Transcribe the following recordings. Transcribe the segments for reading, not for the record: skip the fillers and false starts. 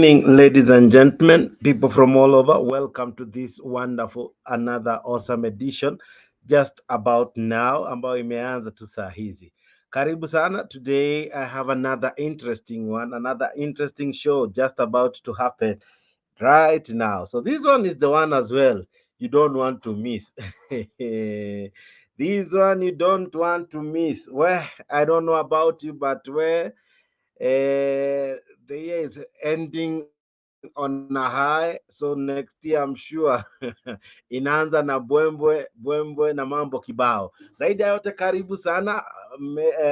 Evening, ladies and gentlemen, people from all over. Welcome to this wonderful, another awesome edition. Just about now, ambayo imeanza tu saa hizi. Karibu sana. Today I have another interesting one, another interesting show just about to happen right now. So this one is the one as well you don't want to miss. This one you don't want to miss. Well, I don't know about you, but the year is ending on a high, so next year I'm sure inaanza na bwembwe na mambo kibao. Zaidi ya yote, karibu sana.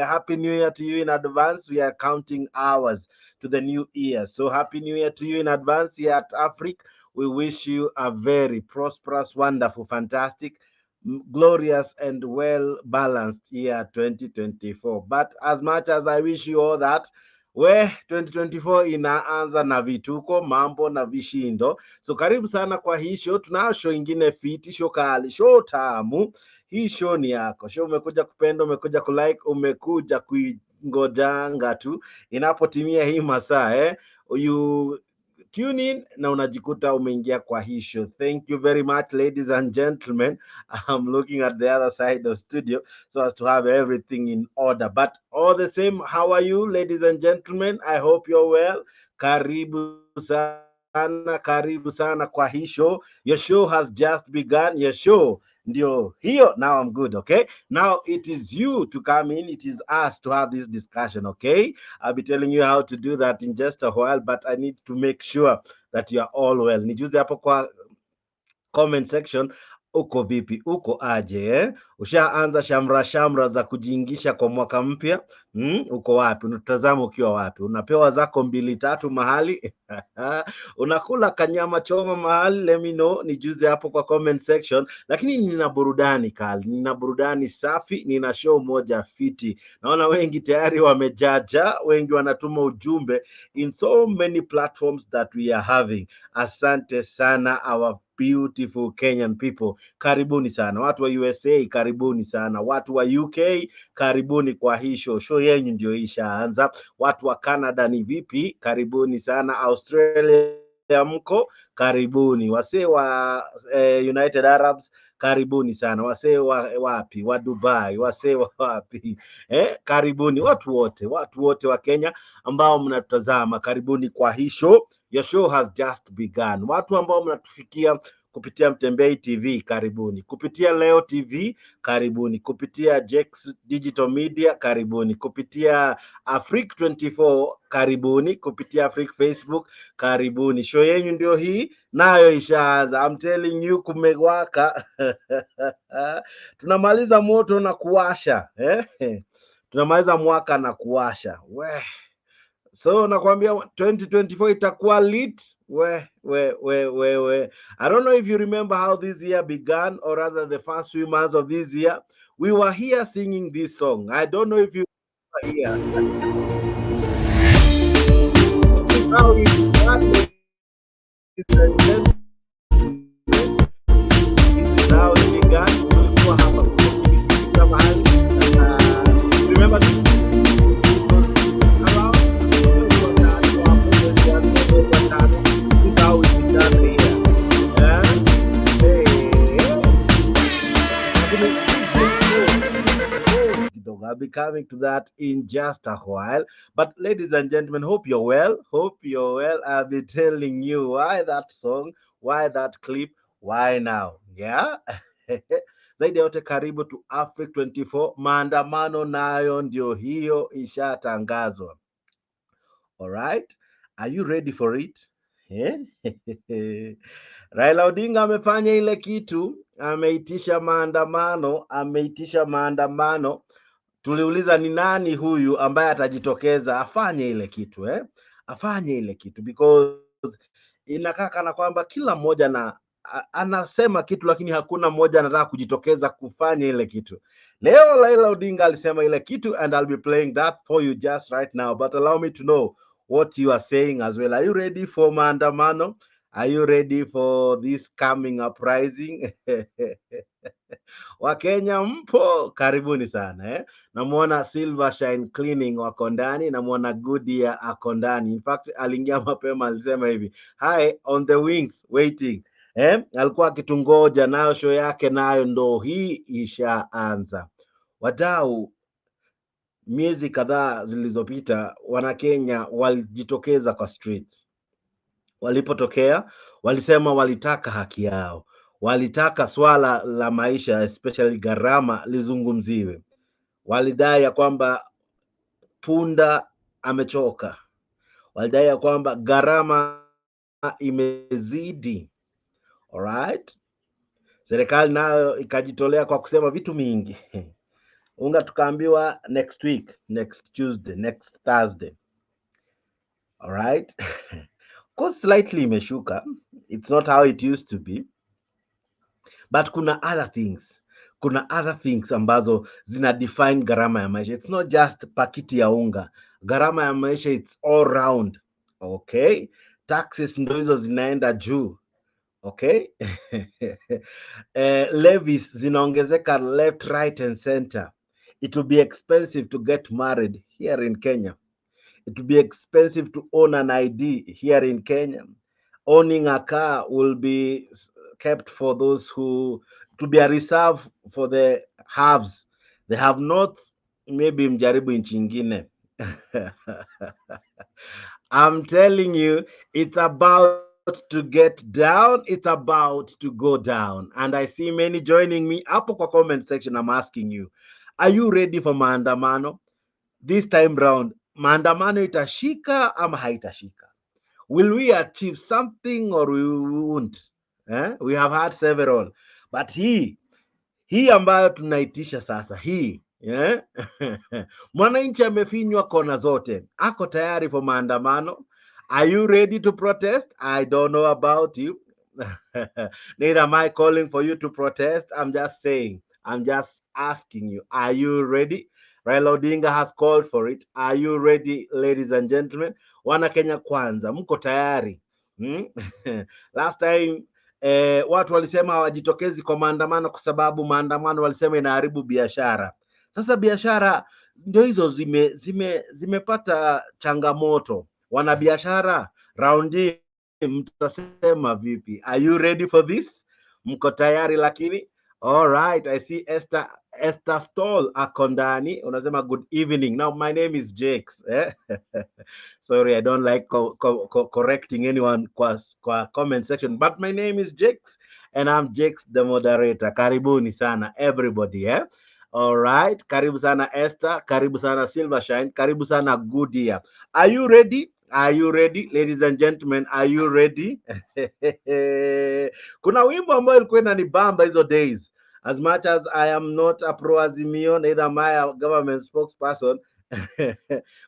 Happy New Year to you in advance. We are counting hours to the new year, so happy New Year to you in advance. Here at Africa, we wish you a very prosperous, wonderful, fantastic, glorious and well balanced year 2024. But as much as I wish you all that, 2024 inaanza na vituko, mambo na vishindo. So karibu sana kwa hii show. Tunayo show ingine fiti, show kali, show tamu. Hii show ni yako. Show umekuja kupenda, umekuja kulike, umekuja kuingojanga tu. Inapotimia hii masaa you tune in na unajikuta umeingia kwa hii show. Thank you very much, ladies and gentlemen. I'm looking at the other side of studio so as to have everything in order. But all the same, how are you, ladies and gentlemen? I hope you're well. Karibu sana kwa hii show. Your show has just begun. Your show ndio hiyo. Now I'm good, okay? Now it is you to come in. It is us to have this discussion, okay? I'll be telling you how to do that in just a while, but I need to make sure that you are all well. Nijuze hapo kwa comment section, uko vipi, uko aje Ushaanza shamra za kujiingisha kwa mwaka mpya? Uko wapi? Unatazama ukiwa wapi? Unapewa zako 2-3 mahali unakula kanyama choma mahali? Let me know, nijuze hapo kwa comment section. Lakini nina burudani kali, nina burudani safi, nina show moja fiti. Naona wengi tayari wamejaja, wengi wanatuma ujumbe in so many platforms that we are having. Asante sana our beautiful Kenyan people. Karibuni sana. Watu wa USA, karibuni sana. Watu wa UK, karibuni kwa hii show. Show yenyu ndio ishaanza. Watu wa Canada ni vipi? Karibuni sana. Australia mko? Karibuni. Wasee wa United Arabs, karibuni sana. Wasee wa wapi? Wa Dubai, wasee wa wapi? Karibuni watu wote wa Kenya ambao mnatutazama, karibuni kwa hii show. Your show has just begun. Watu ambao mnatufikia kupitia Mtembei TV, karibuni. Kupitia Leo TV, karibuni. Kupitia Jex Digital Media, karibuni. Kupitia Africa 24, karibuni. Kupitia Africa Facebook, karibuni. Show yenyu ndio hii, nayo ishaanza. I'm telling you, kumewaka. Tunamaliza moto na kuwasha, tunamaliza mwaka na kuwasha. So nakwambia 2024 itakuwa lit. I don't know if you remember how this year began, or rather the first few months of this year. We were here singing this song. I don't know if you were here. Now it began, now it began. Remember this? I'll be coming to that in just a while. But ladies and gentlemen, hope you're well. I'll be telling you why that song, why that clip, why now. Yeah. Zaidi yote, karibu to Africa 24. Maandamano nayo ndio hiyo ishatangazwa. All right, are you ready for it? Raila Odinga amefanya ile kitu, ameitisha maandamano. Tuliuliza ni nani huyu ambaye atajitokeza afanye ile kitu, afanye ile kitu, because inakaa kana kwamba kila mmoja anasema kitu, lakini hakuna mmoja anataka kujitokeza kufanya ile kitu. Leo Raila Odinga alisema ile kitu, and I'll be playing that for you just right now, but allow me to know what you are saying as well. Are you ready for maandamano? Are you ready for this coming uprising? Wakenya mpo, karibuni sana Namuona Silver Shine Cleaning wako ndani, namuona Goodyear ako ndani. In fact aliingia mapema, alisema hivi, hi on the wings waiting. Alikuwa akitungoja, nayo show yake nayo ndo hii ishaanza. Wadau, miezi kadhaa zilizopita Wanakenya walijitokeza kwa streets. Walipotokea walisema walitaka haki yao, walitaka swala la maisha especially gharama lizungumziwe. Walidai ya kwamba punda amechoka, walidai ya kwamba gharama imezidi. Alright, serikali nayo ikajitolea kwa kusema vitu mingi. Unga tukaambiwa next week, next Tuesday, next Thursday. Alright. Course slightly imeshuka, it's not how it used to be, but kuna other things ambazo zina define gharama ya maisha. It's not just pakiti ya unga. Gharama ya maisha it's all round. Okay, taxes ndo hizo zinaenda juu. Okay. Levies zinaongezeka left, right and center. It will be expensive to get married here in Kenya. It will be expensive to own an ID here in Kenya. Owning a car will be kept for those who, to be a reserve for the haves. The have not, maybe mjaribu nchi ingine. I'm telling you, it's about to get down. It's about to go down. And I see many joining me. Hapo kwa comment section, I'm asking you, are you ready for maandamano? This time round, maandamano itashika ama haitashika? Will we achieve something or we won't? We have had several, but hii ambayo tunaitisha sasa hii mwananchi amefinywa kona zote, ako tayari for maandamano. Are you ready to protest? I don't know about you. Neither am I calling for you to protest. I'm just saying, I'm just asking you, are you ready? Raila Odinga has called for it. Are you ready, ladies and gentlemen? Wana Kenya kwanza, mko tayari? Last time watu walisema hawajitokezi kwa maandamano kwa sababu maandamano walisema inaharibu biashara. Sasa biashara ndio hizo zimepata changamoto. Wanabiashara, raundi mtasema vipi? Are you ready for this? Mko tayari lakini? All right, I see Esther Stoll ako ndani. Unasema good evening. Now my name is Jakes. Sorry, I don't like correcting anyone kwa comment section, but my name is Jakes and I'm Jakes the moderator. Karibuni sana everybody, All right, karibu sana Esther, karibu sana Silvershine, karibu sana Goodyear. Are you ready? Are you ready, ladies and gentlemen? Are you ready? Kuna wimbo ambayo ilikuwa inanibamba hizo days. As much as I am not a pro-Azimio, neither am I a government spokesperson,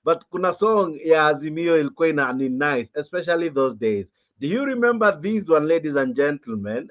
but kuna song ya Azimio ilikuwa ni nice, especially those days. Do you remember this one, ladies and gentlemen?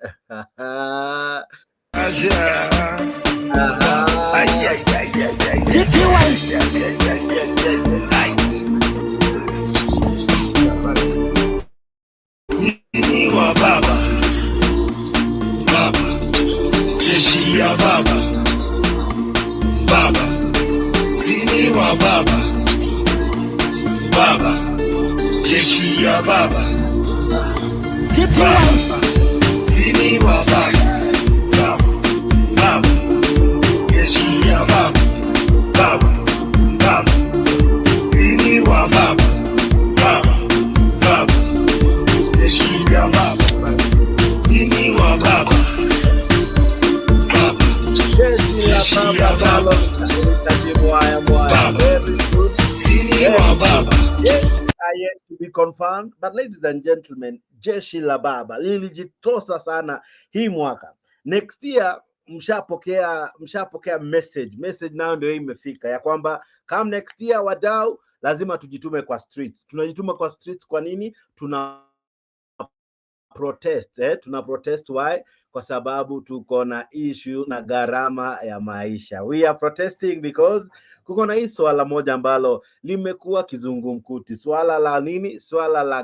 To be confirmed, but ladies and gentlemen, jeshi la baba lilijitosa sana hii mwaka. Next year mshapokea message nayo ndio imefika ya kwamba come next year wadau lazima tujitume kwa streets. Tunajituma kwa streets kwa nini? Tuna protest why? Kwa sababu tuko na issue na gharama ya maisha. We are protesting because kuko na hii swala moja ambalo limekuwa kizungumkuti. Swala la nini? Swala la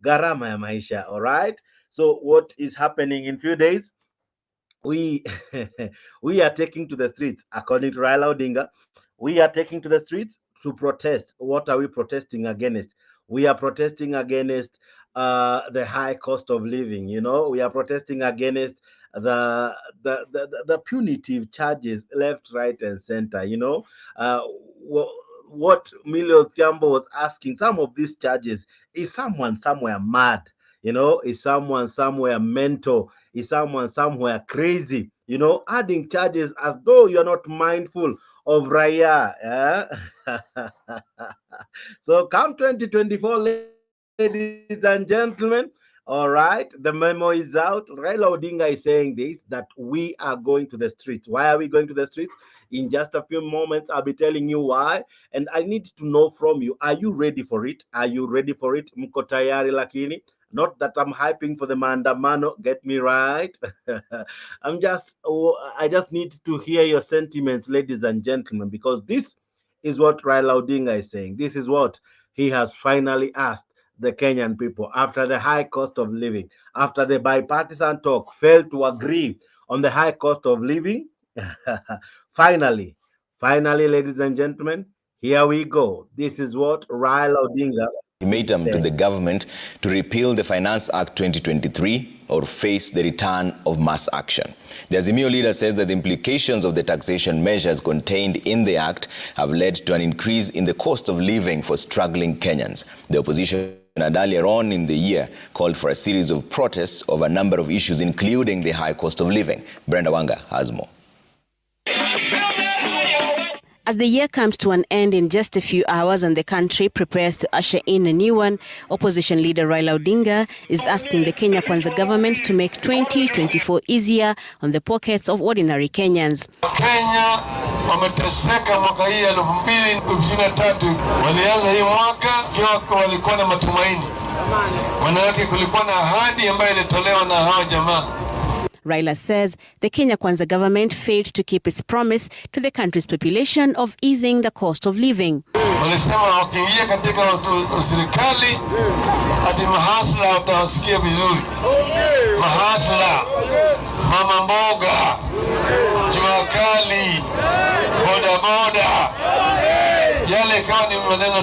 gharama ya maisha. All right, so what is happening in few days? we we are taking to the streets, according to Raila Odinga. We are taking to the streets to protest. What are we protesting against? We are protesting against the high cost of living. You know, we are protesting against the punitive charges left, right, and center. You know, uh, what Millie Thiambo was asking, some of these charges, is someone somewhere mad? You know, is someone somewhere mental? Is someone somewhere crazy? You know, adding charges as though you're not mindful of Raya. Yeah? So come 2024, ladies and gentlemen. All right, the memo is out. Raila Odinga is saying this, that we are going to the streets. Why are we going to the streets? In just a few moments, I'll be telling you why. And I need to know from you, are you ready for it? Are you ready for it? Mko tayari lakini? Not that I'm hyping for the Maandamano, get me right. I just need to hear your sentiments, ladies and gentlemen, because this is what Raila Odinga is saying. This is what he has finally asked the Kenyan people after the high cost of living, after the bipartisan talk failed to agree on the high cost of living. finally, finally, ladies and gentlemen, here we go. This is what Raila Odinga is ultimatum to the saying. government to repeal the Finance Act 2023 or face the return of mass action. The Azimio leader says that the implications of the taxation measures contained in the act have led to an increase in the cost of living for struggling Kenyans. The opposition had earlier on in the year called for a series of protests over a number of issues, including the high cost of living. Brenda Wanga has more. As the year comes to an end in just a few hours and the country prepares to usher in a new one, opposition leader Raila Odinga is asking the Kenya Kwanza government to make 2024 easier on the pockets of ordinary Kenyans. Kenya wameteseka mwaka hii 2023. Walianza hii mwaka ikiwa walikuwa na matumaini. Maana yake kulikuwa na ahadi ambayo ilitolewa na hao jamaa. Raila says the Kenya Kwanza government failed to keep its promise to the country's population of easing the cost of living. Walisema wakiingia katika serikali ati mahasla watawasikia vizuri. Mahasla, mama mboga, jua kali, boda boda, yale ikawa ni maneno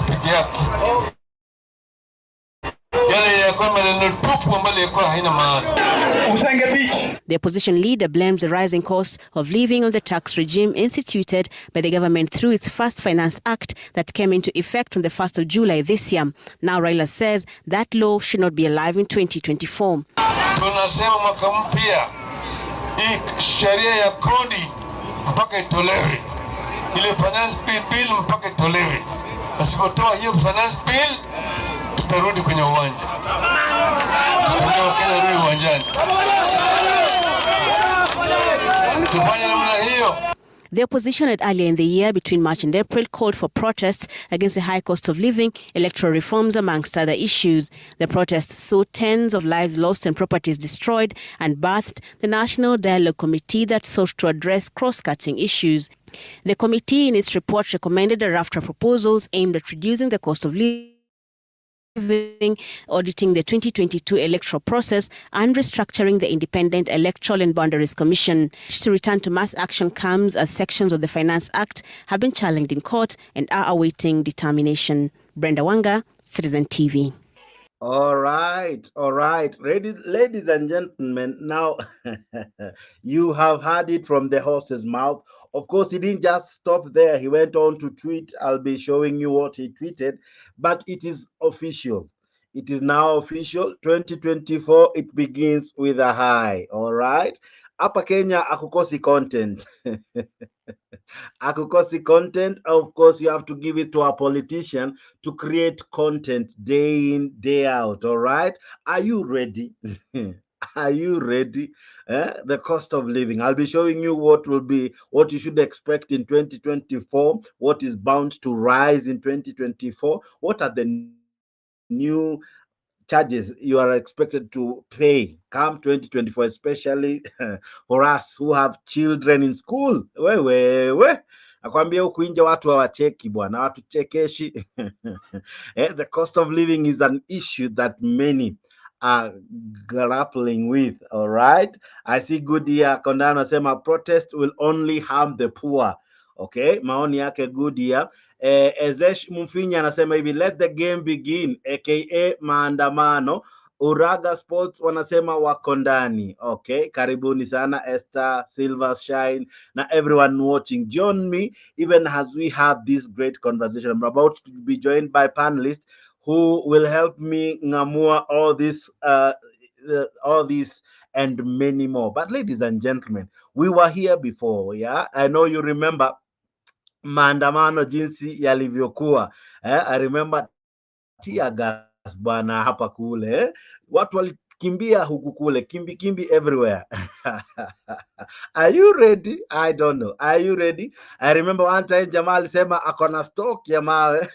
peke yake. The opposition leader blames the rising cost of living on the tax regime instituted by the government through its First Finance Act that came into effect on the 1st of July this year. Now Raila says that law should not be alive in 2024. Tunasema mwaka mpya hii sheria ya kodi mpaka itolewe. Ile finance bill mpaka itolewe. Asipotoa hiyo finance bill tutarudi kwenye uwanja. Tutarudi uwanjani. Tufanye namna hiyo. The opposition had earlier in the year, between March and April, called for protests against the high cost of living, electoral reforms, amongst other issues. The protests saw tens of lives lost and properties destroyed and birthed the National Dialogue Committee that sought to address cross-cutting issues. The committee, in its report, recommended a raft of proposals aimed at reducing the cost of living, auditing the 2022 electoral process, and restructuring the Independent Electoral and Boundaries Commission. To return to mass action comes as sections of the Finance Act have been challenged in court and are awaiting determination. Brenda Wanga, Citizen TV. All right, ladies and gentlemen. Now, you have heard it from the horse's mouth. Of course, he didn't just stop there. He went on to tweet. I'll be showing you what he tweeted, but it is official. It is now official. 2024, it begins with a high. All right. Hapa Kenya, akukosi content. Akukosi content. Of course, you have to give it to a politician to create content day in, day out. All right. Are you ready? Are you ready? The cost of living. I'll be showing you what you should expect in 2024, what is bound to rise in 2024, what are the new charges you are expected to pay come 2024, especially for us who have children in school. Wewe nakwambia huku nje watu hawacheki bwana, watu chekeshi. The cost of living is an issue that many are grappling with. All right, I see Goodyear Kondano sema protest will only harm the poor. Okay, maoni yake Goodyear. Ezesh Mfinya anasema hivi, let the game begin, aka maandamano. Uraga Sports wanasema wako ndani. Okay, karibuni sana Esther, Silver Shine na everyone watching. Join me even as we have this great conversation. I'm about to be joined by panelists who will help me ngamua all this and many more. But ladies and gentlemen, we were here before. Yeah, I know you remember maandamano jinsi yalivyokuwa. I remember tear gas bwana hapa kule. Watu walikimbia huku kule, kimbi everywhere. Are you ready? I don't know. Are you ready? I remember one time jamaa alisema akona stock ya mawe.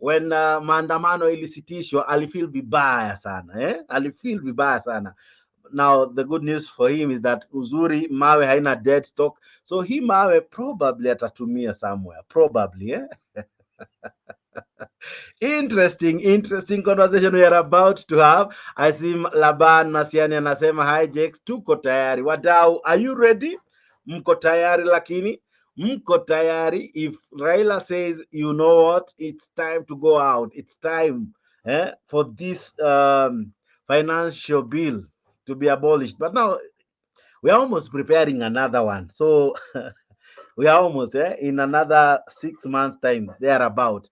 When maandamano ilisitishwa alifeel vibaya sana, alifeel vibaya sana. Now the good news for him is that uzuri mawe haina dead stock, so hii mawe probably atatumia somewhere, probably. Interesting conversation we are about to have. I see Laban Masiani anasema hi Jakes, tuko tayari. Wadau, are you ready? Mko tayari lakini? Mko tayari? If Raila says, you know what, it's time to go out. It's time for this financial bill to be abolished. But now we are almost preparing another one. So we are almost in another 6 months time thereabout.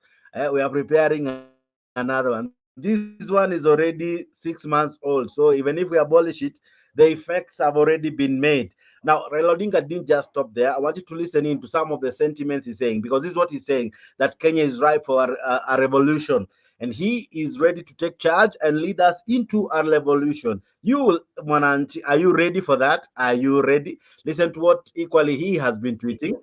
We are preparing another one. This one is already 6 months old. So even if we abolish it, the effects have already been made. Now, Raila Odinga didn't just stop there. I want you to listen in to some of the sentiments he's saying, because this is what he's saying, that Kenya is ripe for a revolution. And he is ready to take charge and lead us into a revolution. You, Mwananchi, are you ready for that? Are you ready? Listen to what equally he has been tweeting.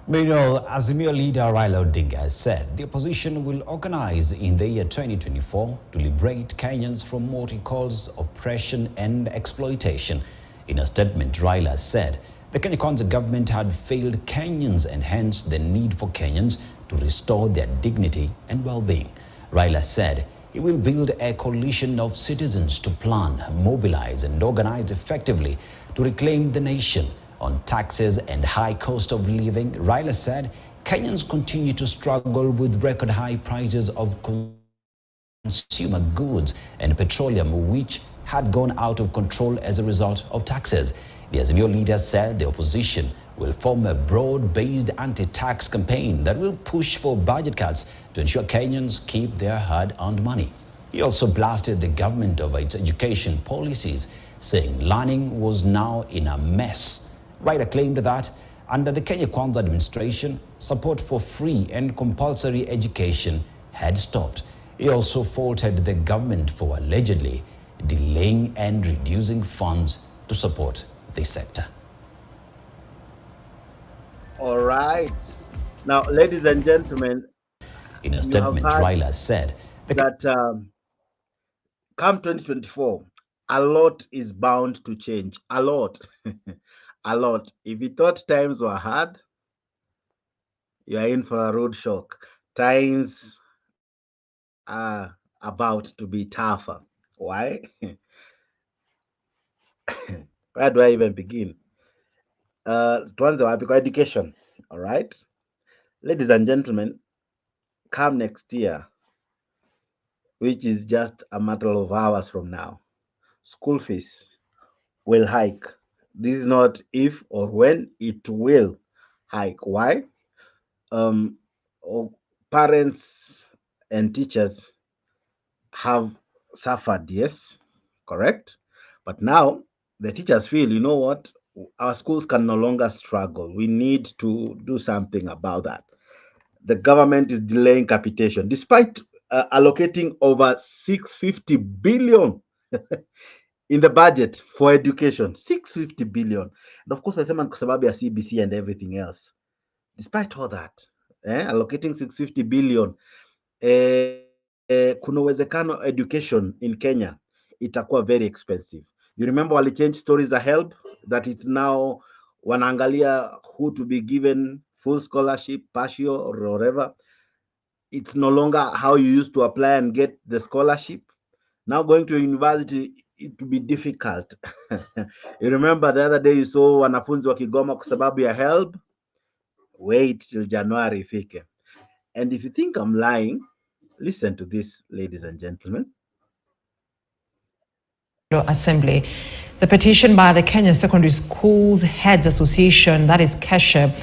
Meanwhile, Azimio leader Raila Odinga has said the opposition will organize in the year 2024 to liberate Kenyans from what he calls oppression and exploitation. In a statement, Raila said the Kenya Kwanza government had failed Kenyans and hence the need for Kenyans to restore their dignity and well-being. Raila said he will build a coalition of citizens to plan, mobilize and organize effectively to reclaim the nation. On taxes and high cost of living, Raila said Kenyans continue to struggle with record high prices of consumer goods and petroleum, which had gone out of control as a result of taxes. The Azimio leader said the opposition will form a broad-based anti-tax campaign that will push for budget cuts to ensure Kenyans keep their hard-earned money. He also blasted the government over its education policies, saying learning was now in a mess. Raila claimed that under the Kenya Kwanza administration, support for free and compulsory education had stopped. He also faulted the government for allegedly delaying and reducing funds to support this sector. All right. Now, ladies and gentlemen, in a statement, Raila said that come 2024, a lot is bound to change. A lot. A lot. If you thought times were hard, you are in for a road shock. Times are about to be tougher. Why? Where do I even begin? Tuanze wapi? Kwa education. All right. Ladies and gentlemen, come next year, which is just a matter of hours from now, school fees will hike. This is not if or when, it will hike. Why? Parents and teachers have suffered, yes, correct. But now the teachers feel, you know what? Our schools can no longer struggle. We need to do something about that. The government is delaying capitation despite allocating over 650 billion in the budget for education. 650 billion. And of course, I say kwa sababu ya CBC and everything else. Despite all that, allocating 650 billion, kuna uwezekano education in Kenya itakuwa very expensive. You remember wali change stories of help, that it's now wanaangalia who to be given full scholarship, partial or whatever. It's no longer how you used to apply and get the scholarship. Now going to university, it will be difficult. You remember the other day you saw wanafunzi wakigoma kwa sababu ya help? Wait till January ifike. And if you think I'm lying, listen to this, ladies and gentlemen. Assembly. The petition by the Kenya Secondary Schools Heads Association, that is KESHA,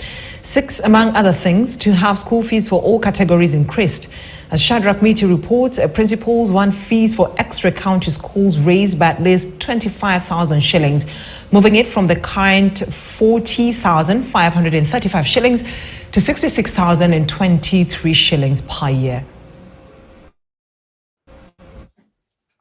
seeks, among other things, to have school fees for all categories increased. As Shadrach Miti reports, principals want fees for extra county schools raised by at least 25,000 shillings, moving it from the current 40,535 shillings to 66,023 shillings per year.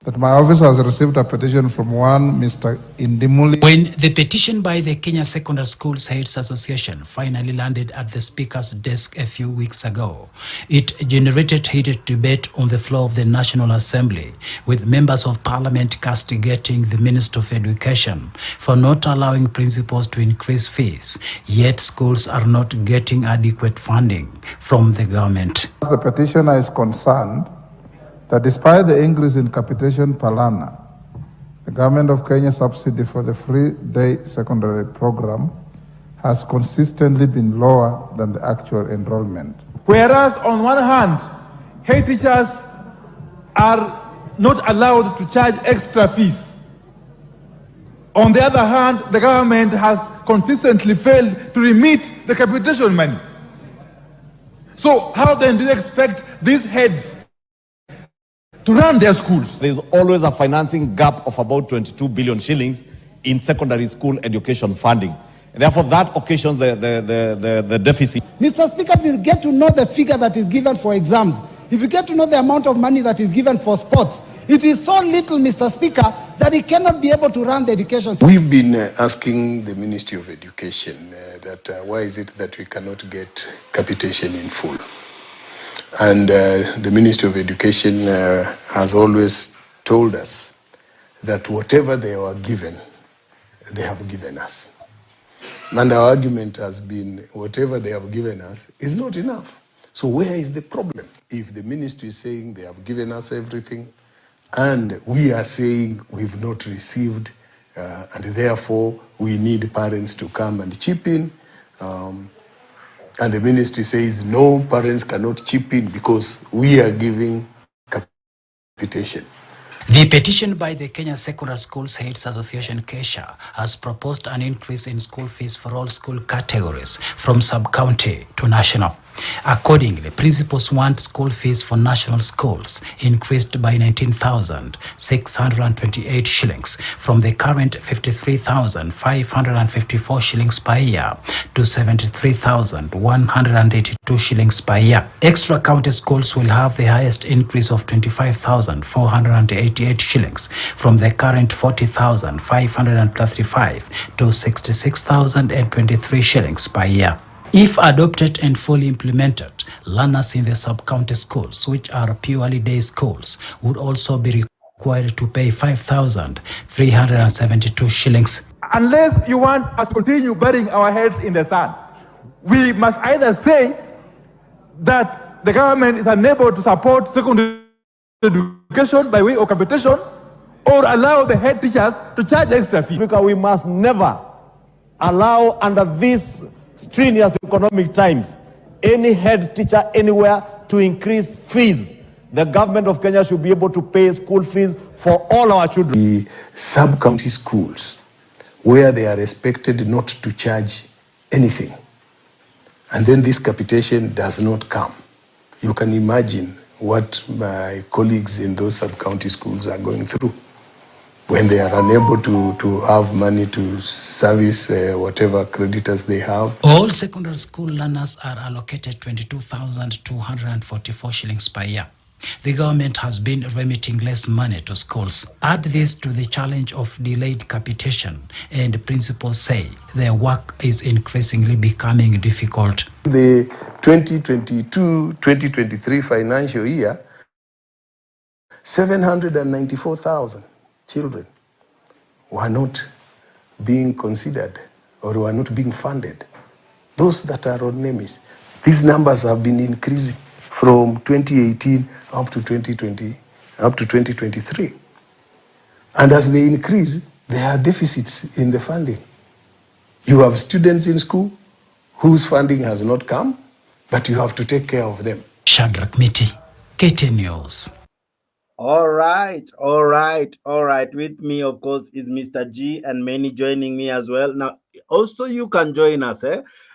That my office has received a petition from one Mr. Indimuli. When the petition by the Kenya Secondary Schools Heads Association finally landed at the Speaker's desk a few weeks ago, it generated heated debate on the floor of the National Assembly, with members of Parliament castigating the Minister of Education for not allowing principals to increase fees, yet schools are not getting adequate funding from the government. The petitioner is concerned that despite the increase in capitation per learner, the government of Kenya subsidy for the free-day secondary program has consistently been lower than the actual enrollment. Whereas on one hand, head teachers are not allowed to charge extra fees. On the other hand, the government has consistently failed to remit the capitation money. So how then do you expect these heads to run their schools? There's always a financing gap of about 22 billion shillings in secondary school education funding. And therefore, that occasions the deficit. Mr. Speaker, if you get to know the figure that is given for exams, if you get to know the amount of money that is given for sports, it is so little, Mr. Speaker, that it cannot be able to run the education system. We've been asking the Ministry of Education why is it that we cannot get capitation in full? And the Ministry of Education has always told us that whatever they were given, they have given us. And our argument has been whatever they have given us is not enough. So where is the problem? If the ministry is saying they have given us everything, and we are saying we've not received, and therefore we need parents to come and chip in, and the ministry says no, parents cannot chip in because we are giving capitation. The petition by the Kenya Secondary Schools Heads Association (KESHA) has proposed an increase in school fees for all school categories from sub-county to national. Accordingly, principals want school fees for national schools increased by 19,628 shillings from the current 53,554 shillings per year to 73,182 shillings per year. Extra county schools will have the highest increase of 25,488 shillings from the current 40,535 to 66,023 shillings per year. If adopted and fully implemented, learners in the sub-county schools, which are purely day schools, would also be required to pay 5,372 shillings. Unless you want us to continue burying our heads in the sand, we must either say that the government is unable to support secondary education by way of capitation, or allow the head teachers to charge extra fees. Because we must never allow, under these strenuous economic times, any head teacher anywhere to increase fees. The government of Kenya should be able to pay school fees for all our children. The sub-county schools, where they are expected not to charge anything, and then this capitation does not come. You can imagine what my colleagues in those sub-county schools are going through when they are unable to have money to service whatever creditors they have. All secondary school learners are allocated 22,244 shillings per year. The government has been remitting less money to schools. Add this to the challenge of delayed capitation, and principals say their work is increasingly becoming difficult. The 2022-2023 financial year, 794,000 children were not being considered or were not being funded. Those that are on NEMIS. These numbers have been increasing from 2018 up to 2020, up to 2023. And as they increase, there are deficits in the funding. You have students in school whose funding has not come, but you have to take care of them. Shadrach Miti, KT News. All right, all right, all right. With me, of course, is Mr. G and many joining me as well. Now, also you can join us.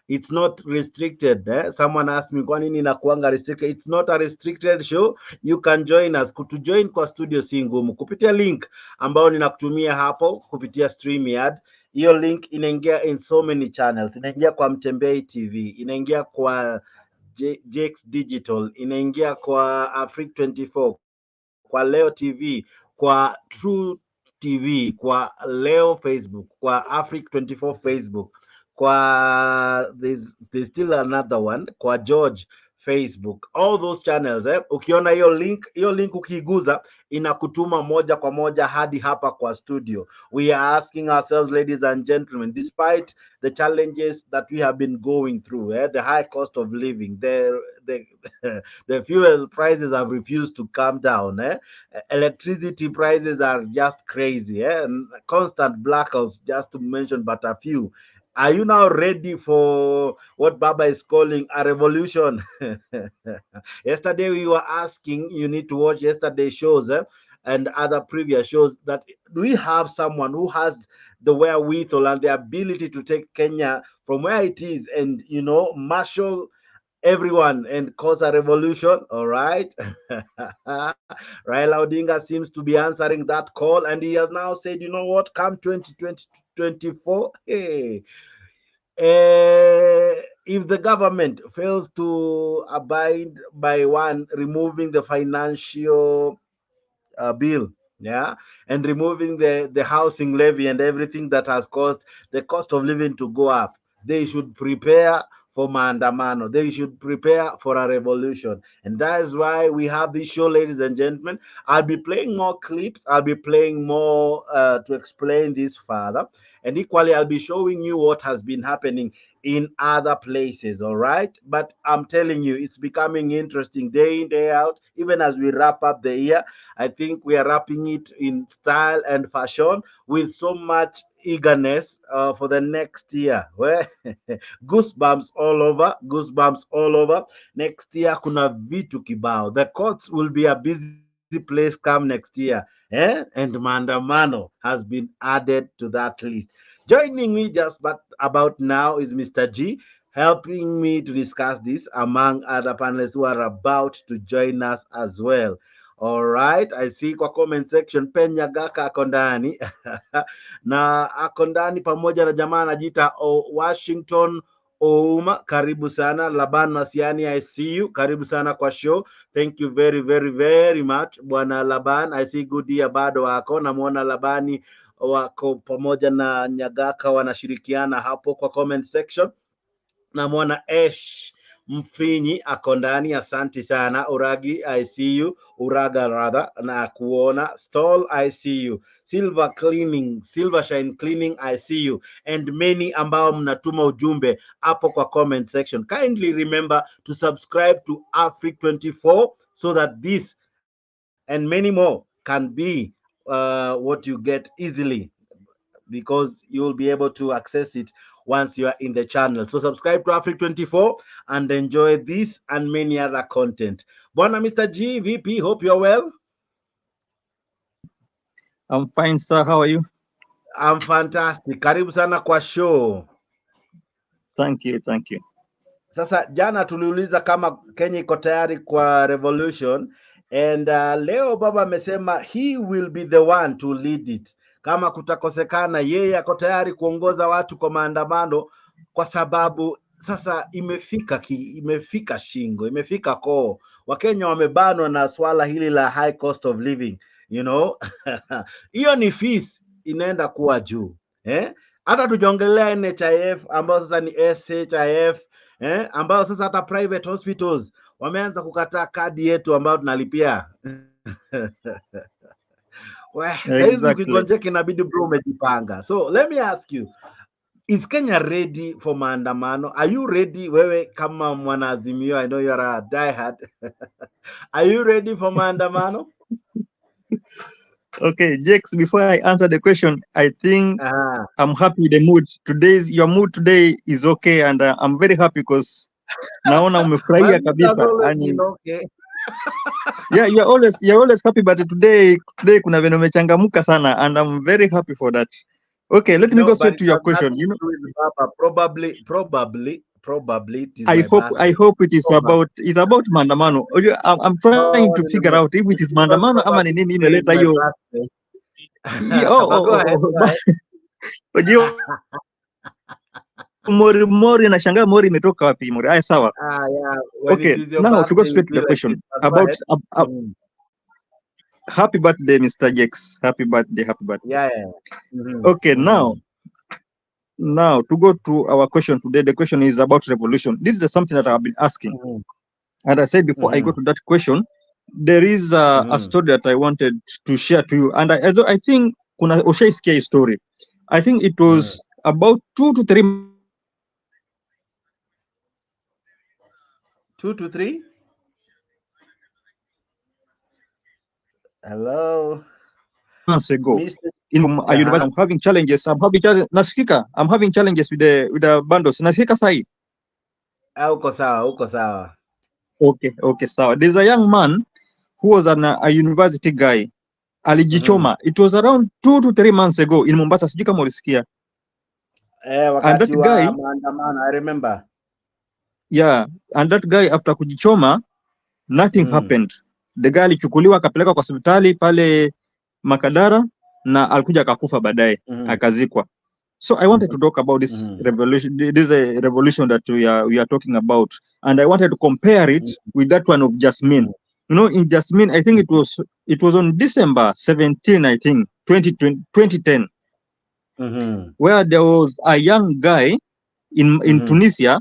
It's not restricted. Someone asked me, kwani inakuanga restricted? It's not a restricted show. You can join us. Kutujoin kwa studio si ngumu. Kupitia link ambao ninakutumia hapo kupitia StreamYard. Hiyo link inaingia in so many channels. Inaingia kwa Mtembei TV, inaingia kwa Jakes Digital, inaingia kwa Africa 24, kwa Leo TV, kwa True TV, kwa Leo Facebook, kwa Africa 24 Facebook, kwa there's still another one, kwa George Facebook, all those channels. Ukiona hiyo link ukiguza inakutuma moja kwa moja hadi hapa kwa studio. We are asking ourselves, ladies and gentlemen, despite the challenges that we have been going through, the high cost of living, the fuel prices have refused to come down. Electricity prices are just crazy. And constant blackouts, just to mention but a few. Are you now ready for what Baba is calling a revolution? Yesterday we were asking, you need to watch yesterday's shows and other previous shows, that do we have someone who has the wherewithal and the ability to take Kenya from where it is and, marshal everyone and cause a revolution? All right. Raila Odinga seems to be answering that call, and he has now said, you know what, come 2024, hey, if the government fails to abide by removing the financial bill, and removing the housing levy and everything that has caused the cost of living to go up, they should prepare for Maandamano. They should prepare for a revolution. And that is why we have this show, ladies and gentlemen. I'll be playing more clips. I'll be playing more to explain this further. And equally, I'll be showing you what has been happening in other places, all right? But I'm telling you, it's becoming interesting day in, day out. Even as we wrap up the year, I think we are wrapping it in style and fashion with so much eagerness for the next year. Where goosebumps all over, goosebumps all over. Next year, kuna vitu kibao. The courts will be a busy place come next year. And Maandamano has been added to that list. Joining me just about now is Mr. G, helping me to discuss this among other panelists who are about to join us as well. All right, I see kwa comment section Penya Gaka ako ndani na ako ndani pamoja na jamaa anajiita Washington Ouma, karibu sana. Laban Masiani, I see you, karibu sana kwa show. Thank you very very very much bwana Laban. I see good year bado wako, namuona Labani wako pamoja na Nyagaka wanashirikiana hapo kwa comment section. Namwona Esh Mfinyi ako ndani, asante sana. Uragi, I see you. Uraga rather, na kuona. Stall, I see you. Silver Shine Cleaning, I see you. And many ambao mnatuma ujumbe hapo kwa comment section. Kindly remember to subscribe to Africa 24 so that this and many more can be what you get easily, because you will be able to access it once you are in the channel. So subscribe to Africa 24 and enjoy this and many other content. Bwana Mr. G, VP, hope you're well. I'm fine, sir. How are you? I'm fantastic. Karibu sana kwa show. Thank you, thank you. Sasa jana tuliuliza kama Kenya iko tayari kwa revolution, and leo baba amesema he will be the one to lead it. Kama kutakosekana, yeye ako tayari kuongoza watu kwa maandamano, kwa sababu sasa imefika shingo, imefika koo. Wakenya wamebanwa na swala hili la high cost of living, hiyo ni fees inaenda kuwa juu. Hata tujongelea NHIF ambayo sasa ni SHIF, ambayo sasa hata private hospitals wameanza kukataa kadi yetu ambayo tunalipia. Saizi ukigonjeka inabidi bro umejipanga. So let me ask you, is Kenya ready for maandamano? Are you ready? Wewe kama mwanaazimio, I know you are a diehard. Are you ready for maandamano? Okay, Jakes, before I answer the question, I think I'm happy with the mood. Your mood today is okay, and I'm very happy because naona umefurahia kabisa. Okay. Yeah, you're always happy, but today kuna vile umechangamuka sana, and I'm very happy for that. Okay, let me go straight to your question. You know, probably it is I my hope it is about Maandamano. I'm trying to figure out if it is Maandamano ama ni nini imeleta hiyo. Go ahead. Mori nashangaa Mori imetoka wapi Mori? Aya, sawa. Okay, now to go straight to the question about happy birthday, Mr. Jakes. Happy birthday. Yeah. Okay, now to go to our question today. The question is about revolution. This is something that I have been asking, and I said before I go to that question, there is a story that I wanted to share to you, and I think kuna ushaisikia story. I think it was about 2 to 3 2 to 3. Hello. Months ago, in a university, I'm having challenges. Nasikika. I'm having challenges with the bundles. Nasikika sahi. Uko sawa. Okay, sawa. There's a young man who was a university guy. Alijichoma. It was around 2 to 3 months ago in Mombasa. Sijui kama ulisikia. And that guy, I remember. Yeah, and that guy after kujichoma, nothing happened. The guy alichukuliwa akapeleka kwa hospitali pale Makadara na alikuja akakufa baadaye akazikwa. So I wanted to talk about this revolution. This is a revolution that we are talking about, and I wanted to compare it with that one of Jasmine. You know, in Jasmine, I think it was on December 17, I think 2010, where there was a young guy in Tunisia.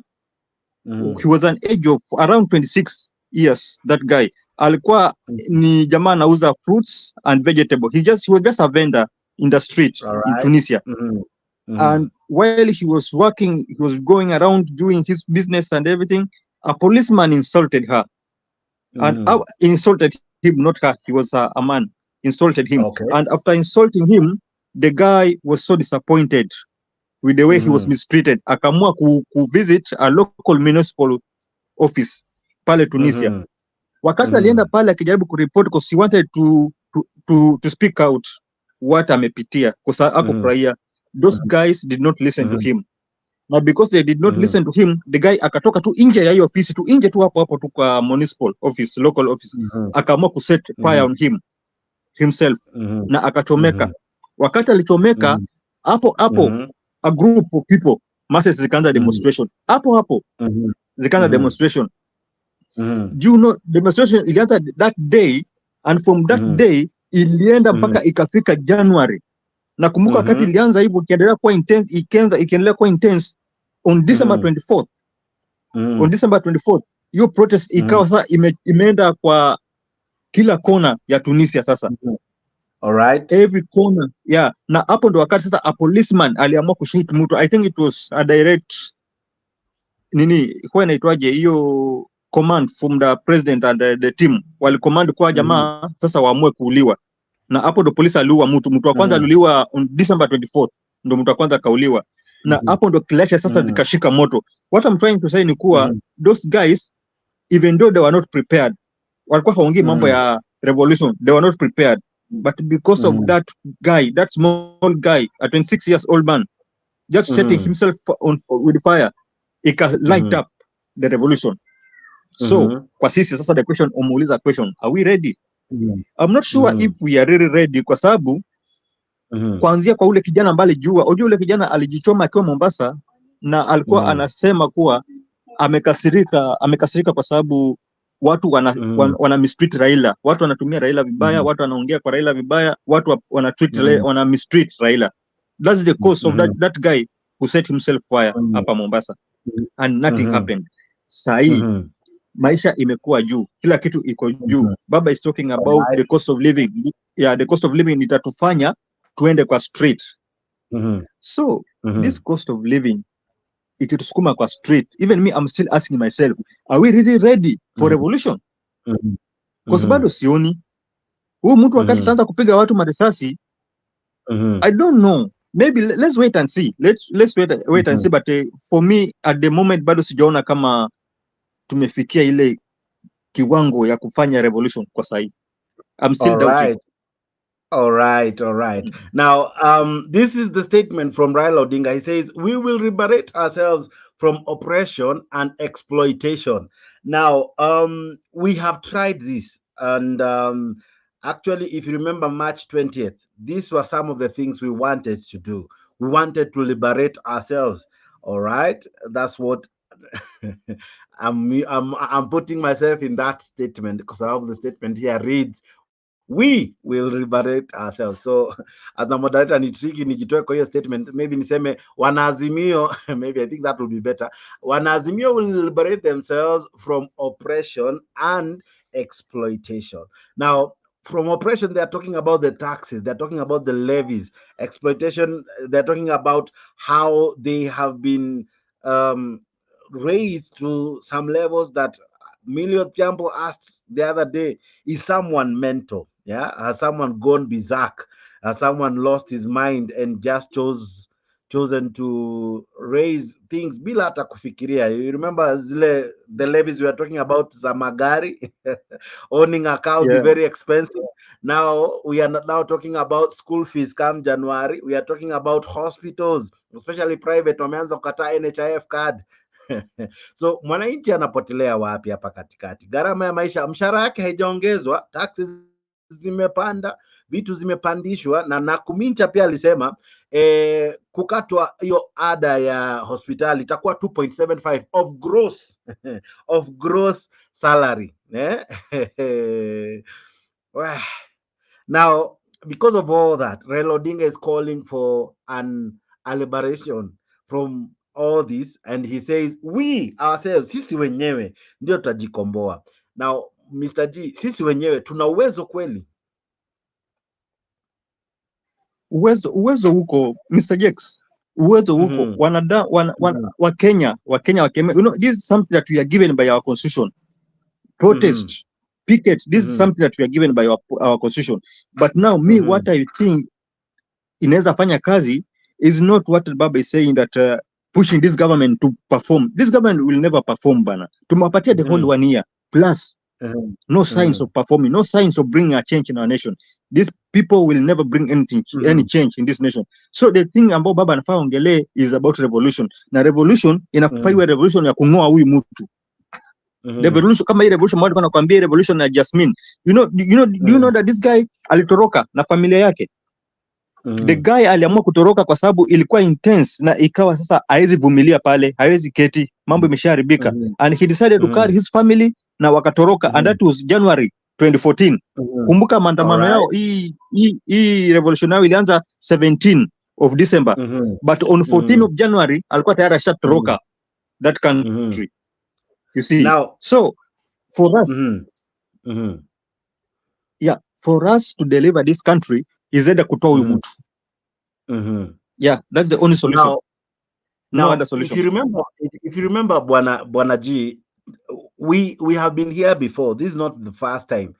He was an age of around 26 years. That guy alikuwa ni jamaa anauza fruits and vegetable. He was just a vendor in the street in Tunisia. And while he was working, he was going around doing his business and everything. A policeman insulted her, and insulted him, not her. He was a man. Insulted him, and after insulting him, the guy was so disappointed with the way he was mistreated. Akaamua ku visit a local municipal office pale Tunisia. Wakati alienda pale akijaribu kureport because he wanted to speak out what amepitia because akufurahia. Those guys did not listen to him. Now because they did not listen to him, the guy akatoka tu nje ya hiyo ofisi tu nje tu hapo tu kwa municipal office, local office. Akaamua ku set fire on himself na akachomeka. Wakati alichomeka hapo a group of people masses zikaanza demonstration. Hapo zikaanza demonstration. Do you know demonstration ilianza that day, and from that day ilienda mpaka ikafika January. Nakumbuka wakati ilianza hivyo ikiendelea kuwa intense, ikiendelea kuwa intense on December 24th. On December 24th hiyo protest ikawa sasa imeenda kwa kila kona ya Tunisia sasa. All right. Every corner. Yeah. Na hapo ndo wakati sasa a policeman aliamua kushoot mtu. I think it was a direct kwa inaitwaje hiyo command from the president and the team. Wali command kwa jamaa sasa waamue kuuliwa. Na hapo ndo polisi aliua mtu wa kwanza aliuliwa on December 24th, ndo mtu wa kwanza kauliwa. Na hapo ndo kilesha sasa zikashika moto. What I'm trying to say ni kuwa those guys, even though they were not prepared, walikuwa haongei mambo ya revolution, they were not prepared, but because of that guy, that small guy, a 26 years old man, just setting himself with fire, it light up the revolution. So kwa sisi sasa the question, umuuliza question, are we ready? I'm not sure if we are really ready, kwa sababu kuanzia kwa ule kijana ambaye alijua, unajua ule kijana alijichoma akiwa Mombasa na alikuwa anasema kuwa amekasirika kwa sababu watu wana mistreat Raila, watu wanatumia Raila vibaya, watu wanaongea kwa Raila vibaya, watu wana mistreat Raila. That's the cause of that guy who set himself fire hapa Mombasa, and nothing happened. Sahi maisha imekuwa juu, kila kitu iko juu. Baba is talking about the cost of living. Yeah, the cost of living itatufanya tuende kwa street. So this cost of living itatusukuma kwa street. Even me, I'm still asking myself, are we really ready for revolution? Because bado sioni. Huyu mtu wakati tutaanza kupiga watu marisasi, I don't know. Maybe let's wait and see. Let's wait and see, but for me at the moment bado sijaona kama tumefikia ile kiwango ya kufanya revolution kwa sahi. I'm still doubting. All right. Now, this is the statement from Raila Odinga. He says, "We will liberate ourselves from oppression and exploitation." Now, we have tried this, and actually, if you remember March 20th, these were some of the things we wanted to do. We wanted to liberate ourselves. All right, that's what I'm putting myself in that statement, because I have the statement here reads, we will liberate ourselves. So as a moderator ni tricky nijitoe kwa hiyo statement, maybe niseme wanaazimio maybe I think that will be better. Wanaazimio will liberate themselves from oppression and exploitation. Now, from oppression, they are talking about the taxes, they're talking about the levies. Exploitation, they're talking about how they have been raised to some levels that Millie Odhiambo asked the other day, is someone mental? Yeah, has someone gone berserk? Has someone lost his mind and just chosen to raise things bila hata kufikiria? You remember the levies we were talking about za magari owning a car will be very expensive. Now we are now talking about school fees come January. We are talking about hospitals, especially private, wameanza kukataa NHIF card. So mwananchi anapotelea wapi hapa katikati? Gharama ya maisha, mshahara yake haijaongezwa, taxes zimepanda, vitu zimepandishwa, na Nakumincha pia alisema kukatwa hiyo ada ya hospitali itakuwa 2.75 of gross of gross salary. Now, because of all that, Raila Odinga is calling for a liberation from all this, and he says we ourselves, sisi wenyewe ndio tutajikomboa. Now Mr. G, sisi wenyewe tuna uwezo kweli? Uwezo huko Mr. Jex, uwezo huko. Wakenya, you know, this is something that we are given by our constitution. Protest, picket, this is something that we are given by our constitution. But now me, what I think inaweza fanya kazi is not what Baba is saying, that pushing this government to perform. This government will never perform, bana. Tumewapatia the whole 1 year plus no signs of performing, no signs of bringing a change in our nation. These people will never bring anything, any change in this nation. So the thing ambao Baba anafaa ongelee is about revolution. Na revolution inafaa iwe revolution ya kung'oa huyu mtu. The revolution kama hii revolution mwatu nakwambia revolution ya Jasmine. Do you know that this guy alitoroka na familia yake? The guy aliamua kutoroka kwa sababu ilikuwa intense na ikawa sasa hawezi vumilia pale, hawezi keti, mambo imeshaharibika. And he decided to carry his family na wakatoroka, and that was January 2014. Kumbuka maandamano yao hii revolution yao ilianza 17 of December, but on 14 of January alikuwa tayari ashatoroka that country. You see, now, so for us for us to deliver this country is either kutoa huyu mtu. Yeah, that's the only solution. No other solution. If you remember Bwana G, we have been here before. This is not the first time.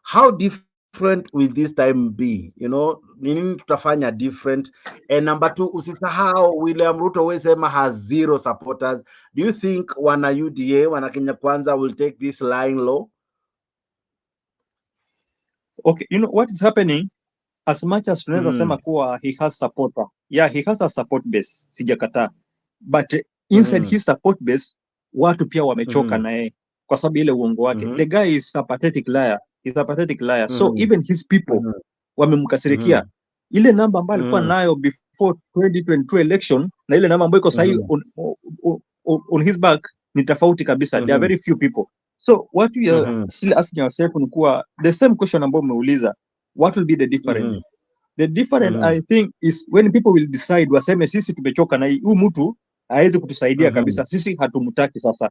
How different will this time be? You know, nini tutafanya different? And number two, usisahau William Ruto wesema has 0 supporters. Do you think wana UDA, wana Kenya Kwanza will take this line low? Okay, you know what is happening? As much as tunaweza sema kuwa he has supporter. Yeah, he has a support base, sijakataa. But inside his support base, watu pia wamechoka na yeye kwa sababu ile uongo wake. The guy is a pathetic liar. He's a pathetic liar. So even his people wamemkasirikia. Ile namba ambayo alikuwa nayo before 2022 election na ile namba ambayo iko sahi on his back ni tofauti kabisa. There are very few people. So what we are still asking ourselves ni kuwa the same question ambayo umeuliza, what will be the difference? The difference I think is when people will decide, waseme sisi tumechoka na huyu mtu hawezi kutusaidia kabisa, sisi hatumtaki sasa.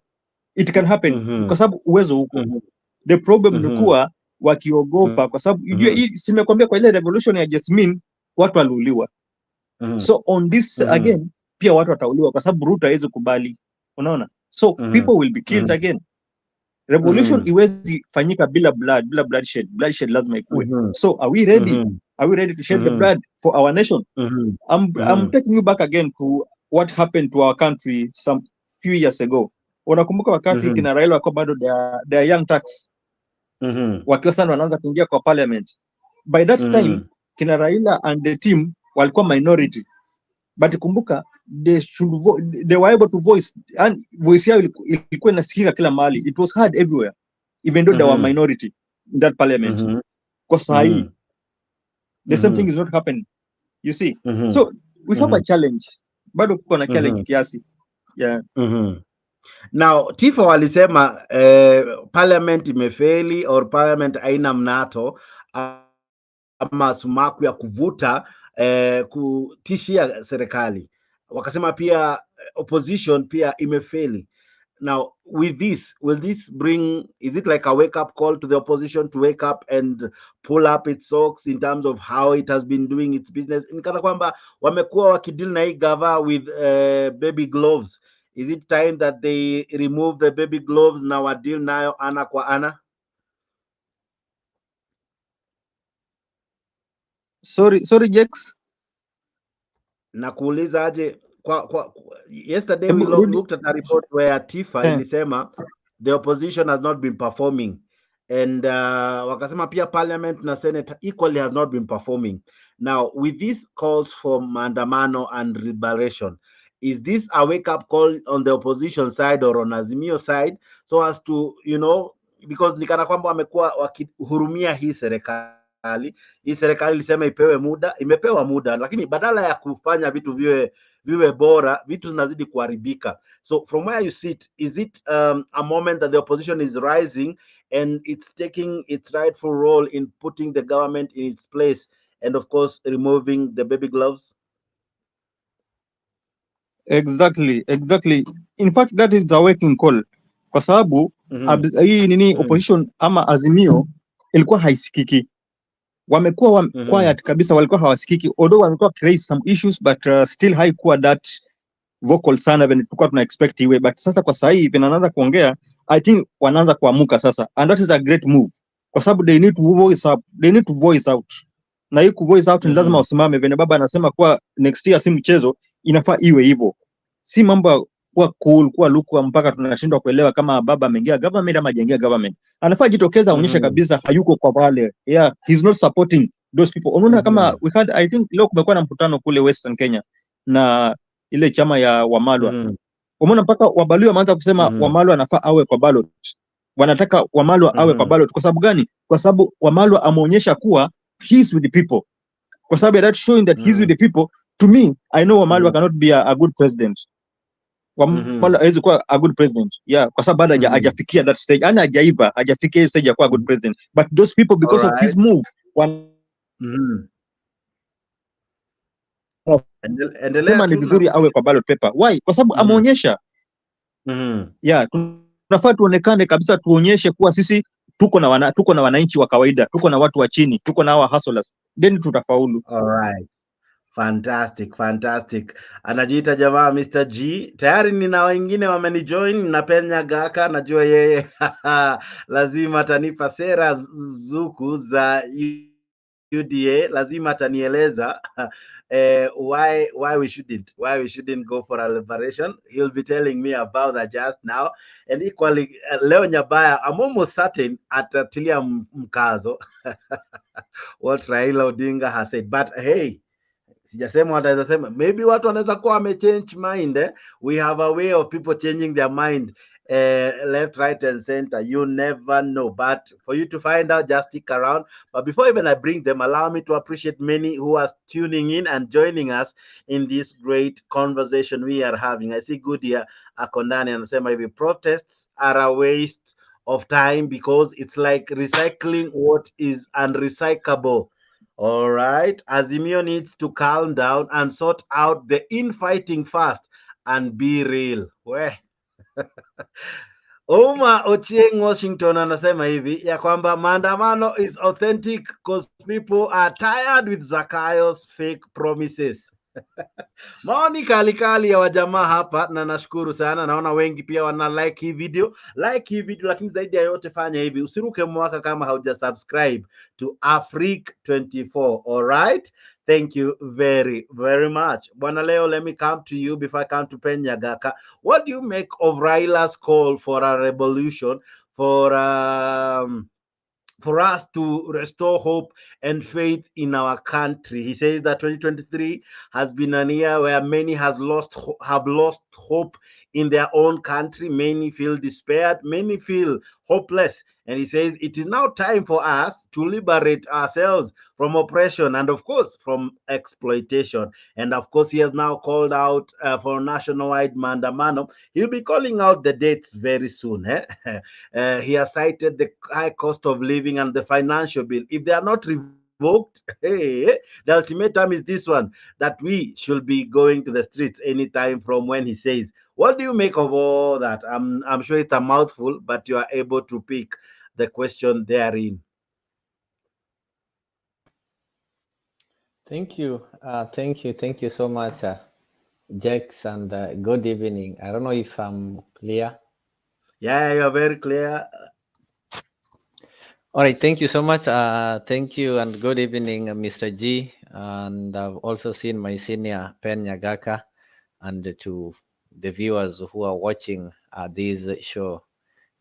It can happen kwa sababu uwezo huko. The problem ni kuwa wakiogopa kwa sababu simekwambia kwa ile revolution ya Jasmine watu waliuliwa. So on this again pia watu watauliwa kwa sababu Ruto hawezi kubali. Unaona? So people will be killed again. Revolution iwezi fanyika bila bloodshed. Bloodshed lazima ikuwe. So are we ready? Are we ready to shed the blood for our nation? I'm taking you back again to what happened to our country some few years ago. Unakumbuka wakati kina Raila wako bado they are young tax. Wakiwa sana wanaanza kuingia kwa parliament. By that time kina Raila and the team walikuwa minority. But kumbuka they were able to voice, and voice yao ilikuwa inasikika kila mahali. It was heard everywhere, even though they were minority in that parliament. Kwa sahi the same thing is not happening, you see. So we have a challenge, bado kuko na challenge kiasi. Yeah. Now Tifo walisema parliament imefeli or parliament haina mnato ama sumaku ya kuvuta kutishia serikali. Wakasema pia opposition pia imefeli. Now with this, will this bring, is it like a wake up call to the opposition to wake up and pull up its socks in terms of how it has been doing its business? Nikana kwamba wamekuwa wakideal na hii gava with baby gloves. Is it time that they remove the baby gloves na wadeal nayo ana kwa ana? Sorry Jex. Na kuuliza aje yesterday we looked at a report where Tifa ilisema the opposition has not been performing, and wakasema pia parliament na senate equally has not been performing. Now with these calls for maandamano and liberation, is this a wake up call on the opposition side or on Azimio side, so as to, you know, because nikana kwamba wamekuwa wakihurumia hii serikali. Hii serikali ilisema imepewa muda, lakini badala ya kufanya vitu viwe bora, vitu zinazidi kuharibika. So from where you sit, is it a moment that the opposition is rising and it's taking its rightful role in putting the government in its place and of course removing the baby gloves? Exactly. In fact, that is a waking call. Kwa sababu hii nini opposition ama Azimio ilikuwa haisikiki. Wamekuwa quiet kabisa, walikuwa hawasikiki. Although wamekuwa create some issues, but still haikuwa that vocal sana when tulikuwa tuna expect iwe. But sasa kwa sasa hivi wanaanza kuongea, I think wanaanza kuamuka sasa, and that is a great move. Kwa sababu they need to voice up, they need to voice out. Na hii voice out ni lazima wasimame. Vile baba anasema kwa next year si mchezo, inafaa iwe hivyo. Si mambo kuwa cool, kuwa luku mpaka tunashindwa kuelewa kama baba ameingia government ama hajaingia government. Anafaa jitokeza aonyeshe kabisa hayuko kwa wale. Yeah, he's not supporting those people. Unaona kama we had, I think leo kumekuwa na mkutano kule Western Kenya na ile chama ya Wamalwa. Umeona mpaka Wabalua wameanza kusema Wamalwa anafaa awe kwa ballot. Wanataka Wamalwa awe kwa ballot. Kwa sababu gani? Kwa sababu Wamalwa ameonyesha kuwa he's with the people. Kwa sababu that showing that he's with the people, to me, I know Wamalwa cannot be a good president. Wamalwa hawezi kuwa a good president. Yeah, kwa sababu bado hajafikia that stage. Ana hajafikia hiyo stage ya kuwa good president. But those people, because of his move, endelea ni vizuri awe kwa ballot paper. Why? Kwa sababu ameonyesha. Yeah, tunafaa tuonekane kabisa, tuonyeshe kuwa sisi tuko na wananchi wa kawaida, tuko na watu wa chini, tuko na hawa hustlers, then tutafaulu. Alright. Fantastic. Anajiita jamaa Mr. G. Tayari nina wengine wamenijoin, napenya Gaka, najua yeye lazima atanipa sera zuku za UDA, lazima atanieleza why we shouldn't go for a liberation. He'll be telling me about that just now. And equally Leo Nyabaya, I'm almost certain atatilia mkazo what Raila Odinga has said, but hey, sijasema wataweza sema, maybe watu wanaweza kuwa wamechange mind. We have a way of people changing their mind left, right and center. You never know, but for you to find out, just stick around. But before even I bring them, allow me to appreciate many who are tuning in and joining us in this great conversation we are having. I see Goodyear Akondani anasema hivi, protests are a waste of time because it's like recycling what is unrecyclable. All right, Azimio needs to calm down and sort out the infighting first and be real. Oma Ochieng Washington anasema hivi ya kwamba maandamano is authentic because people are tired with Zakayo's fake promises. Maoni kali ya wajamaa hapa, na nashukuru sana. Naona wengi pia wana like hii video, lakini zaidi ya yote fanya hivi, usiruke mwaka kama hauja subscribe to Afrique 24. All right, thank you very much. Bwana Leo, let me come to you before I come to Penyagaka. What do you make of Raila's call for a revolution, for us to restore hope and faith in our country? He says that 2023 has been a year where many have lost hope in their own country. Many feel despaired, many feel hopeless. And he says it is now time for us to liberate ourselves from oppression and, of course, from exploitation. And, of course, he has now called out for nationwide Maandamano. He'll be calling out the dates very soon. He has cited the high cost of living and the financial bill. If they are not revoked, the ultimatum is this one, that we should be going to the streets anytime from when he says. What do you make of all that? I'm sure it's a mouthful, but you are able to pick the question therein. Thank you. Thank you so much, Jax, and good evening. I don't know if I'm clear. Yeah, you're very clear. All right, thank you so much. Thank you and good evening, Mr. G. And I've also seen my senior Pen Nyagaka, and to the viewers who are watching this show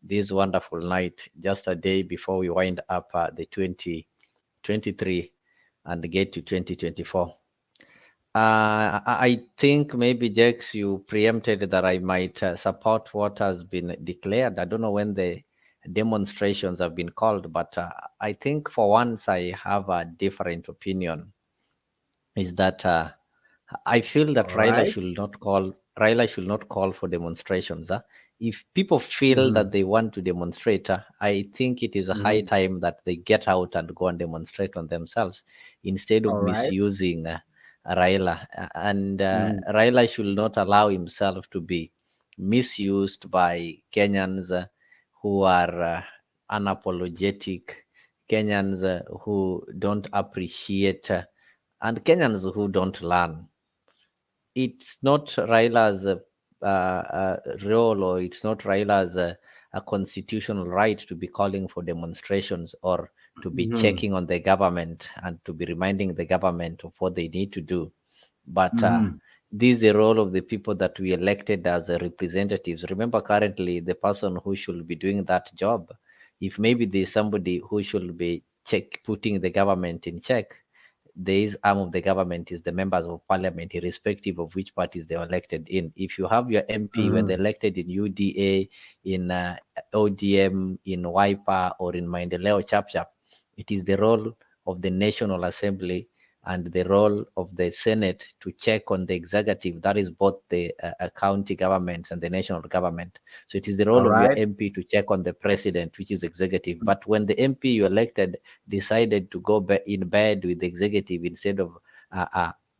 this wonderful night, just a day before we wind up the 2023 and get to 2024. I think maybe, Jax, you preempted that I might support what has been declared. I don't know when the demonstrations have been called, but I think for once I have a different opinion. Is that I feel that Raila should not call for demonstrations. If people feel that they want to demonstrate, I think it is a high time that they get out and go and demonstrate on themselves instead of misusing Raila. And Raila should not allow himself to be misused by Kenyans who are unapologetic, Kenyans who don't appreciate, and Kenyans who don't learn. It's not Raila's role, or it's not Raila's a constitutional right to be calling for demonstrations or to be checking on the government and to be reminding the government of what they need to do. But this is the role of the people that we elected as representatives. Remember, currently, the person who should be doing that job, if maybe there's somebody who should be putting the government in check, this arm of the government is the members of parliament, irrespective of which parties they are elected in. If you have your MP, whether elected in UDA, in ODM, in Wiper, or in Maendeleo Chapchap, it is the role of the National Assembly and the role of the Senate to check on the executive, that is both the county governments and the national government. So it is the role of your MP to check on the president, which is executive. But when the MP you elected decided to go in bed with the executive instead of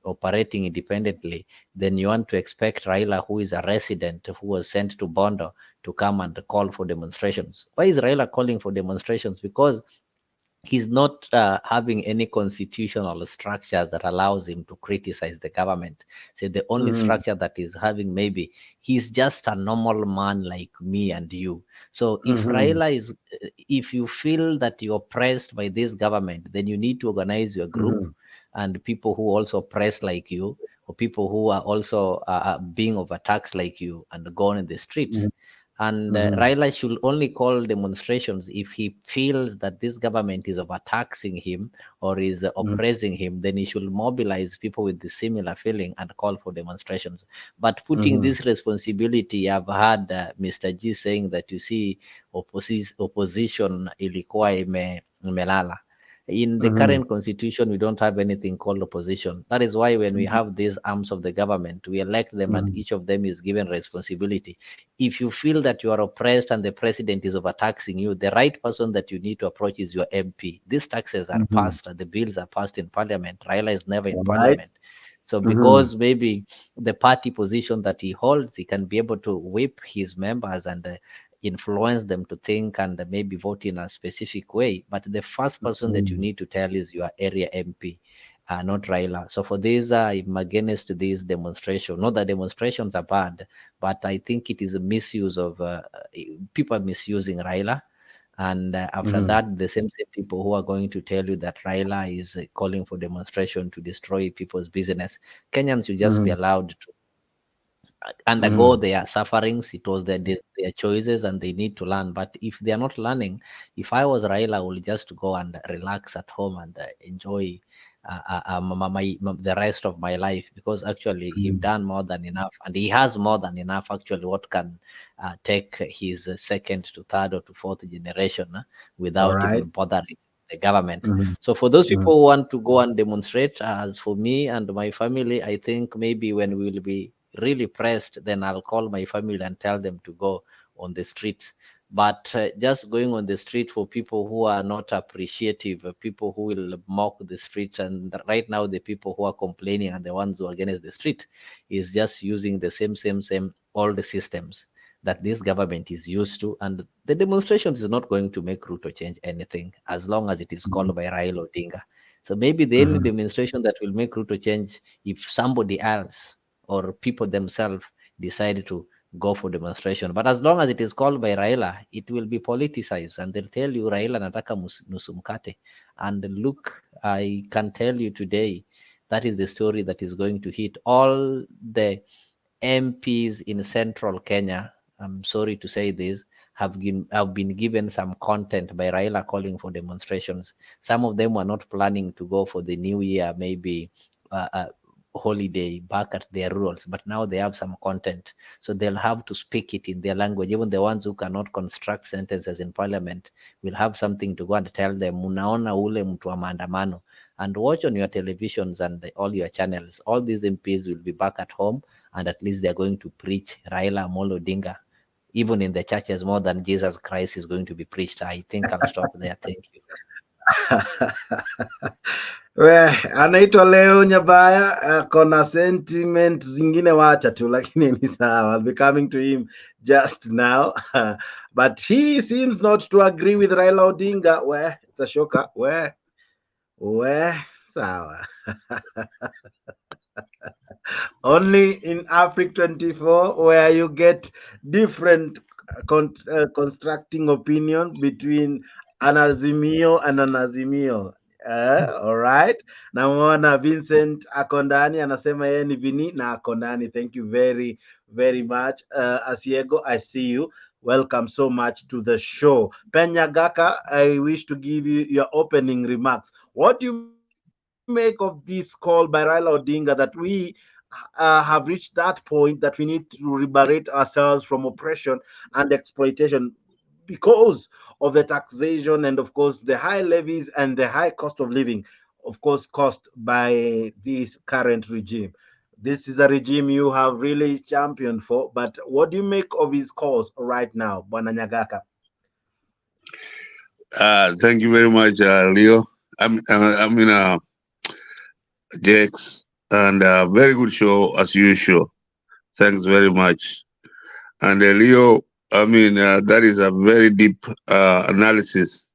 operating independently, then you want to expect Raila, who is a resident, who was sent to Bondo, to come and call for demonstrations. Why is Raila calling for demonstrations? Because he's not having any constitutional structures that allows him to criticize the government. So the only structure that is having, maybe he's just a normal man like me and you. So if Raila is, if you feel that you're oppressed by this government, then you need to organize your group and people who also oppress like you, or people who are also being overtaxed like you, and go on in the streets. And Raila should only call demonstrations if he feels that this government is overtaxing him or is oppressing him. Then he should mobilize people with the similar feeling and call for demonstrations. But putting this responsibility, I've heard Mr. G saying that, you see, opposition ilikuwa imelala. In the current constitution, we don't have anything called opposition. That is why when we have these arms of the government, we elect them and each of them is given responsibility. If you feel that you are oppressed and the president is overtaxing you, the right person that you need to approach is your MP. These taxes are passed, the bills are passed in parliament. Raila is never in parliament. So because maybe the party position that he holds, he can be able to whip his members and influence them to think and maybe vote in a specific way. But the first person that you need to tell is your area MP. not Raila. So for this, I'm against this demonstration. Not that demonstrations are bad, but I think it is a misuse of people are misusing Raila. And after that, the same people who are going to tell you that Raila is calling for demonstration to destroy people's business. Kenyans should just be allowed to undergo their sufferings. It was their choices, and they need to learn. But if they are not learning, if I was Raila, I will just go and relax at home and enjoy the rest of my life, because actually he's done more than enough, and he has more than enough. Actually, what can take his second to third or to fourth generation without even bothering the government. So for those people who want to go and demonstrate, as for me and my family, I think maybe when we will be really pressed, then I'll call my family and tell them to go on the streets. But just going on the street for people who are not appreciative, people who will mock the streets, and right now the people who are complaining and the ones who are against the street is just using the same all the systems that this government is used to. And the demonstrations is not going to make Ruto change anything as long as it is called by Raila Odinga. So maybe the only demonstration that will make Ruto change if somebody else or people themselves decide to go for demonstration. But as long as it is called by Raila, it will be politicized, and they'll tell you Raila nataka nusu mkate. And look, I can tell you today, that is the story that is going to hit all the MPs in central Kenya. I'm sorry to say this, have been given some content by Raila calling for demonstrations. Some of them were not planning to go for the new year, maybe holiday back at their rules, but now they have some content, so they'll have to speak it in their language. Even the ones who cannot construct sentences in parliament will have something to go and tell them, munaona ule mtu wa maandamano, and watch on your televisions and all your channels. All these MPs will be back at home, and at least they're going to preach Raila Amolo Odinga, even in the churches, more than Jesus Christ is going to be preached. I think I'll stop there. Thank you. We, anaitwa Leo Nyabaya, akona sentiment zingine wacha tu, lakini ni sawa. I'll be coming to him just now. But he seems not to agree with Raila Odinga. We, it's a shocker. We, sawa. Only in Africa 24 where you get different constructing opinions between an Azimio and an Azimio. All right. Namuona Vincent Akondani anasema yeye ni Vini na Akondani. Thank you very, very much. Asiego, I see you. Welcome so much to the show. Penyagaka, I wish to give you your opening remarks. What do you make of this call by Raila Odinga that we have reached that point that we need to liberate ourselves from oppression and exploitation because of the taxation and, of course, the high levies and the high cost of living, of course, caused by this current regime? This is a regime you have really championed for, but what do you make of his cause right now, Bwana Nyagaka? Thank you very much, Leo. I'm in Jax, and very good show as usual. Thanks very much. And Leo, that is a very deep analysis,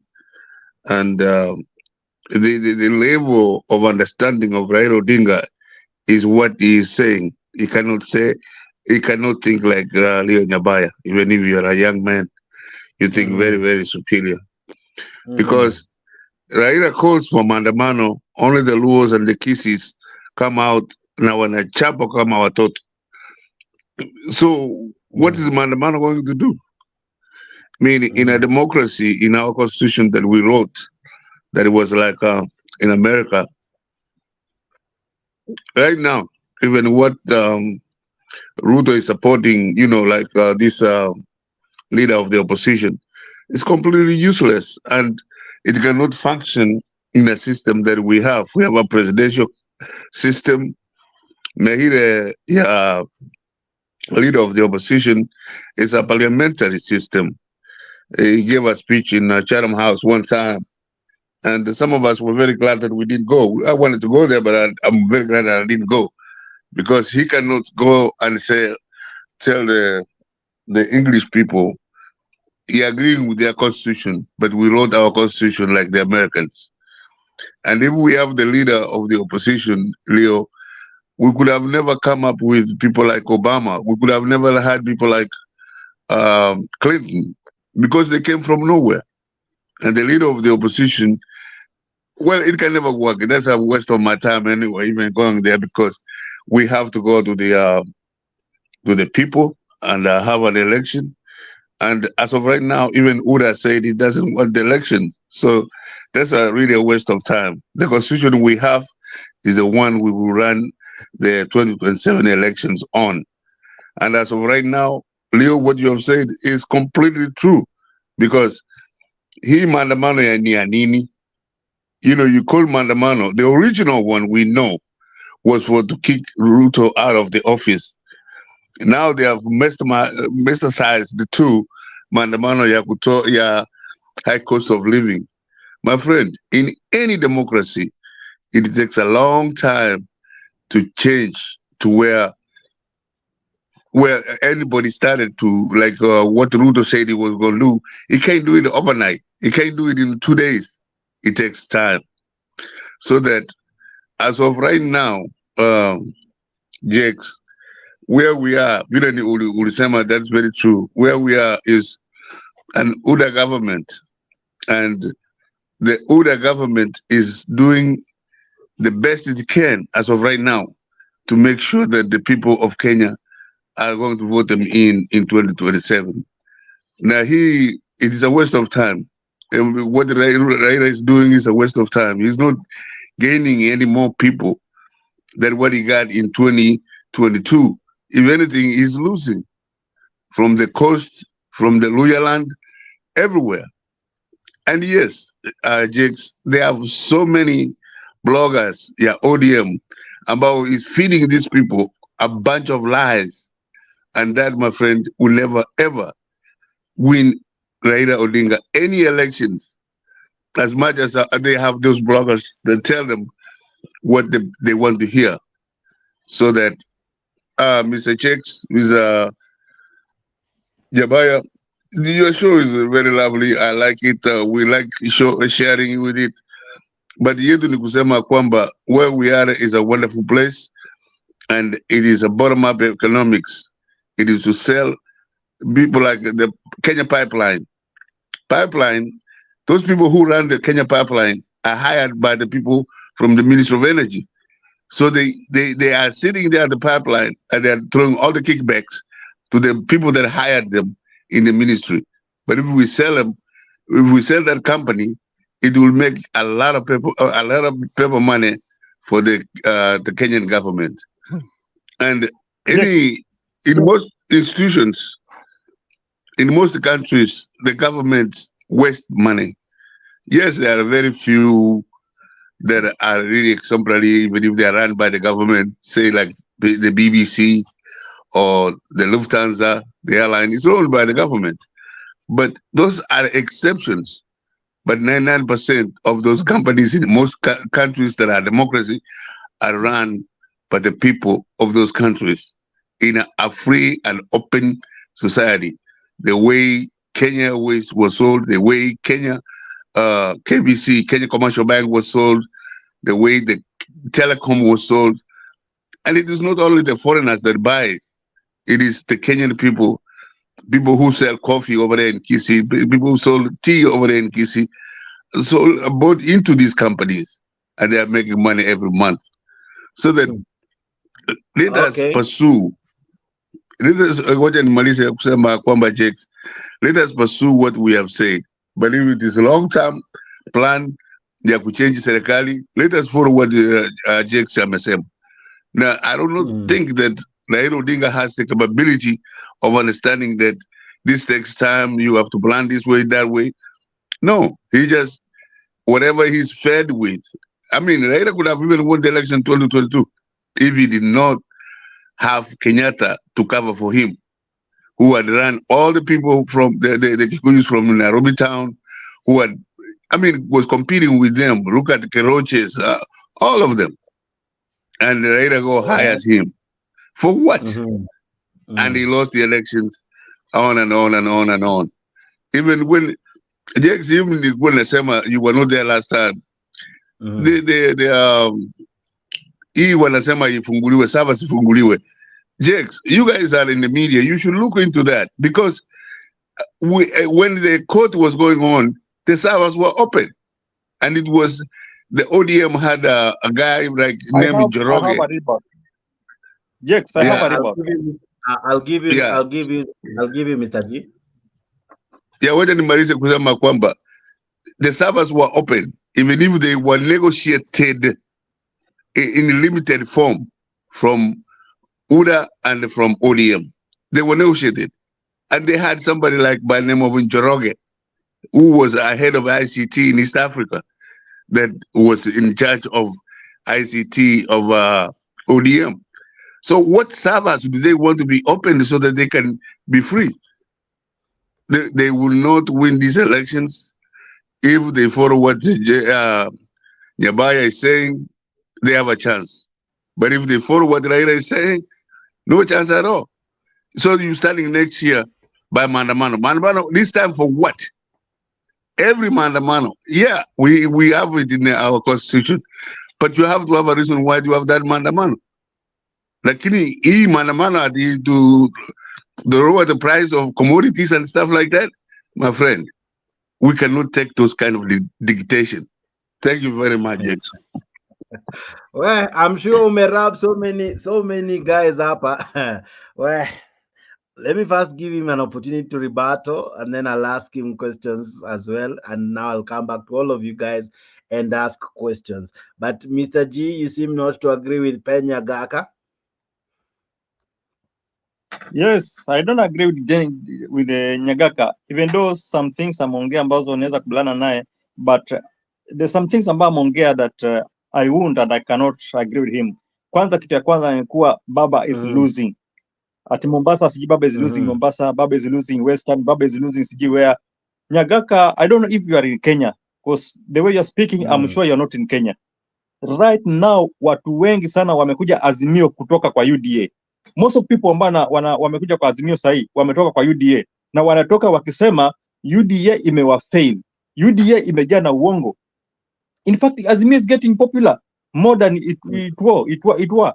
and the level of understanding of Raila Odinga is what he is saying. He cannot think like Leo Nyabaya. Even if you are a young man, you think very, very superior. Because Raila calls for Maandamano, only the Luos and the Kisis come out na wanachapa kama watoto. So what is Maandamano going to do? I mean, in a democracy, in our constitution that we wrote, that it was like in America, right now, even what Ruto is supporting, like this leader of the opposition, is completely useless, and it cannot function in a system that we have. We have a presidential system. Mahire, leader of the opposition, is a parliamentary system. He gave a speech in Chatham House one time, and some of us were very glad that we didn't go. I wanted to go there, but I'm very glad that I didn't go, because he cannot go and tell the English people he agreeing with their constitution, but we wrote our constitution like the Americans. And if we have the leader of the opposition, Leo, we could have never come up with people like Obama. We could have never had people like Clinton, because they came from nowhere. And the leader of the opposition, well, it can never work. That's a waste of my time anyway, even going there, because we have to go to the people and have an election. And as of right now, even Uda said he doesn't want the election. So that's really a waste of time. The constitution we have is the one we will run the 2027 elections on. And as of right now, Leo, what you have said is completely true, because he Maandamano ya Nianini, you call Maandamano, the original one we know was for to kick Ruto out of the office. Now they have metastasized the two, Maandamano ya kuto ya high cost of living. My friend, in any democracy, it takes a long time to change to where anybody started to, like what Ruto said he was going to do. He can't do it overnight. He can't do it in 2 days. It takes time. So that as of right now, Jakes, where we are, Ulisema, that's very true. Where we are is an UDA government. And the UDA government is doing the best it can as of right now to make sure that the people of Kenya are going to vote them in 2027. Now, it is a waste of time. And what Raila is doing is a waste of time. He's not gaining any more people than what he got in 2022. If anything, he's losing from the coast, from the Luyaland, everywhere. And yes, Jakes, they have so many bloggers, ODM, about is feeding these people a bunch of lies. And that, my friend, will never, ever win Raila Odinga any elections, as much as they have those bloggers that tell them what they want to hear. So that, Mr. Checks, Mr. Jabaya, your show is very lovely. I like it. We like sharing with it. But yetu ni kusema kwamba where we are is a wonderful place, and it is a bottom-up economics. It is to sell people like the Kenya Pipeline. Those people who run the Kenya Pipeline are hired by the people from the Ministry of Energy. So they are sitting there at the pipeline and they're throwing all the kickbacks to the people that hired them in the ministry. But if we sell that company, it will make a lot of paper money for the Kenyan government. And in most institutions, in most countries, the government waste money. Yes, there are very few that are really exemplary, even if they are run by the government, say like the BBC or the Lufthansa, the airline, is owned by the government. But those are exceptions. But 99% of those companies in most countries that are democracy are run by the people of those countries in a free and open society. The way Kenya Airways was sold, the way KBC, Kenya Commercial Bank was sold, the way the telecom was sold. And it is not only the foreigners that buy it. It is the Kenyan people who sell coffee over there in Kisii, people who sold tea over there in Kisii, so bought into these companies, and they are making money every month. So that let us pursue. Let us pursue what we have said. But if it is a long-term plan, they have to change serikali. Let us follow what Jakes said. Now, I don't think that Raila Odinga has the capability of understanding that this takes time, you have to plan this way, that way. No, he just, whatever he's fed with. I mean, Raila could have even won the election in 2022 if he did not have Kenyatta to cover for him, who had run all the people from the Kikuyus from Nairobi town, who had, was competing with them. Look at the Keroches, all of them. And Raila hired him. For what? And he lost the elections on and on and on and on. Even when, Jakes, even when you were not there last time, hii wanasema ifunguliwe, servers ifunguliwe. Jakes, you guys are in the media, you should look into that, because when the court was going on, the servers were open, and it was the ODM had a guy like named Joroge. I have a report. Jakes, I have a report. I'll give you Mr. G. Yeah, wacha nimalize kusema kwamba the servers were open, even if they were negotiated in limited form from UDA and from ODM. They were negotiated. And they had somebody like by the name of Njoroge, who was ahead of ICT in East Africa, that was in charge of ICT of ODM. So what servers do they want to be opened so that they can be free? They will not win these elections if they follow what Nyabaya is saying. They have a chance, but if they follow what Raila is saying, no chance at all. So you're starting next year by Maandamano. Maandamano, this time for what? Every Maandamano. Yeah, we have it in our constitution, but you have to have a reason why you have that Maandamano. Lakini hii Maandamano to lower the price of commodities and stuff like that, my friend, we cannot take those kind of dictation. Thank you very much, Jackson. Well, I'm sure Umerab so many guys up. Well, let me first give him an opportunity to rebuttal, and then I'll ask him questions as well. And now I'll come back to all of you guys and ask questions. But Mr. G, you seem not to agree with Penya Gaka. Yes, I don't agree with Nyagaka, even though some things ameongea ambazo unaweza kubaliana naye, but there's some things ambazo ameongea that I won't and I cannot agree with him. Kwanza, kitu ya kwanza ni kuwa Baba is losing. Ati Mombasa siji Baba is losing Mombasa, Baba is losing Western, Baba is losing siji where. Nyagaka, I don't know if you are in Kenya, because the way you're speaking, I'm sure you're not in Kenya. Right now, watu wengi sana wamekuja Azimio kutoka kwa UDA. Most of people ambao wamekuja kwa Azimio sahi wametoka kwa UDA, na wanatoka wakisema UDA imewafail, UDA imejaa na uongo. In fact, Azimio is getting popular more than it was.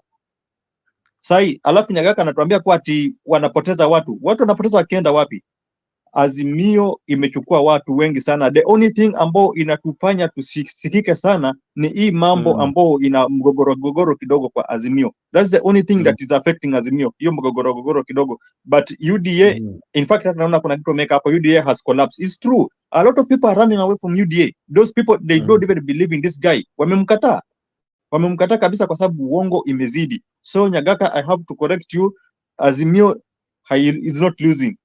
Sahi, alafu Nyagaka anatuambia kwa ati wanapoteza watu wanapoteza wakienda wapi? Azimio imechukua watu wengi sana. The only thing ambao inatufanya tusikike sana ni hii mambo ambao ina mgogoro kidogo kwa Azimio. That's the only thing that is affecting Azimio, hiyo mgogoro kidogo. But UDA, in fact, naona kuna kitu make hapo, UDA has collapsed. It's true. A lot of people are running away from UDA. Those people, they don't even believe in this guy. Wamemkataa kabisa kwa sababu uongo imezidi. So Nyagaka, I have to correct you. Azimio is not losing.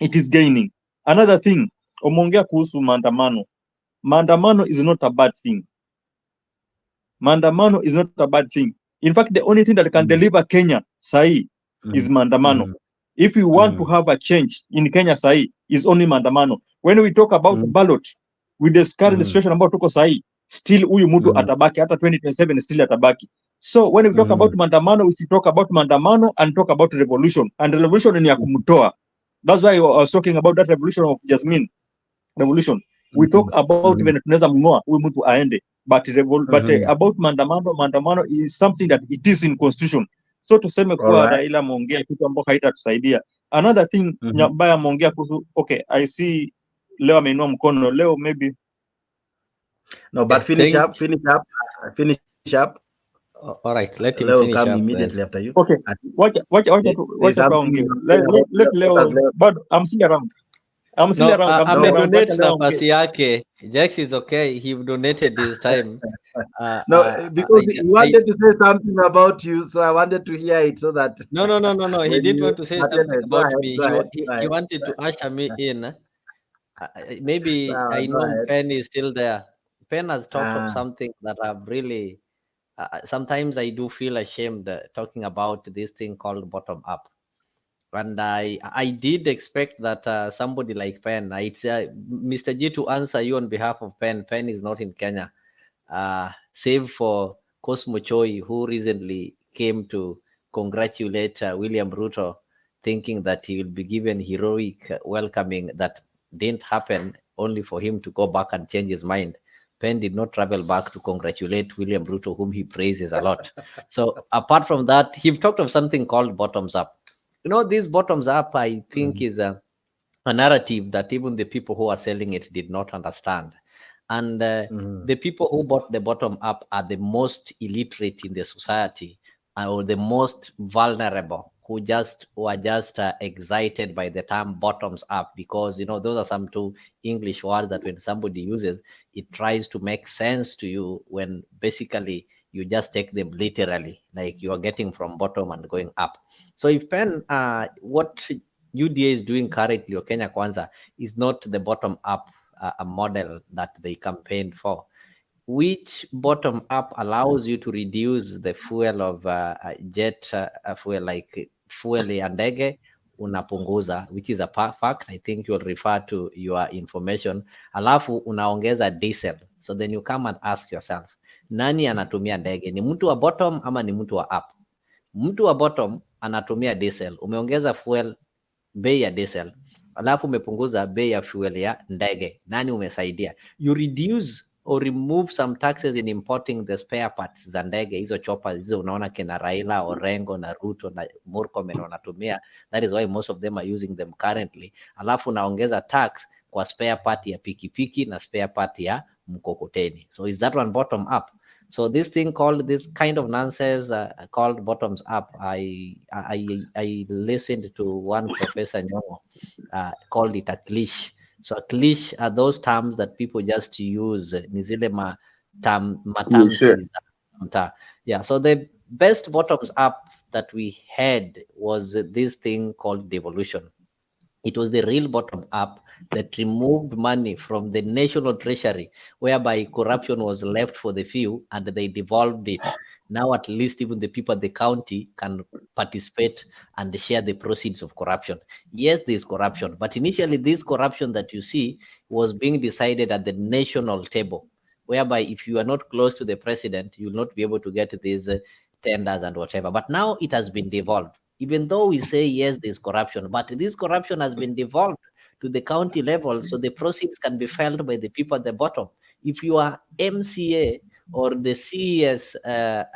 It is gaining. Another thing, umeongea kuhusu maandamano. Maandamano is not a bad thing. Maandamano is not a bad thing. In fact, the only thing that can deliver Kenya sahi is maandamano. If you want to have a change in Kenya sahi, is only maandamano. When we talk about ballot, with the current situation about tuko sahi, still huyu mtu atabaki, hata 2027 still atabaki. So when we talk about maandamano, we should talk about maandamano and talk about revolution. And revolution ni ya kumtoa. That's why I was talking about that revolution of Jasmine revolution. We talk about even tunaweza mngoa huyu mtu aende, but about maandamano is something that it is in constitution. So tuseme kuwa Raila ameongea kitu ambacho haitatusaidia. Another thing Nyabaya ameongea kuhusu, okay, I see leo ameinua mkono leo, maybe no, but finish up. All right, let him finish come up immediately after you. Okay, watch Leo, but I'm still around. Donate nafasi yake. Jax is okay. He donated this time. Because he wanted to say something about you, so I wanted to hear it so that. No. He didn't want to say something about me. He wanted to usher me in. Maybe I know Pen is still there. Pen has talked of something that I've really. Sometimes I do feel ashamed talking about this thing called bottom up, and I did expect that somebody like Pen, it's Mr. G, to answer you on behalf of Pen. Pen is not in Kenya, save for Cosmo Choi, who recently came to congratulate William Ruto, thinking that he will be given heroic welcoming that didn't happen, only for him to go back and change his mind. Pen did not travel back to congratulate William Ruto, whom he praises a lot. So apart from that, he talked of something called bottoms up. This bottoms up, I think, is a narrative that even the people who are selling it did not understand. And the people who bought the bottom up are the most illiterate in the society, or the most vulnerable, who were just excited by the term bottoms up, because those are some two English words that when somebody uses, it tries to make sense to you, when basically you just take them literally, like you are getting from bottom and going up. So if Pen, what UDA is doing currently, or Kenya Kwanza, is not the bottom up a model that they campaigned for, which bottom up allows you to reduce the fuel of jet fuel, like fuel ya ndege unapunguza, which is a fact. I think you'll refer to your information. Alafu unaongeza diesel. So then you come and ask yourself, nani anatumia ndege? Ni mtu wa bottom ama ni mtu wa up? Mtu wa bottom anatumia diesel, umeongeza fuel, bei ya diesel, alafu umepunguza bei ya fuel ya ndege. Nani umesaidia? You reduce or remove some taxes in importing the spare parts za ndege, hizo choppers hizo unaona kina Raila, Orengo na Ruto na Murkomen wanatumia. That is why most of them are using them currently. Alafu naongeza tax kwa spare part ya pikipiki na spare part ya mkokoteni. So is that one bottom up? So this thing called, this kind of nonsense called bottoms up, I listened to one Professor Nyong'o called it a cliche. So a cliche are those terms that people just use. Nizile matamshi. Yeah. So the best bottoms up that we had was this thing called devolution. It was the real bottom up that removed money from the national treasury, whereby corruption was left for the few and they devolved it. Now at least even the people at the county can participate and share the proceeds of corruption. Yes, there is corruption, but initially this corruption that you see was being decided at the national table, whereby if you are not close to the president, you will not be able to get these tenders and whatever. But now it has been devolved. Even though we say, yes, there's corruption, but this corruption has been devolved to the county level, so the proceeds can be felt by the people at the bottom. If you are MCA or the CES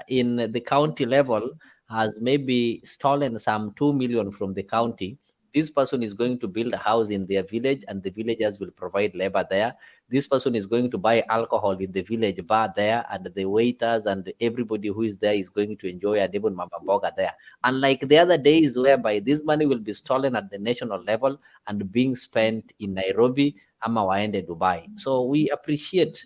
in the county level has maybe stolen some 2 million from the county, this person is going to build a house in their village and the villagers will provide labor there. This person is going to buy alcohol in the village bar there, and the waiters and everybody who is there is going to enjoy a Devon Mama Boga there. Unlike the other days whereby this money will be stolen at the national level and being spent in Nairobi, ama waende Dubai. So we appreciate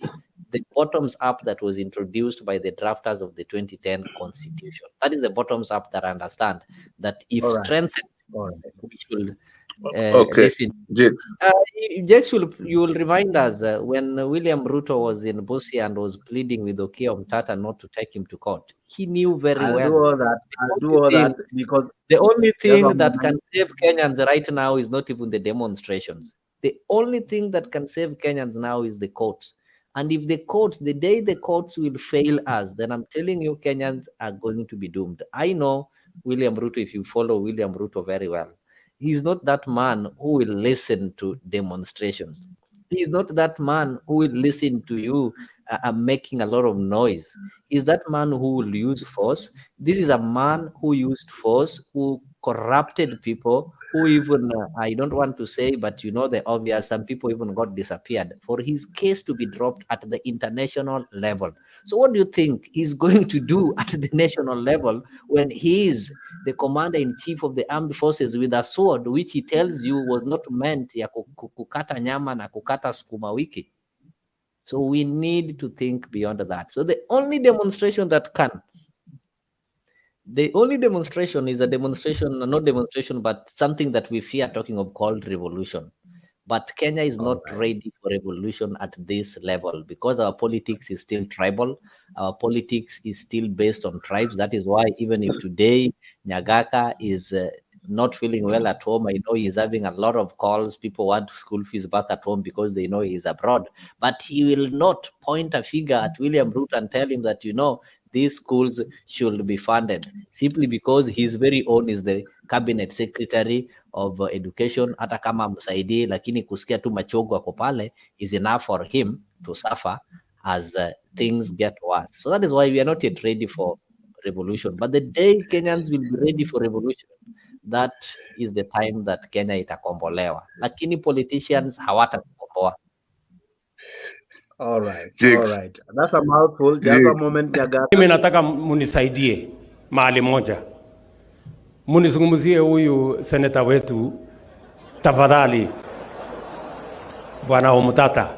the bottoms up that was introduced by the drafters of the 2010 constitution. That is the bottoms up that I understand that if strengthened, we should listen. Jex, you will remind us when William Ruto was in Busia and was pleading with Okiya Omtata not to take him to court. He knew very well. I'll do all that because the only thing that can save Kenyans right now is not even the demonstrations. The only thing that can save Kenyans now is the courts. And if the courts, the day the courts will fail us, then I'm telling you, Kenyans are going to be doomed. I know William Ruto, if you follow William Ruto very well, he's not that man who will listen to demonstrations. He's not that man who will listen to you making a lot of noise. He's that man who will use force. This is a man who used force, who corrupted people, who even, I don't want to say, but you know the obvious, some people even got disappeared for his case to be dropped at the international level. So what do you think he's going to do at the national level when he is the commander-in-chief of the armed forces with a sword, which he tells you was not meant ya kukata nyama na kukata sukuma wiki? So we need to think beyond that. So the only demonstration is a demonstration, not demonstration, but something that we fear talking of called revolution. But Kenya is not ready for revolution at this level because our politics is still tribal. Our politics is still based on tribes. That is why even if today Nyagaka is not feeling well at home, I know he's having a lot of calls. People want school fees back at home because they know he's abroad. But he will not point a finger at William Ruto and tell him that, these schools should be funded, simply because his very own is the cabinet secretary of education. Hata kama msaidie, lakini kusikia tu machogo ako pale is enough for him to suffer. as things get worse. So that is why we are not yet ready for revolution. But the day Kenyans will be ready for revolution, that is the time that Kenya itakombolewa. Lakini politicians hawatakomboa. All right. That's a mouthful. Just a moment, Nyaga. Mimi nataka munisaidie mahali moja. Munizungumzie huyu seneta wetu tafadhali. Bwana Omutata.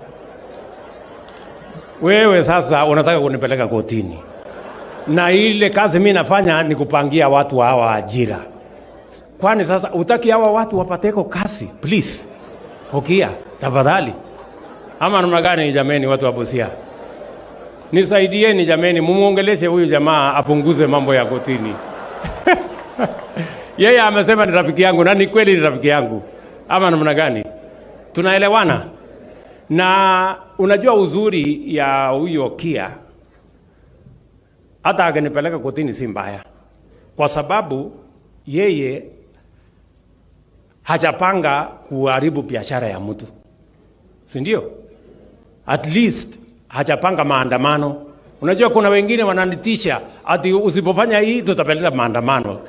Wewe sasa unataka kunipeleka kotini. Na ile kazi mimi nafanya ni kupangia watu hawa ajira. Kwani sasa utaki hawa watu wapateko kazi, please. Hokia, tafadhali. Ama namna gani jameni watu wa Busia? Nisaidieni jameni, mumuongeleshe huyu jamaa apunguze mambo ya kotini. Yeye amesema ni rafiki yangu na ni kweli ni rafiki yangu. Ama namna gani? Tunaelewana? Na unajua uzuri ya huyo Kia, hata akinipeleka kotini si mbaya. Kwa sababu yeye hajapanga kuharibu biashara ya mtu. Si ndio? At least hajapanga maandamano. Unajua kuna wengine wananitisha ati usipofanya hii tutapeleka maandamano.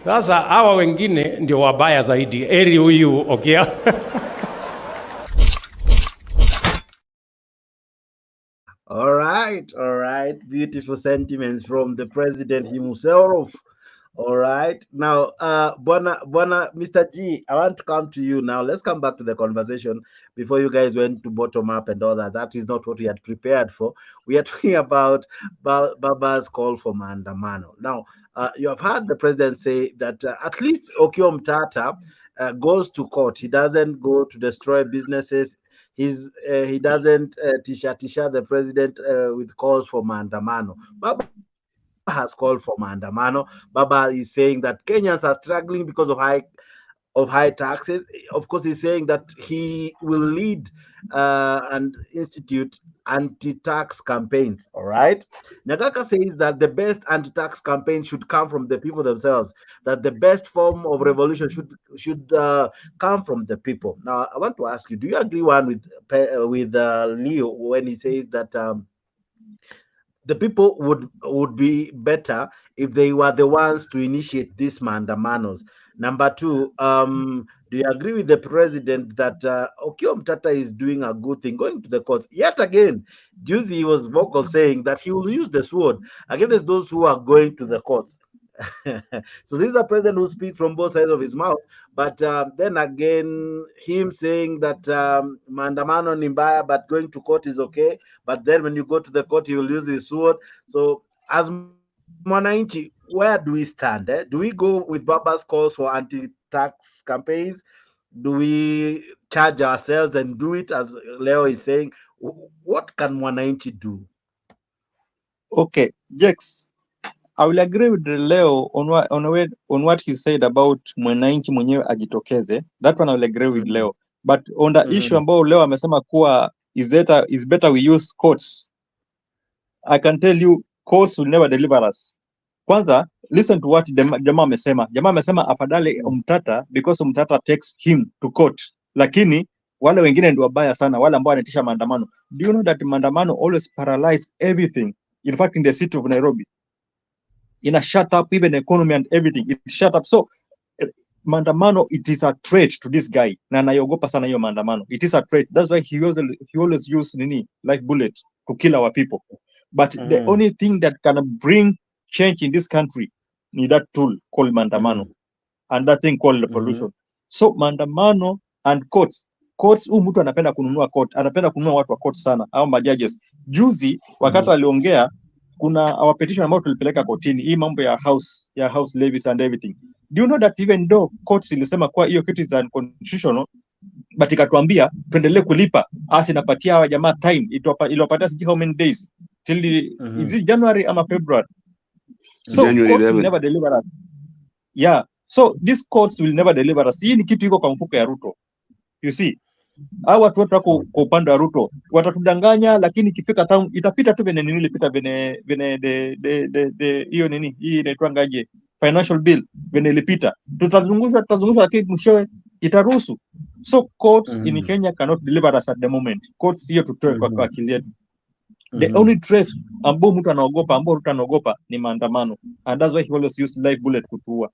Sasa hawa wengine ndio wabaya zaidi. Eri huyu okay? All right. Beautiful sentiments from the president himself. All right. Now, Bwana, Mr. G, I want to come to you now. Let's come back to the conversation before you guys went to bottom up and all that. That is not what we had prepared for. We are talking about Baba's call for Maandamano. Now, you have heard the president say that at least Okiya Mtata goes to court. He doesn't go to destroy businesses. He doesn't tisha the president with calls for Maandamano. Baba has called for Maandamano. Baba is saying that Kenyans are struggling because of high taxes. Of course, he's saying that he will lead and institute anti-tax campaigns. All right. Nyagaka says that the best anti-tax campaign should come from the people themselves. That the best form of revolution should come from the people. Now, I want to ask you: do you agree with Leo when he says that the people would be better if they were the ones to initiate these Maandamanos? Number two, do you agree with the president that Okiya Mtata is doing a good thing, going to the courts? Yet again, Juicy was vocal saying that he will use the sword against those who are going to the courts. So this is a president who speaks from both sides of his mouth, but then again, him saying that Maandamano ni mbaya, but going to court is okay. But then when you go to the court, he will use his sword. So as Mwananchi, where do we stand? Do we go with Baba's calls for anti-tax campaigns? Do we charge ourselves and do it as Leo is saying? What can Mwananchi do? Okay, Jex, I will agree with Leo on what he said about mwananchi mwenyewe ajitokeze. That one I will agree with Leo. But on the issue ambao Leo amesema kuwa is better we use courts. I can tell you courts will never deliver us. Kwanza, listen to what jamaa amesema. Jamaa amesema afadhali Mtata because Mtata takes him to court. Lakini wale wengine ndio wabaya sana, wale ambao wanatisha maandamano. Do you know that maandamano always paralyze everything? In fact, in the city of Nairobi, shut up even economy and everything. It shut up. So Maandamano, it is a threat to this guy. Na anayogopa sana hiyo Maandamano. It is a threat. That's why he always use like bullet to kill our people. But the only thing that can bring change in this country is that tool called Maandamano and that thing called revolution. So Maandamano and courts. Courts, mtu anapenda kununua court, anapenda kununua watu wa court sana au majudges. Juzi wakati aliongea kuna our petition ambao tulipeleka kotini, hii mambo ya house levies and everything. Do you know that even though courts ilisema kwa hiyo kitu is unconstitutional, but ikatuambia tuendelee kulipa, asi napatia hawa jamaa time, iliwapatia sijui how many days till is it January ama February? So January courts 11. will never deliver us. Yeah, so these courts will never deliver us. Hii ni kitu iko kwa mfuko ya Ruto. You see, hao watu wote wako kwa upande wa Ruto watatudanganya, lakini ikifika town itapita tu vene nini ilipita vene hiyo nini hii inaitwangaje financial bill vene ilipita, tutazungusha lakini mwishowe itaruhusu. So courts in Kenya cannot deliver us at the moment. Courts hiyo tutoe kwa akili yetu. The only threat ambao mtu anaogopa, ambao Ruto anaogopa ni maandamano, and that's why he always use live bullet kutuua.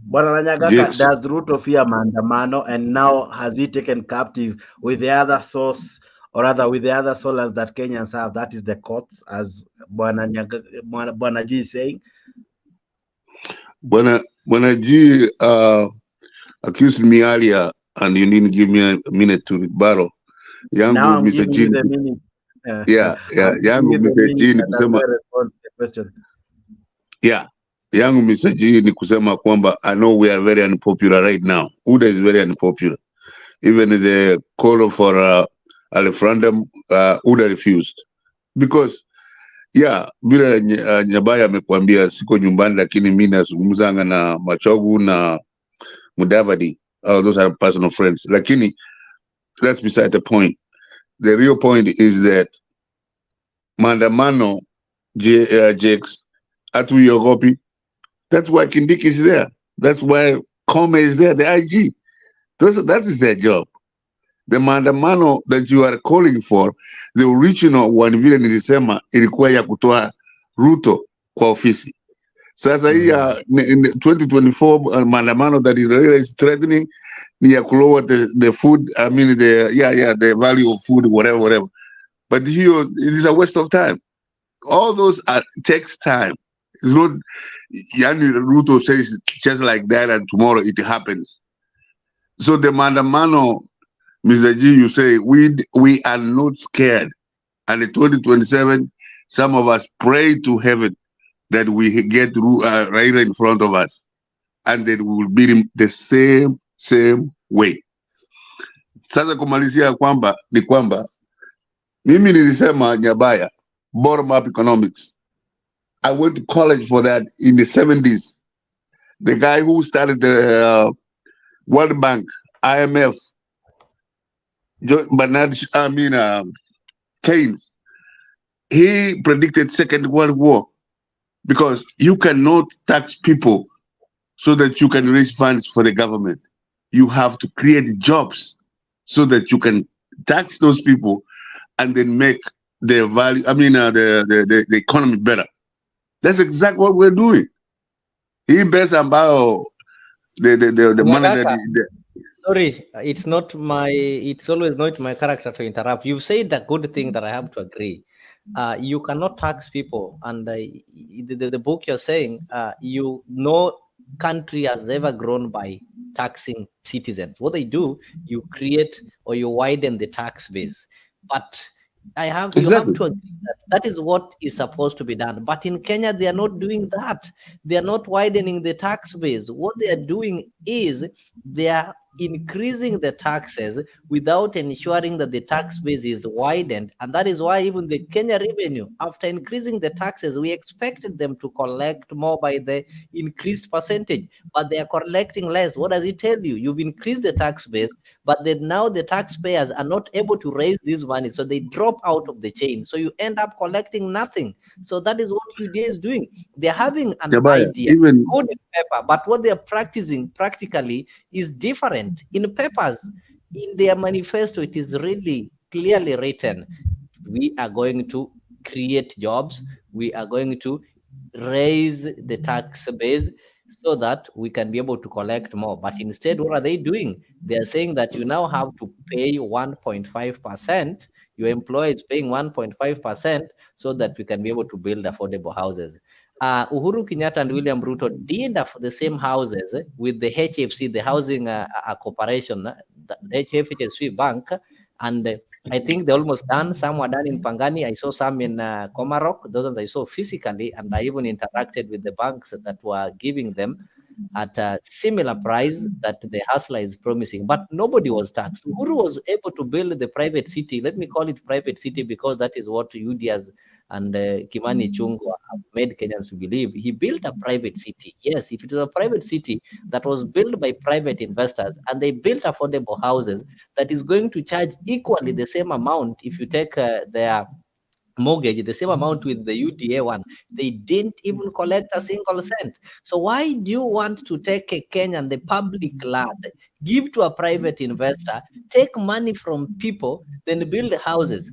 Bwana Nanyagaka, Yes. does Ruto fear maandamano, and now has he taken captive with the other source, or rather with the other solas that Kenyans have, that is the courts, as Bwana G is saying? Bwana G accused me earlier, and you didn't give me a minute to rebuttal. Now I'm Mr. giving G, you the minute. yangu Mr. G ni kusema yangu Mr. G ni kusema kwamba I know we are very unpopular right now. UDA is very unpopular. Even the call for a referendum, UDA refused because bila Nyabaya amekwambia siko nyumbani, lakini mimi nazungumzanga na Machogu na Mudavadi. Those are personal friends. Lakini that's beside the point. The real point is that Maandamano, Jakes, Atuyogopi, that's why Kindiki is there. That's why Kome is there, the IG. That is their job. The Maandamano that you are calling for, the original one vile nilisema ilikuwa ya kutoa Ruto kwa ofisi. Sasa hii in 2024 Maandamano that is threatening ni ya kulower the food, I mean the value of food, whatever. But here it is a waste of time. All those takes time. It's not Yani Ruto says just like that and tomorrow it happens. So the Maandamano, Mr. G, you say we are not scared. And in 2027, some of us pray to heaven that we get Raila in front of us, and that we will beat him the same way. Sasa kumalizia ni kwamba mimi nilisema Nyabaya, bottom up economics. I went to college for that in the 70s. The guy who started the World Bank, IMF, Keynes, he predicted Second World War because you cannot tax people so that you can raise funds for the government. You have to create jobs so that you can tax those people and then make the value, the economy better. That's exactly what we're doing. He best about the money that Sorry, it's always not my character to interrupt. You've said a good thing that I have to agree. You cannot tax people, and the book you're saying, no country has ever grown by taxing citizens. What they do, you create or you widen the tax base. But you have to agree that is what is supposed to be done. But in Kenya, they are not doing that. They are not widening the tax base. What they are doing is they are increasing the taxes without ensuring that the tax base is widened. And that is why even the Kenya revenue, after increasing the taxes, we expected them to collect more by the increased percentage, but they are collecting less. What does it tell you? You've increased the tax base, but now the taxpayers are not able to raise this money, so they drop out of the chain. So you end up collecting nothing. So that is what UDA is doing. They're having an idea, good in paper, but what they're practicing practically is different. In papers, in their manifesto, it is really clearly written, we are going to create jobs, we are going to raise the tax base so that we can be able to collect more. But instead, what are they doing? They are saying that you now have to pay 1.5%. Your employer is paying 1.5% so that we can be able to build affordable houses. Uhuru Kenyatta and William Ruto did the same houses with the HFC, the Housing Corporation, the HFC Bank, and I think they're almost done. Some were done in Pangani. I saw some in Komarok. Those ones I saw physically, and I even interacted with the banks that were giving them at a similar price that the hustler is promising. But nobody was taxed. Uhuru was able to build the private city. Let me call it private city because that is what UDAs and Kimani Chungwa have made Kenyans to believe. He built a private city. Yes, if it was a private city that was built by private investors and they built affordable houses that is going to charge equally the same amount if you take their mortgage, the same amount with the UDA one. They didn't even collect a single cent. So why do you want to take a Kenyan, the public land, give to a private investor, take money from people, then build houses?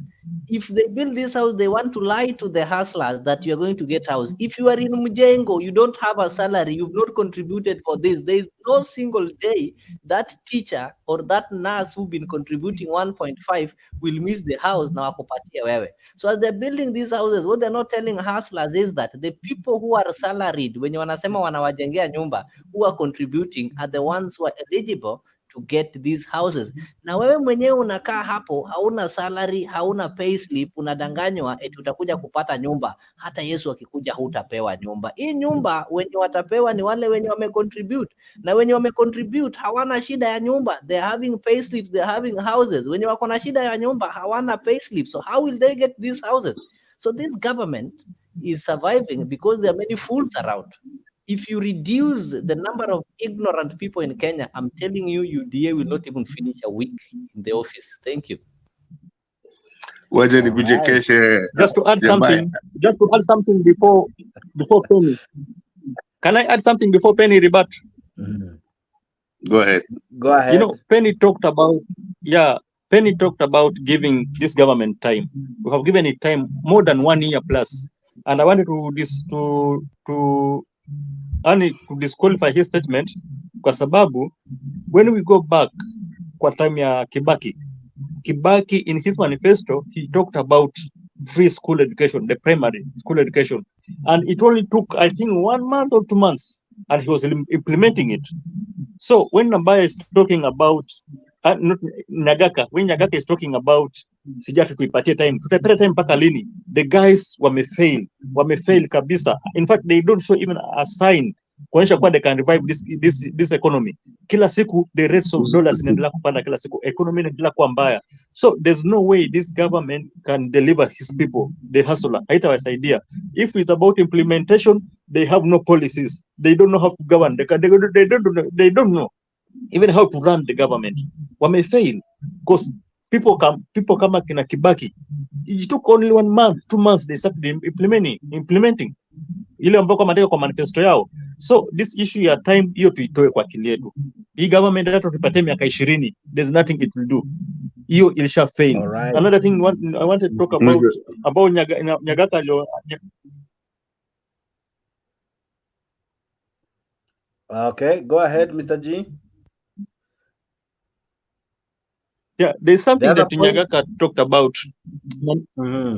If they build this house, they want to lie to the hustlers that you're going to get house. If you are in Mujengo, you don't have a salary, you've not contributed for this. There is no single day that teacher or that nurse who've been contributing 1.5 will miss the house na wakupatia wewe. So as they're building these houses, what they're not telling hustlers is that the people who are salaried, when you wanasema wanawajengea nyumba, who are contributing are the ones who are eligible to get these houses. Na wewe mwenyewe unakaa hapo, hauna salary, hauna payslip, unadanganywa eti utakuja kupata nyumba. Hata Yesu akikuja hutapewa nyumba. Hii nyumba wenye watapewa ni wale wenye wamecontribute. Na wenye wamecontribute hawana shida ya nyumba. They're having payslips, they're having houses. Wenye wako na shida ya nyumba hawana payslips. So how will they get these houses? So this government is surviving because there are many fools around. If you reduce the number of ignorant people in Kenya, I'm telling you, UDA will not even finish a week in the office. Thank you. Just to add something before Penny. Can I add something before Penny rebut? Go ahead. Go ahead. You know, Penny talked about giving this government time. We have given it time more than 1 year plus, and I wanted to disqualify his statement kwa sababu when we go back kwa time ya Kibaki in his manifesto he talked about free school education, the primary school education, and it only took I think 1 month or 2 months and he was implementing it. So when Nambaya is talking about not Nyagaka, when Nyagaka is talking about sijatu tuipatie time, tutapata time mpaka lini? The guys wamefail kabisa. In fact, they don't show even a sign kuonyesha kwa they can revive this economy. Kila siku the rates of dollars inaendelea kupanda kila siku, economy inaendelea kuwa mbaya. So there's no way this government can deliver his people, the hustler. Haitawasaidia. If it's about implementation, they have no policies. They don't know how to govern. They don't know even how to run the government. Wamefail because people kama kina Kibaki, it took only 1 month, 2 months they started implementing ile ambayo kama kwa manifesto yao. So this issue ya time hiyo tuitoe kwa akili yetu. Hii government hata tupatie miaka 20, there's nothing it will do. Hiyo ilisha fail. Right. Another thing I wanted to talk about Nyagaka leo. Okay, go ahead, Mr. G. Yeah, there's something that Nyagaka talked about.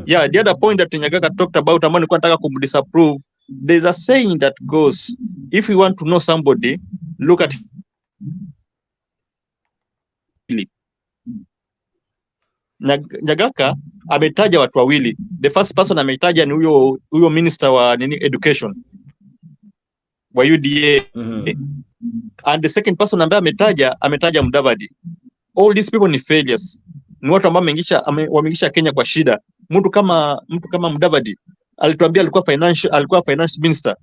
Yeah, the other point that Nyagaka talked about, I'm going to disapprove. There's a saying that goes, if you want to know somebody, look at Nyagaka ametaja watu wawili. The first person ametaja ni huyo minister wa education wa UDA. And the second person ambaye ametaja Mudavadi. All these people ni failures. Ni watu ambao wameingisha Kenya kwa shida. Mtu kama Mudavadi alituambia alikuwa finance minister.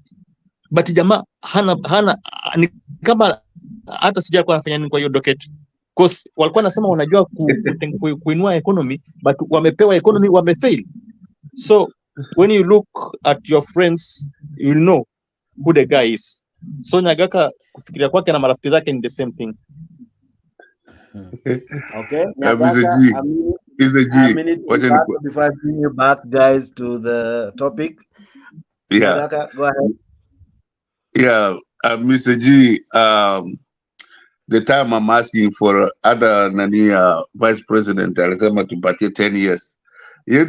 But jamaa hana ni kama hata sija kwa afanya nini kwa hiyo docket. Because walikuwa nasema wanajua kuinua economy, but wamepewa economy wamefail. So when you look at your friends, you know who the guy is. So Nyagaka kufikiria kwake na marafiki zake ni the same thing. Okay, Nyagaka, before I bring you back, guys, to the topic. Yeah, Nyagaka, go ahead. Yeah, Mr. G, the time I'm asking for other vice president, alisema tupatie 10 years. What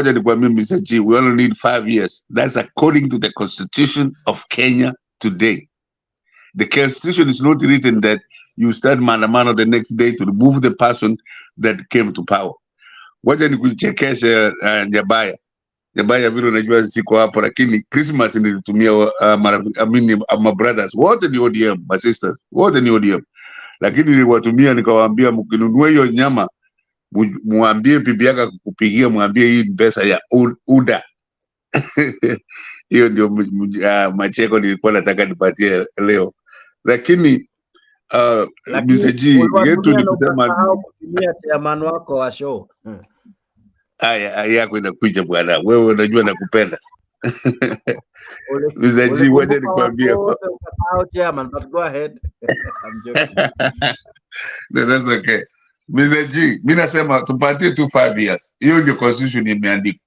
did Mr. G? We only need 5 years. That's according to the Constitution of Kenya today. The Constitution is not written that you start Maandamano the next day to remove the person that came to power. What did we check Nyabaya vile unajua siko hapo, lakini Christmas nilitumia my brothers wote ni ODM, my sisters wote ni ODM, lakini niliwatumia nikawaambia mkinunua hiyo nyama muambie bibi yake kukupigia, muambie hii pesa ya UDA. Hiyo ndio macheko nilikuwa nataka nipatie leo, lakini Mr. G yetu ni kusema kutumia chairman wako wa show. Haya yako inakuja bwana, wewe unajua nakupenda. Mr. G, wacha nikwambie. Chairman, but go ahead. I'm joking. No, that's okay. Mr. G, mimi nasema tupatie tu 5 years. Hiyo ndio constitution imeandikwa.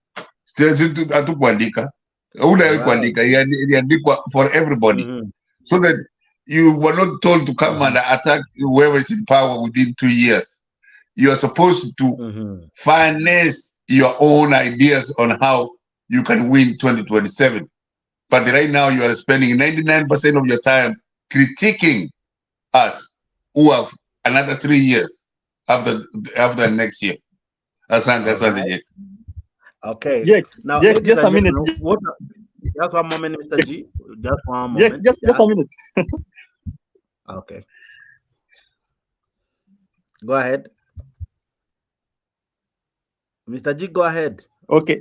Sisi hatukuandika. Una kuandika, iliandikwa for everybody. So that you were not told to come and attack whoever is in power within 2 years. You are supposed to finance your own ideas on how you can win 2027. But right now you are spending 99% of your time critiquing us who have another 3 years after next year. Asante. Okay. Yes, now, just a minute. Just one moment, Mr. G. Just one moment. Just a minute. Okay. Go ahead. Mr. G, go ahead. Okay.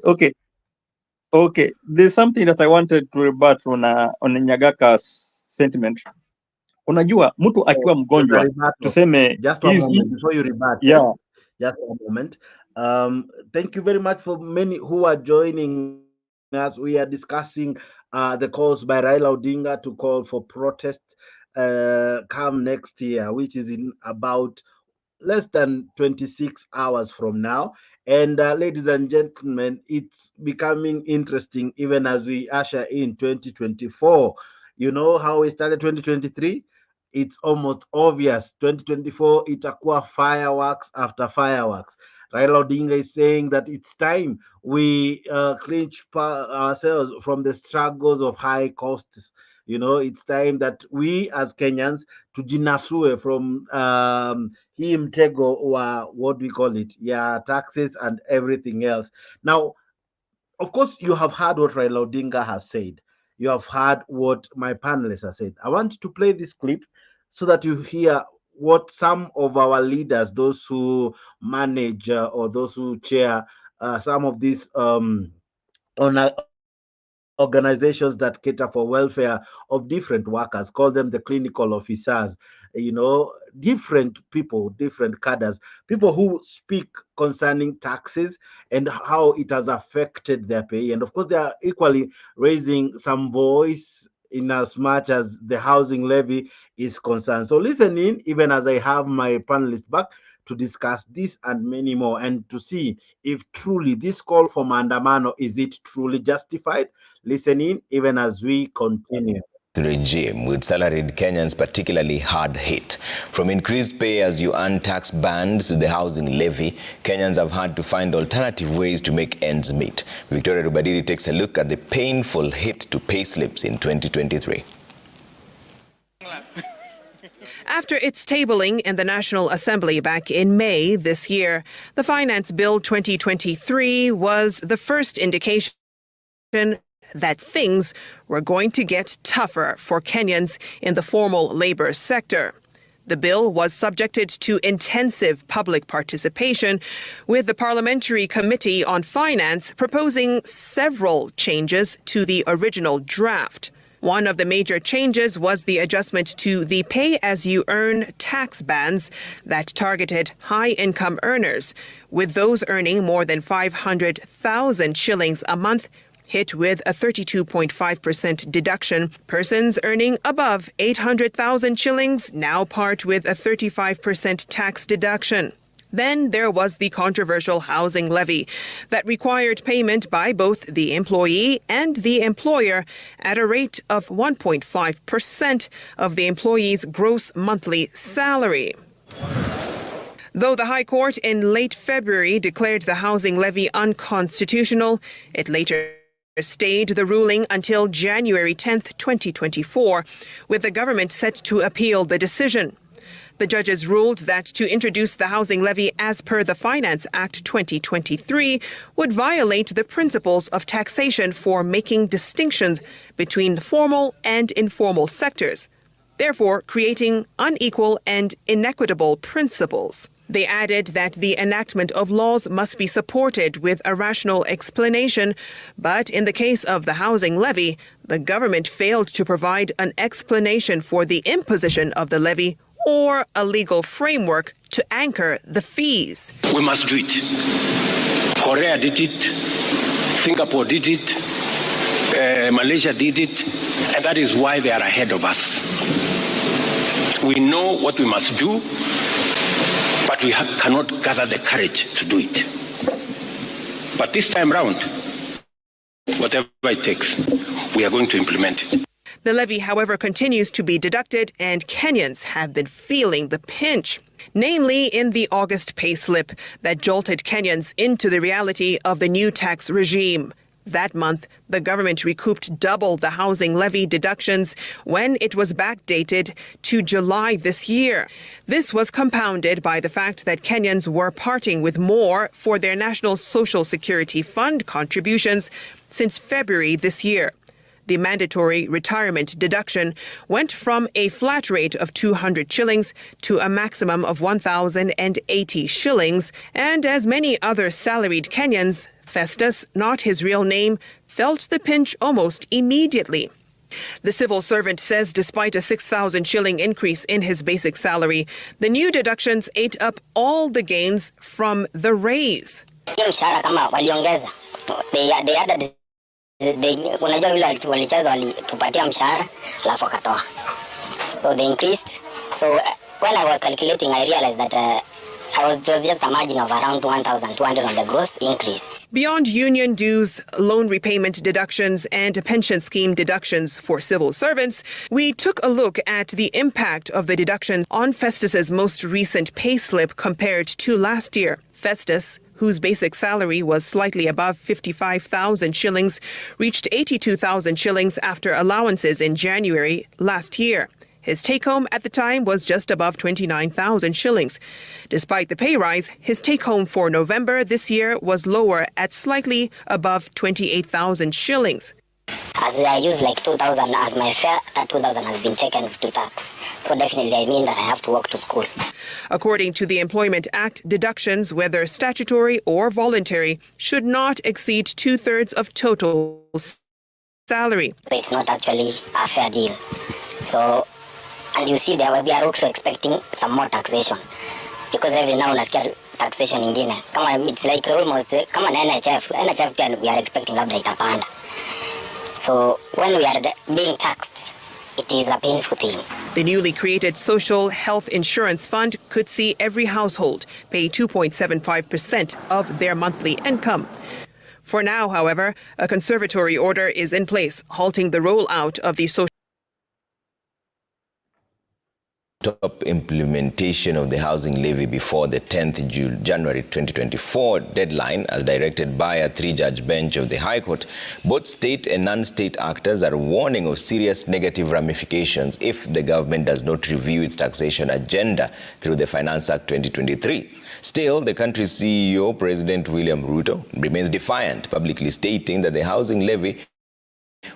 There's something that I wanted to rebut on Nyagaka's sentiment. Unajua mtu akiwa mgonjwa tuseme just one moment before you rebut. Yeah. Just one moment. Thank you very much for many who are joining us. We are discussing the calls by Raila Odinga to call for protest come next year, which is in about less than 26 hours from now. And ladies and gentlemen, it's becoming interesting even as we usher in 2024. You know how we started 2023? It's almost obvious. 2024, itakuwa fireworks after fireworks. Raila Odinga is saying that it's time we clinch ourselves from the struggles of high costs. You know, it's time that we as Kenyans to jinasue from hii mtego wa what we call it, taxes and everything else. Now, of course, you have heard what Raila Odinga has said. You have heard what my panelists have said. I want to play this clip so that you hear what some of our leaders, those who manage or those who chair some of these organizations that cater for welfare of different workers, call them the clinical officers, you know, different people, different cadres, people who speak concerning taxes and how it has affected their pay. And of course, they are equally raising some voice in as much as the housing levy is concerned. So listen in, even as I have my panelists back to discuss this and many more, and to see if truly this call for Maandamano, is it truly justified? Listen in, even as we continue. Regime with salaried Kenyans particularly hard hit. From increased pay as you earn tax bans to the housing levy, Kenyans have had to find alternative ways to make ends meet. Victoria Rubadiri takes a look at the painful hit to pay slips in 2023. After its tabling in the National Assembly back in May this year, the Finance Bill 2023 was the first indication that things were going to get tougher for Kenyans in the formal labor sector. The bill was subjected to intensive public participation, with the Parliamentary Committee on Finance proposing several changes to the original draft. One of the major changes was the adjustment to the pay-as-you-earn tax bands that targeted high-income earners, with those earning more than 500,000 shillings a month hit with a 32.5% deduction. Persons earning above 800,000 shillings now part with a 35% tax deduction. Then there was the controversial housing levy that required payment by both the employee and the employer at a rate of 1.5% of the employee's gross monthly salary. Though the High Court in late February declared the housing levy unconstitutional, it later stayed the ruling until January 10, 2024, with the government set to appeal the decision. The judges ruled that to introduce the housing levy as per the Finance Act 2023 would violate the principles of taxation for making distinctions between formal and informal sectors, therefore creating unequal and inequitable principles. They added that the enactment of laws must be supported with a rational explanation, but in the case of the housing levy, the government failed to provide an explanation for the imposition of the levy or a legal framework to anchor the fees. We must do it. Korea did it, Singapore did it, Malaysia did it, and that is why they are ahead of us. We know what we must do, but we cannot gather the courage to do it. But this time round, whatever it takes, we are going to implement it. The levy, however, continues to be deducted, and Kenyans have been feeling the pinch, namely in the August payslip that jolted Kenyans into the reality of the new tax regime. That month, the government recouped double the housing levy deductions when it was backdated to July this year. This was compounded by the fact that Kenyans were parting with more for their National Social Security Fund contributions since February this year. The mandatory retirement deduction went from a flat rate of 200 shillings to a maximum of 1,080 shillings, and as many other salaried Kenyans, Festus, not his real name, felt the pinch almost immediately. The civil servant says despite a 6,000 shilling increase in his basic salary, the new deductions ate up all the gains from the raise. So they increased. So when I was calculating, I realized that it was just a margin of around 1,200 on the gross increase. Beyond union dues, loan repayment deductions, and pension scheme deductions for civil servants, we took a look at the impact of the deductions on Festus's most recent payslip compared to last year. Festus, whose basic salary was slightly above 55,000 shillings, reached 82,000 shillings after allowances in January last year. His take-home at the time was just above 29,000 shillings. Despite the pay rise, his take-home for November this year was lower at slightly above 28,000 shillings. As I use like 2,000 as my fare, that 2,000 has been taken to tax. So definitely I mean that I have to walk to school. According to the Employment Act, deductions, whether statutory or voluntary, should not exceed 2/3 of total salary. It's not actually a fair deal. So, and you see there we are also expecting some more taxation. Because every now unasikia taxation ingine. It's like almost, kama na NHF pia we are expecting labda itapanda. So when we are being taxed, it is a painful thing. The newly created Social Health Insurance Fund could see every household pay 2.75% of their monthly income. For now, however, a conservatory order is in place, halting the rollout of the social Top implementation of the housing levy before the 10th January 2024 deadline, as directed by a 3-judge bench of the High Court. Both state and non-state actors are warning of serious negative ramifications if the government does not review its taxation agenda through the Finance Act 2023. Still, the country's CEO, President William Ruto, remains defiant, publicly stating that the housing levy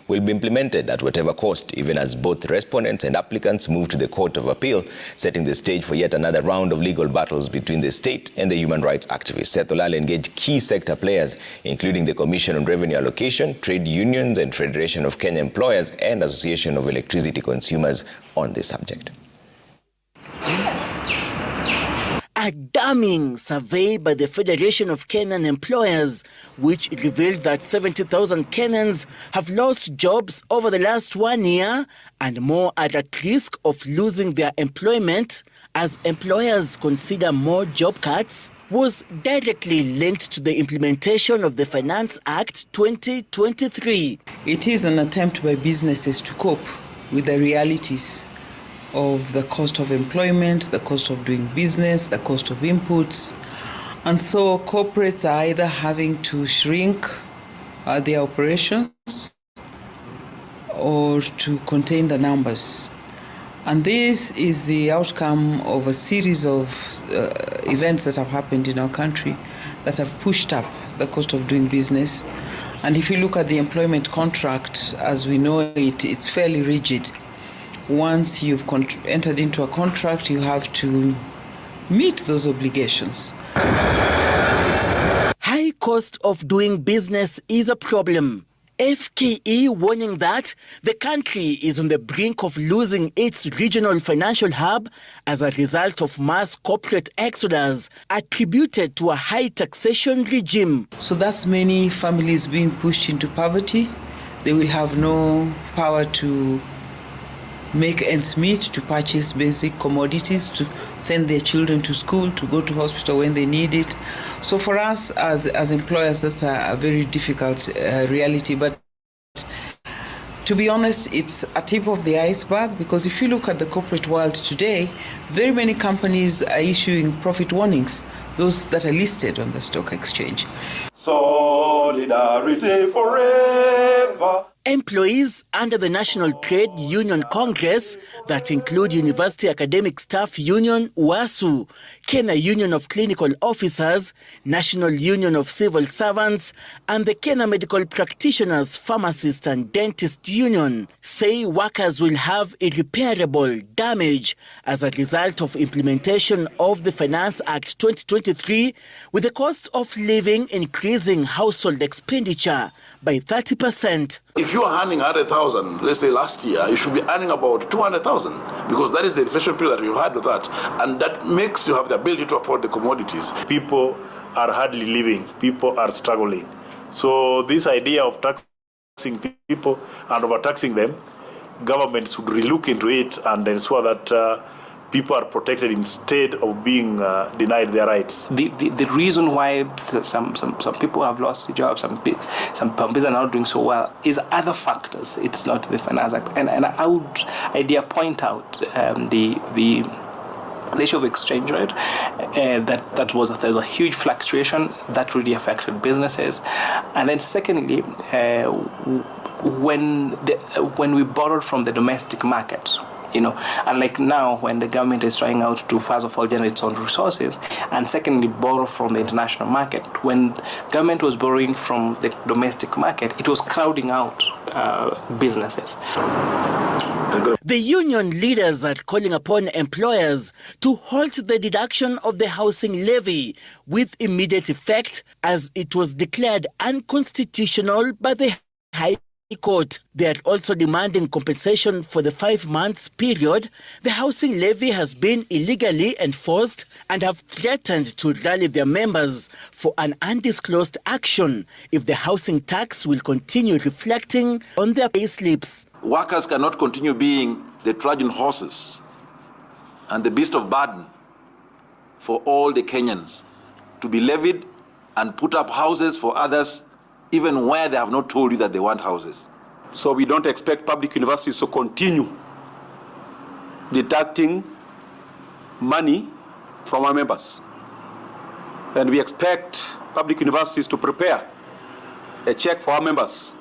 will be implemented at whatever cost, even as both respondents and applicants move to the Court of Appeal, setting the stage for yet another round of legal battles between the state and the human rights activists. Seth Olale engaged key sector players, including the Commission on Revenue Allocation, trade unions and Federation of Kenya Employers and Association of Electricity Consumers on this subject. A damning survey by the Federation of Kenyan Employers, which revealed that 70,000 Kenyans have lost jobs over the last 1 year and more are at risk of losing their employment as employers consider more job cuts, was directly linked to the implementation of the Finance Act 2023. It is an attempt by businesses to cope with the realities of the cost of employment, the cost of doing business, the cost of inputs. And so corporates are either having to shrink their operations or to contain the numbers. And this is the outcome of a series of events that have happened in our country that have pushed up the cost of doing business. And if you look at the employment contract, as we know it, it's fairly rigid. Once you've entered into a contract, you have to meet those obligations. High cost of doing business is a problem. FKE warning that the country is on the brink of losing its regional financial hub as a result of mass corporate exodus attributed to a high taxation regime. So that's many families being pushed into poverty. They will have no power to make ends meet, to purchase basic commodities, to send their children to school, to go to hospital when they need it. So for us as employers, that's a very difficult reality. But to be honest, it's a tip of the iceberg, because if you look at the corporate world today, very many companies are issuing profit warnings, those that are listed on the stock exchange. Solidarity forever. Employees under the National Trade Union Congress, that include University Academic Staff Union, UASU, Kenya Union of Clinical Officers, National Union of Civil Servants, and the Kenya Medical Practitioners, Pharmacists and Dentists Union, say workers will have irreparable damage as a result of implementation of the Finance Act 2023, with the cost of living increasing household expenditure by 30%. If you are earning 100,000, let's say last year, you should be earning about 200,000, because that is the inflation period that you had with that, and that makes you have the ability to afford the commodities. People are hardly living. People are struggling. So this idea of taxing people and overtaxing them, government should relook into it and ensure that people are protected instead of being denied their rights. The reason why some people have lost jobs, some companies are not doing so well, is other factors. It's not the Finance Act. And I would point out the issue of exchange rate. That was a huge fluctuation that really affected businesses. And then secondly, when we borrowed from the domestic market, unlike now when the government is trying out to, first of all, generate its own resources, and secondly, borrow from the international market. When government was borrowing from the domestic market, it was crowding out businesses. The union leaders are calling upon employers to halt the deduction of the housing levy with immediate effect, as it was declared unconstitutional by the High Court. They are also demanding compensation for the 5 months period the housing levy has been illegally enforced, and have threatened to rally their members for an undisclosed action if the housing tax will continue reflecting on their payslips. Workers cannot continue being the Trojan horses and the beast of burden for all the Kenyans to be levied and put up houses for others, even where they have not told you that they want houses. So we don't expect public universities to continue deducting money from our members. And we expect public universities to prepare a check for our members.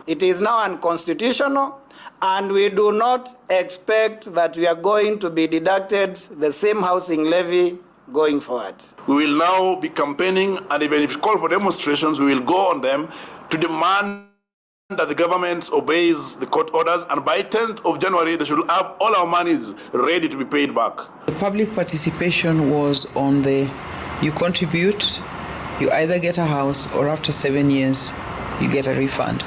It is now unconstitutional, and we do not expect that we are going to be deducted the same housing levy going forward. We will now be campaigning, and even if you call for demonstrations, we will go on them to demand that the government obeys the court orders, and by 10th of January, they should have all our monies ready to be paid back. The public participation was on the, you contribute, you either get a house, or after 7 years, you get a refund.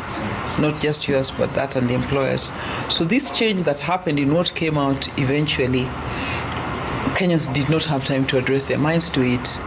Not just yours, but that and the employers. So this change that happened in what came out eventually, Kenyans did not have time to address their minds to it.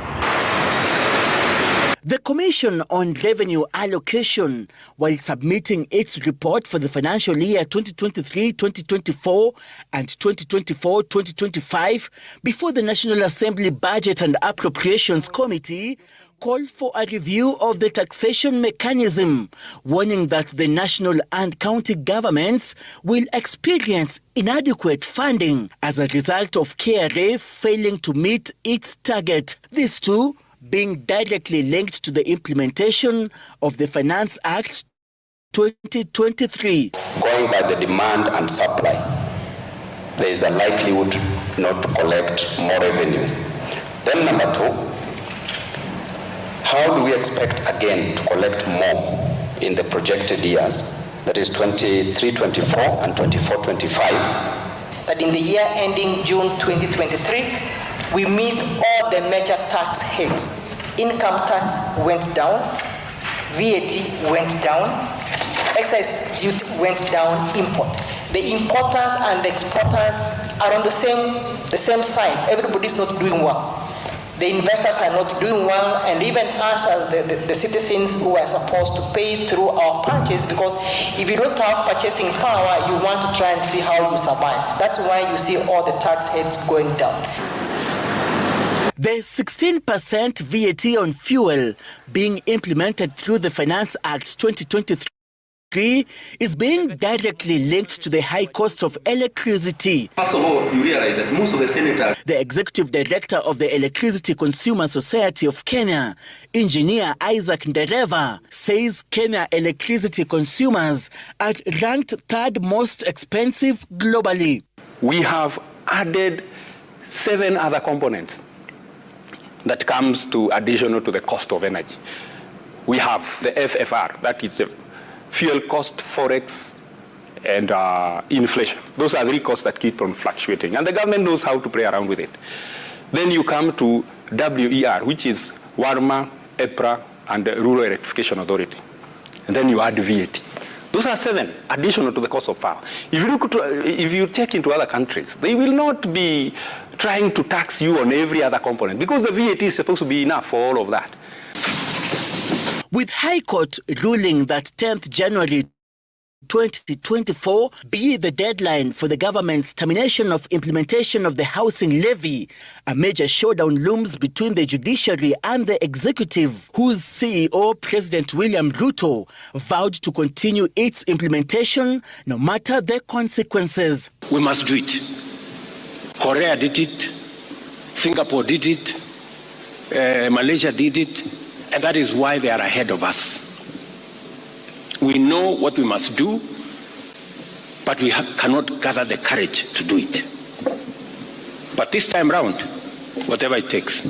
The Commission on Revenue Allocation, while submitting its report for the financial year 2023-2024 and 2024-2025 before the National Assembly Budget and Appropriations Committee, called for a review of the taxation mechanism, warning that the national and county governments will experience inadequate funding as a result of KRA failing to meet its target. These two being directly linked to the implementation of the Finance Act 2023. Going by the demand and supply, there is a likelihood not to collect more revenue. Then number two, how do we expect again to collect more in the projected years, that is 23-24 and 24-25? That in the year ending June 2023, we missed all the major tax hits. Income tax went down, VAT went down, excise duty went down, import. The importers and the exporters are on the same side. Everybody's not doing well. The investors are not doing well, and even us as the citizens who are supposed to pay through our purchase, because if you don't have purchasing power, you want to try and see how you survive. That's why you see all the tax heads going down. The 16% VAT on fuel being implemented through the Finance Act 2023 is being directly linked to the high cost of electricity. First of all, you realize that most of the senators... The executive director of the Electricity Consumer Society of Kenya, Engineer Isaac Ndereva, says Kenya electricity consumers are ranked third most expensive globally. We have added 7 other components that comes to additional to the cost of energy. We have the FFR, that is fuel cost, forex, and inflation. Those are 3 costs that keep on fluctuating, and the government knows how to play around with it. Then you come to WER, which is WARMA, EPRA, and the Rural Electrification Authority. And then you add VAT. Those are 7 additional to the cost of power. If you check into other countries, they will not be trying to tax you on every other component, because the VAT is supposed to be enough for all of that. With High Court ruling that 10th January 2024 be the deadline for the government's termination of implementation of the housing levy, a major showdown looms between the judiciary and the executive, whose CEO, President William Ruto, vowed to continue its implementation no matter the consequences. We must do it. Korea did it, Singapore did it, Malaysia did it, and that is why they are ahead of us. We know what we must do, but we cannot gather the courage to do it. But this time round, whatever it takes.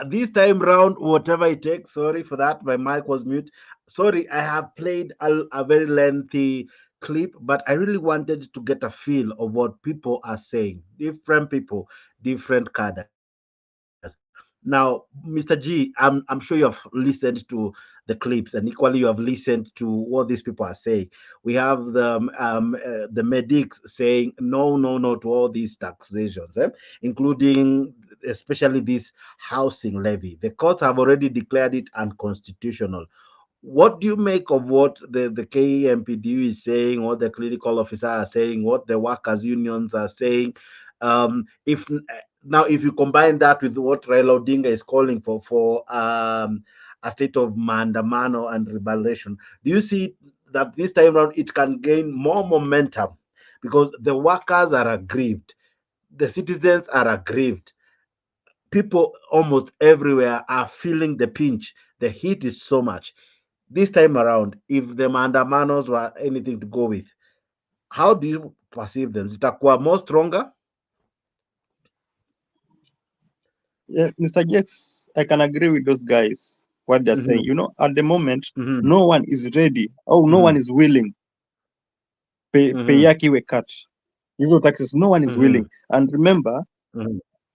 This time round, whatever it takes. Sorry for that, my mic was mute. Sorry, I have played a very lengthy clip, but I really wanted to get a feel of what people are saying. Different people, different cadres. Now, Mr. G, I'm sure you have listened to the clips, and equally you have listened to what these people are saying. We have the medics saying no to all these taxations, including especially this housing levy. The courts have already declared it unconstitutional. What do you make of what the KMPDU is saying, what the clinical officers are saying, what the workers' unions are saying? If you combine that with what Raila Odinga is calling for a state of Maandamano and rebellion, do you see that this time around it can gain more momentum? Because the workers are aggrieved, the citizens are aggrieved, people almost everywhere are feeling the pinch. The heat is so much. This time around, if the Maandamanos were anything to go with, how do you perceive them? Zitakuwa more stronger? Yeah, Mr. Jakes, I can agree with those guys, what they're saying. You know, at the moment, no one is ready. No one is willing. Pay yaki we cut. Taxes, no one is willing. And remember,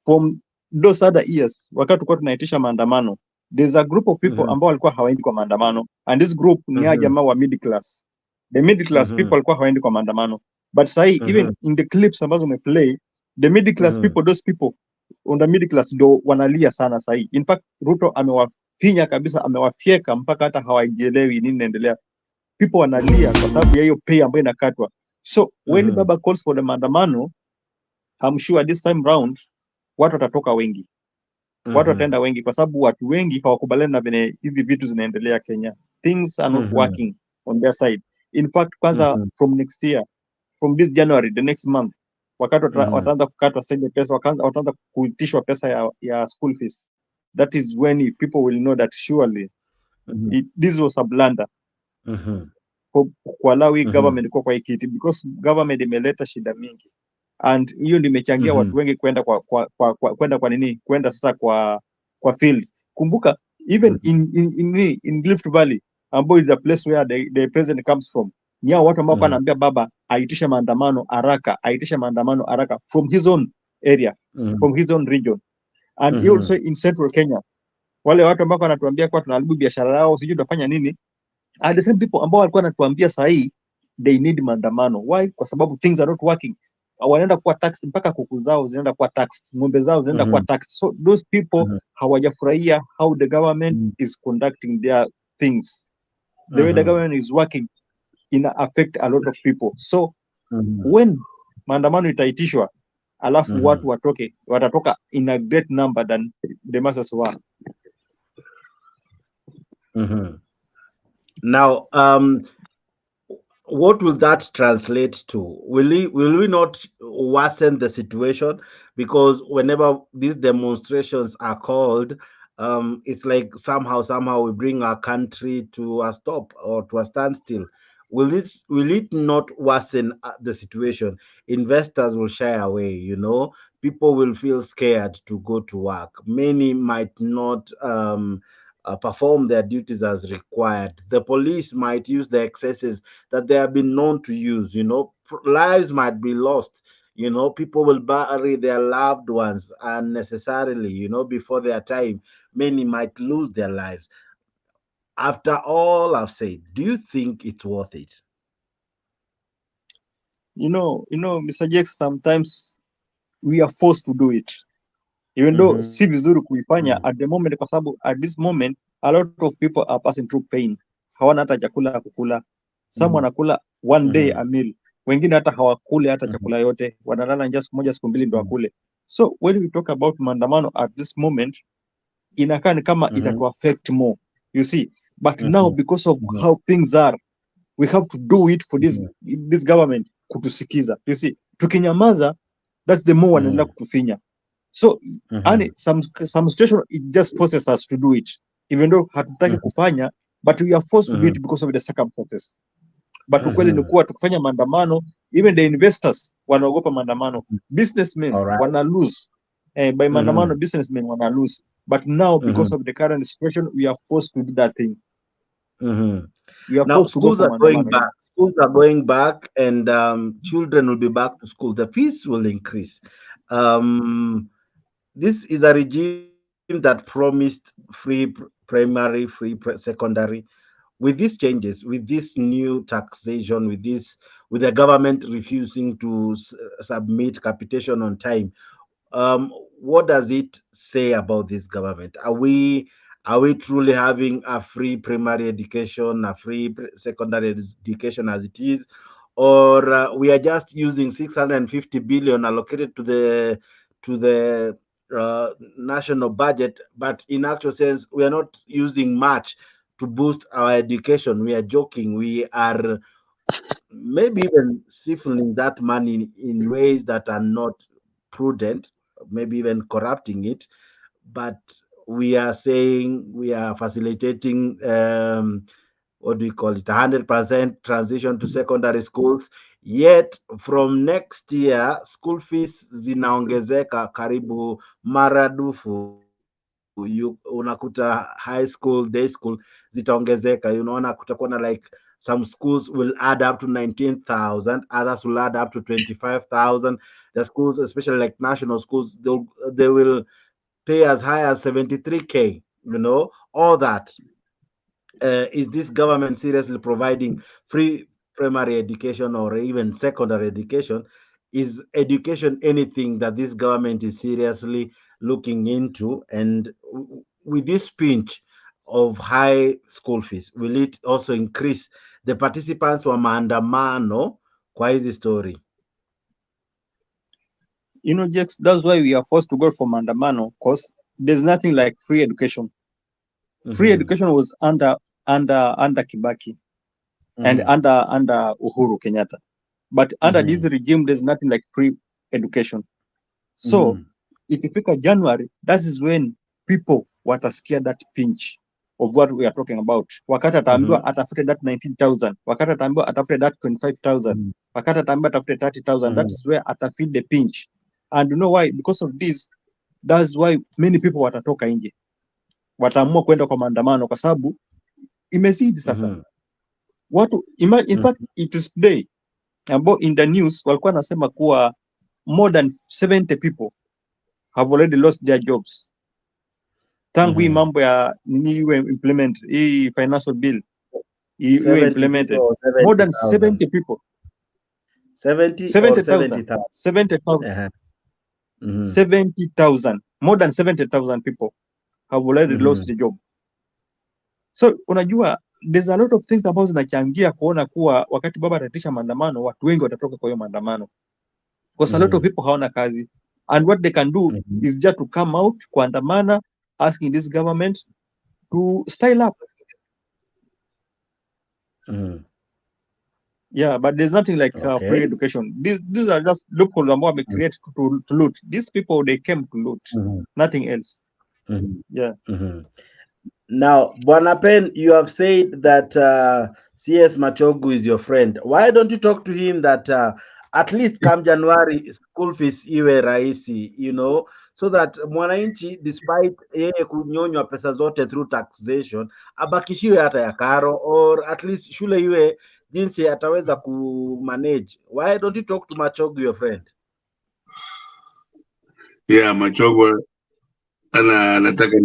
from those other years, wakati tulikuwa tunaitisha maandamano, there's a group of people ambao walikuwa hawaendi kwa maandamano, and this group ni jamaa wa middle class. The middle class people walikuwa hawaendi kwa maandamano. But sahi, even in the clips ambazo umeplay, the middle class people, those people on the middle class do wanalia sana sahi. In fact, Ruto amewafinya kabisa, amewafyeka mpaka hata hawajielewi nini inaendelea. People wanalia kwa sababu ya hiyo pay ambayo inakatwa. So when Baba calls for the maandamano, I'm sure this time round watu watatoka wengi. Watu wataenda wengi kwa sababu watu wengi hawakubaliani na vile hizi vitu zinaendelea Kenya. Things are not working on their side. In fact, kwanza from next year, from this January, the next month, wakati wataanza kukatwa sasa pesa, wataanza kuitishwa pesa ya school fees. That is when people will know that surely this was a blunder. Kwa lawi government kwa ikiti, because government imeleta shida mingi. And hiyo ndio imechangia watu wengi kwenda kwenda sasa kwa field. Kumbuka even in Rift Valley, ambayo is the place where the president comes from, ni hao watu ambao wanaambia baba aitisha maandamano haraka from his own area, from his own region. and also in Central Kenya, wale watu ambao wanatuambia kwa tunaharibu biashara yao, sijui tunafanya nini, are the same people ambao walikuwa wanatuambia sahi they need maandamano. Why? Kwa sababu things are not working. Wanaenda kuwa taxed, mpaka kuku zao zinaenda kuwa taxed, ng'ombe zao zinaenda kuwa taxed. So those people hawajafurahia how the government is conducting their things. The way the government is working affect a lot of people. So when maandamano itaitishwa alafu watu watatoka in a great number than the masses were. Now, what will that translate to? Will we not worsen the situation? Because whenever these demonstrations are called, it's like somehow we bring our country to a stop or to a standstill. Will it not worsen the situation? Investors will shy away, you know. People will feel scared to go to work. Many might not perform their duties as required. The police might use the excesses that they have been known to use, you know. Lives might be lost, you know. People will bury their loved ones unnecessarily, you know, before their time. Many might lose their lives. After all I've said, do you think it's worth it? You know, Mr. Jakes, sometimes we are forced to do it. Even though si vizuri kuifanya at the moment, kwa sababu at this moment a lot of people are passing through pain. Hawana hata chakula ya kukula. Some wanakula one day a meal. Wengine hata hawakule hata chakula yote. Wanalala njaa siku moja siku mbili ndo wakule. So when we talk about maandamano at this moment, inakaa ni kama itatu affect more. You see, but now because of how things are, we have to do it for this government kutusikiza. You see, tukinyamaza, that's the more wanaendelea kutufinya. So and some situation it just forces us to do it, even though hatutaki kufanya, but we are forced to do it because of the circumstances. But ukweli ni kuwa tukifanya maandamano, even the investors wanaogopa maandamano, businessmen wana lose by maandamano, businessmen wana lose. But now because of the current situation, we are forced to do that thing. We are Now forced to go schools for are going maandamano. back. Schools are going back, and children will be back to school. The fees will increase. This is a regime that promised free primary, free secondary. With these changes, with this new taxation, with the government refusing to submit capitation on time, what does it say about this government? Are we truly having a free primary education, a free secondary education as it is, or we are just using 650 billion allocated to the national budget, but in actual sense we are not using much to boost our education? We are joking. We are maybe even siphoning that money in ways that are not prudent, maybe even corrupting it. But we are saying we are facilitating what do we call it, 100% transition to secondary schools. Yet from next year school fees zinaongezeka karibu maradufu. Unakuta high school, day school zitaongezeka. Unaona kutakuwa na like some schools will add up to 19,000, others will add up to 25,000. The schools, especially like national schools, they will pay as high as 73K. You know, all that. Is this government seriously providing free primary education or even secondary education? Is education anything that this government is seriously looking into? And with this pinch of high school fees, will it also increase the participants wa maandamano kwa hizi story? You know, Jax, that's why we are forced to go for maandamano, because there's nothing like free education. Free education was under Kibaki and under Uhuru Kenyatta. But under this regime, there's nothing like free education. So if you pick a January, that is when people watasikia that pinch of what we are talking about. Wakati ataambiwa atafute that 19,000, wakati ataambiwa atafute that 25,000, wakati ataambiwa atafute 30,000, that is where atafeel the pinch. And you know why? Because of this, that's why many people watatoka nje. Wataamua kwenda kwa maandamano kwa sababu imezidi sasa. Watu in fact it is today ambao in the news walikuwa nasema kuwa more than 70 people have already lost their jobs. Tangu hii mambo ya nini iwe implement, hii financial bill iwe 70 implemented, people or more than 70,000? 70 people, 70 or 70,000, 70,000? 70,000, 70,000, more than 70,000 people have already lost the job. So unajua there's a lot of things ambazo zinachangia kuona kuwa wakati baba ataitisha maandamano, watu wengi watatoka kwa hiyo maandamano, because a lot of people hawana kazi, and what they can do is just to come out kuandamana, asking this government to style up. Yeah, but there's nothing like free education. These are just loopholes ambao wame create to loot. These people, they came to loot, nothing else. Yeah. Now, Bwana Pen, you have said that CS Machogu is your friend. Why don't you talk to him that at least come January school fees iwe rahisi, you know, so that mwananchi despite yeye kunyonywa pesa zote through taxation abakishiwe hata ya karo, or at least shule iwe jinsi ataweza kumanage. Why don't you talk to Machogu, your friend? Yeah, Machogu anataka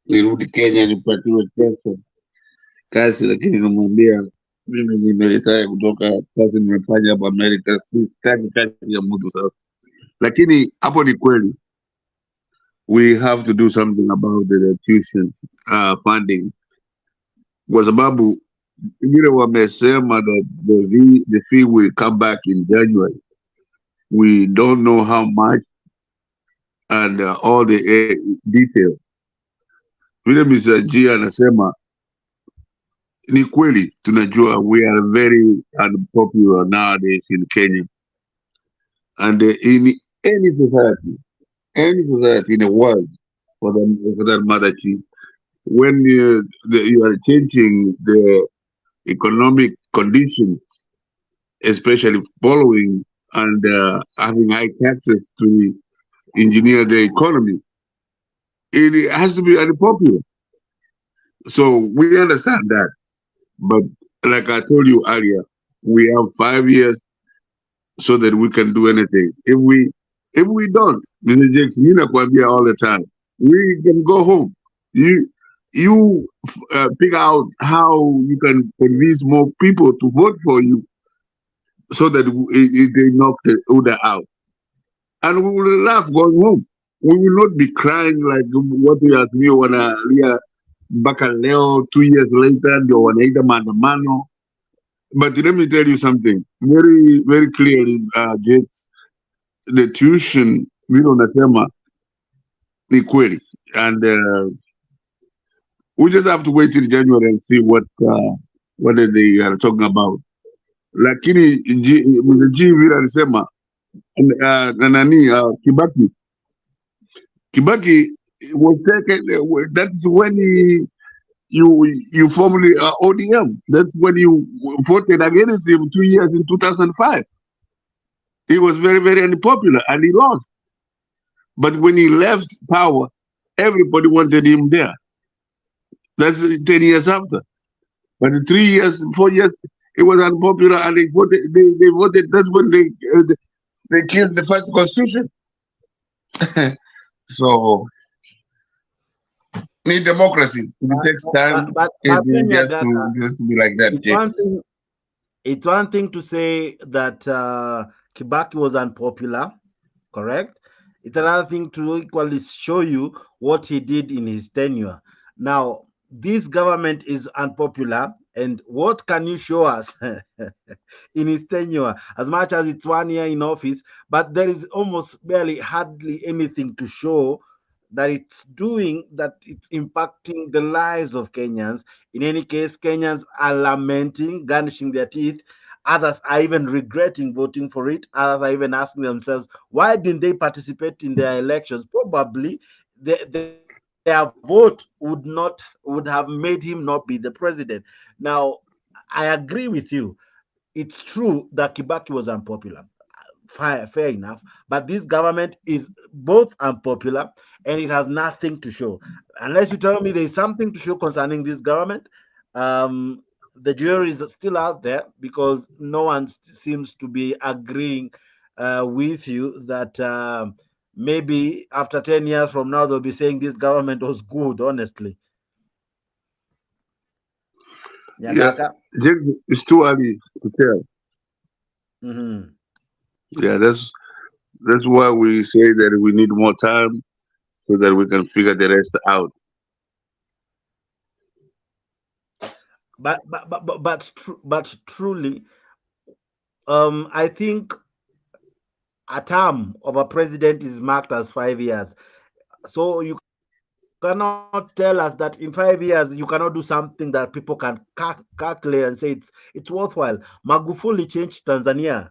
nirudi Kenya nipatiwe pesa kazi, lakini namwambia mimi nimeretire kutoka kazi nimefanya hapa America, sitaki kazi ya mtu sasa. Lakini hapo ni kweli, we have to do something about the tuition funding, kwa sababu vile wamesema that the fee will come back in January. We don't know how much and all the details. Vile Mr. G anasema ni kweli, tunajua we are very unpopular nowadays in Kenya, and in any society in the world, for that matter, when you are changing the economic conditions, especially following and having high taxes to engineer the economy, it has to be unpopular. So we understand that. But like I told you earlier, we have 5 years so that we can do anything. If we don't, Mr. Jackson, all the time, we can go home. You figure out how you can convince more people to vote for you so that they knock the order out. And we will laugh going home. We will not be crying like what we asked me when Bakaleo 2 years later, ndio wanaita maandamano. But let me tell you something very, very clearly, Jakes. The tuition, vile unasema ni kweli, and we just have to wait till January and see what they are talking about. Lakini G vile alisema Kibaki was taken. That's when you formally ODM. That's when you voted against him 2 years in 2005. He was very, very unpopular and he lost. But when he left power, everybody wanted him there. That's 10 years after. But in 3 years, 4 years, it was unpopular and they voted. They voted. That's when they killed the first constitution. So, need democracy. It takes time. It has to be like that. It's one thing to say that Kibaki was unpopular, correct? It's another thing to equally show you what he did in his tenure. Now, this government is unpopular, and what can you show us in his tenure? As much as it's 1 year in office, but there is almost hardly anything to show that it's doing, that it's impacting the lives of Kenyans. In any case, Kenyans are lamenting, garnishing their teeth. Others are even regretting voting for it. Others are even asking themselves, why didn't they participate in their elections? Probably their vote would have made him not be the president. Now, I agree with you. It's true that Kibaki was unpopular. Fair enough. But this government is both unpopular and it has nothing to show. Unless you tell me there's something to show concerning this government, the jury is still out there, because no one seems to be agreeing with you that maybe after 10 years from now, they'll be saying this government was good, honestly. Yeah, Nyagaka? it's too early to tell. Yeah, that's why we say that we need more time so that we can figure the rest out. But truly, I think a term of a president is marked as 5 years. So you cannot tell us that in 5 years you cannot do something that people can calculate and say it's worthwhile. Magufuli changed Tanzania.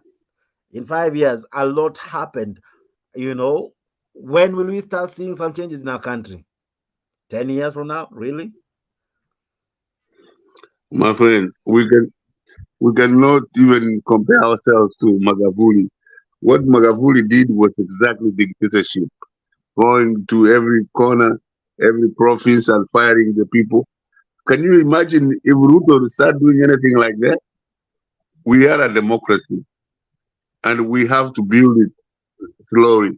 In 5 years, a lot happened. You know, when will we start seeing some changes in our country? 10 years from now, really? My friend, we cannot even compare ourselves to Magufuli. What Magufuli did was exactly dictatorship, going to every corner, every province and firing the people. Can you imagine if Ruto would start doing anything like that? We are a democracy, and we have to build it slowly.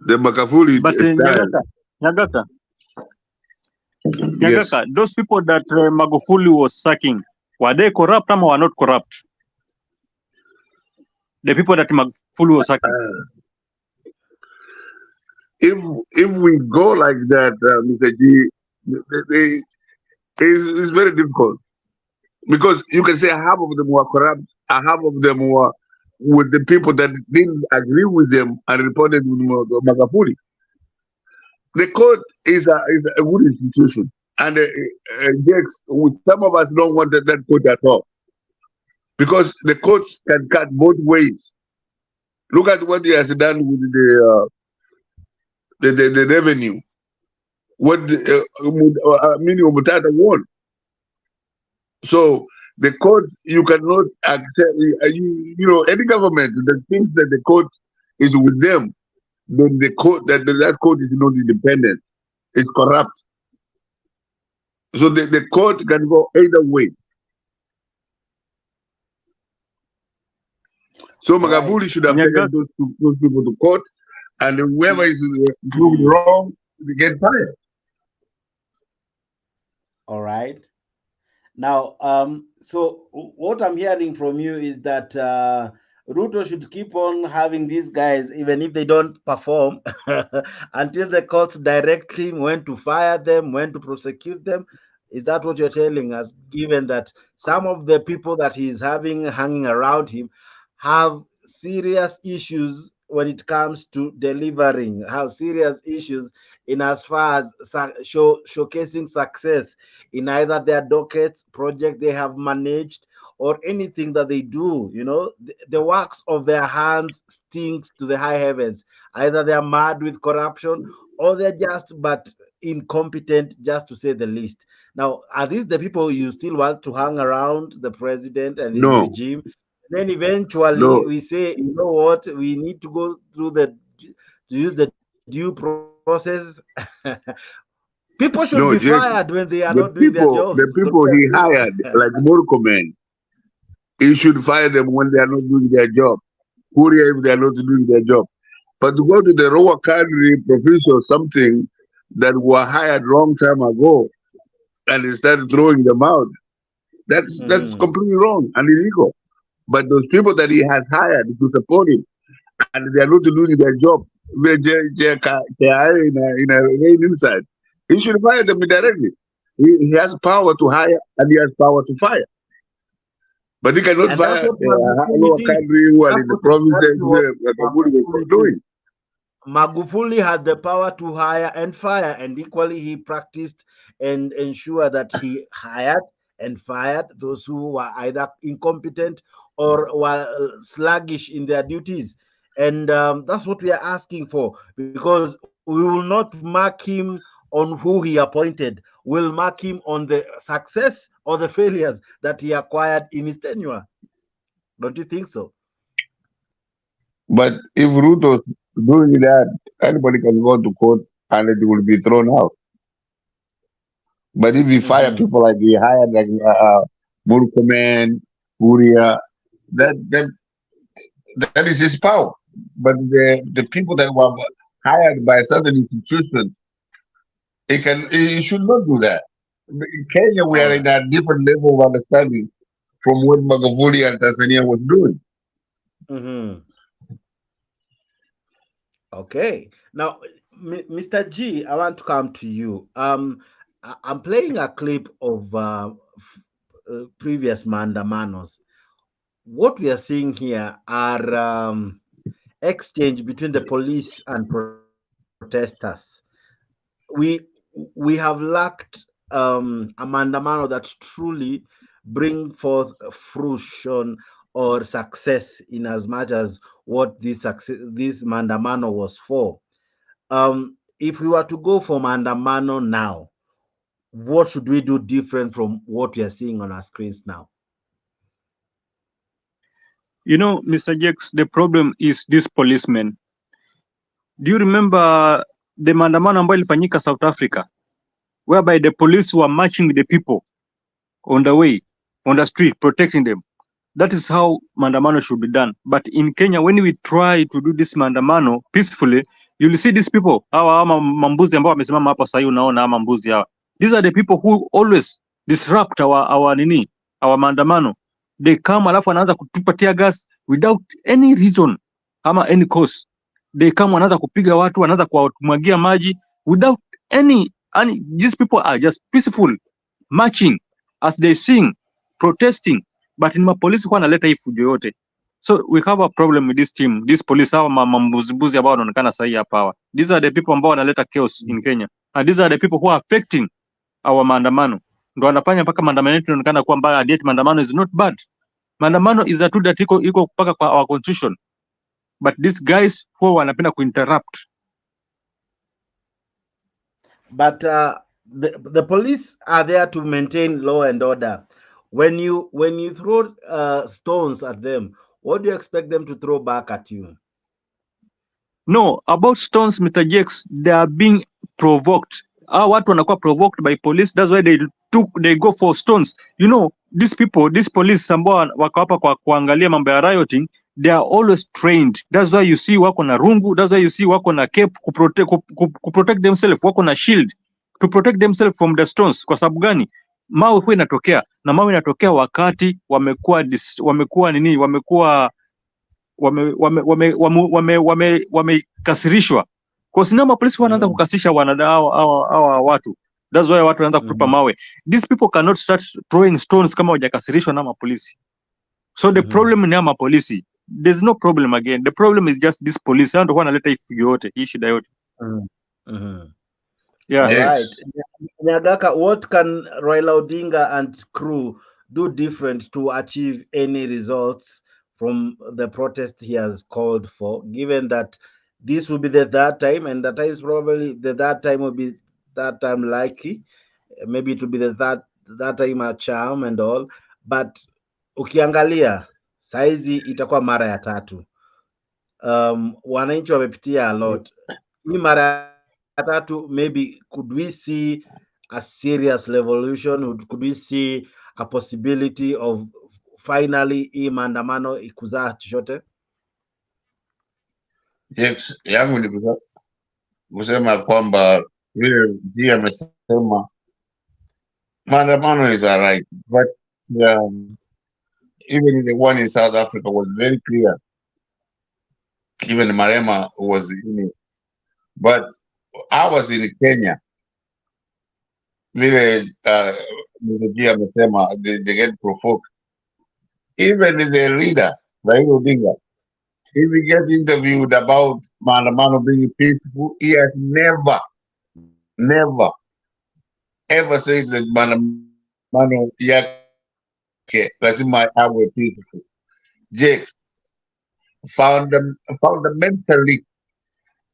The Magufuli But style. Nyagaka, those people that Magufuli was sacking, were they corrupt or were not corrupt? The people that Magufuli was sacking. If we go like that, Mr. G, it's very difficult because you can say half of them were corrupt, and half of them were with the people that didn't agree with them and reported with Magufuli. The court is a good institution, and some of us don't want that court at all because the courts can cut both ways. Look at what he has done with the revenue. What Minimum Mutata won. So the court, you cannot accept. Any government that thinks that the court is with them, then the court that court is not independent. It's corrupt. So the court can go either way. So Magufuli should have taken those people to court, and whoever is proved wrong, they get fired. All right. Now, so what I'm hearing from you is that Ruto should keep on having these guys, even if they don't perform, until the courts direct him when to fire them, when to prosecute them. Is that what you're telling us? Given that some of the people that he's having hanging around him have serious issues when it comes to delivering, have serious issues in as far as showcasing success in either their dockets, project they have managed, or anything that they do. The works of their hands stinks to the high heavens. Either they are mad with corruption or they're just but incompetent, just to say the least. Now, are these the people you still want to hang around the president and his regime? Then eventually we say, you know what, we need to go through to use the due process. People should be fired when they are not doing their jobs. The people he hired, like Murkomen, he should fire them when they are not doing their job. Kuria if they are not doing their job. But to go to the lower country professor something that were hired long time ago and he started throwing them out, that's completely wrong and illegal. But those people that he has hired to support him and they are not doing their job, in a rain inside, he should fire them directly. He has power to hire and he has power to fire. But he cannot fire lower country who are in the provinces where Magufuli was doing. Magufuli had the power to hire and fire, and equally he practiced and ensured that he hired and fired those who were either incompetent or were sluggish in their duties. And that's what we are asking for, because we will not mark him on who he appointed. We'll mark him on the success or the failures that he acquired in his tenure. Don't you think so? But if Ruto's doing that, anybody can go to court and it will be thrown out. But if he fire people like he hired, like Murkomen, Kuria, that is his power. but the people that were hired by certain institutions, it should not do that. In Kenya, we are in a different level of understanding from what Magufuli and Tanzania was doing. Mm-hmm. Okay. Now, Mr. G, I want to come to you. I'm playing a clip of previous Maandamanos. What we are seeing here are exchange between the police and protesters. We have lacked a Maandamano that truly bring forth fruition or success in as much as what this Maandamano was for. If we were to go for Maandamano now, what should we do different from what we are seeing on our screens now? You know, Mr. Jakes, the problem is this policemen. Do you remember the maandamano ambayo ilifanyika South Africa, whereby the police were marching the people on the way, on the street, protecting them? That is how maandamano should be done. But in Kenya, when we try to do this maandamano peacefully, you'll see these people, hawa mambuzi ambao wamesimama hapa sasa, unaona hawa mambuzi hawa. These are the people who always disrupt our maandamano. They come alafu wanaanza kutupa tear gas without any reason ama any cause. They come wanaanza kupiga watu, wanaanza kuwamwagia maji without any these people are just peaceful, marching as they sing, protesting, but in mapolisi kwa analeta hii fujo yote. So we have a problem with this team, this police, hawa mambuzibuzi ambao wanaonekana sahi hapa hawa. These are the people ambao wanaleta chaos in Kenya, and these are the people who are affecting our maandamano. Ndo wanafanya mpaka maandamano yetu yanaonekana kuwa mbaya, yet maandamano is not bad. Maandamano is a tool that iko mpaka kwa our constitution, but these guys who wanapenda kuinterrupt. But the police are there to maintain law and order. When you throw stones at them, what do you expect them to throw back at you? No, about stones, Mr. Jakes, they are being provoked. Watu wanakuwa provoked by police. That's why they go for stones. You know, these people, this police ambao wako hapa kwa kuangalia mambo ya rioting, they are always trained. That's why you see wako na rungu. That's why you see wako na cape kuprotect themselves, wako na shield to protect themselves from the stones. Kwa sababu gani? Mawe huwa inatokea, na mawe inatokea wakati wamekasirishwa. Kwa sababu polisi wanaanza kukasisha hawa watu. That's why watu wanaanza kutupa mawe. These people cannot start throwing stones kama hawajakasirishwa na mapolisi. So the problem ni mapolisi. There's no problem again. The problem is just this police. Ndio wanaleta hii yote, hii shida yote. Yeah. All right. Nyagaka, what can Raila Odinga and crew do different to achieve any results from the protest he has called for, given that this will be the third time, and that is probably the third time will be that time likely, maybe it will be the that time a charm and all, but ukiangalia saizi itakuwa mara ya tatu. Wananchi wamepitia a lot. Hii mara ya tatu, maybe could we see a serious revolution? Could we see a possibility of finally hii maandamano ikuzaa chochote? Yes, yangu ni kusema kwamba vile G amesema maandamano is alright, but even the one in South Africa was very clear. Even Marema was in it. But I was in Kenya. Vile G amesema they get provoked. Even the leader, Raila Odinga, if he gets interviewed about Maandamano being peaceful, he has never ever said that Maandamano yake lazima awe peaceful. Jakes, fundamentally,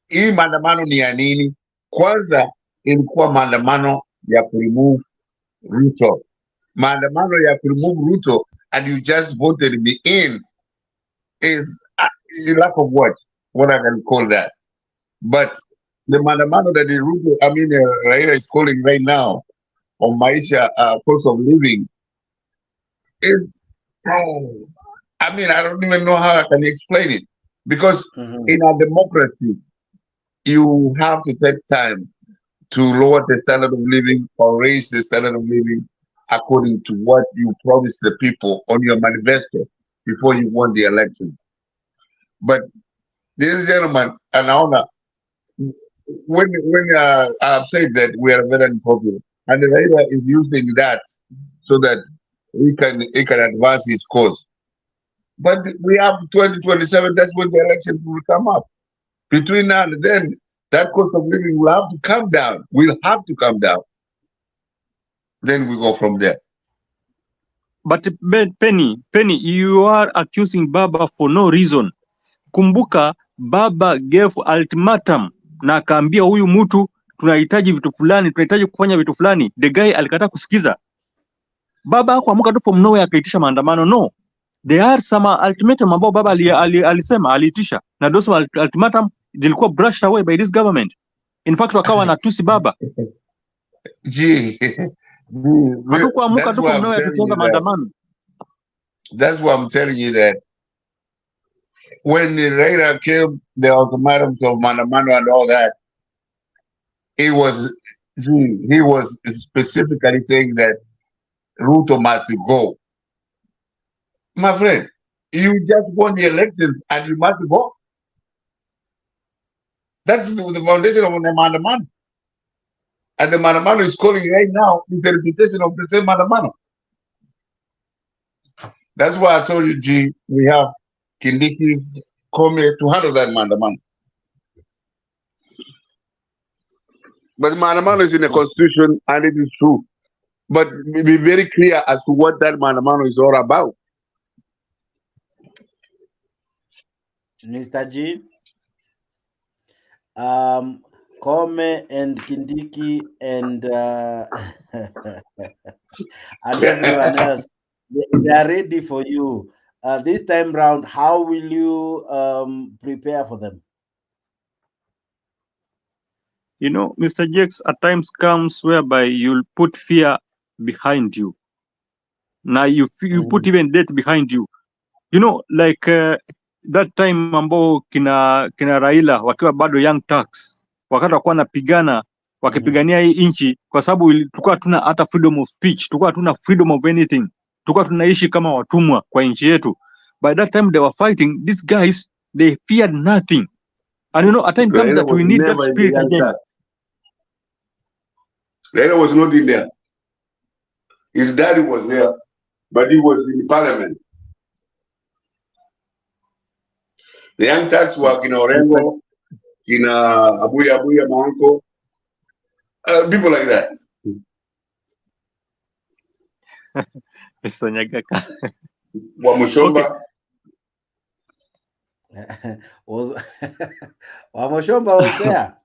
hii maandamano ni ya nini? Kwanza ilikuwa maandamano ya remove Ruto. Maandamano ya remove Ruto, and you just voted me in, is a lack of what I can call that. But the maandamano that Raila is calling right now on maisha, cost of living, is, I don't even know how I can explain it. Because in a democracy, you have to take time to lower the standard of living or raise the standard of living according to what you promised the people on your manifesto before you won the elections. But this gentleman, and honor, when I've said that we are very unpopular, and Raila is using that so that he can advance his cause. But we have 2027, that's when the elections will come up. Between now and then, that cost of living will have to come down. Will have to come down. Then we go from there. But Penny, you are accusing Baba for no reason. Kumbuka, Baba gave ultimatum na akaambia huyu mtu tunahitaji vitu fulani, tunahitaji kufanya vitu fulani. The guy alikataa kusikiza. Baba hakuamka tu from nowhere akaitisha maandamano. No. There are some ultimatum ambao Baba alisema aliitisha, na those ultimatum zilikuwa brushed away by this government. In fact, wakawa wanatusi Baba. Hatukuamka tu from nowhere kucheza maandamano. That's why I'm telling you that when Raila came, the ultimatums of Maandamano and all that, he was specifically saying that Ruto must go. My friend, you just won the elections and you must go. That's the foundation of the Maandamano. And the Maandamano is calling right now is the repetition of the same Maandamano. That's why I told you, G, we have Kindiki, Kome to handle that Maandamano. But Maandamano is in the constitution and it is true. But be very clear as to what that Maandamano is all about. Mr. G, Kome and Kindiki and and everyone else, they are ready for you. This time round, how will you prepare for them? You know, Mr. Jakes, at times comes whereby you'll put fear behind you. Now you put even death behind you. You know, like that time ambao kina Raila wakiwa bado young Turks, wakati wakuwa napigana wakipigania hii inchi, kwa sababu tulikuwa hatuna hata freedom of speech, tulikuwa hatuna freedom of anything, tulikuwa tunaishi kama watumwa kwa inchi yetu. By that time they were fighting, these guys, they feared nothing. And you know, at times comes that we need that spirit again. Raila was not in there. His daddy was there, but he was in parliament. The young Turks were in Orengo, in Abuya, my uncle, people like that. Mr. Nyagaka. Wamushomba. Wamushomba was there.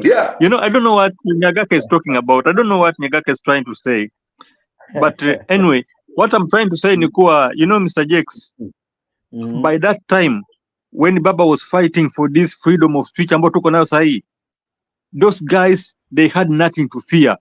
Yeah. You know, I don't know what Nyagaka is talking about. I don't know what Nyagaka is trying to say. But anyway, what I'm trying to say, Nikua, you know, Mr. Jakes, by that time, when Baba was fighting for this freedom of speech, those guys, they had nothing to fear.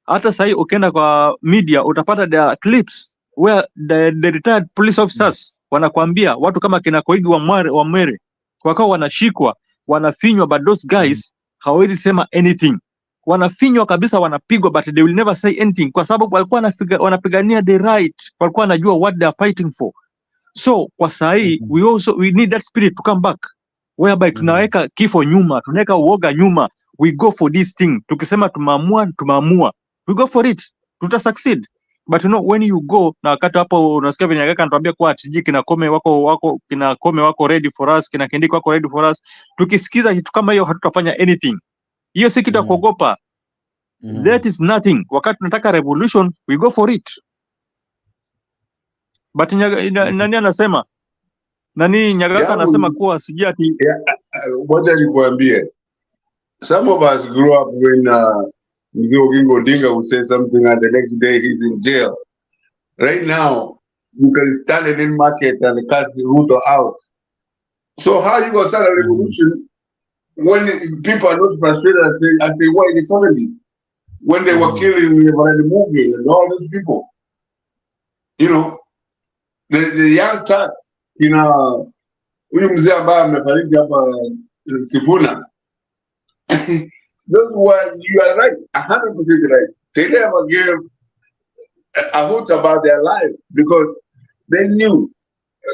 Hata sahi ukienda kwa media, utapata there are clips where the retired police officers wanakuambia watu kama kina Koigi wa Mwere wakawa wanashikwa, wanafinywa, but those guys hawezi sema anything. Wanafinywa kabisa, wanapigwa, but they will never say anything kwa sababu walikuwa wanapigania the right, walikuwa wanajua what they are fighting for. So kwa sahi we need that spirit to come back, whereby tunaweka kifo nyuma, tunaweka uoga nyuma, we go for this thing. Tukisema tumeamua, we go for it, tuta succeed. But you know, when you go na wakati hapo unasikia venye Nyagaka anatuambia kwa TG kina Kome wako ready for us, kina Kindiki wako ready for us, tukisikiza kitu kama hiyo hatutafanya anything. Hiyo si kitu kuogopa. That is nothing. Wakati tunataka revolution, we go for it. But nani anasema? Nani Nyagaka anasema kuwa sijui ati Wacha nikuambie. Some of us grew up when Mzee Oginga Odinga would say something and the next day he's in jail. Right now, you can stand in market and cast the Ruto out. So how you gonna start a revolution when people are not frustrated as they were in the 70s, when they were killing the movie and all these people? You know, the young Turks, huyu mzee ambaye amefariki hapa Sifuna. Those were, you are right, 100% right. They never gave a hoot about their life because they knew.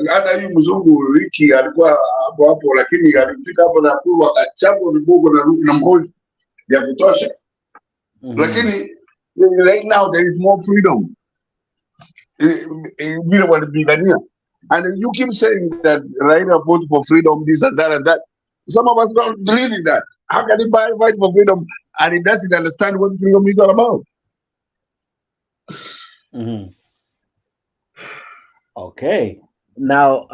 Hata huyu mzungu Ricky alikuwa hapo, lakini alifika hapo na kuwa akachapwa vibugo na mkojo ya kutosha. Lakini right now there is more freedom. Vile walipigania. And you keep saying that Raila vote for freedom, this and that and that. Some of us don't believe in that. How can he fight for freedom and he doesn't understand what freedom is all about? Okay. Now,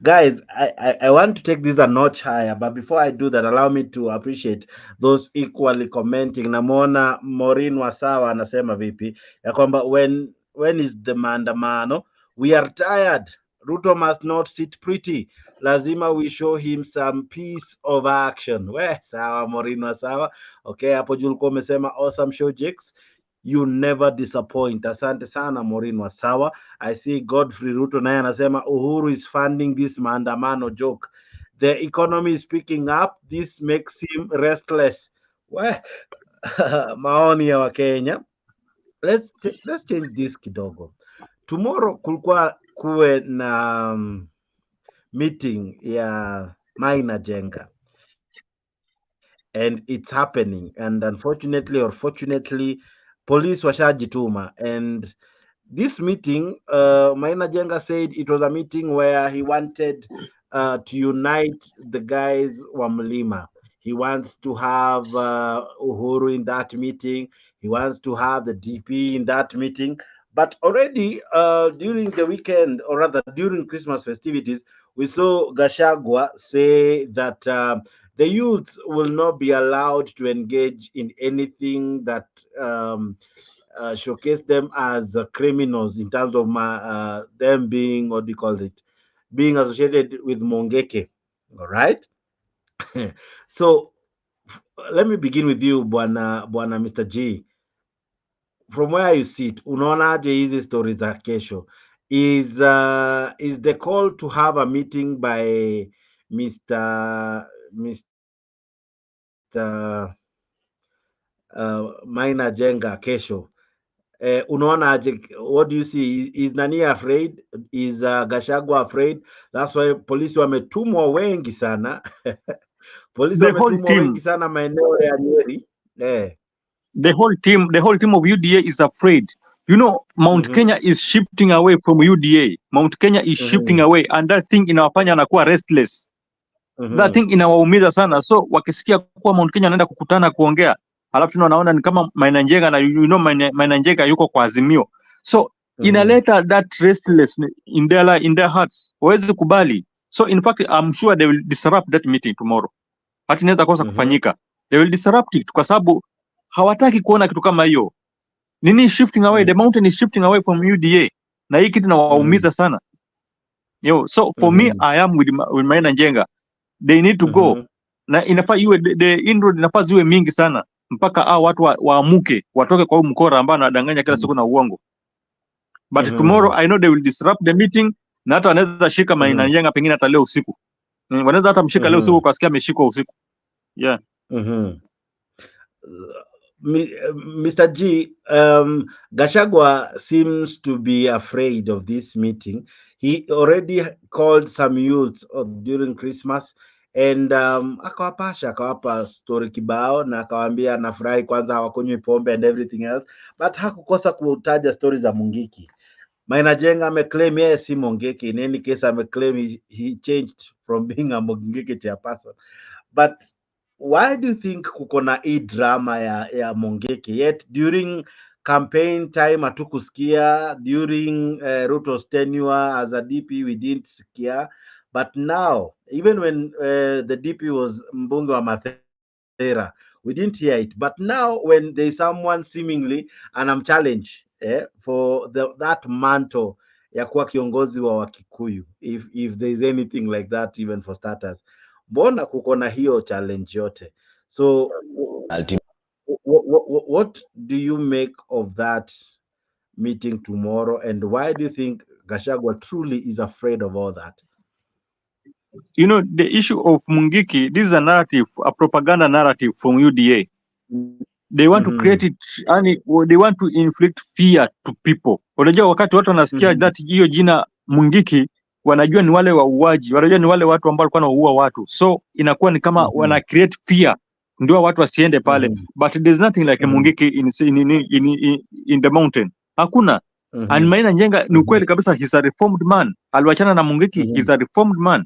guys, I want to take this a notch higher, but before I do that, allow me to appreciate those equally commenting. Namona Maureen Wasawa anasema vipi ya kwamba when is the maandamano? We are tired. Ruto must not sit pretty. Lazima we show him some piece of action. We sawa, Maureen Wasawa. Okay, hapo juu ulikuwa umesema awesome show Jakes. You never disappoint. Asante sana Maureen Wasawa. I see Godfrey Ruto naye anasema Uhuru is funding this maandamano joke. The economy is picking up. This makes him restless. Well, maoni ya Wakenya. Let's change this kidogo. Tomorrow kulikuwa kuwe na meeting ya Maina Jenga. And it's happening. And unfortunately or fortunately, police washajituma. And this meeting, Maina Jenga said it was a meeting where he wanted to unite the guys wa Mlima. He wants to have Uhuru in that meeting. He wants to have the DP in that meeting. But already during the weekend, or rather during Christmas festivities, we saw Gashagwa say that the youth will not be allowed to engage in anything that showcase them as criminals in terms of them being, what do you call it, being associated with Mongeke. All right. So let me begin with you, Bwana Mr. G. From where you sit, unaonaje hizi stories za kesho? Is the call to have a meeting by Mr. Maina Jenga kesho? Unaonaje? What do you see? Is Nani afraid? Is Gachagua afraid? That's why polisi wametumwa wengi sana. Polisi wametumwa wengi sana maeneo ya Nyeri. The whole team of UDA is afraid. You know, Mount Kenya is shifting away from UDA. Mount Kenya is shifting away, and that thing inawafanya anakuwa restless. That thing inawaumiza sana. So wakisikia kuwa Mount Kenya anaenda kukutana kuongea, alafu tena wanaona ni kama Maina Njenga, na you know Maina Njenga yuko kwa Azimio. So inaleta that restless in their hearts. Wawezi kubali. So in fact, I'm sure they will disrupt that meeting tomorrow. Hata inaweza kosa kufanyika. They will disrupt it kwa sababu hawataki kuona kitu kama hiyo. Nini shifting away? The mountain is shifting away from UDA. Na hii kitu nawaumiza sana. So for me, I am with Maina Njenga. They need to go. Na inafaa iwe the inroad inafaa ziwe mingi sana mpaka watu waamuke watoke kwa mkora ambao anadanganya kila siku na uongo. But tomorrow I know they will disrupt the meeting, na hata wanaweza shika Maina Njenga pengine hata leo usiku. Wanaweza hata mshika leo usiku ukasikia ameshikwa usiku. Yeah. Mr. G, Gachagua seems to be afraid of this meeting. He already called some youths during Christmas and akawapa story kibao na akawaambia anafurahi kwanza hawakunywi pombe and everything else, but hakukosa kutaja stories za Mungiki. Maina Jenga ameclaim yeye si Mungiki. In any case, ameclaim he changed from being a Mungiki chairperson. But why do you think kuko na hii drama ya Mongeke? Yet during campaign time hatukusikia, during Ruto's tenure as a DP we didn't sikia, but now even when the DP was Mbunge wa Mathera we didn't hear it, but now when there's someone seemingly and I'm challenged for that mantle ya kuwa kiongozi wa Wakikuyu, if there's anything like that even for starters, mbona kuko na hiyo challenge yote? So what do you make of that meeting tomorrow, and why do you think Gachagua truly is afraid of all that? you know, the issue of Mungiki, this is a narrative, a propaganda narrative from UDA. They want to create it, and they want to inflict fear to people. Unajua wakati watu wanasikia that hiyo jina Mungiki, wanajua ni wale wauaji, wanajua ni wale watu ambao walikuwa wanaua watu. So inakuwa ni kama wana create fear ndio watu wasiende pale. But there's nothing like a Mungiki in the mountain. Hakuna. And Maina Njenga ni ukweli kabisa, he's a reformed man. Aliwachana na Mungiki, he's a reformed man.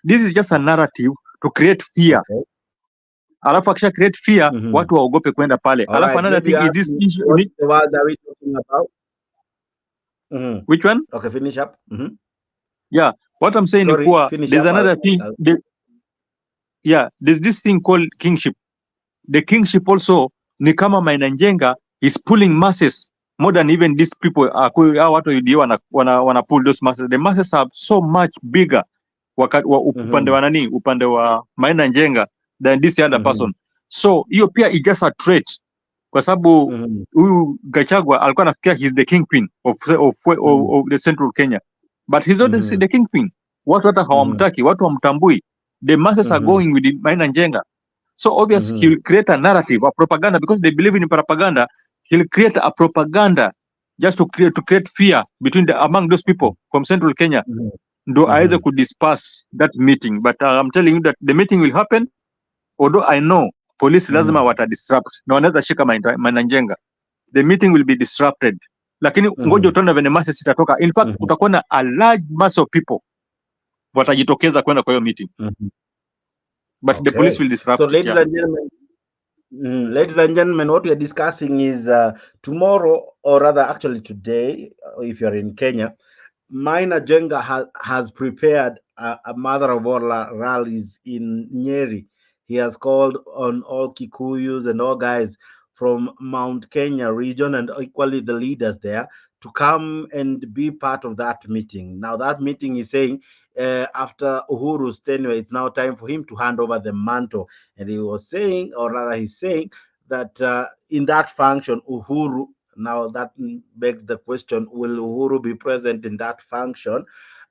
This is just a narrative to create fear. Alafu akisha create fear, watu waogope kwenda pale. Alafu another thing is this issue. What the world are we talking about? Which one? Okay, finish up. Yeah, what I'm saying is there's another thing. There's this thing called kingship. The kingship also, ni kama Maina Njenga is pulling masses more than even these people. Watu UDA wana pull those masses. The masses are so much bigger upande wa nani, upande wa Maina Njenga than this other person. So hiyo pia is just a threat, kwa sababu huyu Gachagua alikuwa anafikia he's the kingpin of the central Kenya, but he's not the kingpin. Watu hata hawamtaki, watu hamtambui. The masses are going with Maina Njenga. So obviously he'll create a narrative, a propaganda, because they believe in propaganda. He'll create a propaganda just to create fear among those people from central Kenya. Ndo aweze could disperse that meeting. But I'm telling you that the meeting will happen, although I know police lazima watadisrupt na wanaweza shika Maina Njenga. The meeting will be disrupted, lakini ngoja utaona venye masses itatoka. In fact kutakuwa na a large mass of people watajitokeza kwenda kwa hiyo meeting. But the police will disrupt. So ladies and gentlemen, what we are discussing is tomorrow, or rather actually today, if you're in Kenya, Maina Njenga has prepared a mother of all rallies in Nyeri. He has called on all Kikuyus and all guys from Mount Kenya region, and equally the leaders there, to come and be part of that meeting. Now that meeting is saying after Uhuru's tenure, it's now time for him to hand over the mantle. And he was saying, or rather he's saying, that in that function, Uhuru, now that begs the question, will Uhuru be present in that function?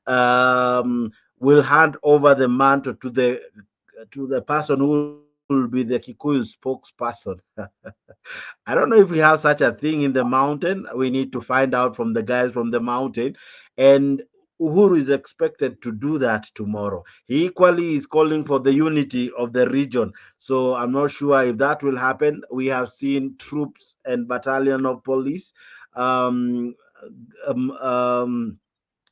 Will hand over the mantle to the person who will be the Kikuyu spokesperson. I don't know if we have such a thing in the mountain. We need to find out from the guys from the mountain. And Uhuru is expected to do that tomorrow. He equally is calling for the unity of the region. So I'm not sure if that will happen. We have seen troops and battalion of police in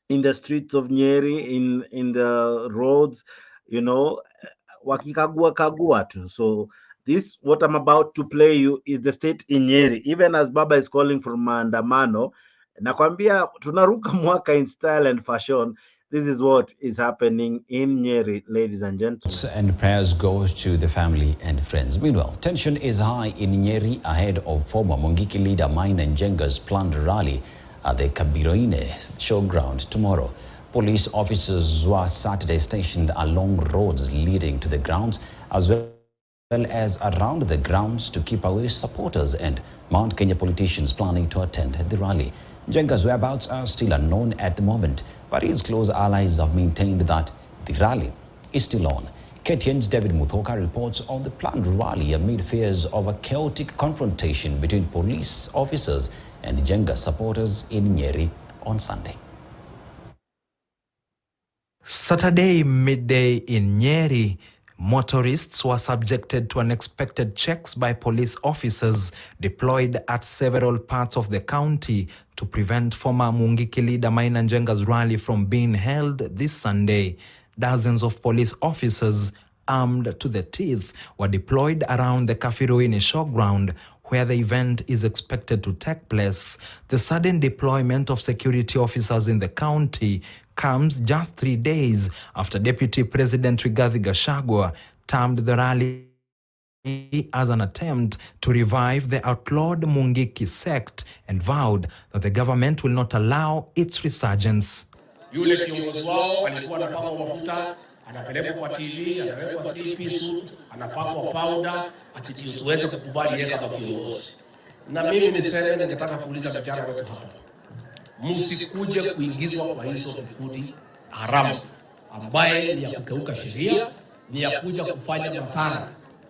the streets of Nyeri, in the roads, you know, wakikagua tu. So this, what I'm about to play you, is the state in Nyeri. Even as Baba is calling for Maandamano, nakwambia tunaruka mwaka in style and fashion. This is what is happening in Nyeri, ladies and gentlemen. And prayers go to the family and friends. Meanwhile, tension is high in Nyeri ahead of former Mungiki leader Maina Njenga's planned rally at the Kabiroine showground tomorrow. Police officers were Saturday stationed along roads leading to the grounds, as well as around the grounds, to keep away supporters and Mount Kenya politicians planning to attend the rally. Njenga's whereabouts are still unknown at the moment, but his close allies have maintained that the rally is still on. KTN's David Muthoka reports on the planned rally amid fears of a chaotic confrontation between police officers and Njenga supporters in Nyeri on Sunday. Saturday midday in Nyeri, motorists were subjected to unexpected checks by police officers deployed at several parts of the county to prevent former Mungiki leader Maina Njenga's rally from being held this Sunday. Dozens of police officers, armed to the teeth, were deployed around the Kafiroine showground, where the event is expected to take place. The sudden deployment of security officers in the county comes just 3 days after Deputy President Rigathi Gachagua termed the rally as an attempt to revive the outlawed Mungiki sect and vowed that the government will not allow its resurgence. Yule kiongozi wao alikuwa anapakwa mafuta, anapelekwa kwa TV, anawekwa CP suit, anapakwa powder, atituweze kukubali yeye kama kiongozi. Na mimi niseme, ningetaka kuuliza vijana wetu hapa, msikuje kuingizwa kwa hizo vikundi haramu. ambaye ni ya kukeuka sheria, ni ya kuja kufanya madhara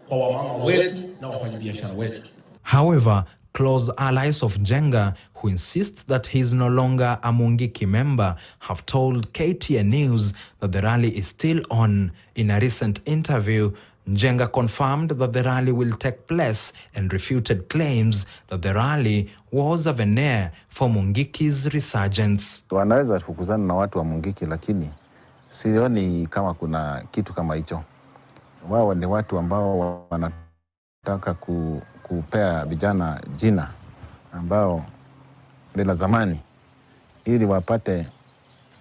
kwa wamama wetu na wafanyabiashara wetu. However, close allies of Njenga, who insist that he is no longer a Mungiki member, have told KTN News that the rally is still on. In a recent interview, Njenga confirmed that the rally will take place and refuted claims that the rally was a veneer for Mungiki's resurgence. Wanaweza fukuzana na watu wa Mungiki, lakini sioni kama kuna kitu kama hicho. Wao ni watu ambao wanataka kupea vijana jina ambao ni la zamani ili wapate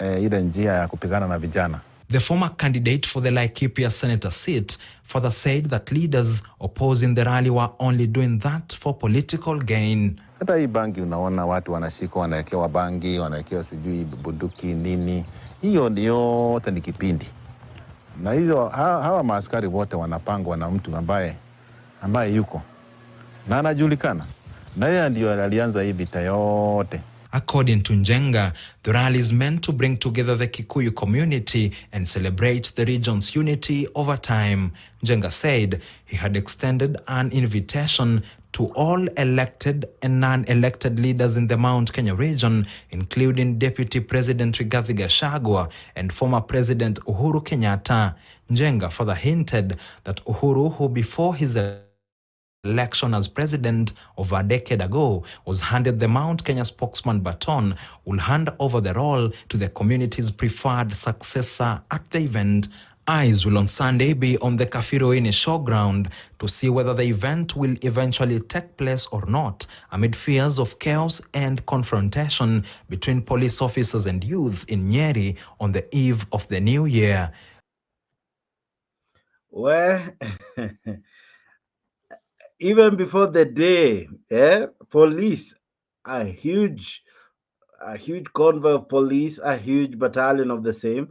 ile njia ya kupigana na vijana. The former candidate for the Laikipia senator seat further said that leaders opposing the rally were only doing that for political gain. Hata hii bangi unaona watu wanashika, wanawekewa bangi, wanawekewa sijui bunduki nini. Hiyo ndio ni kipindi. Na hizo hawa maaskari wote wanapangwa na mtu ambaye yuko na anajulikana. Na yeye ndio alianza hii vita yote. According to Njenga, the rally is meant to bring together the Kikuyu community and celebrate the region's unity over time. Njenga said he had extended an invitation to all elected and non-elected leaders in the Mount Kenya region, including Deputy President Rigathi Gachagua and former President Uhuru Kenyatta. Njenga further hinted that Uhuru, who before his election as president over a decade ago was handed the Mount Kenya spokesman baton, will hand over the role to the community's preferred successor at the event. Eyes will on Sunday be on the Kafiroini showground to see whether the event will eventually take place or not, amid fears of chaos and confrontation between police officers and youth in Nyeri on the eve of the new year. Well, even before the day, police, a huge convoy of police, a huge battalion of the same,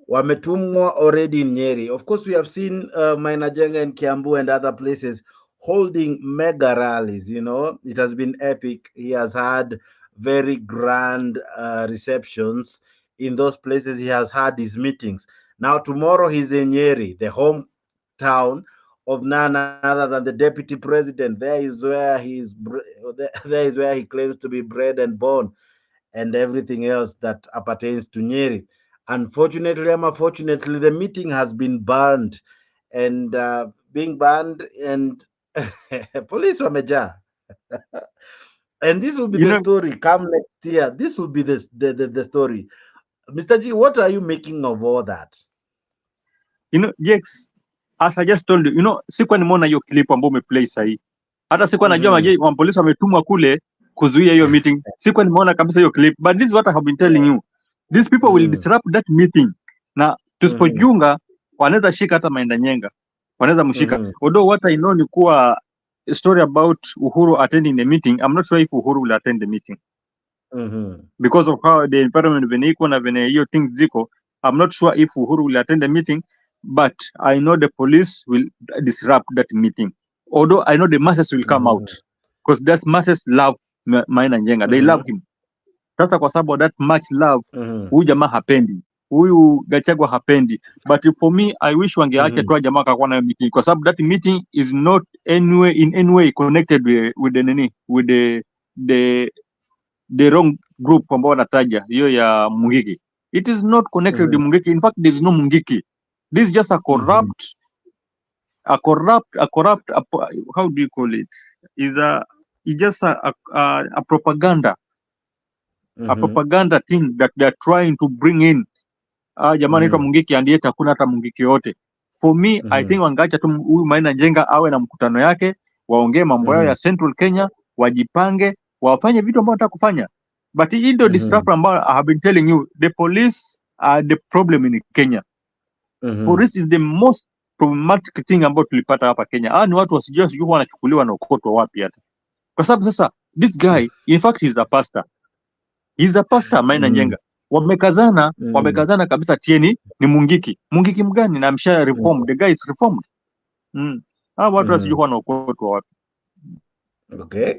wametumwa already in Nyeri. Of course, we have seen Maina Njenga in Kiambu and other places holding mega rallies. You know, it has been epic. He has had very grand receptions in those places. He has had his meetings. Now, tomorrow he's in Nyeri, the hometown of none other than the deputy president. There is where he claims to be bred and born, and everything else that appertains to Nyeri. Unfortunately, unfortunately, the meeting has been banned, and being banned, and police wameja. And this will be the story come next year. This will be the story. Mr. G, what are you making of all that? Jex, as I just told you, sikuwa nimeona hiyo clip ambayo umeplay sahi. Hata sikuwa najua wa polisi wametumwa kule kuzuia hiyo meeting. Sikuwa nimeona kabisa hiyo clip. But this is what I have been telling you. These people will disrupt that meeting. Na tusipojiunga wanaweza shika hata Maina Njenga. Wanaweza mshika. Although what I know ni kuwa story about Uhuru attending the meeting, I'm not sure if Uhuru will attend the meeting. Because of how the environment veniko na vene hiyo things ziko, I'm not sure if Uhuru will attend the meeting. But I know the police will disrupt that meeting. Although I know the masses will come out, because that masses love Maina Njenga. They love him. Sasa kwa sababu that much love, huyu jamaa hapendi, huyu Gachagua hapendi. But for me, I wish wangeacha tu jamaa akakuwa na meeting, kwa sababu that meeting is not in any way connected with the wrong group ambao wanataja hiyo ya Mungiki. It is not connected with Mungiki. In fact, there is no Mungiki. This is just a corrupt, how do you call it? It's just a propaganda, a propaganda thing that they're trying to bring in. Jamani ito Mungiki and yet hakuna hata Mungiki yote. For me, I think wangacha tu huyu Maina Njenga awe na mkutano yake, waongee mambo yao ya Central Kenya, wajipange, wafanye vitu ambao wanataka kufanya. But hii ndio disruptor ambao I have been telling you, the police are the problem in Kenya. Police is the most problematic thing ambao tulipata hapa Kenya. Ni watu wasijua wanachukuliwa na ukotwa wapi hata. Kwa sababu sasa this guy in fact he's a pastor. He's a pastor Maina Njenga. Wamekazana kabisa tieni ni Mungiki. Mungiki mgani na amsha reform. The guy is reformed. Watu wasijua na ukotwa wapi. Okay.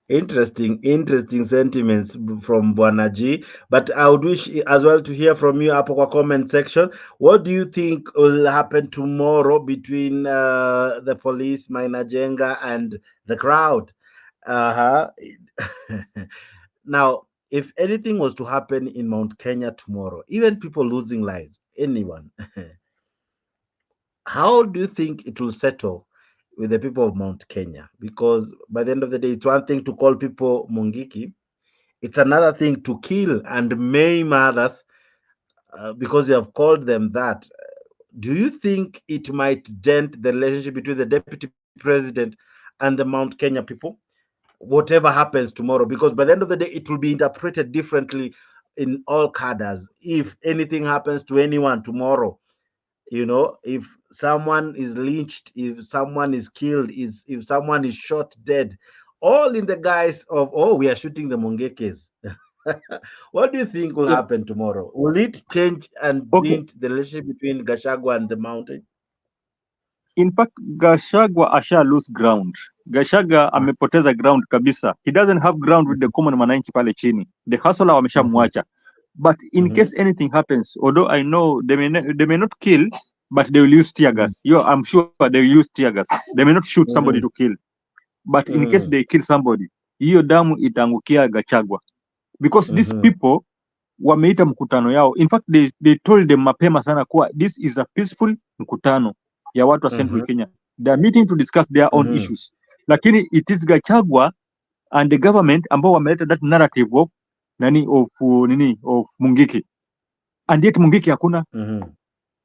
Interesting sentiments from Bwana G. But I would wish as well to hear from you up on comment section. What do you think will happen tomorrow between the police, Maina Jenga, and the crowd? Uh-huh. Now, if anything was to happen in Mount Kenya tomorrow, even people losing lives, anyone, how do you think it will settle with the people of Mount Kenya? Because by the end of the day, it's one thing to call people Mungiki, it's another thing to kill and maim others because you have called them that. Do you think it might dent the relationship between the deputy president and the Mount Kenya people? Whatever happens tomorrow, because by the end of the day, it will be interpreted differently in all cadres. If anything happens to anyone tomorrow, if someone is lynched, if someone is killed, if someone is shot dead, all in the guise of, oh, we are shooting the Mongekes. What do you think will happen tomorrow? Will it change and dent the relationship between Gachagua and the mountain? In fact, Gachagua asha lose ground. Gachagua amepoteza ground kabisa. He doesn't have ground with the common mananchi pale chini. The hustler wameshamwacha. But in case anything happens, although I know they may not kill, but they will use tear gas. I'm sure they will use tear gas. They may not shoot somebody to kill. But in case they kill somebody, hiyo damu itaangukia Gachagua. Because these people wameita mkutano yao. In fact, they told them mapema sana kuwa this is a peaceful mkutano ya watu wa Central Kenya. They are meeting to discuss their own issues. Lakini it is Gachagua and the government ambao wameleta that narrative of Mungiki. And yet Mungiki hakuna.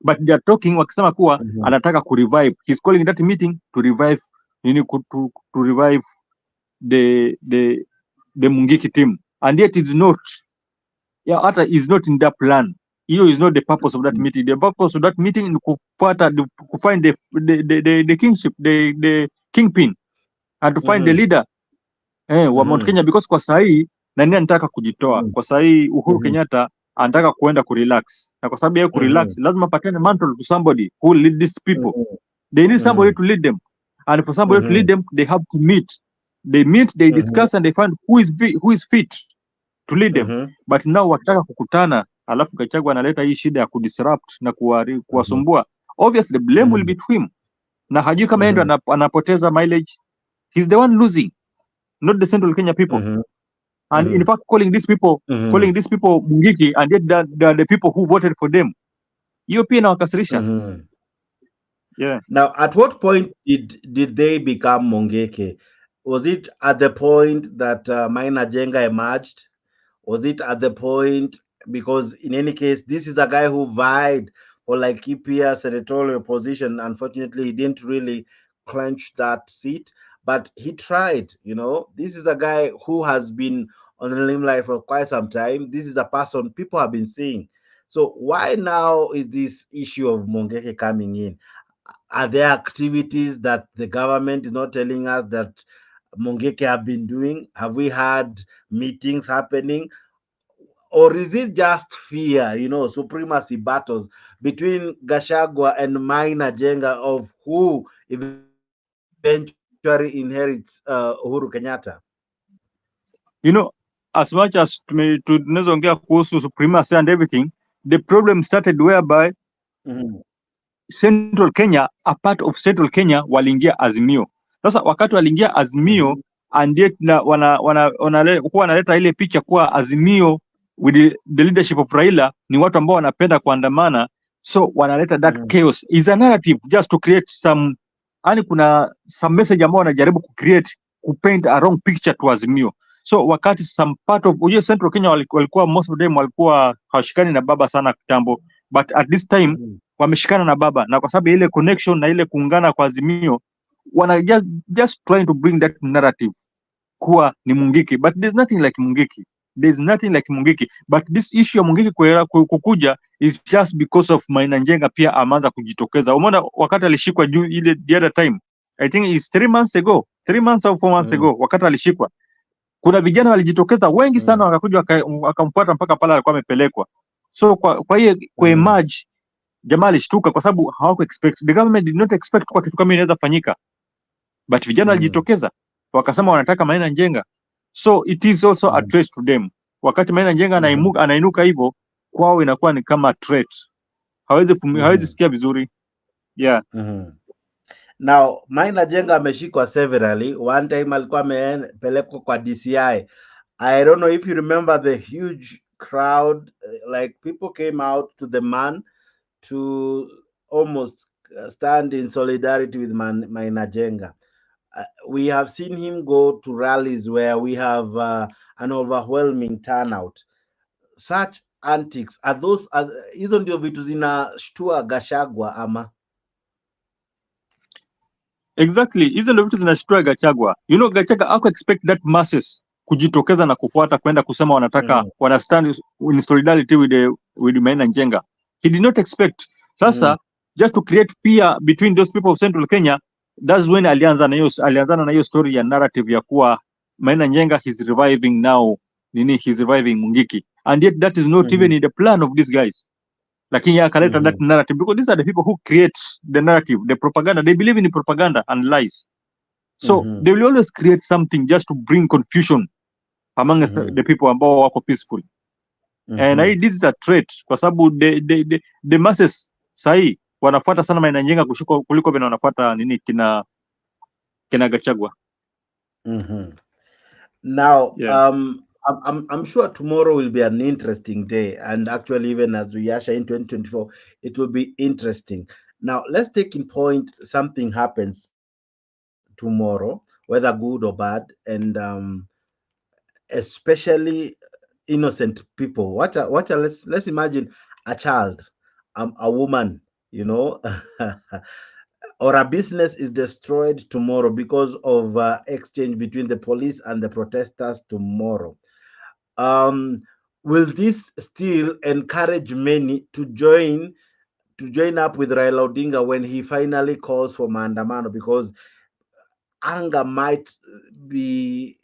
But they are talking wakisema kuwa anataka ku-revive. He's calling that meeting to revive to revive the Mungiki team. And yet it's not. Hata is not in that plan. Is not the purpose of that meeting. The purpose of that meeting is to find the kingship, the kingpin, and to find the leader wa Mount Kenya, because kwa sahi nani anataka kujitoa. Kwa sahi Uhuru Kenyatta anataka kuenda kurelax. Na kwa sababu ya kurelax, lazima patane mantle to somebody who will lead these people. They need somebody to lead them. And for somebody to lead them, they have to meet. They meet, they discuss, and they find who is fit to lead them. But now wakitaka kukutana, alafu Gachagua analeta hii shida ya kudisrupt na kuwasumbua. Obviously, the blame will be to him. Na hajui kama yeye ndo anapoteza mileage. He's the one losing, not the Central Kenya people. And in fact, calling these people Mungiki, and yet they are the people who voted for them. Hiyo pia inawakasirisha. Yeah. Now, at what point did they become Mongeke? Was it at the point that Maina Jenga emerged? Was it at the point, because in any case, this is a guy who vied for like Laikipia senatorial position. Unfortunately, he didn't really clench that seat, but he tried. This is a guy who has been on the limelight for quite some time. This is a person people have been seeing. So why now is this issue of Mongeke coming in? Are there activities that the government is not telling us that Mongeke have been doing? Have we had meetings happening? Or is it just fear, supremacy battles between Gachagua and Maina Jenga of who eventually inherits Uhuru Kenyatta? As much as tunaweza ongea kuhusu supremacy and everything, the problem started whereby Central Kenya, a part of Central Kenya waliingia Azimio. Sasa wakati waliingia Azimio, and yet wanaleta ile picha kuwa Azimio with the leadership of Raila ni watu ambao wanapenda kuandamana, so wanaleta that chaos. Is a narrative just to create some, kuna some message ambao wanajaribu kupaint a wrong picture to Azimio. So wakati some part of Central Kenya walikuwa, most of them walikuwa hawashikani na baba sana kitambo, but at this time wameshikana na baba, na kwa sababu ile connection na ile kuungana kwa Azimio, wana just trying to bring that narrative kuwa ni Mungiki, but there's nothing like Mungiki. There's nothing like Mungiki. But this issue ya Mungiki kukuja is just because of Maina Njenga pia ameanza kujitokeza. Umeona wakati alishikwa juu ile the other time, I think it's 3 months ago, 3 months or 4 months ago, wakati alishikwa, kuna vijana walijitokeza wengi sana, wakakuja wakamfuata mpaka pale alikuwa amepelekwa. So kwa hiyo emerge, jamaa alishtuka kwa sababu hawaku expect, the government did not expect kwa kitu kama inaweza fanyika, but vijana walijitokeza wakasema wanataka Maina Njenga. So it is also a threat to them. Wakati Maina Njenga anainuka hivyo, kwao inakuwa ni kama threat. Hawezi sikia vizuri. Yeah. Now, Maina Njenga ameshikwa severally. One time alikuwa amepelekwa kwa DCI. I don't know if you remember the huge crowd, like people came out to the man to almost stand in solidarity with Maina Njenga. We have seen him go to rallies where we have an overwhelming turnout. Such antics, are those hizo ndio vitu zinashtua Gachagua ama? Exactly, hizo ndio vitu zinashtua Gachagua. You know, Gachagua haku expect that masses kujitokeza na kufuata kwenda kusema wanataka wana stand in solidarity with Maina Njenga. He did not expect. Sasa just to create fear between those people of Central Kenya, that's when alianzana na hiyo story ya narrative ya kuwa Maina Njenga he's reviving now, he's reviving Mungiki, and yet that is not even in the plan of these guys. Lakini akaleta that narrative because these are the people who create the narrative, the propaganda. They believe in the propaganda and lies. So they will always create something just to bring confusion among the people ambao wako peaceful. And this is a threat kwa sababu the masses sahi wanafuata sana Maina Njenga kuliko vile wanafuata kina Gachagua. Now, I'm sure tomorrow will be an interesting day, and actually even as we usher in 2024, it will be interesting. Now, let's take in point something happens tomorrow, whether good or bad, and especially innocent people. Let's imagine a child, a woman, you know, or a business is destroyed tomorrow because of exchange between the police and the protesters tomorrow. Will this still encourage many to join up with Raila Odinga when he finally calls for Maandamano? Because anger might be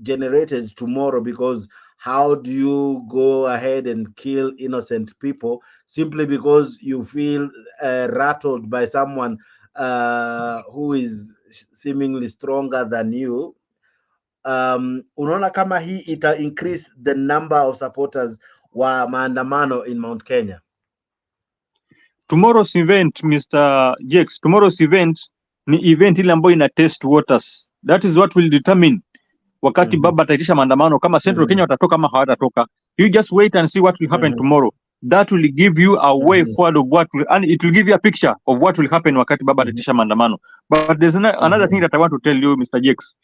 generated tomorrow, because how do you go ahead and kill innocent people simply because you feel rattled by someone who is seemingly stronger than you? Unaona kama hii ita increase the number of supporters wa maandamano in Mount Kenya? Tomorrow's event, Mr. Jakes, tomorrow's event ni event ile ambayo ina test waters. That is what will determine wakati baba ataitisha maandamano kama Central Kenya watatoka ama hawatatoka. You just wait and see what will happen tomorrow. That will give you a way forward of what will, and it will give you a picture of what will happen wakati baba ataitisha maandamano. But there's another thing that I want to tell you, Mr. Jakes.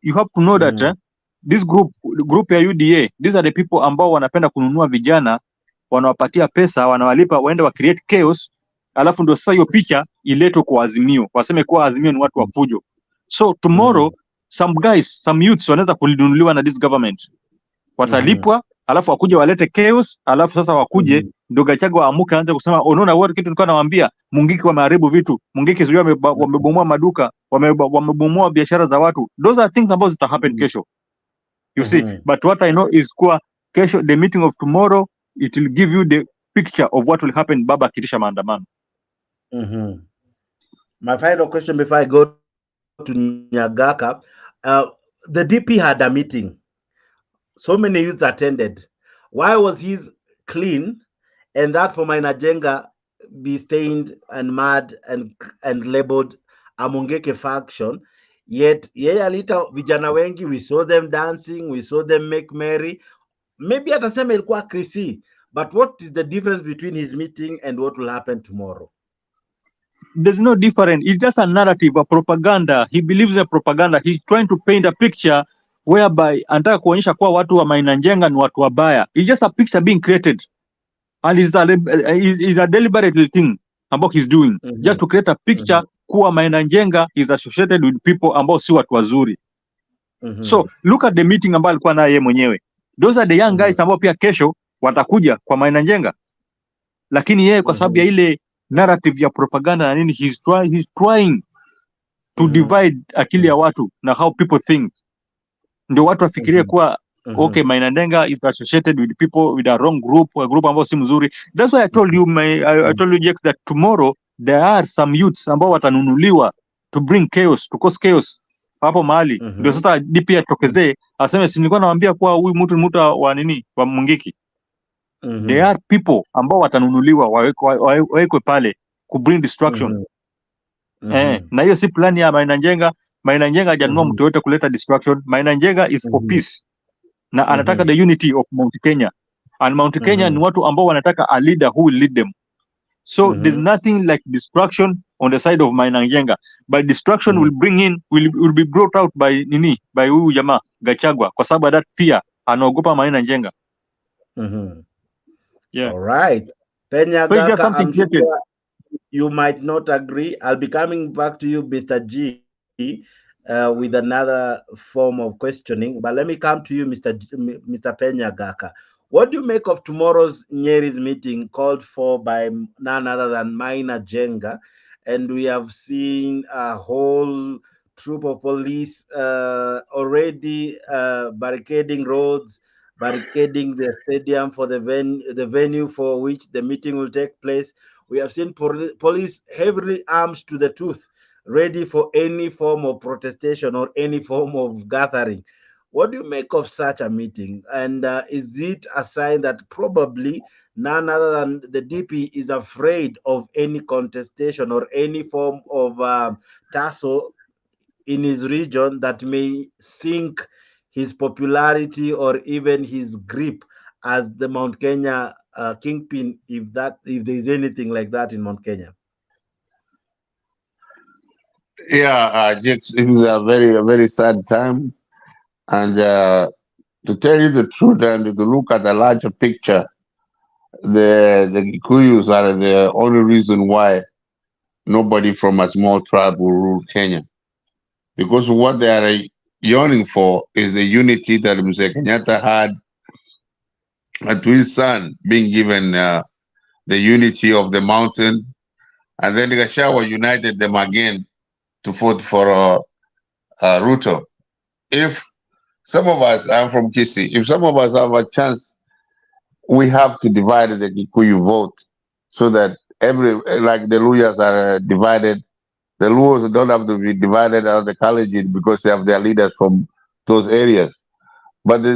You have to know that this group ya UDA, these are the people ambao wanapenda kununua vijana, wanawapatia pesa, wanawalipa waende wa create chaos, alafu ndio sasa hiyo picha iletwe kwa Azimio, waseme kwa Azimio ni watu wa fujo. So tomorrow some guys, some youths wanaweza kulinunuliwa na this government, watalipwa alafu wakuje walete chaos, alafu sasa wakuje ndio Gachagua amuke aanze kusema unaona wote kitu nilikuwa nawaambia, Mungiki wameharibu vitu, Mungiki sio wamebomoa maduka, wamebomoa biashara za watu. Those are things about that happen kesho, you see. But what I know is kwa kesho, the meeting of tomorrow, it will give you the picture of what will happen baba akitisha maandamano. My final question before I go to Nyagaka, the DP had a meeting, so many youths attended. Why was his clean and that for Maina Njenga be stained and mad and labeled a Mungeke faction? Yet yeye alita vijana wengi, we saw them dancing, we saw them make merry. Maybe atasema ilikuwa krisi, but what is the difference between his meeting and what will happen tomorrow? There's no difference. It's just a narrative, a propaganda. He believes in propaganda. He's trying to paint a picture whereby anataka kuonyesha kuwa watu wa Maina Njenga ni watu wabaya. It's just a picture being created, and it's a deliberate thing about he's doing, just to create a picture kuwa Maina Njenga is associated with people ambao si watu wazuri. So look at the meeting ambao alikuwa naye mwenyewe. Those are the young guys ambao pia kesho watakuja kwa Maina Njenga, lakini yeye kwa sababu ya ile narrative ya propaganda na nini, he's trying to divide akili ya watu na how people think, ndio watu wafikirie kuwa okay, Maina Njenga is associated with people with a wrong group, a group ambao si mzuri. That's why I told you I told you Jax, that tomorrow there are some youths ambao watanunuliwa to bring chaos, to cause chaos hapo mahali ndio sasa DP atokezee aseme si nilikuwa nawaambia kuwa huyu mtu wa nini wa Mungiki. There are people ambao watanunuliwa wawekwe pale ku bring destruction. Na hiyo si plani ya Maina Njenga. Maina Njenga hajanunua mtu yote kuleta destruction. Maina Njenga is for peace na anataka the unity of Mount Kenya, and Mount Kenya ni watu ambao wanataka a leader who will lead them. So there's nothing like destruction on the side of Maina Njenga, but destruction will be brought out by huyu jamaa Gachagua kwa sababu that fear anaogopa Maina Njenga. All right. Penya Gaka, I'm sure you might not agree. I'll be coming back to you, Mr. G, with another form of questioning. But let me come to you, Mr. Penya Gaka. What do you make of tomorrow's Nyeri's meeting called for by none other than Maina Njenga? And we have seen a whole troop of police already barricading roads, barricading the stadium for the venue for which the meeting will take place. We have seen police heavily armed to the tooth, ready for any form of protestation or any form of gathering. What do you make of such a meeting? And is it a sign that probably none other than the DP is afraid of any contestation or any form of tussle in his region that may sink his popularity or even his grip as the Mount Kenya kingpin, if there is anything like that in Mount Kenya? Yeah, Jix, it is a very sad time. And to tell you the truth and to look at the larger picture, the Kikuyus are the only reason why nobody from a small tribe will rule Kenya. Because what they are yearning for is the unity that Mr. Kenyatta had, and to his son being given the unity of the mountain. And then Gachagua united them again to vote for Ruto. If some of us, I'm from Kisii, if some of us have a chance, we have to divide the Kikuyu vote so that like the Luyas are divided, the Luos don't have to be divided out of the Kalenjin because they have their leaders from those areas. But the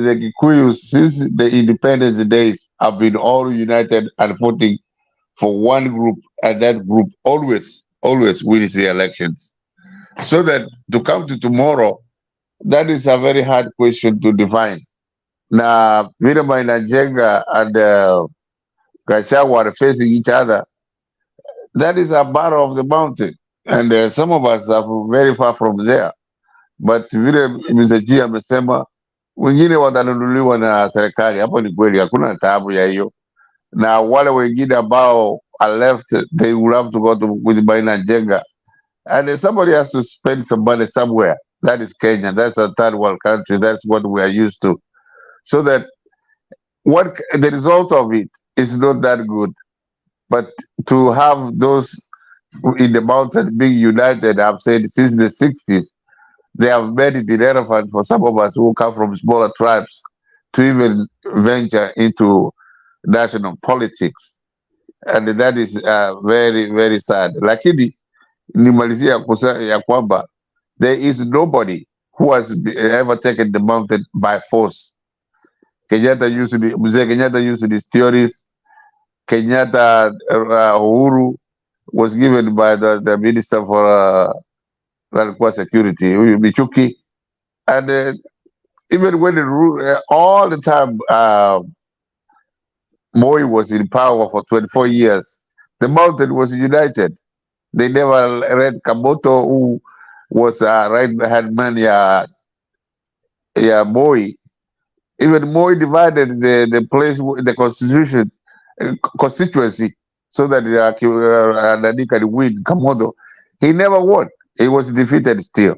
Kikuyus, since the independence days, have been all united and voting for one group, and that group always wins the elections. So that to come to tomorrow, that is a very hard question to define. Now, Maina Njenga and Gachagua are facing each other. That is a battle of the mountain. And some of us are very far from there. But vile Mr. G amesema, wengine watanunuliwa na serikali. Hapo ni kweli, hakuna taabu ya hiyo. Na wale wengine ambao are left, they will have to go with Maina Njenga. And somebody has to spend some money somewhere. That is Kenya. That's a third world country. That's what we are used to. So that what the result of it is not that good. But to have those in the mountain being united, I've said since the 60s, they have made it irrelevant for some of us who come from smaller tribes to even venture into national politics. And that is very, very sad. Lakini nimalizia ya kwamba there is nobody who has ever taken the mountain by force. Kenyatta used these theories. Kenyatta Uhuru was given by the Minister for Security, Michuki. And even when all the time Moi was in power for 24 years, the mountain was united. They never read Kamoto, who was right-hand man, Moi. Even Moi divided the place, the constituency, so that Nani can win Kamoto. He never won. He was defeated still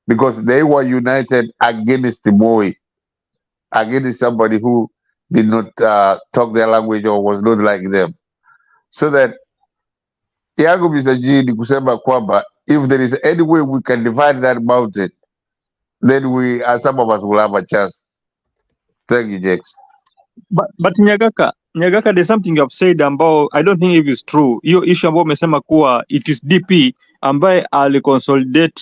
because they were united against Moi, against somebody who did not talk their language or was not like them. So that yangu Mr. G ni kusema kwamba if there is any way we can divide that mountain, then some of us will have a chance. Thank you, Jax. But Nyagaka, there's something you have said about, I don't think it is true. Hiyo issue ambayo umesema kuwa it is DP ambaye aliconsolidate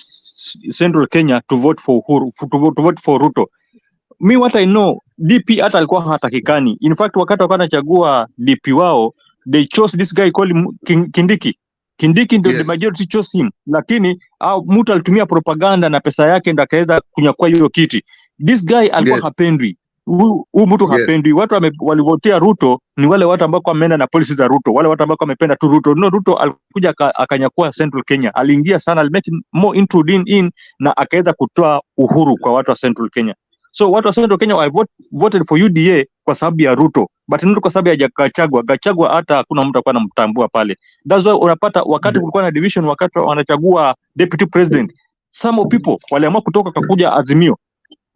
Central Kenya to vote for Uhuru, to vote for Ruto. Me what I know, DP hata alikuwa hatakikani. In fact, wakati wakawa wanachagua DP wao, they chose this guy called Kindiki. Kindiki ndio the majority chose him. Lakini mtu alitumia propaganda na pesa yake ndo akaweza kunyakua hiyo kiti. This guy alikuwa hapendwi. Huyu mtu hapendwi. Watu walivotea Ruto ni wale watu ambao wameenda na policies za Ruto, wale watu ambao wamependa tu Ruto. No, Ruto alikuja akanyakua Central Kenya. Aliingia sana, make more intrude in na akaweza kutoa uhuru kwa watu wa Central Kenya. So watu wa Central Kenya voted for UDA kwa sababu ya Ruto, but not kwa sababu ya Gachagua. Gachagua hata hakuna mtu alikuwa anamtambua pale. That's why unapata wakati kulikuwa na division, wakati wanachagua deputy president, some people waliamua kutoka kakuja Azimio.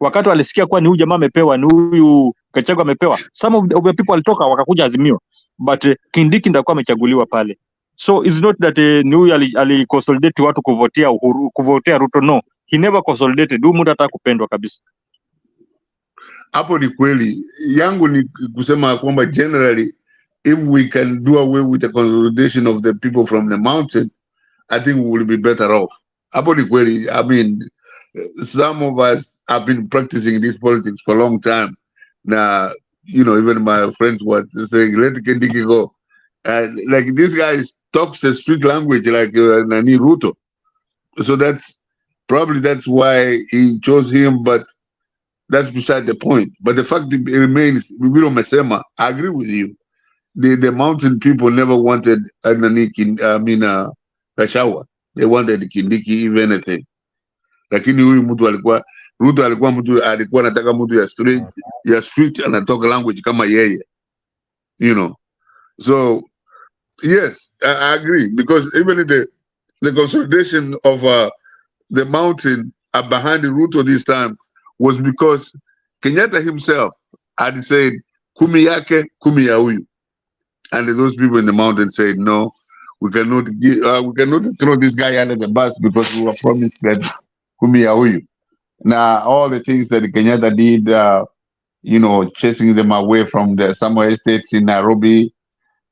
Wakati walisikia kuwa ni huyu jamaa amepewa, ni huyu Gachagua amepewa, some of the people walitoka wakakuja Azimio, but Kindiki ndio alikuwa amechaguliwa pale. So it's not that ni huyu aliconsolidate watu kuvotea Uhuru, kuvotea Ruto. No, he never consolidated. Huyu mtu hata kupendwa kabisa. Hapo ni kweli. Yangu ni kusema kwamba generally, if we can do away with the consolidation of the people from the mountain, I think we will be better off. Hapo ni kweli. I mean, some of us have been practicing this politics for a long time. Now, you know, even my friends were saying, let Kindiki go. Like this guy talks the street language like Nani Ruto. So that's why he chose him, but that's beside the point. But the fact it remains, I agree with you. The mountain people never wanted Gachagua. They wanted Kindiki, if anything. Lakini huyu mtu Ruto alikuwa anataka mtu ya street anatoka language kama yeye. You know. So yes, I agree, because even the consolidation of the mountain behind Ruto this time was because Kenyatta himself had said, kumi yake, kumi ya huyu. And those people in the mountain said, no, we cannot throw this guy under the bus because we were promised that kumi ya huyu. Now, all the things that Kenyatta did, you know, chasing them away from the Samoa estates in Nairobi,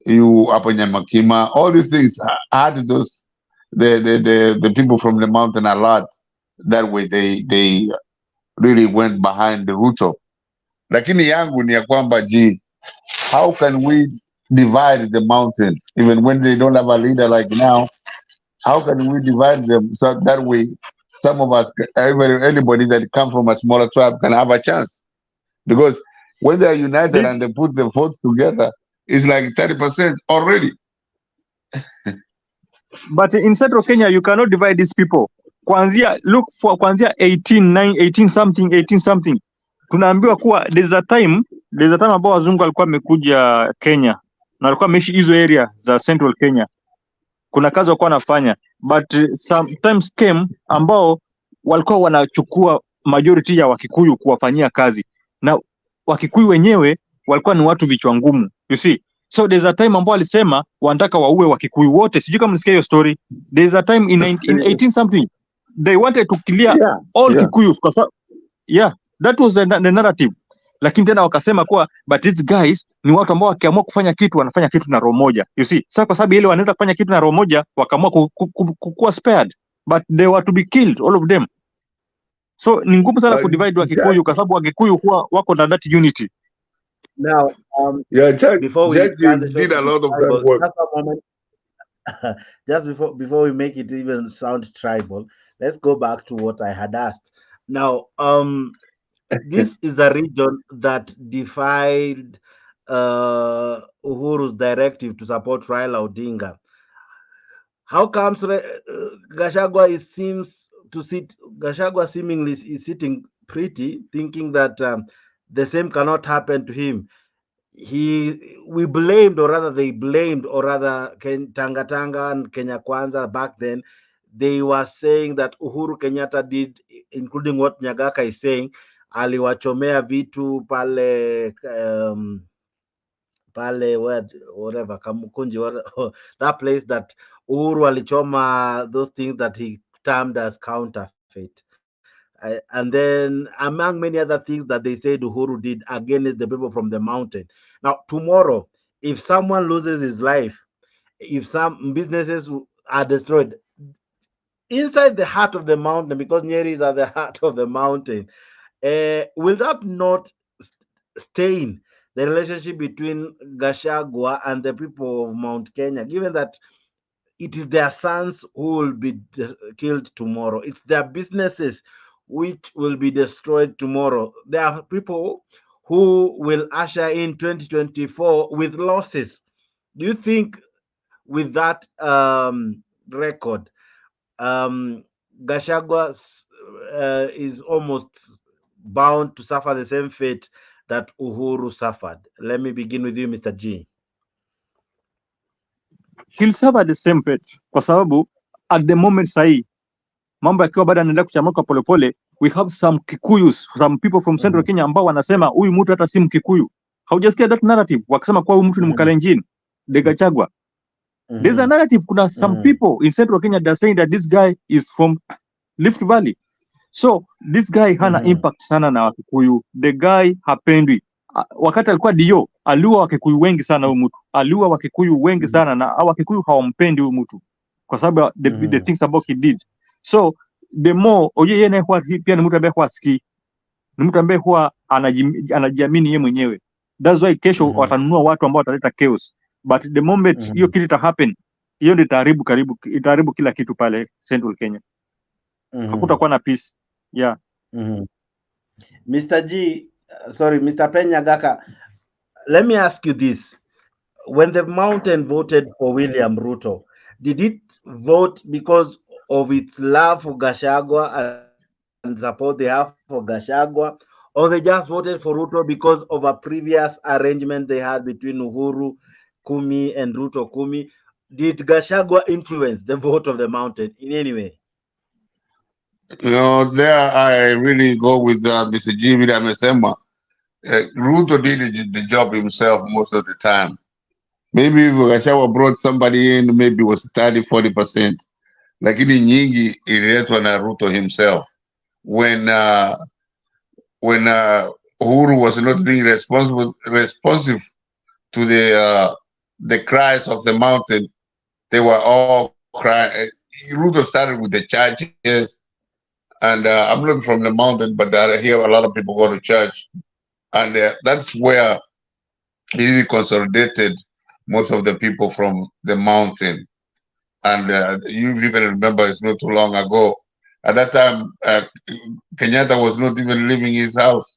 Makima, all these things had the people from the mountain a lot. That way they really went behind the Ruto. Lakini yangu ni ya kwamba how can we divide the mountain even when they don't have a leader like now? How can we divide them so that way some of us, anybody that come from a smaller tribe can have a chance? Because when they are united and they put the votes together, it's like 30% already. But in Central Kenya, you cannot divide these people. Kwanzia 18 something. Tunaambiwa kuwa there's a time ambao wazungu walikuwa wamekuja Kenya na walikuwa wameishi hizo area za Central Kenya. Kuna kazi walikuwa wanafanya, but sometimes came ambao walikuwa wanachukua majority ya Wakikuyu kuwafanyia kazi, na Wakikuyu wenyewe walikuwa ni watu vichwa ngumu, you see. So there's a time ambao alisema wanataka waue Wakikuyu wote. Sijui kama msikia hiyo story. There's a time in 18 something they wanted to clear all Kikuyus. That was the narrative. Lakini tena wakasema kuwa but these guys ni watu ambao wakiamua kufanya kitu wanafanya kitu na roho moja, you see. Sasa kwa sababu ile wanaweza kufanya kitu na roho moja, wakaamua kuwa spared, but they were to be killed all of them. So ni ngumu sana kudivide Wakikuyu kwa sababu Wakikuyu kuwa wako na that unity. Now, before we did a lot of that work. Just before we make it even sound tribal, let's go back to what I had asked. Now, this is a region that defied Uhuru's directive to support Raila Odinga. How comes Gachagua seemingly is sitting pretty, thinking that the same cannot happen to him? They blamed, or rather Tanga Tanga and Kenya Kwanza back then, they were saying that Uhuru Kenyatta did, including what Nyagaka is saying, aliwachomea vitu pale whatever Kamukunji, that place that Uhuru alichoma those things that he termed as counterfeit. And then among many other things that they said Uhuru did against the people from the mountain. Now, tomorrow, if someone loses his life, if some businesses are destroyed, inside the heart of the mountain, because Nyeri is at the heart of the mountain, will that not stain the relationship between Gachagua and the people of Mount Kenya, given that it is their sons who will be killed tomorrow? It's their businesses which will be destroyed tomorrow. There are people who will usher in 2024 with losses. Do you think with that record, Gachagua is almost bound to suffer the same fate that Uhuru suffered? Let me begin with you, Mr. G. He'll suffer the same fate kwa sababu at the moment sahi mambo yakiwa bado yanaendelea kuchamuka polepole, we have some Kikuyus, some people from Central Kenya ambao wanasema huyu mtu hata si Mkikuyu. Haujasikia that narrative wakisema kwa huyu mtu ni Mkalenjin, de Gachagua. There's a narrative, kuna some people in Central Kenya that are saying that this guy is from Rift Valley. So this guy hana impact sana na Wakikuyu. The guy hapendwi. Wakati alikuwa dio, aliua Wakikuyu wengi sana huyu mtu. Aliua Wakikuyu wengi sana na Wakikuyu hawampendi huyu mtu kwa sababu the things about he did. So the more yeye naye huwa pia ni mtu ambaye huwa sikii, ni mtu ambaye huwa anajiamini yeye mwenyewe. That's why kesho watanunua watu ambao wataleta chaos, but the moment hiyo kitu ita happen, hiyo ndio itaharibu kila kitu pale Central Kenya. Hakutakuwa na peace. Yeah. Mr. G, sorry, Mr. Penyagaka, let me ask you this. When the mountain voted for William Ruto, did it vote because of its love for Gachagua and support they have for Gachagua, or they just voted for Ruto because of a previous arrangement they had between Uhuru Kumi and Ruto Kumi? Did Gachagua influence the vote of the mountain in any way? No, there I really go with Mr. G. Amesema. Ruto did the job himself most of the time. Maybe if Gachagua brought somebody in, maybe it was 30-40%. Lakini nyingi ililetwa na Ruto himself. When Uhuru was not being responsive to the cries of the mountain, they were all crying. Ruto started with the churches, and I'm not from the mountain, but I hear a lot of people go to church, and that's where he really consolidated most of the people from the mountain. And you even remember, it's not too long ago. At that time, Kenyatta was not even leaving his house.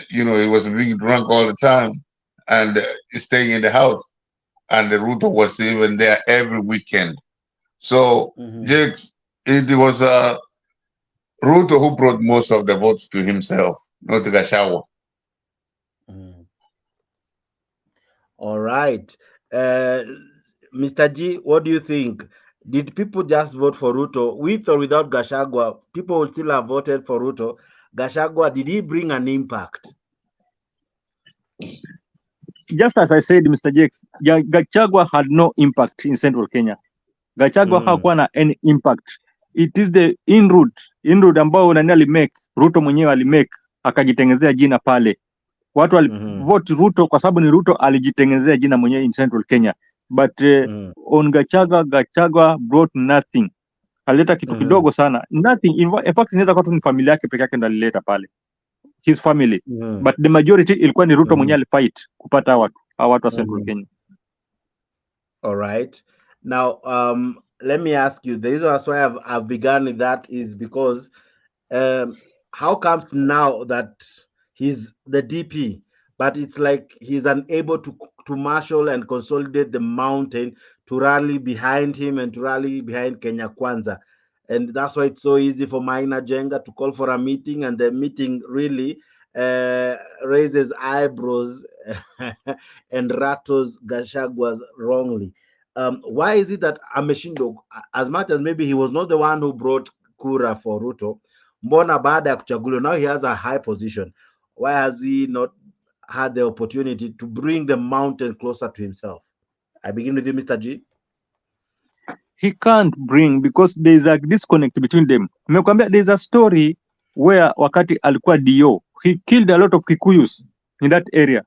You know, he was being drunk all the time and staying in the house. And the Ruto was even there every weekend. So, Jakes, it was Ruto who brought most of the votes to himself, not Gachagua. All right. Mr. G, what do you think? Did people just vote for Ruto with or without Gachagua? People would still have voted for Ruto. Gachagua, did he bring an impact? Just as I said, Mr. Jakes, Gachagua had no impact in Central Kenya. Gachagua hakuwa na any impact. It is the inroad ambao nani alimake, Ruto mwenyewe alimake, akajitengezea jina pale. Watu vote Ruto kwa sababu ni Ruto alijitengezea jina mwenyewe in Central Kenya. But on Gachagua brought nothing. Alileta kitu kidogo sana. Nothing. In fact, inaweza kuwa tu ni familia yake peke yake ndo alileta pale. His family. But the majority ilikuwa ni Ruto mwenyewe alifight kupata watu wa Central Kenya. All right. Now, let me ask you, the reason why I've begun with that is because how comes now that he's the DP, but it's like he's unable to marshal and consolidate the mountain to rally behind him and to rally behind Kenya Kwanza. And that's why it's so easy for Maina Jenga to call for a meeting, and the meeting really raises eyebrows and rattles Gachagua's wrongly. Why is it that Ameshindo, as much as maybe he was not the one who brought Kura for Ruto, mbona baada ya kuchaguliwa, now he has a high position, why has he not had the opportunity to bring the mountain closer to himself? I begin with you, Mr. G. He can't bring because there is a disconnect between them. There is a story where wakati alikuwa DO, he killed a lot of Kikuyus in that area.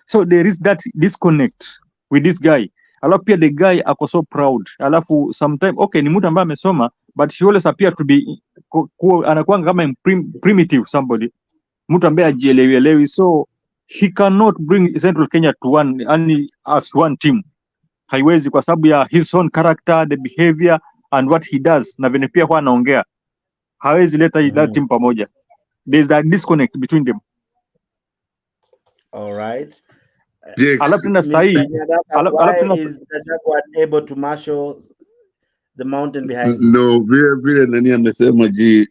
So there is that disconnect with this guy. Alafu pia the guy ako so proud. Alafu sometime, okay, ni mtu ambaye amesoma, but he always appeared to be anakuwa kama primitive somebody, mtu ambaye ajielewi, so he cannot bring Central Kenya to one as one team. Haiwezi kwa sababu ya his own character, the behavior and what he does, na vile pia huwa anaongea, hawezi leta that team pamoja. There's that disconnect between them. All right. Alafu tena sahi, why is Gachagua able to marshal the mountain behind him? No, vile nani amesema ji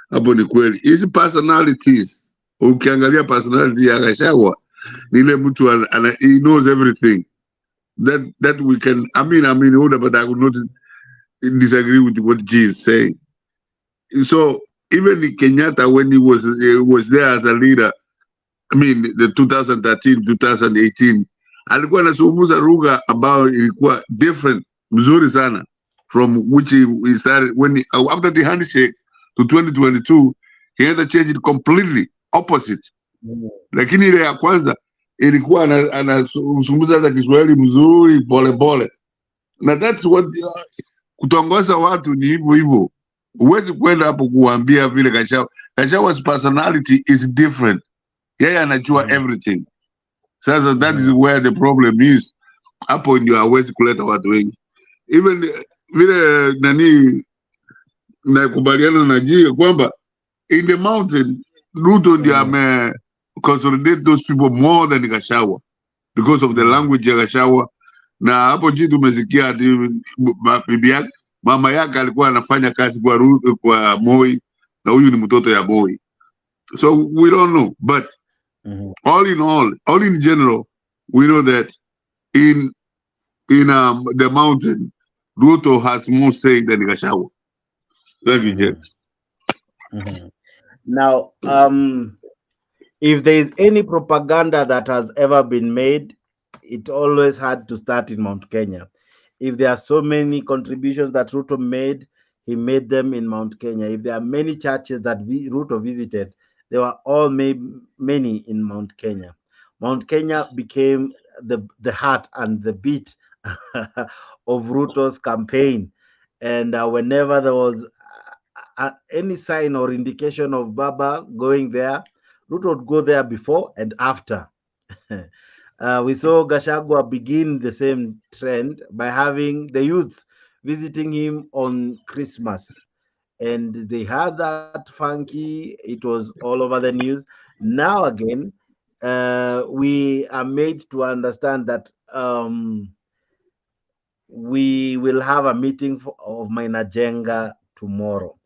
hapo ni kweli. Hizi personalities, ukiangalia personality ya Gachagua, ni ile mtu he knows everything. That we can, I mean, older, but I would not disagree with what G is saying. So even Kenyatta, when he was there as a leader, I mean, the 2013, 2018, alikuwa anazungumza lugha ambayo ilikuwa different, mzuri sana, from which he started when after the handshake to 2022, he had to change it completely opposite. Lakini ile ya kwanza ilikuwa anazungumza hata Kiswahili mzuri pole pole. Na that's what kutongoza watu ni hivyo. Huwezi kwenda hapo kuambia vile Gachagua's personality is different. Yeye anajua everything. Sasa that is where the problem is. Hapo ndio hawezi kuleta watu wengi. Even vile nani nakubaliana na Jia kwamba in the mountain Ruto ndio ame consolidate those people more than Gachagua because of the language ya Gachagua. Na hapo Jia tumesikia ati bibi yake, mama yake alikuwa anafanya kazi kwa Ruto, kwa Moi, na huyu ni mtoto ya Moi. So we don't know, but all in general, we know that in the mountain, Ruto has more say than Gachagua. Thank you, James. Now, if there is any propaganda that has ever been made, it always had to start in Mount Kenya. If there are so many contributions that Ruto made, he made them in Mount Kenya. If there are many churches that Ruto visited, they were all many in Mount Kenya. Mount Kenya became the heart and the beat of Ruto's campaign. And whenever there was any sign or indication of Baba going there, Ruto would go there before and after. We saw Gachagua begin the same trend by having the youths visiting him on Christmas. And they had that funky, it was all over the news. Now again, we are made to understand that we will have a meeting of Mainajenga tomorrow.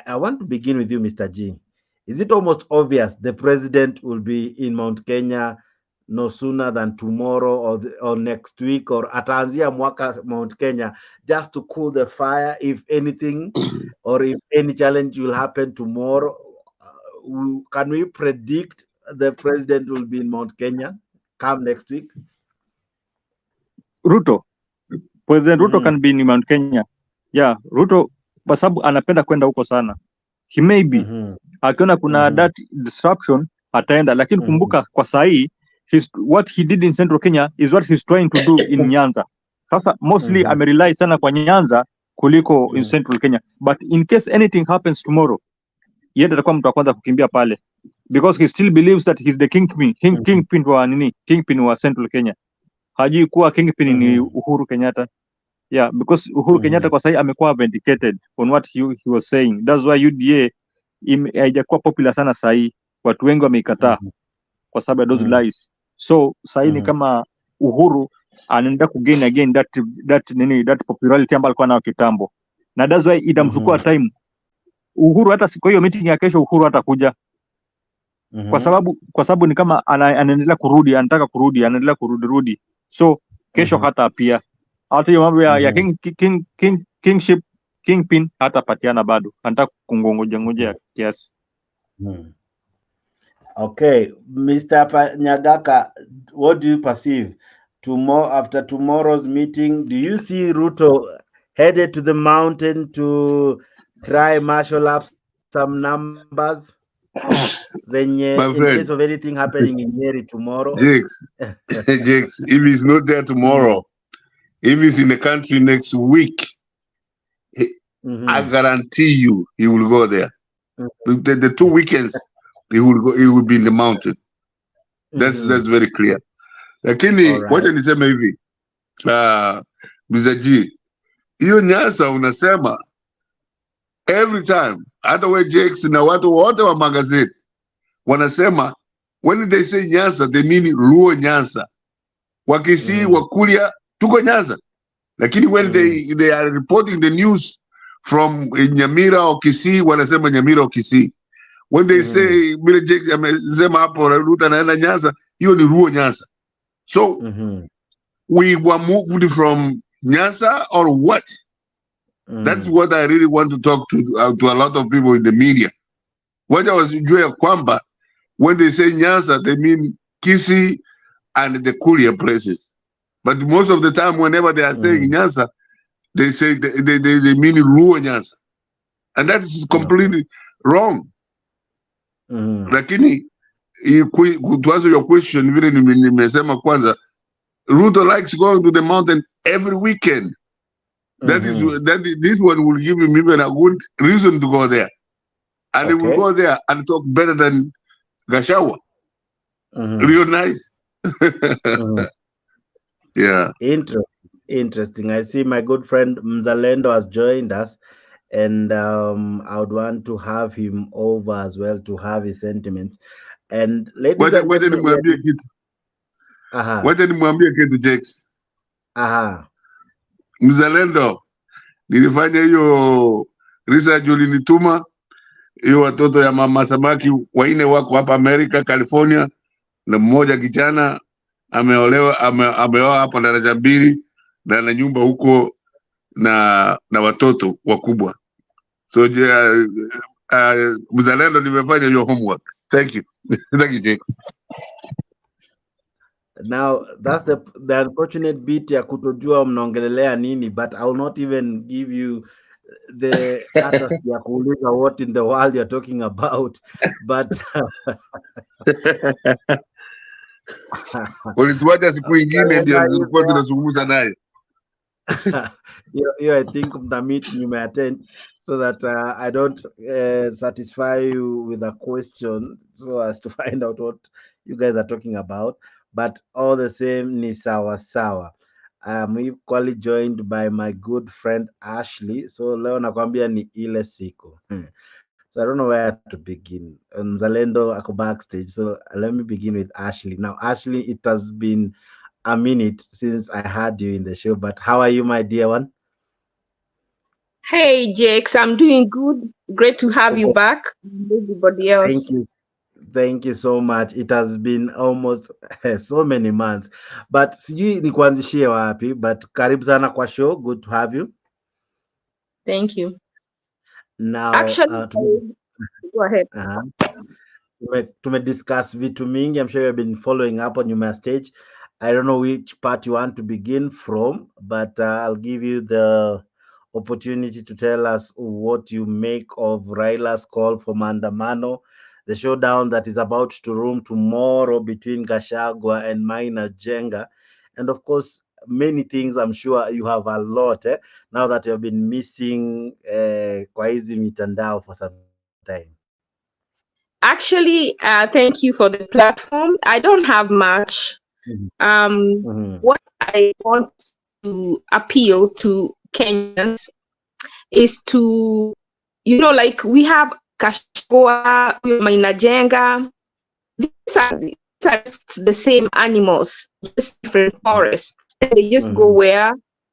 I want to begin with you, Mr. G. Is it almost obvious the president will be in Mount Kenya no sooner than tomorrow or next week, or ataanzia mwaka Mount Kenya just to cool the fire if anything or if any challenge will happen tomorrow? Can we predict the president will be in Mount Kenya come next week? President Ruto can be in Mount Kenya. Yeah, Ruto kwa sababu anapenda kwenda huko sana. He may be. Akiona kuna that disruption ataenda, lakini kumbuka kwa sahi what he did in Central Kenya is what he's trying to do in Nyanza. Sasa mostly amerely sana kwa Nyanza kuliko in Central Kenya. But in case anything happens tomorrow, yeye atakuwa mtu wa kwanza kukimbia pale, because he still believes that he's the kingpin wa Central Kenya. Hajui kuwa kingpin ni Uhuru Kenyatta. Yeah, because Uhuru Kenyatta kwa sahi amekuwa vindicated on what he was saying. That's why UDA haijakuwa popular sana sahi. Watu wengi wameikataa kwa sababu ya those lies. So sahi ni kama Uhuru anaenda kugain again that popularity ambayo alikuwa nayo kitambo. Na that's why itamchukua time. Uhuru hata siku hiyo meeting ya kesho Uhuru hatakuja. Kwa sababu ni kama anaendelea kurudi, anataka kurudi, anaendelea kurudi. So kesho hata pia hata hiyo mambo ya kingship, kingpin hata patiana bado. Anataka kungongoja kiasi. Okay, Mr. Nyagaka, what do you perceive after tomorrow's meeting? Do you see Ruto headed to the mountain to try marshal up some numbers? In case of anything happening in Nyeri tomorrow? Jakes, if he's not there tomorrow, if he's in the country next week, I guarantee you he will go there. The 2 weekends he will go. He will be in the mountain. That's very clear. Lakini wacha niseme hivi, Mr. G, hiyo Nyasa unasema every time, hata we Jakes na watu wote wa magazeti wanasema when they say Nyasa they mean Luo Nyasa. Wakisi Wakuria tuko Nyasa. Lakini when they are reporting the news from Nyamira or Kisii wanasema Nyamira or Kisii. When they say Mire Jakes amesema hapo Ruto anaenda Nyasa, hiyo ni Luo Nyasa. So we were moved from Nyasa or what? That's what I really want to talk to a lot of people in the media. What I was enjoying kwamba when they say Nyasa, they mean Kisii and the Kuria places. But most of the time, whenever they are saying Nyasa, they say they mean Luo Nyasa, and that is completely wrong. Lakini to answer your question, vile nimesema kwanza, Ruto likes going to the mountain every weekend. This one will give him even a good reason to go there, and he will go there and talk better than Gachagua. Real nice. Yeah. Interesting. I see my good friend Mzalendo has joined us, and I would want to have him over as well to have his sentiments. And ladies and gentlemen, wacha nimwambie kitu Jakes. Mzalendo, nilifanya hiyo research ulinituma, hiyo watoto ya mama samaki waine wako hapa America, California, na mmoja kijana ameoa hapa daraja 2 na ana nyumba huko na watoto wakubwa. So Mzalendo, nimefanya your homework. Thank you. Thank you, Jake. Now that's the unfortunate bit ya kutojua mnaongelelea nini, but I will not even give you the courtesy ya kuuliza what in the world you're talking about, but ulituacha siku ingine ndio tulikuwa tunazungumza naye. I think mna meet you may attend so that I don't satisfy you with a question so as to find out what you guys are talking about, but all the same ni sawa sawa. I'm equally joined by my good friend Ashley, so leo nakwambia ni ile siku. So I don't know where to begin. Mzalendo ako backstage, so let me begin with Ashley. Now Ashley, it has been a minute since I had you in the show, but how are you, my dear one? Hey, Jakes, I'm doing good. Great to have you back. Everybody else. Thank you so much. It has been almost so many months, but sijui ni kuanzishie wapi, but karibu sana kwa show. Good to have you. Thank you. Now, actually, go ahead. To discuss vitu mingi. I'm sure you've been following up on your stage. I don't know which part you want to begin from, but I'll give you the opportunity to tell us what you make of Raila's call for Maandamano, the showdown that is about to room tomorrow between Gachagua and Maina Jenga, and of course many things. I'm sure you have a lot now that you have been missing kwa hizi mitandao for some time. Actually, thank you for the platform. I don't have much. What I want to appeal to Kenyans is to, like we have Gachagua, Maina Jenga. These are the same animals, just different forests. And they just go where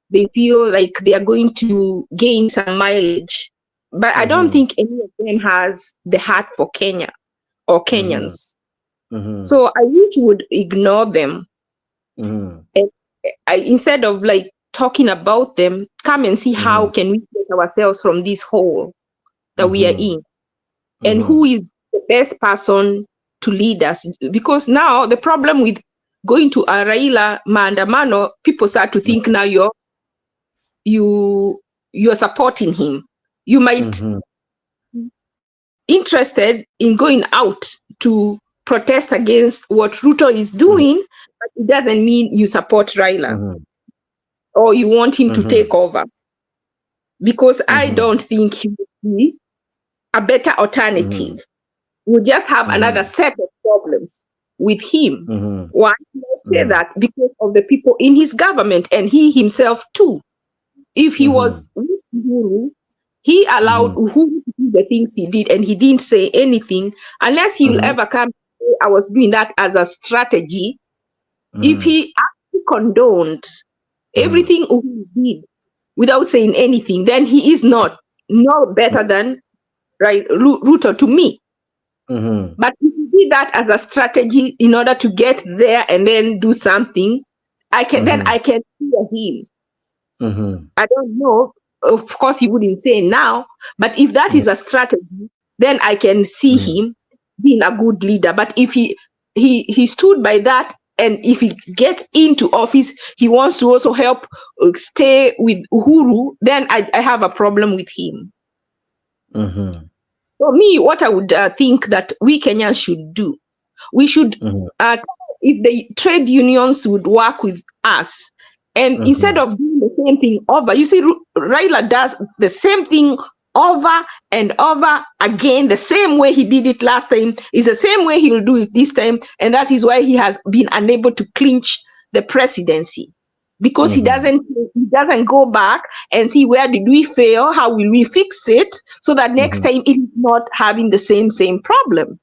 they feel like they are going to gain some mileage. But I don't think any of them has the heart for Kenya or Kenyans. So I wish we would ignore them. And instead of like talking about them, come and see how can we get ourselves from this hole that we are in, and who is the best person to lead us. Because now the problem with going to a Raila Maandamano, people start to think now you're supporting him. You might interested in going out to protest against what Ruto is doing, but it doesn't mean you support Raila or you want him to take over. because I don't think he would be a better alternative. We'll just have another set of problems with him. Why do I say that? Because of the people in his government and he himself too. If he was with Uhuru, he allowed Uhuru to do the things he did, and he didn't say anything unless he will ever come and say, I was doing that as a strategy. If he actually condoned everything Uhuru did without saying anything, then he is no better than Ruto to me. But if he did that as a strategy in order to get there and then do something, I can hear him. I don't know. Of course, he wouldn't say now, but if that is a strategy, then I can see him being a good leader. But if he stood by that, and if he gets into office, he wants to also help stay with Uhuru, then I have a problem with him. So me, what I would think that we Kenyans should do, we should, if the trade unions would work with us, and instead of doing the same thing over, you see, Raila does the same thing over and over again, the same way he did it last time is the same way he will do it this time, and that is why he has been unable to clinch the presidency, because he doesn't go back and see where did we fail, how will we fix it, so that next time it is not having the same problem.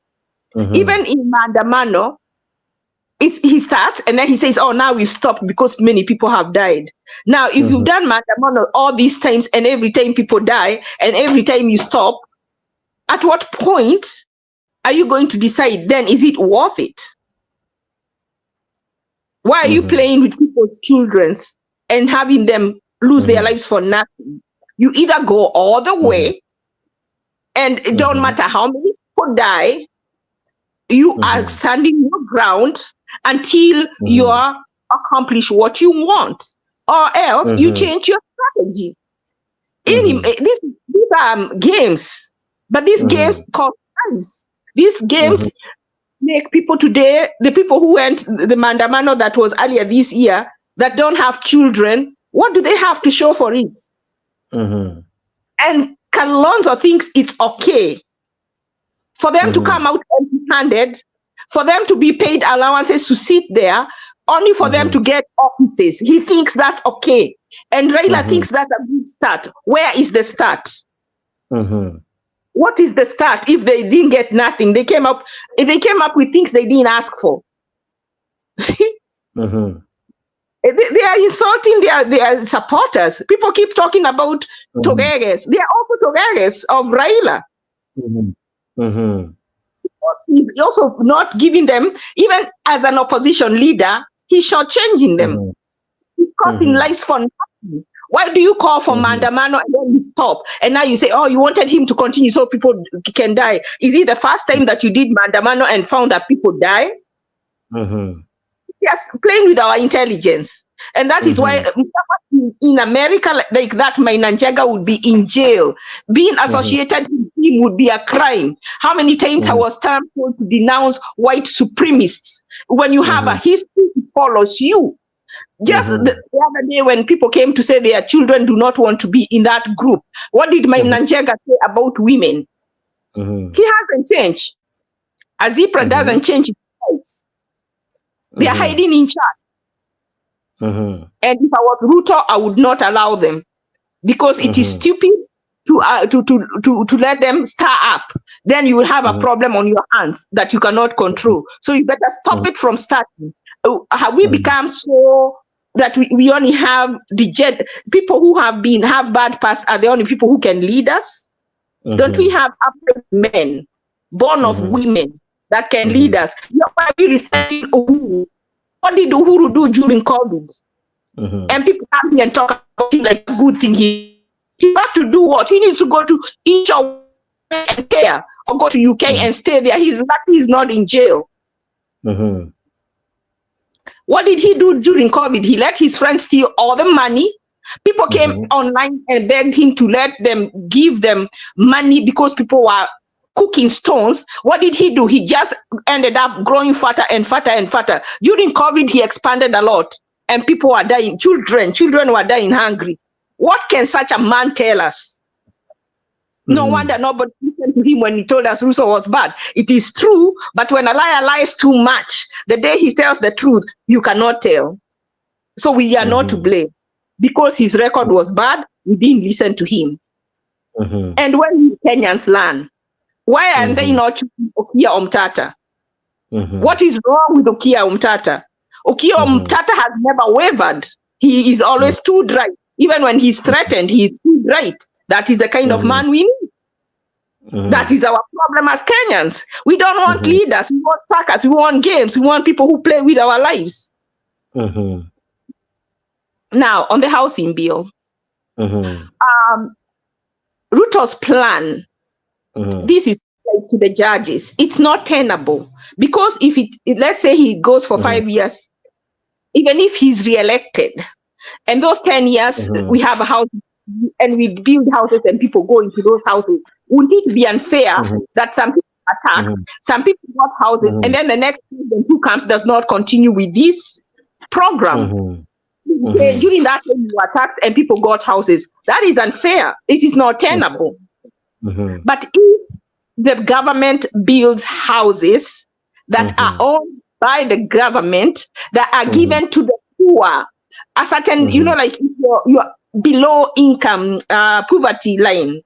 Even in Maandamano, he starts and then he says, oh, now we've stopped because many people have died. Now, if you've done Maandamano all these times and every time people die and every time you stop, at what point are you going to decide then, is it worth it? Why are you playing with people's children and having them lose their lives for nothing? You either go all the way, and it don't matter how many people die, you are standing your ground until you accomplish what you want, or else you change your strategy. These are games, but these games cost lives. These games make people today, the people who went the Maandamano that was earlier this year, that don't have children, what do they have to show for it? And Kalonzo thinks it's okay for them to come out empty-handed, for them to be paid allowances to sit there, only for them to get offices. He thinks that's okay. And Raila thinks that's a good start. Where is the start? What is the start if they didn't get nothing? They came up with things they didn't ask for. They are insulting their supporters. People keep talking about Togeres. They are also Togeres of Raila. He's also not giving them, even as an opposition leader, he's shortchanging them. He's causing lives for nothing. Why do you call for Maandamano and then you stop? And now you say, oh, you wanted him to continue so people can die. Is it the first time that you did Maandamano and found that people die? Yes, playing with our intelligence. And that is why in America, like that, Mainanjaga would be in jail. Being associated with him would be a crime. How many times I was told to denounce white supremacists? When you have a history, it follows you. Just the other day when people came to say their children do not want to be in that group, what did Mainanjaga say about women? He hasn't changed. Azipra doesn't change his rights. They are hiding in chat. And if I was Ruto, I would not allow them, because it is stupid to let them stir up. Then you will have a problem on your hands that you cannot control. So you better stop it from starting. Have we become so that we only have people who have bad past are the only people who can lead us? Don't we have men born of women that can lead us? Why are we resenting Uhuru? What did Uhuru do during COVID? And people come here and talk about it like a good thing. He has to do what? He needs to go to each and stay, or go to UK and stay there. He's lucky he's not in jail. What did he do during COVID? He let his friends steal all the money. People came online and begged him to let them give them money because people were cooking stones. What did he do? He just ended up growing fatter and fatter and fatter. During COVID, he expanded a lot and people were dying. Children were dying hungry. What can such a man tell us? No wonder nobody listened to him when he told us Russo was bad. It is true, but when a liar lies too much, the day he tells the truth, you cannot tell. So we are not to blame. Because his record was bad, we didn't listen to him. And when Kenyans learn, why are they not choosing Okia Omtata? What is wrong with Okia Omtata? Okia Omtata has never wavered. He is always stood right. Even when he's threatened, he stood right. That is the kind of man we need. That is our problem as Kenyans. We don't want leaders. We want suckers. We want games. We want people who play with our lives. Now, on the housing bill, Ruto's plan, this is to the judges. It's not tenable because if let's say he goes for 5 years, even if he's re-elected, and those 10 years we have a house and we build houses and people go into those houses, wouldn't it be unfair that some people attack, some people got houses, and then the next president who comes does not continue with this program? During that time you were taxed and people got houses. That is unfair. It is not tenable. But if the government builds houses that are owned by the government, that are given to the poor, a certain, you know, like you're below income, poverty line.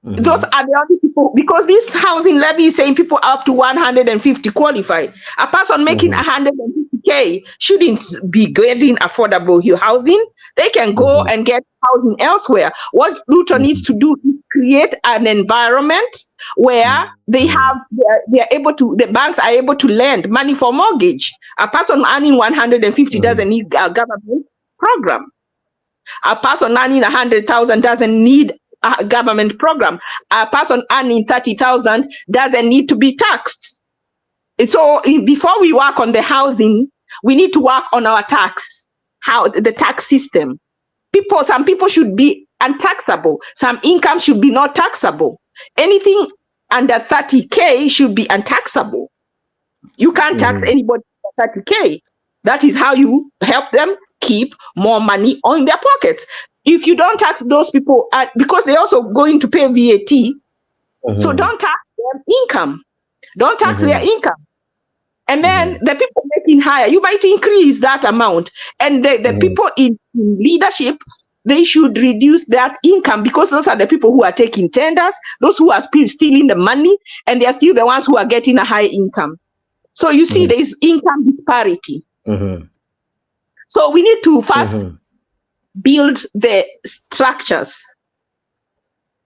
Those are the only people, because this housing levy is saying people up to 150 qualify. A person making 150K shouldn't be getting affordable housing. They can go and get housing elsewhere. What Ruto needs to do is create an environment where they are able to, the banks are able to lend money for mortgage. A person earning 150 doesn't need a government program. A person earning 100,000 doesn't need a government program. A person earning 30,000 doesn't need to be taxed. So before we work on the housing, we need to work on our tax, how the tax system. Some people should be untaxable. Some income should be not taxable. Anything under 30K should be untaxable. You can't tax anybody under 30K. That is how you help them keep more money on their pockets. If you don't tax those people, because they're also going to pay VAT, so don't tax their income. Don't tax their income. And then the people making higher, you might increase that amount. And the people in leadership, they should reduce that income, because those are the people who are taking tenders, those who are stealing the money, and they are still the ones who are getting a high income. So you see, there is income disparity. So we need to first build the structures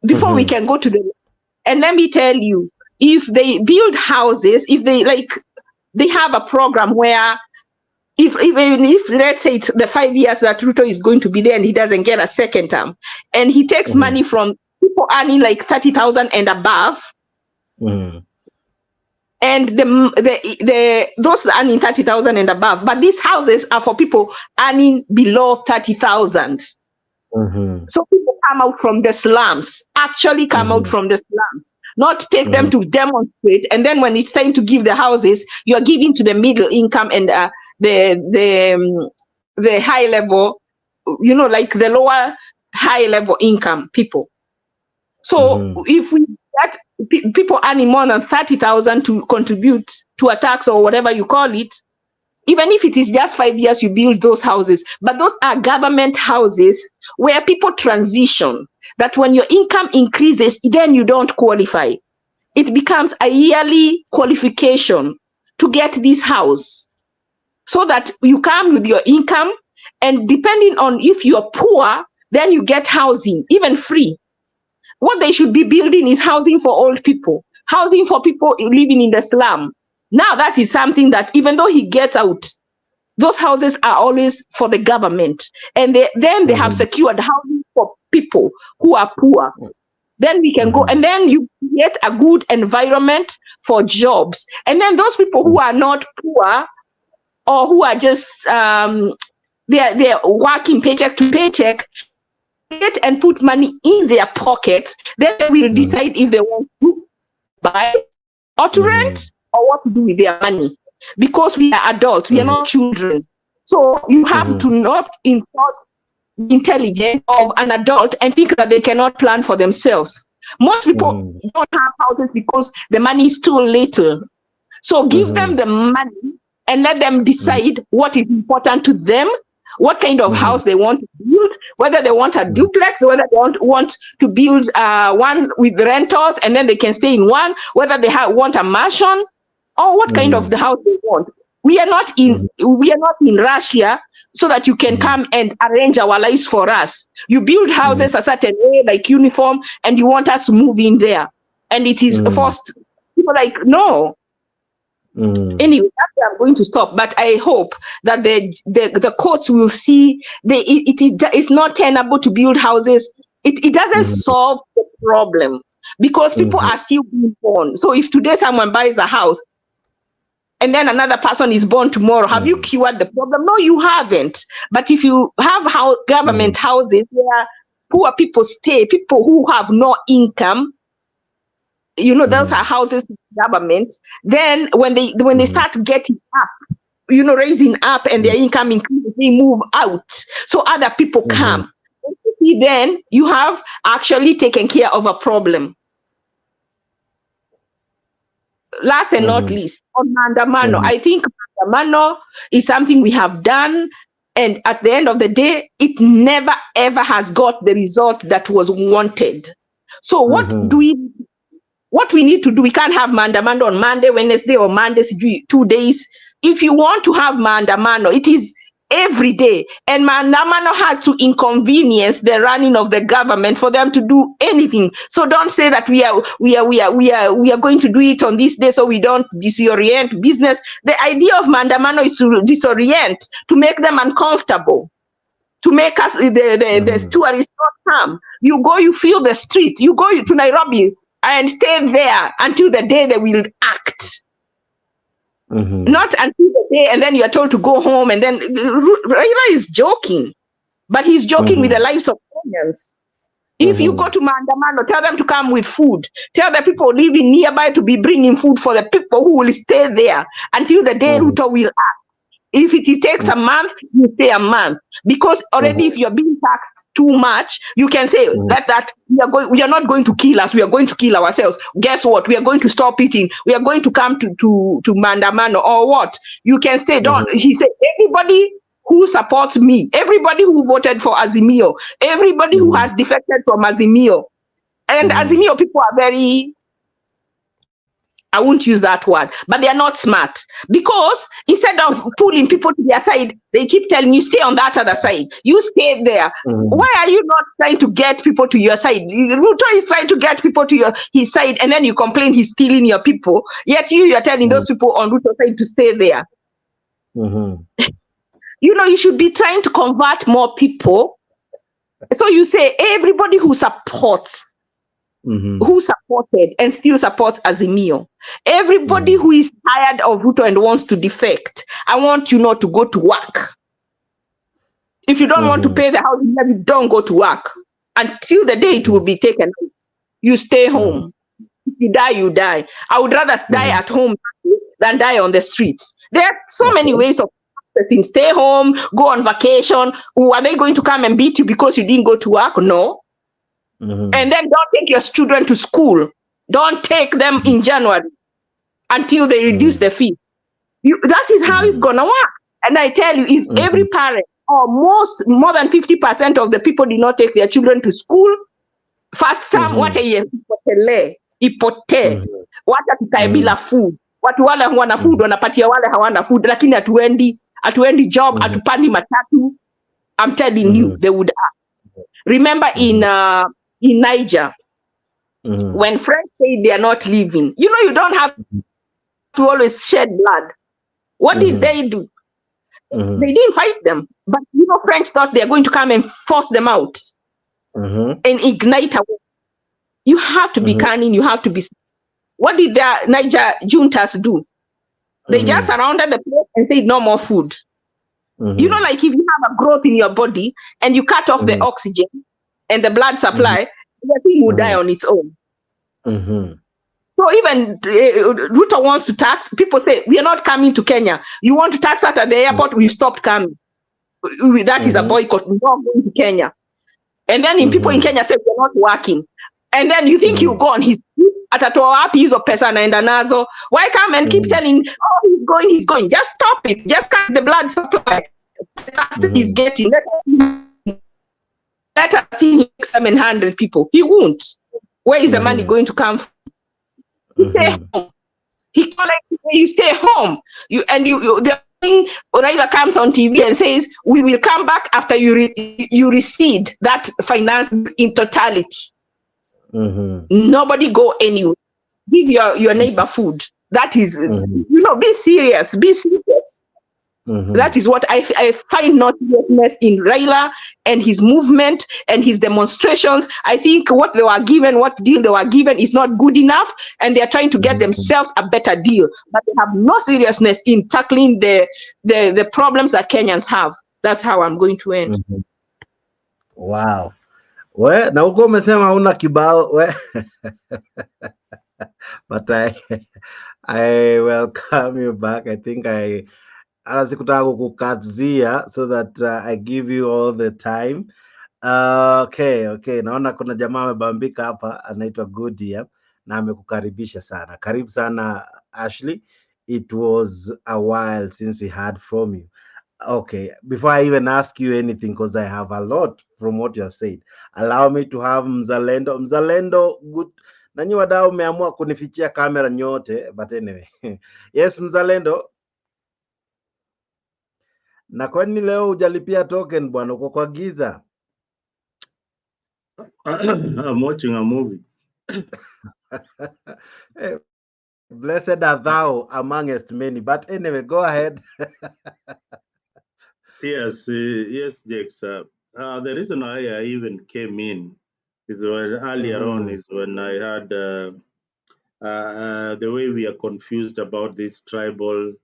before we can go to the. And let me tell you, if they build houses, if they have a program where even if let's say it's the 5 years that Ruto is going to be there and he doesn't get a second term, and he takes money from people earning like 30,000 and above, and those earning 30,000 and above, but these houses are for people earning below 30,000. So people come out from the slums, actually come out from the slums, not take them to demonstrate, and then when it's time to give the houses, you are giving to the middle income and the high level, you know, like the lower high level income people. So if we get people earning more than 30,000 to contribute to a tax or whatever you call it, even if it is just 5 years, you build those houses. But those are government houses where people transition, that when your income increases, then you don't qualify. It becomes a yearly qualification to get this house, so that you come with your income, and depending on if you're poor, then you get housing, even free. What they should be building is housing for old people, housing for people living in the slum. Now that is something that even though he gets out, those houses are always for the government. And then they have secured housing for people who are poor. Then we can go, and then you get a good environment for jobs. And then those people who are not poor, or who are just, they're working paycheck to paycheck, get and put money in their pockets, then they will decide if they want to buy or to rent or what to do with their money. Because we are adults, we are not children. So you have to not insult intelligence of an adult and think that they cannot plan for themselves. Most people don't have houses because the money is too little. So give them the money and let them decide what is important to them, what kind of house they want to build, whether they want a duplex, whether they want to build one with rentals and then they can stay in one, whether they want a mansion, or what kind of the house they want. We are not in Russia so that you can come and arrange our lives for us. You build houses a certain way, like uniform, and you want us to move in there, and it is forced. People like, no. Anyway, that's where I'm going to stop. But I hope that the courts will see it's not tenable to build houses. It doesn't solve the problem because people are still being born. So if today someone buys a house and then another person is born tomorrow, have you cured the problem? No, you haven't. But if you have government houses where poor people stay, people who have no income, those are houses to the government. Then when they start getting up, raising up and their income increases, they move out. So other people come. Then you have actually taken care of a problem. Last and not least, on Maandamano, I think Maandamano is something we have done, and at the end of the day, it never ever has got the result that was wanted. So what we need to do, we can't have Maandamano on Monday, Wednesday, or Mondays, 2 days. If you want to have Maandamano, it is every day, and Maandamano has to inconvenience the running of the government for them to do anything. So don't say that we are going to do it on this day so we don't disorient business. The idea of Maandamano is to disorient, to make them uncomfortable, to make us the tourists not come. You go, you feel the street. You go to Nairobi and stay there until the day they will act. Not until the day and then you are told to go home, and then Raila is joking, but he's joking with the lives of Kenyans. If you go to Maandamano, tell them to come with food. Tell the people living nearby to be bringing food for the people who will stay there until the day Ruto will act. If it takes a month, you stay a month. Because already if you're being taxed too much, you can say that we are not going to kill us, we are going to kill ourselves. Guess what? We are going to stop eating. We are going to come to Maandamano, or what? You can say, he said, everybody who supports me, everybody who voted for Azimio, everybody who has defected from Azimio. And Azimio people are very, I won't use that word, but they are not smart, because instead of pulling people to their side, they keep telling you, stay on that other side. You stay there. Why are you not trying to get people to your side? Ruto is trying to get people to his side, and then you complain he's stealing your people. Yet you are telling those people on Ruto's side to stay there. You should be trying to convert more people. So you say everybody who supports, who supported and still supports Azimio. Everybody who is tired of Ruto and wants to defect, I want you not to go to work. If you don't want to pay the housing levy, don't go to work until the day it will be taken out. You stay home. If you die, you die. I would rather die at home than die on the streets. There are so many ways of practicing. Stay home, go on vacation. Are they going to come and beat you because you didn't go to work? No. And then don't take your children to school. Don't take them in January until they reduce the fee. That is how it's gonna work. And I tell you, if every parent or more than 50% of the people did not take their children to school, first time wacha ipotee, wacha tukae bila food. Watu wale wana food wanapatia wale hawana food, lakini hatuendi job, hatupandi matatu. I'm telling you, they would act. Remember in Niger, when French say they are not leaving, you don't have to always shed blood. What did they do? They didn't fight them, but French thought they are going to come and force them out and ignite a war. You have to be cunning. You have to be. What did the Niger juntas do? They just surrounded the place and said no more food. Like if you have a growth in your body and you cut off the oxygen and the blood supply, the thing will die on its own. So even Ruto wants to tax. People say, we are not coming to Kenya. You want to tax us at the airport? We've stopped coming. that is a boycott, not going to Kenya. And then people in Kenya say we're not working. And then you think he'll go on his streets, atatoa wapi hizo pesa anaenda nazo? Why come and keep telling, oh, he's going. Just stop it. Just cut the blood supply. He's getting. Let us see him 700 people. He won't. Where is the money going to come from? Stay home. He collects, you stay home. The thing Raila comes on TV and says, we will come back after you recede that finance in totality. Nobody go anywhere. Give your neighbor food. That is, be serious. Be serious. That is what I find not seriousness in Raila and his movement and his demonstrations. I think what deal they were given is not good enough, and they are trying to get themselves a better deal. But they have no seriousness in tackling the problems that Kenyans have. That's how I'm going to end. Wow. We, na uko umesema una kibao we. But I welcome you back. I think sikutaka kukukazia so that I give you all the time. Okay. Naona kuna jamaa amebambika hapa anaitwa Goodyear na amekukaribisha sana. Karibu sana Ashley. It was a while since we heard from you. Okay, before I even ask you anything, because I have a lot from what you have said, allow me to have Mzalendo, good. Nanyi wadau umeamua kunifichia kamera nyote, but anyway. Yes, Mzalendo. Na kwani leo hujalipia token bwana, uko kwa giza? I'm watching a movie. Hey, blessed are thou amongst many, but anyway, go ahead. Yes, Jakes. The reason I even came in is when earlier on is when I had the way we are confused about these tribal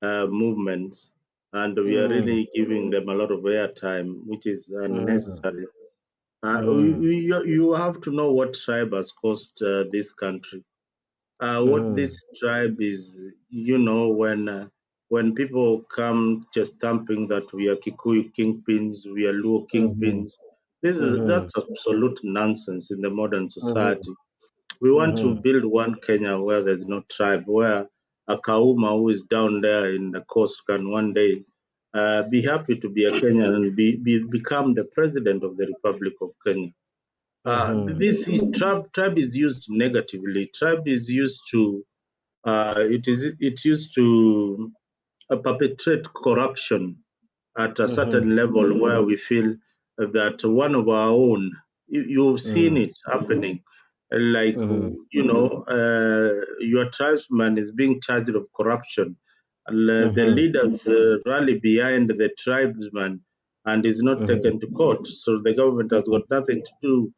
movements, and we are really giving them a lot of airtime, which is unnecessary. You have to know what tribe has caused this country. What this tribe is, when people come just stamping that we are Kikuyu kingpins, we are Luo kingpins, that's absolute nonsense in the modern society. We want to build one Kenya where there's no tribe, where a Kauma who is down there in the coast can one day be happy to be a Kenyan and become the president of the Republic of Kenya. This is tribe is used negatively. Tribe is used to perpetrate corruption at a certain level where we feel that one of our own. You've seen it happening, like your tribesman is being charged of corruption. The leaders rally behind the tribesman and is not taken to court. So the government has got nothing to do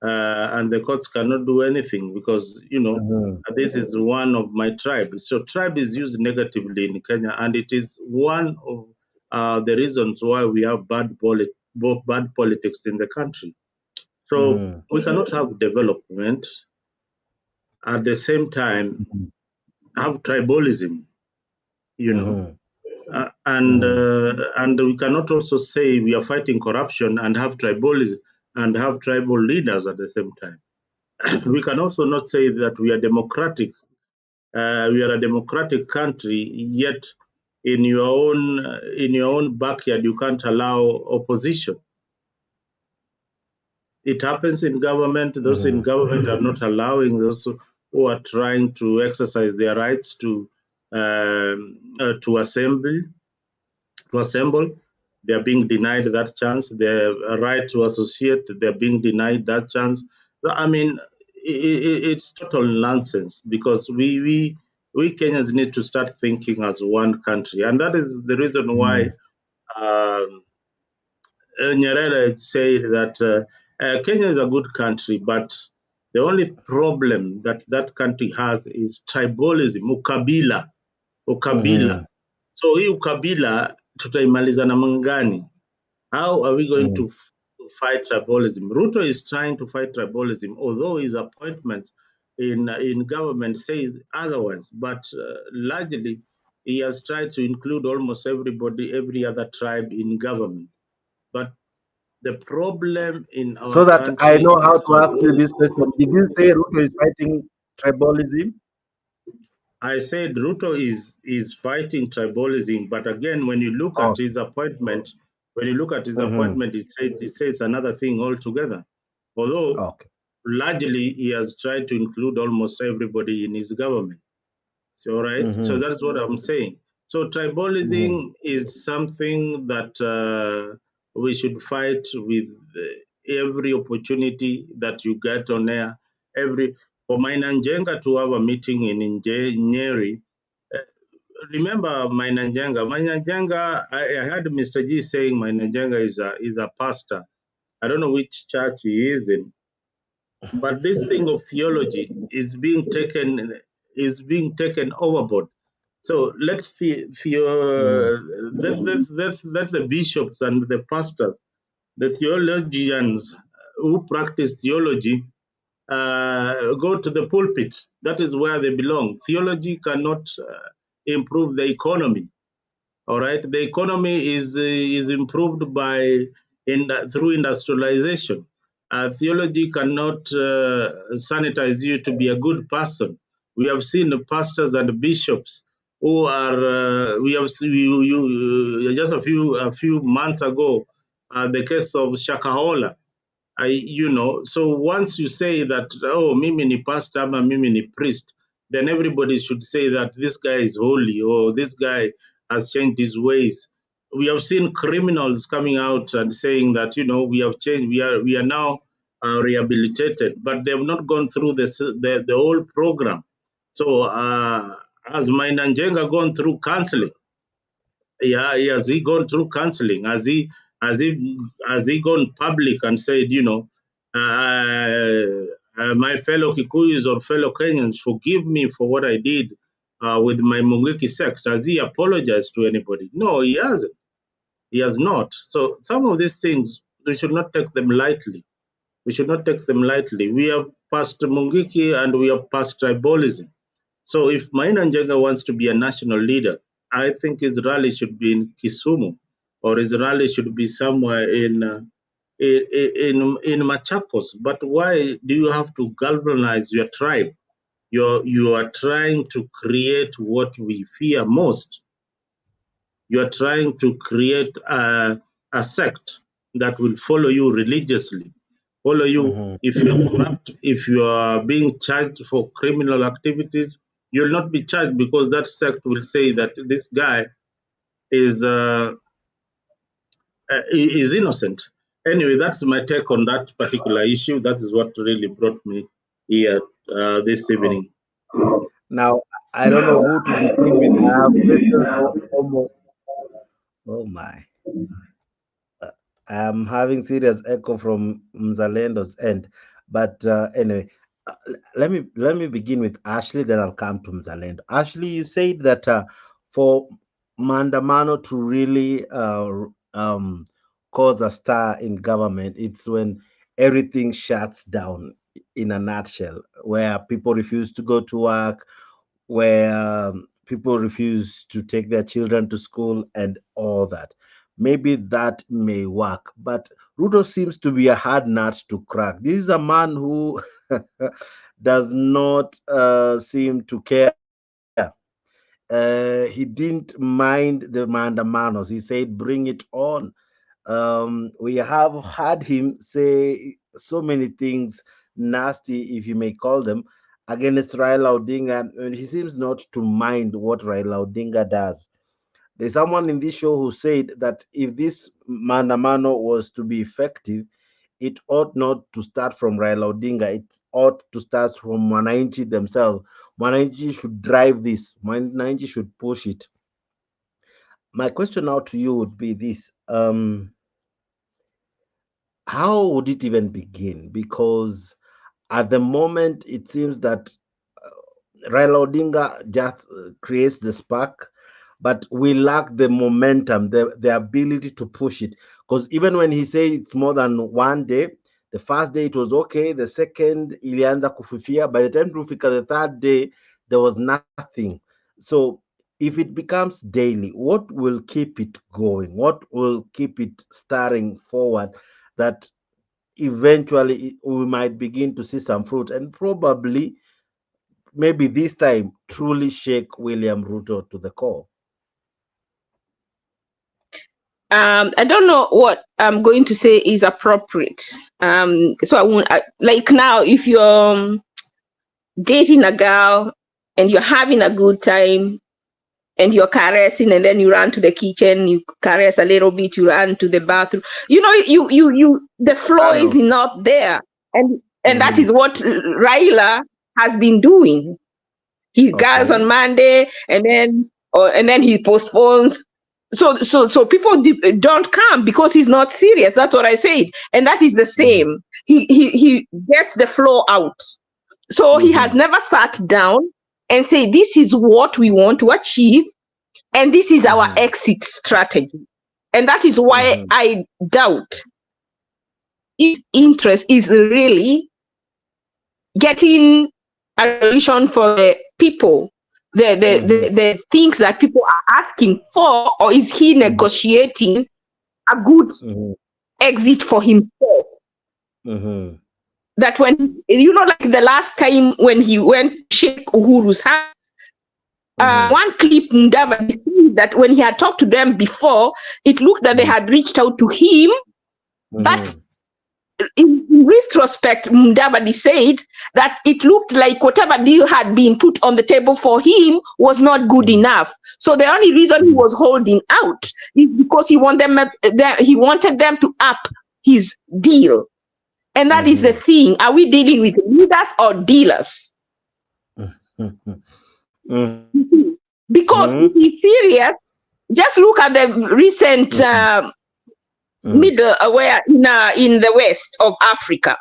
and the courts cannot do anything because this is one of my tribes. So tribe is used negatively in Kenya, and it is one of the reasons why we have bad politics in the country. So we cannot have development at the same time have tribalism, and we cannot also say we are fighting corruption and have tribalism and have tribal leaders at the same time. We can also not say that we are democratic. We are a democratic country, yet in your own backyard you can't allow opposition. It happens in government. Those in government are not allowing those who are trying to exercise their rights to assemble. They are being denied that chance. Their right to associate, they are being denied that chance. So, I mean, it's total nonsense because we Kenyans need to start thinking as one country, and that is the reason why Nyerere said that Kenya is a good country, but the only problem that country has is tribalism, ukabila. So hii ukabila tutaimaliza na mangani? How are we going to fight tribalism? Ruto is trying to fight tribalism, although his appointments in government says otherwise. But largely, he has tried to include almost everybody, every other tribe in government. But the problem in our So that I country know how is to ask you this question. Did you say Ruto is fighting tribalism? I said Ruto is fighting tribalism, but again, when you look at his appointment, it says another thing altogether. Although largely he has tried to include almost everybody in his government. So right, so that's what I'm saying. So tribalism is something that we should fight with every opportunity that you get on air. For Mainanjenga to have a meeting in Nyeri. Remember Mainanjenga, I heard Mr. G saying Mainanjenga is a pastor. I don't know which church he is in, but this thing of theology is being taken overboard. So let the bishops and the pastors, the theologians who practice theology, go to the pulpit. That is where they belong. Theology cannot improve the economy. All right, the economy is improved through industrialization. Theology cannot sanitize you to be a good person. We have seen the pastors and bishops who are. We have just a few months ago, the case of Shakahola. So once you say that, oh, mimi ni pastor, ama mimi ni priest, then everybody should say that this guy is holy or this guy has changed his ways. We have seen criminals coming out and saying that, we have changed, we are now rehabilitated, but they have not gone through the whole program. So has Mainanjenga gone through counseling? Yeah, has he gone through counseling? Has he gone public and said, my fellow Kikuyus or fellow Kenyans, forgive me for what I did with my Mungiki sect? Has he apologized to anybody? No, he hasn't. He has not. So some of these things, we should not take them lightly. We should not take them lightly. We have passed Mungiki and we have passed tribalism. So if Maina Njenga wants to be a national leader, I think his rally should be in Kisumu, or his rally should be somewhere in Machakos. But why do you have to galvanize your tribe? You are trying to create what we fear most. You are trying to create a sect that will follow you religiously, follow you if you are corrupt, if you are being charged for criminal activities. You'll not be charged because that sect will say that this guy is innocent. Anyway, that's my take on that particular issue. That is what really brought me here this evening. Now, I don't know who to begin with. I have questions for almost. Oh my. I'm having serious echo from Mzalendo's end. But anyway, let me begin with Ashley, then I'll come to Mzalendo. Ashley, you said that for Maandamano to really cause a stir in government, it's when everything shuts down, in a nutshell, where people refuse to go to work, where people refuse to take their children to school and all that. Maybe that may work, but Ruto seems to be a hard nut to crack. This is a man who does not seem to care. He didn't mind the Maandamanos. He said, bring it on. We have heard him say so many things, nasty, if you may call them, against Raila Odinga, and he seems not to mind what Raila Odinga does. There's someone in this show who said that if this Maandamano was to be effective, it ought not to start from Raila Odinga. It ought to start from Wananchi themselves. Wananchi should drive this. Wananchi should push it. My question now to you would be this. How would it even begin? Because at the moment, it seems that Raila Odinga just creates the spark, but we lack the momentum, the ability to push it. Because even when he said it's more than one day, the first day it was okay, the second ilianza kufifia. By the time Rufika, the third day, there was nothing. So if it becomes daily, what will keep it going? What will keep it starting forward that eventually we might begin to see some fruit and probably maybe this time truly shake William Ruto to the core? I don't know what I'm going to say is appropriate. So I won't like now if you're dating a girl and you're having a good time and you're caressing and then you run to the kitchen, you caress a little bit, you run to the bathroom. You know, you the flow is not there. And that is what Raila has been doing. He goes on Monday and then he postpones. So people don't come because he's not serious. That's what I said. And that is the same. He gets the flow out. So he has never sat down and say, this is what we want to achieve, and this is our exit strategy. And that is why I doubt his interest is really getting a solution for the people, the things that people are asking for, or is he negotiating a good exit for himself? That when, you know, like the last time when he went to shake Uhuru's hand, one clip Mudavadi said that when he had talked to them before, it looked that they had reached out to him, but in retrospect, Mudavadi said that it looked like whatever deal had been put on the table for him was not good enough. So the only reason he was holding out is because he wanted them to up his deal. And that is the thing. Are we dealing with leaders or dealers? You see, because if he's serious, just look at the recent middle where in the west of Africa.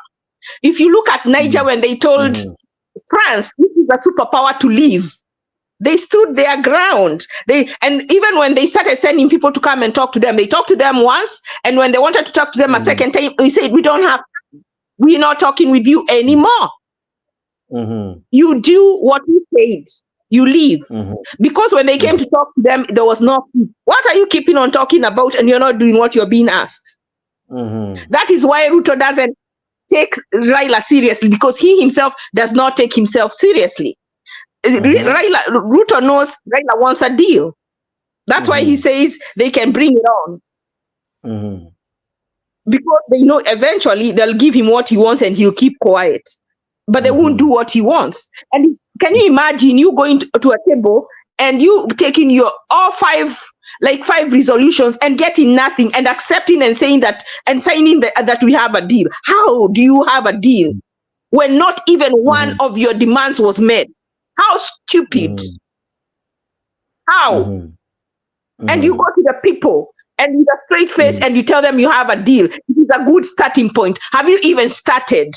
If you look at Niger, when they told France this is a superpower to leave, they stood their ground. And even when they started sending people to come and talk to them, they talked to them once, and when they wanted to talk to them a second time, we said, we're not talking with you anymore. You do what we said. You leave. Because when they came to talk to them, there was no, what are you keeping on talking about, and you're not doing what you're being asked? That is why Ruto doesn't take Raila seriously, because he himself does not take himself seriously. Ruto knows Raila wants a deal. That's why he says they can bring it on. Because they know eventually they'll give him what he wants and he'll keep quiet. But they won't do what he wants. And can you imagine you going to a table and you taking your five resolutions and getting nothing, and accepting and saying that and signing that we have a deal? How do you have a deal when not even one of your demands was met? How stupid. How? And you go to the people and with a straight face and you tell them you have a deal. It is a good starting point. Have you even started?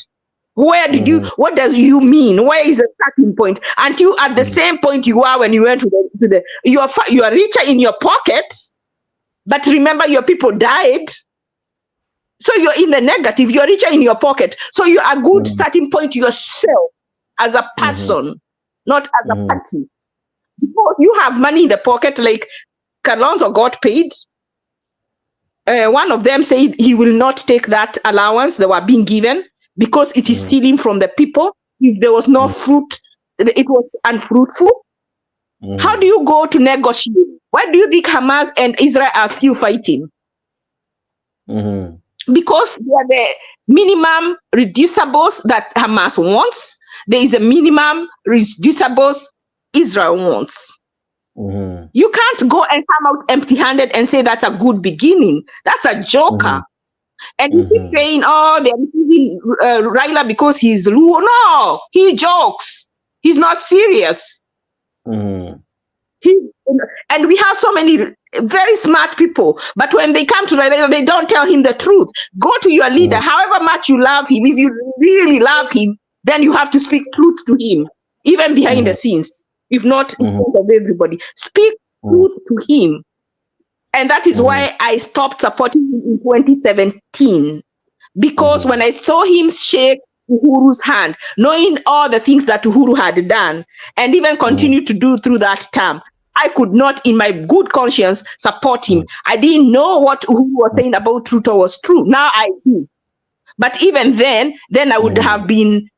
Where did what does you mean? Where is the starting point? And you at the same point you are when you went to you are richer in your pocket, but remember your people died. So you're in the negative, you're richer in your pocket. So you're a good starting point yourself as a person, not as a party. Because you have money in the pocket, like Kalonzo got paid. One of them said he will not take that allowance they were being given because it is stealing from the people. If there was no fruit, it was unfruitful. How do you go to negotiate? Why do you think Hamas and Israel are still fighting? Because they are the minimum reducibles that Hamas wants. There is a minimum reducibles Israel wants. You can't go and come out empty-handed and say that's a good beginning. That's a joker. And you keep saying, oh, they're using Raila because he's Luo. No, he jokes. He's not serious. And we have so many very smart people, but when they come to Raila, they don't tell him the truth. Go to your leader, however much you love him. If you really love him, then you have to speak truth to him, even behind the scenes. If not in front of everybody, speak truth to him. And that is why I stopped supporting him in 2017. Because when I saw him shake Uhuru's hand, knowing all the things that Uhuru had done, and even continued to do through that term, I could not, in my good conscience, support him. I didn't know what who was saying about Ruto was true. Now I do. But even then I would have been,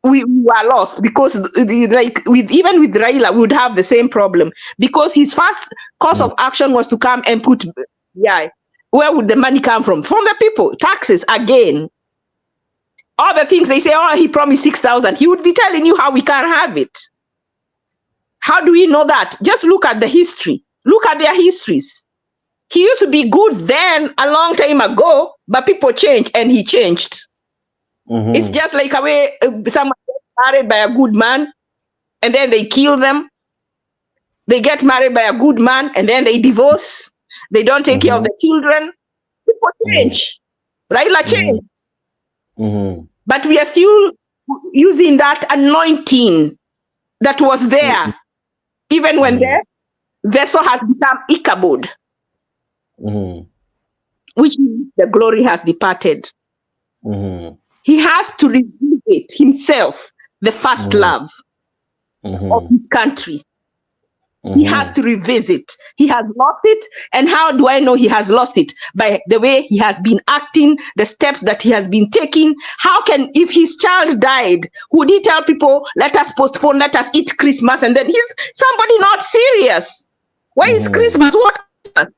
we were lost, because like even with Raila, we would have the same problem, because his first course of action was to come and put, where would the money come from? From the people, taxes again. All the things they say, oh, he promised 6,000. He would be telling you how we can't have it. How do we know that? Just look at the history. Look at their histories. He used to be good then, a long time ago, but people changed and he changed. It's just like a way someone gets married by a good man and then they kill them. They get married by a good man and then they divorce. They don't take care of the children. People change. Raila changed. But we are still using that anointing that was there, even when the vessel has become Ichabod, which means the glory has departed. He has to revisit himself, the first love of his country. He has to revisit. He has lost it. And how do I know he has lost it? By the way he has been acting, the steps that he has been taking. How can, if his child died, would he tell people, let us postpone, let us eat Christmas, and then he's somebody not serious? Why is Christmas? What Christmas?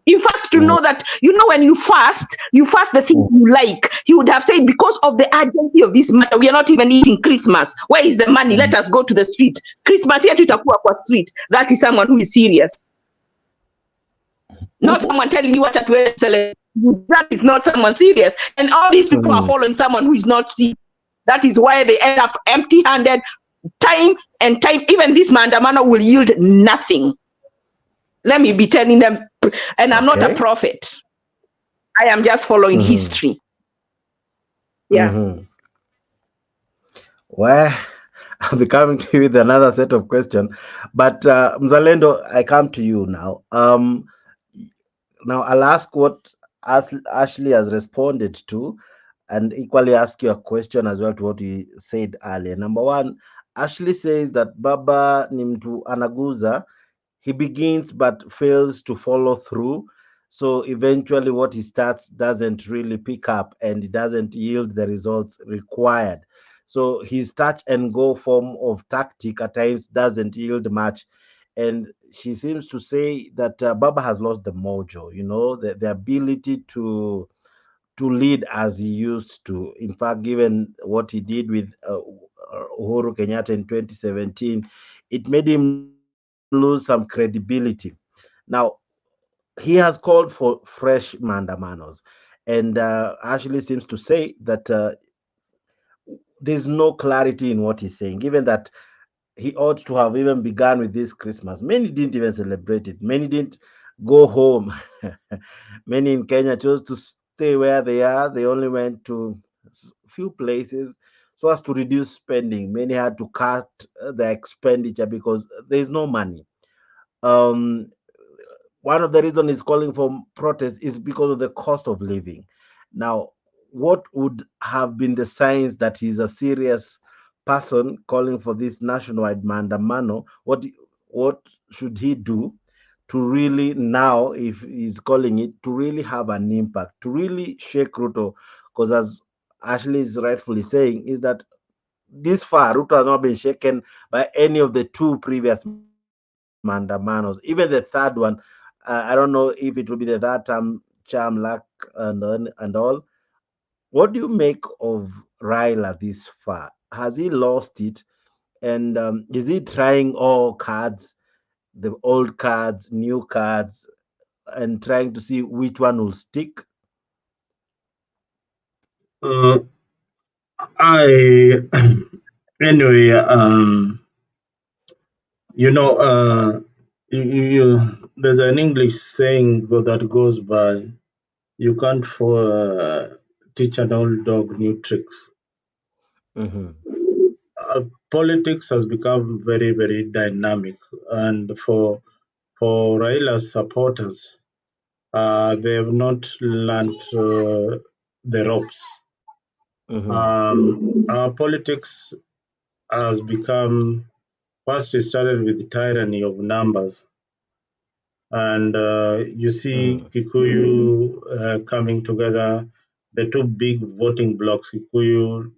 In fact, to know that, when you fast the thing you like. He would have said, because of the urgency of this matter, we are not even eating Christmas. Where is the money? Let us go to the street. Christmas here tutakuwa kwa street. That is someone who is serious. Not someone telling you what to celebrate. That is not someone serious. And all these people are following someone who is not serious. That is why they end up empty-handed, time and time. Even this Maandamano will yield nothing. Let me be telling them, and I'm not a prophet. I am just following history. Yeah. Well, I'll be coming to you with another set of questions. But Mzalendo, I come to you now. Now I'll ask what Ashley has responded to, and equally ask you a question as well to what you said earlier. Number one, Ashley says that Baba Nimtu Anaguza, he begins but fails to follow through. So eventually what he starts doesn't really pick up and it doesn't yield the results required. So his touch and go form of tactic at times doesn't yield much. And she seems to say that Baba has lost the mojo, the ability to lead as he used to. In fact, given what he did with Uhuru Kenyatta in 2017, it made him lose some credibility. Now, he has called for fresh Maandamanos, and actually seems to say that there's no clarity in what he's saying, given that he ought to have even begun with this Christmas. Many didn't even celebrate it. Many didn't go home. Many in Kenya chose to stay where they are. They only went to a few places so as to reduce spending. Many had to cut their expenditure because there's no money. One of the reasons he's calling for protest is because of the cost of living. Now, what would have been the signs that he's a serious person calling for this nationwide Maandamano? What should he do to really, now, if he's calling it, to really have an impact, to really shake Ruto? Because as Ashley is rightfully saying, is that this far, Ruto has not been shaken by any of the two previous Maandamanos. Even the third one, I don't know if it will be the third time, charm, luck, and all. What do you make of Raila this far? Has he lost it? And is he trying all cards, the old cards, new cards, and trying to see which one will stick? I anyway, there's an English saying that goes by, you can't teach an old dog new tricks. Politics has become very, very dynamic, and for Raila's supporters, they have not learned the ropes. Our politics has become First, it started with tyranny of numbers. And you see Kikuyu coming together, the two big voting blocks, Kikuyu,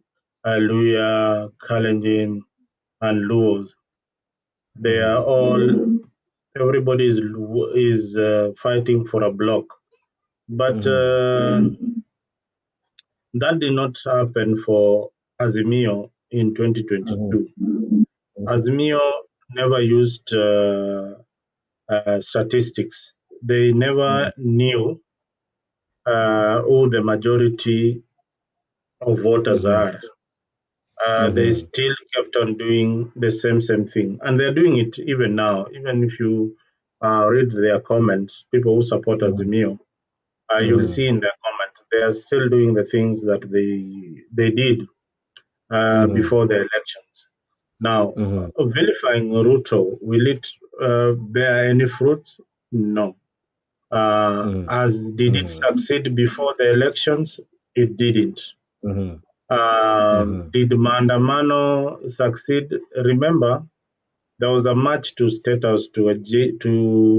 Luya, Kalenjin, and Luos. They are all, everybody is fighting for a block. But that did not happen for Azimio in 2022. Azimio never used statistics. They never knew who the majority of voters are. They still kept on doing the same thing. And they're doing it even now. Even if you read their comments, people who support Azimio, you'll see in their comments, they are still doing the things that they did before the elections. Now, vilifying Ruto, will it bear any fruits? No. As did it succeed before the elections? It didn't. Did Maandamano succeed? Remember, there was a march to State House to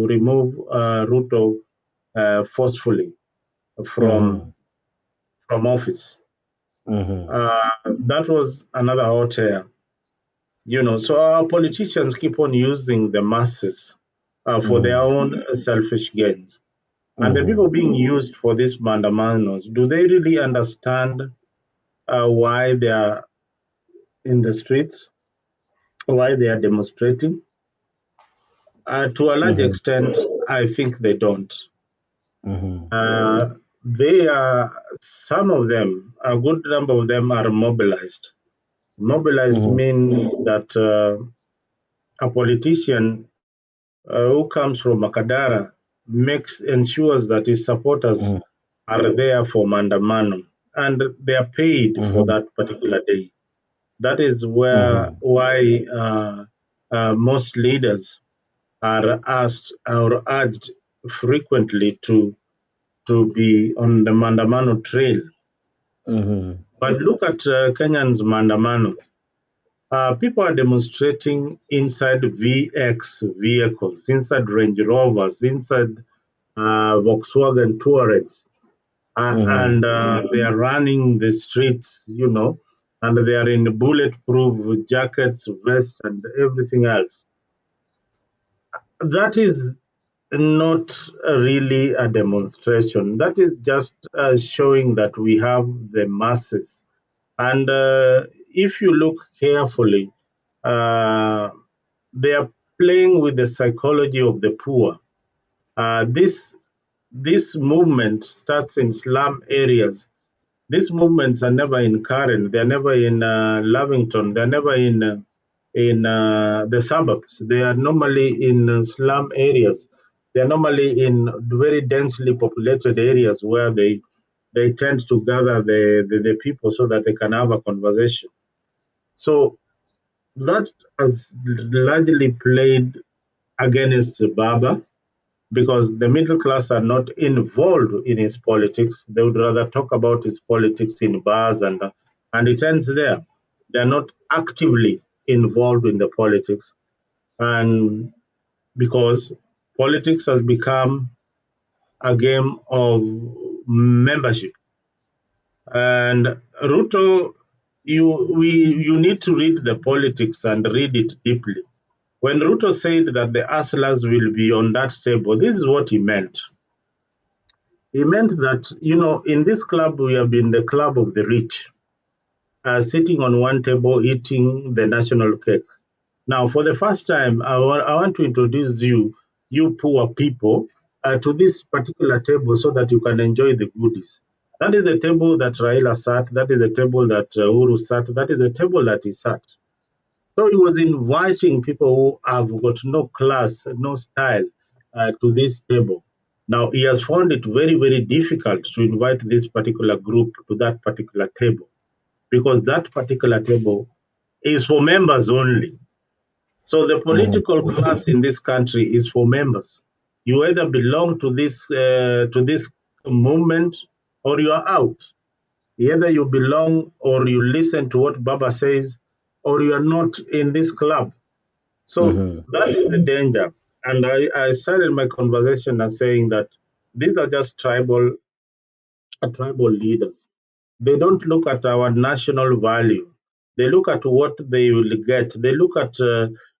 remove Ruto forcefully from office. That was another hot air. So our politicians keep on using the masses for their own selfish gains. And the people being used for these Maandamanos, do they really understand why they are in the streets, why they are demonstrating? To a large extent, I think they don't. They are, some of them, a good number of them are mobilized. Mobilized means that a politician who comes from Makadara ensures that his supporters are there for Maandamano, and they are paid for that particular day. That is why most leaders are asked or urged frequently to be on the Maandamano trail. But look at Kenyans Maandamano. People are demonstrating inside VX vehicles, inside Range Rovers, inside Volkswagen Touaregs, and they are running the streets, and they are in bulletproof jackets, vests, and everything else. That is not really a demonstration. That is just showing that we have the masses. And if you look carefully, they are playing with the psychology of the poor. This movement starts in slum areas. These movements are never in Karen. They're never in Lavington. They're never in the suburbs. They are normally in slum areas. They're normally in very densely populated areas where they tend to gather the people so that they can have a conversation. So that has largely played against Baba, because the middle class are not involved in his politics. They would rather talk about his politics in bars, and it ends there. They're not actively involved in the politics, and because politics has become a game of membership. And Ruto, you need to read the politics and read it deeply. When Ruto said that the hustlers will be on that table, this is what he meant. He meant that, in this club, we have been the club of the rich, sitting on one table eating the national cake. Now, for the first time, I want to introduce you poor people, to this particular table so that you can enjoy the goodies. That is the table that Raila sat. That is the table that Uhuru sat. That is the table that he sat. So he was inviting people who have got no class, no style, to this table. Now, he has found it very, very difficult to invite this particular group to that particular table, because that particular table is for members only. So the political class in this country is for members. You either belong to this movement or you are out. Either you belong or you listen to what Baba says, or you are not in this club. So that is the danger. And I started my conversation as saying that these are just tribal leaders. They don't look at our national value. They look at what they will get. They look at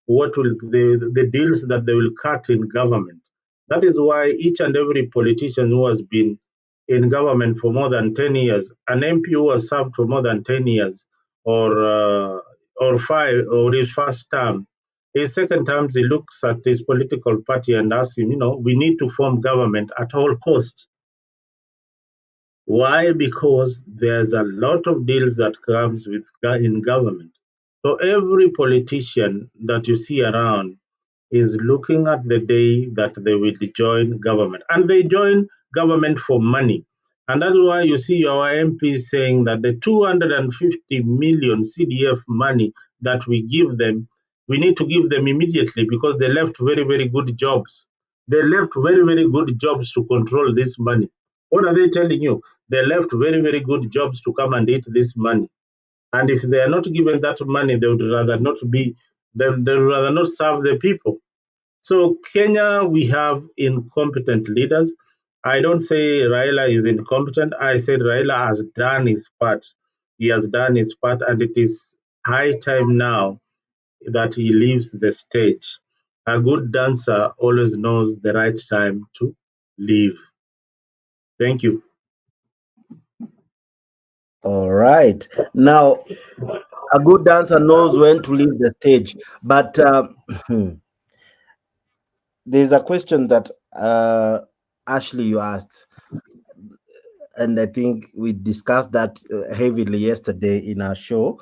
what will the deals that they will cut in government. That is why each and every politician who has been in government for more than 10 years, an MP who has served for more than 10 years, or 5, or his first term, his second term, he looks at his political party and asks him, we need to form government at all costs. Why? Because there's a lot of deals that comes with in government. So every politician that you see around is looking at the day that they will join government, and they join government for money. And that's why you see our MPs saying that the 250 million CDF money that we give them, we need to give them immediately, because they left very, very good jobs. They left very, very good jobs to control this money. What are they telling you? They left very, very good jobs to come and eat this money. And if they are not given that money, they would rather not be, they would rather not serve the people. So Kenya, we have incompetent leaders. I don't say Raila is incompetent. I said Raila has done his part. He has done his part, and it is high time now that he leaves the stage. A good dancer always knows the right time to leave. Thank you. All right. Now, a good dancer knows when to leave the stage. But there's a question that Ashley, you asked, and I think we discussed that heavily yesterday in our show.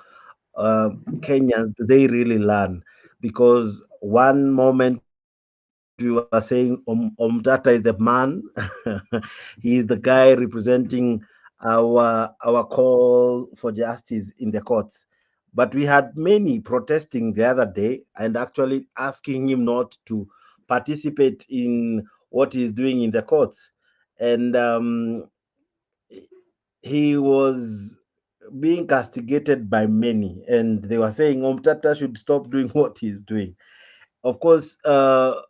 Kenyans, do they really learn? Because one moment we were saying Omtata is the man, he is the guy representing our call for justice in the courts. But we had many protesting the other day and actually asking him not to participate in what he's doing in the courts. And he was being castigated by many, and they were saying Omtata should stop doing what he's doing. Of course, Bwana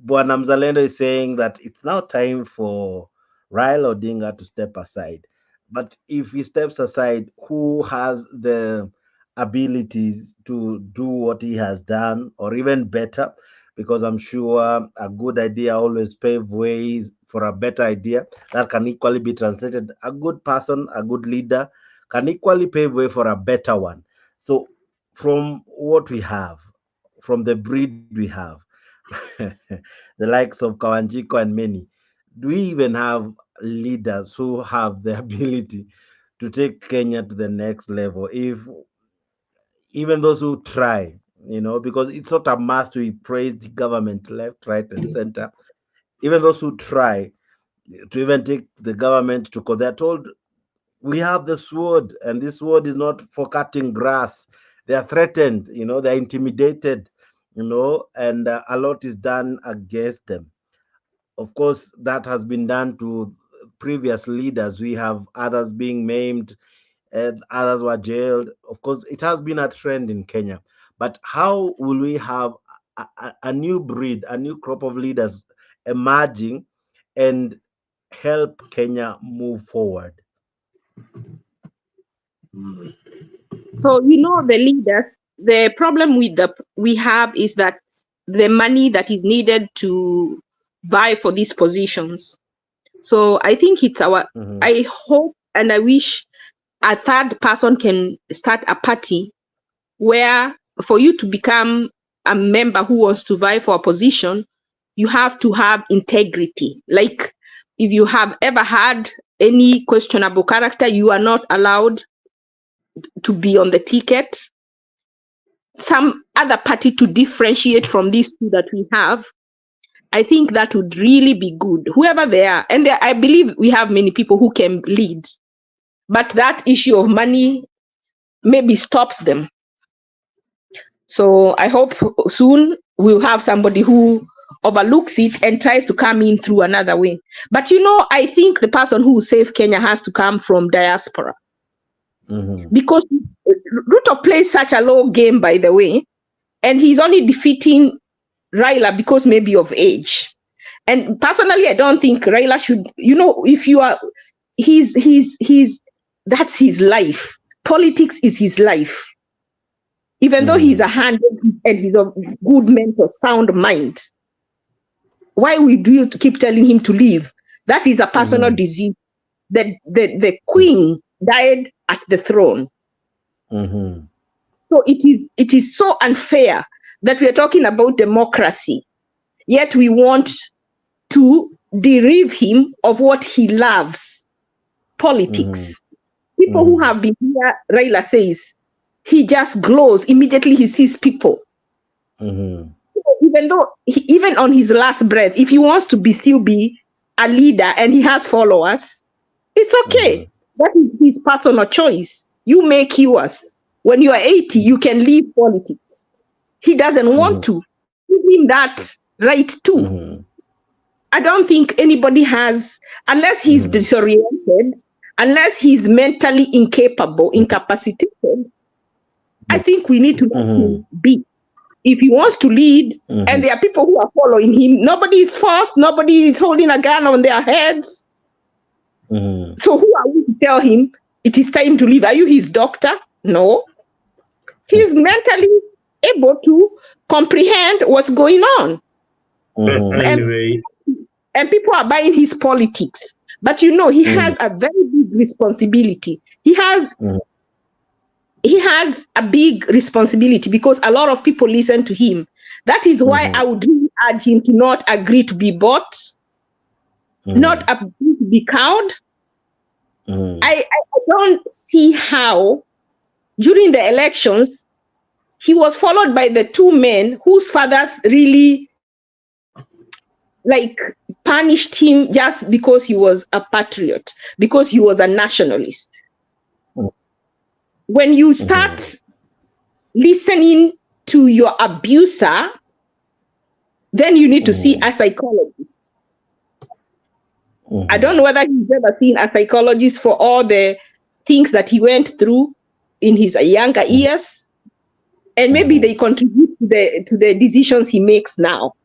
Mzalendo is saying that it's now time for Raila Odinga to step aside. But if he steps aside, who has the abilities to do what he has done or even better? Because I'm sure a good idea always pave ways for a better idea. That can equally be translated. A good person, a good leader can equally pave way for a better one. So from what we have, from the breed we have, the likes of Kawanjiko and many, do we even have leaders who have the ability to take Kenya to the next level? If even those who try, because it's not a must we praise the government left, right, and center. Even those who try to even take the government to court, they're told we have the sword, and this sword is not for cutting grass. They are threatened, they're intimidated, and a lot is done against them. Of course, that has been done to previous leaders. We have others being maimed, and others were jailed. Of course, it has been a trend in Kenya. But how will we have a new breed, a new crop of leaders emerging and help Kenya move forward? So the leaders, the problem we have is that the money that is needed to vie for these positions. So I think it's I hope and I wish a third person can start a party where for you to become a member who wants to vie for a position, you have to have integrity. Like if you have ever had any questionable character, you are not allowed to be on the ticket. Some other party to differentiate from these two that we have. I think that would really be good, whoever they are. And I believe we have many people who can lead, but that issue of money maybe stops them. So I hope soon we'll have somebody who overlooks it and tries to come in through another way. But I think the person who will save Kenya has to come from diaspora. Because Ruto plays such a low game, by the way, and he's only defeating Raila because maybe of age. And personally, I don't think Raila should, if you are, that's his life. Politics is his life. Even though he's a hand and he's a good mentor, sound mind. Why do you keep telling him to leave? That is a personal disease. The queen died at the throne. So it is so unfair that we are talking about democracy, yet we want to derive him of what he loves, politics. People who have been here, Raila says, he just glows immediately he sees people. Even though, even on his last breath, if he wants to still be a leader and he has followers, it's okay. That is his personal choice. You make yours. When you are 80, you can leave politics. He doesn't want to. Give him that right too. I don't think anybody has, unless he's disoriented, unless he's mentally incapacitated, I think we need to let him be. If he wants to lead, and there are people who are following him, nobody is forced, nobody is holding a gun on their heads. So who are we to tell him it is time to leave? Are you his doctor? No. He's mentally able to comprehend what's going on. Anyway. And people are buying his politics. But he has a very big responsibility. He has a big responsibility because a lot of people listen to him. That is why I would really urge him to not agree to be bought, not agree to be cowed. I don't see how during the elections he was followed by the two men whose fathers really punished him just because he was a patriot, because he was a nationalist. When you start listening to your abuser, then you need to see a psychologist. I don't know whether he's ever seen a psychologist for all the things that he went through in his younger years, and maybe they contribute to the decisions he makes now.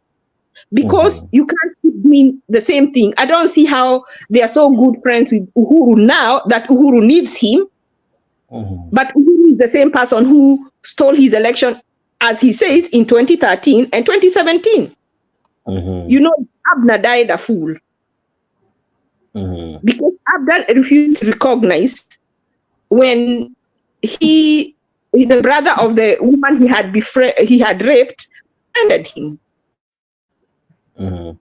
Because you can't keep doing the same thing. I don't see how they are so good friends with Uhuru now that Uhuru needs him. But Uhuru is the same person who stole his election, as he says, in 2013 and 2017. Abner died a fool. Because Abner refused to recognize when the brother of the woman he had raped befriended him. If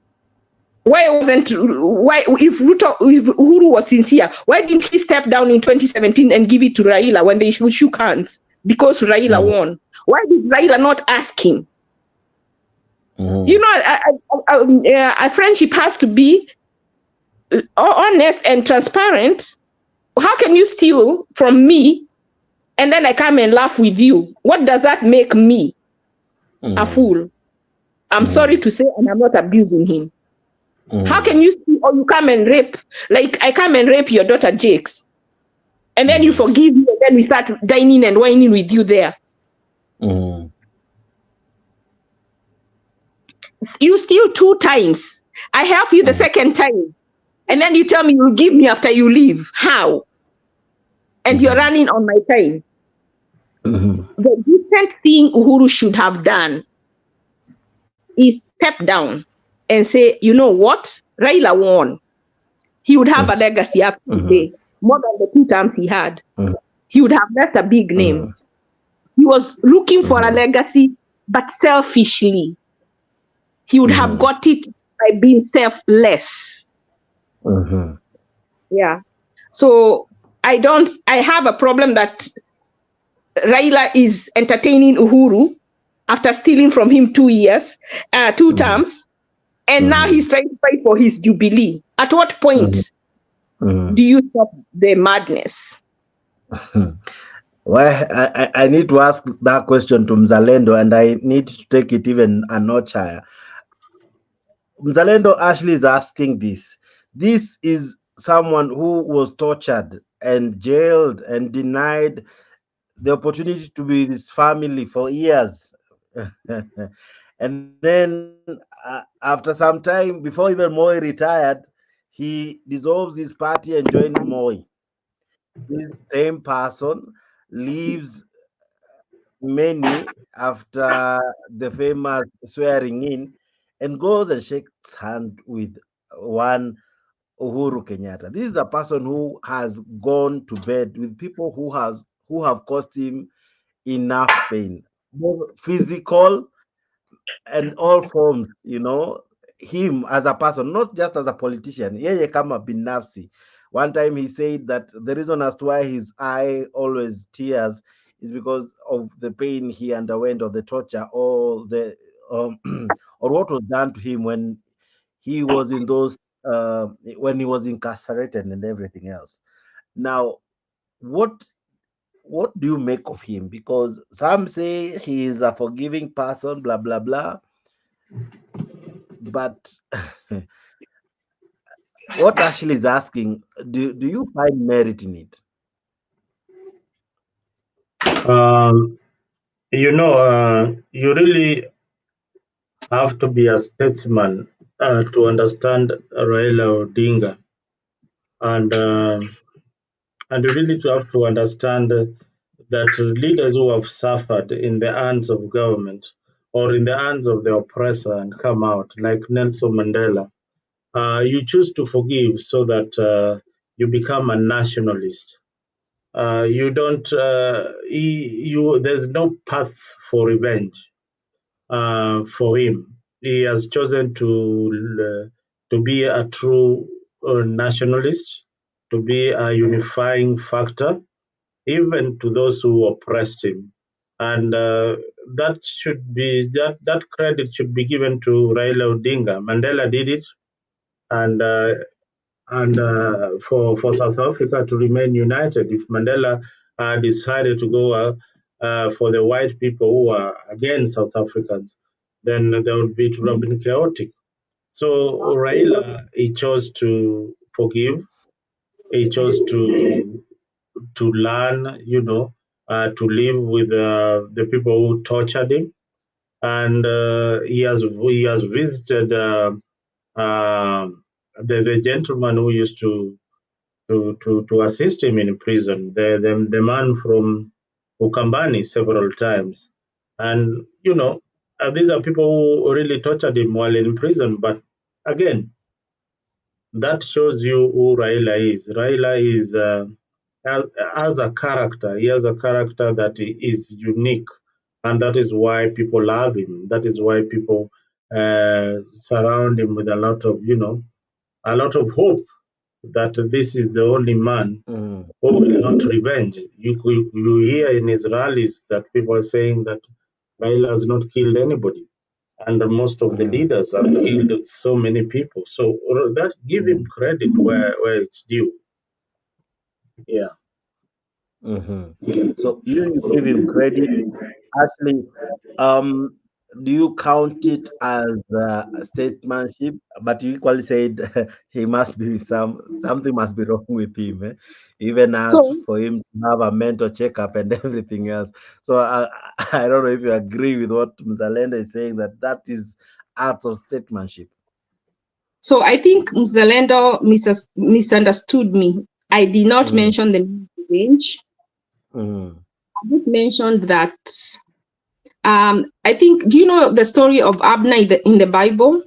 Uhuru was sincere, why didn't he step down in 2017 and give it to Raila when they shook hands? Because Raila won. Why did Raila not ask him? A friendship has to be honest and transparent. How can you steal from me and then I come and laugh with you? What does that make me? A fool. I'm sorry to say, and I'm not abusing him. How can you steal or you come and rape? Like I come and rape your daughter Jakes, and then you forgive me, and then we start dining and whining with you there. You steal 2 times. I help you the second time. And then you tell me you'll give me after you leave. How? And you're running on my time. The decent thing Uhuru should have done is step down and say, you know what? Raila won. He would have a legacy up today, more than the 2 terms he had. He would have left a big name. He was looking for a legacy, but selfishly. He would have got it by being selfless. Yeah. So I have a problem that Raila is entertaining Uhuru after stealing from him 2 years, 2 terms, and now he's trying to fight for his jubilee. At what point do you stop the madness? Well, I need to ask that question to Mzalendo, and I need to take it even a notch higher. Mzalendo Ashley is asking this. This is someone who was tortured and jailed and denied the opportunity to be with his family for years. And then after some time, before even Moi retired, he dissolves his party and joins Moi. This same person leaves many after the famous swearing in and goes and shakes hand with one Uhuru Kenyatta. This is a person who has gone to bed with people who have caused him enough pain, both physical and all forms, him as a person, not just as a politician. Yeye kama binafsi. One time he said that the reason as to why his eye always tears is because of the pain he underwent or the torture or the or what was done to him he was in those when he was incarcerated and everything else. Now, what what do you make of him? Because some say he is a forgiving person, blah blah blah. But what Ashley is asking, do you find merit in it? You really have to be a statesman to understand Raila Odinga, and you really have to understand that leaders who have suffered in the hands of government or in the hands of the oppressor and come out, like Nelson Mandela, you choose to forgive so that you become a nationalist. You don't. There's no path for revenge for him. He has chosen to be a true nationalist, to be a unifying factor, even to those who oppressed him. And that credit should be given to Raila Odinga. Mandela did it, and for South Africa to remain united. If Mandela decided to go for the white people who are against South Africans, then it would have been chaotic. So Raila, he chose to forgive. He chose to learn, to live with the people who tortured him, and he has visited the gentleman who used to assist him in prison, the man from Ukambani several times. And, these are people who really tortured him while in prison. But again, that shows you who Raila is. Raila is has a character. He has a character that is unique. And that is why people love him. That is why people surround him with a lot of hope that this is the only man who will not revenge. You hear in his rallies that people are saying that Raila has not killed anybody, and most of the leaders have killed so many people. So that give him credit where it's due. Yeah. So you give him credit. Actually, do you count it as statesmanship? But you equally said he must be something must be wrong with him. Even asked So, for him to have a mental checkup and everything else. So I don't know if you agree with what Mzalendo is saying, that is acts of statesmanship. so I think Mzalendo misunderstood me. I did not mention the revenge. I just mentioned that. I think. Do you know the story of Abner in the Bible?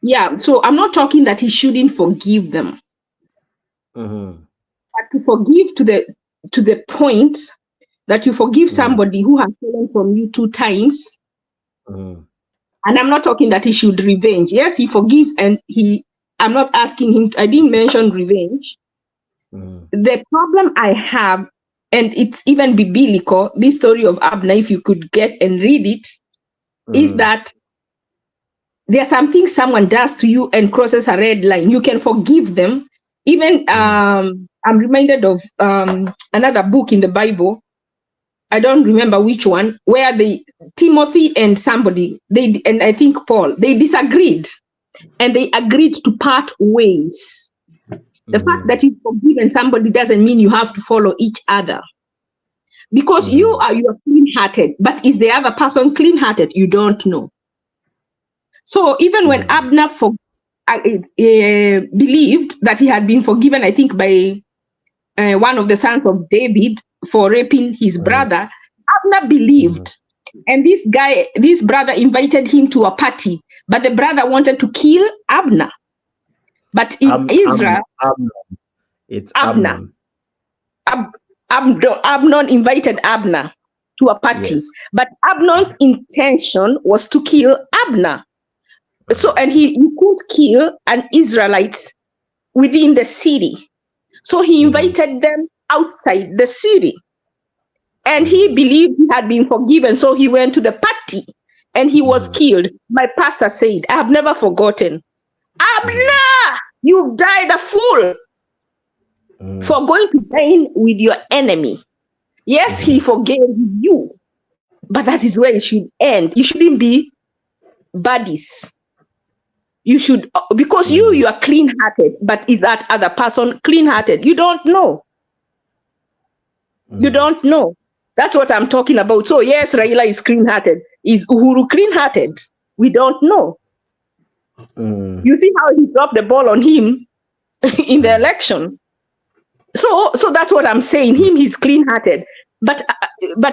Yeah. So I'm not talking that he shouldn't forgive them, but to forgive to the point that you forgive somebody who has stolen from you 2 times. And I'm not talking that he should revenge. Yes, he forgives, and I'm not asking him. I didn't mention revenge. The problem I have, and it's even biblical, this story of Abner, if you could get and read it, is that there are some things someone does to you and crosses a red line. You can forgive them. Even I'm reminded of another book in the Bible. I don't remember which one, where Timothy and somebody, and I think Paul, they disagreed, and they agreed to part ways. The fact that you've forgiven somebody doesn't mean you have to follow each other. because you are clean-hearted, but is the other person clean-hearted? You don't know. So even when Abner believed that he had been forgiven, I think by one of the sons of David for raping his brother, Abner believed. And this brother invited him to a party, but the brother wanted to kill Abner. But in Israel, it's Abner. Amnon invited Abner to a party, Yes. but Amnon's intention was to kill Abner. So, and he could kill an Israelite within the city. So he invited them outside the city. And he believed he had been forgiven. So he went to the party and he was killed. My pastor said, I have never forgotten. Abner, you died a fool for going to dine with your enemy. Yes, he forgave you, but that is where it should end. You shouldn't be buddies. You should, because you are clean-hearted, but is that other person clean-hearted? You don't know. You don't know. That's what I'm talking about. So yes, Raila is clean-hearted. Is Uhuru clean-hearted? We don't know. You see how he dropped the ball on him in the election. So that's what I'm saying. He's clean-hearted, but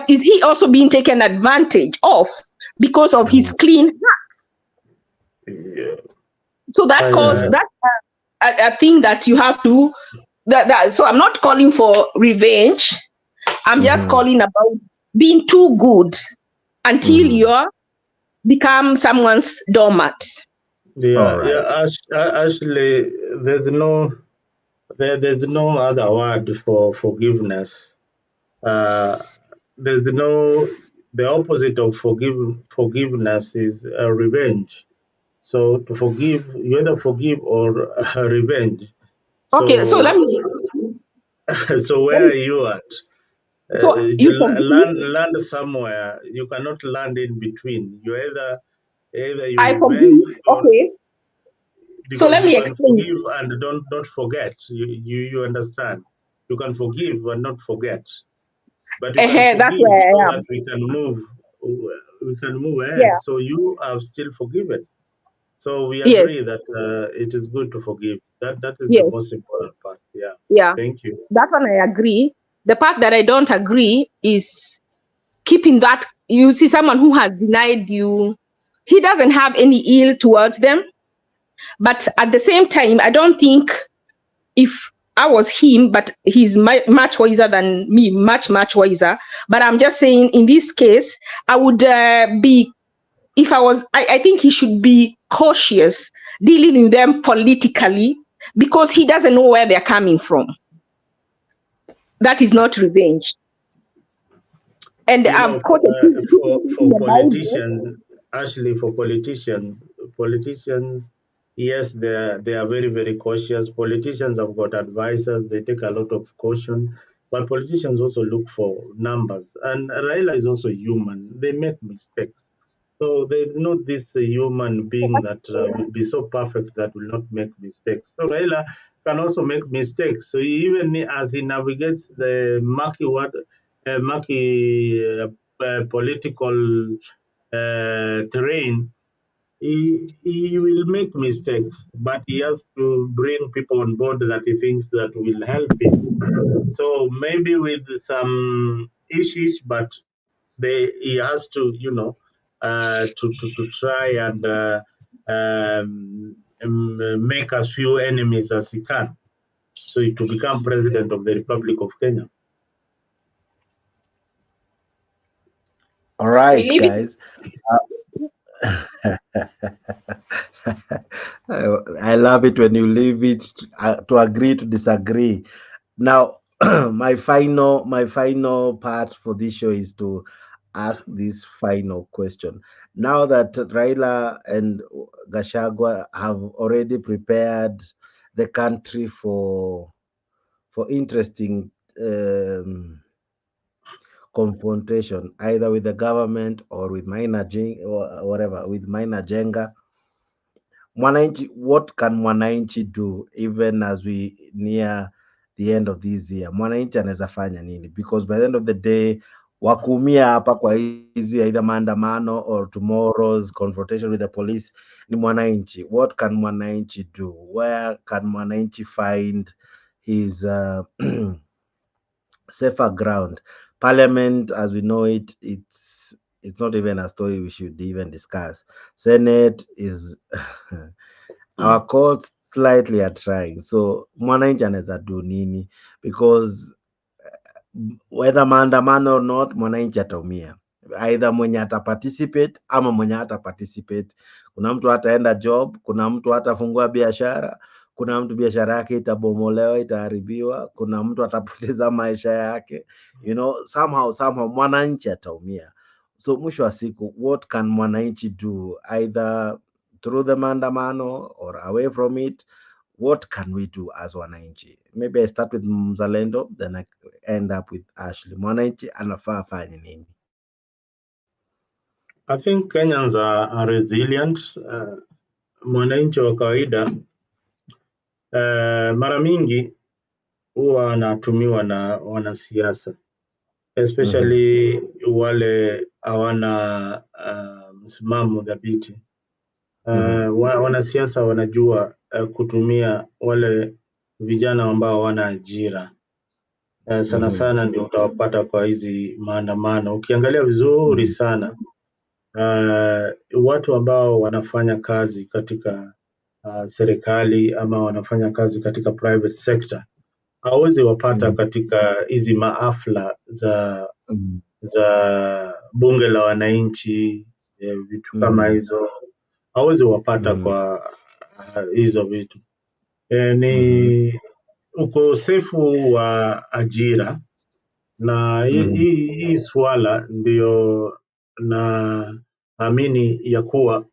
is he also being taken advantage of because of his clean heart? Yeah. So that cause that a thing that you have to. So I'm not calling for revenge. I'm just calling about being too good until you become someone's doormat. Yeah, actually, there's no other word for forgiveness. There's no, the opposite of forgiveness is revenge. So to forgive, you either forgive or revenge. Okay, so let me. So where are you at? So you land somewhere. You cannot land in between. You either you revenge or, okay. because so let you me can explain. forgive and don't forget. You understand. You can forgive and not forget. But you can That's forgive where so I that am. we can move ahead. Yeah. So you have still forgiven. So we Yes. agree that it is good to forgive. That is the Yes. most important part. Yeah. Yeah. Thank you. That one I agree. The part that I don't agree is keeping that. You see, someone who has denied you, he doesn't have any ill towards them. But at the same time, I don't think if I was him, but he's much wiser than me, much wiser. But I'm just saying, in this case, I would be, if I was, I think he should be cautious dealing with them politically because he doesn't know where they're coming from. That is not revenge. And I've quoted for politicians, actually for politicians, yes, they are very, very cautious. Politicians have got advisors, they take a lot of caution, but politicians also look for numbers. And Raila is also human. They make mistakes. So there's not this human being that will be so perfect that will not make mistakes. So Raila can also make mistakes. So even as he navigates the murky political terrain, he will make mistakes, but he has to bring people on board that he thinks that will help him. So maybe with some issues, but he has to, to try and make as few enemies as he can, so to become president of the Republic of Kenya. All right, guys. I love it when you leave it to agree to disagree. Now, my final part for this show is to ask this final question. Now that Raila and Gachagua have already prepared the country for interesting confrontation, either with the government or with minor or whatever, with minor Jenga. Mwananchi, what can Mwananchi do even as we near the end of this year, mwananchi anaweza fanya nini? Because by the end of the day, wakuumia hapa kwa hizi either maandamano or tomorrow's confrontation with the police ni mwananchi. What can mwananchi do? Where can mwananchi find his safer ground? Parliament, as we know it, it's not even a story we should even discuss. Senate is our courts slightly are trying. So mwananchi anaweza do nini? Because whether maandamano or not, mwananchi ataumia. Either mwenye ata participate ama mwenye hata participate. Kuna mtu ataenda job, kuna mtu atafungua biashara, kuna mtu biashara yake itabomolewa, itaharibiwa, kuna mtu atapoteza maisha yake. You know, somehow mwananchi ataumia. So mwisho wa siku, what can mwananchi do? Either through the maandamano or away from it? What can we do as wananchi? Maybe I start with Mzalendo, then I end up with Ashley. Mwananchi anafaa afanye nini? I think Kenyans are resilient. Mwananchi wa kawaida mara mingi huwa anatumiwa na wanasiasa, especially wale hawana msimamo dhabiti. Wanasiasa wanajua kutumia wale vijana ambao wana ajira. Sana sana ndio utawapata kwa hizi maandamano. Ukiangalia vizuri sana watu ambao wanafanya kazi katika serikali ama wanafanya kazi katika private sector hawezi wapata katika hizi maafla za bunge la wananchi, vitu kama hizo hawezi wapata kwa hizo vitu. Ni ukosefu wa ajira, na hii swala ndio naamini ya kuwa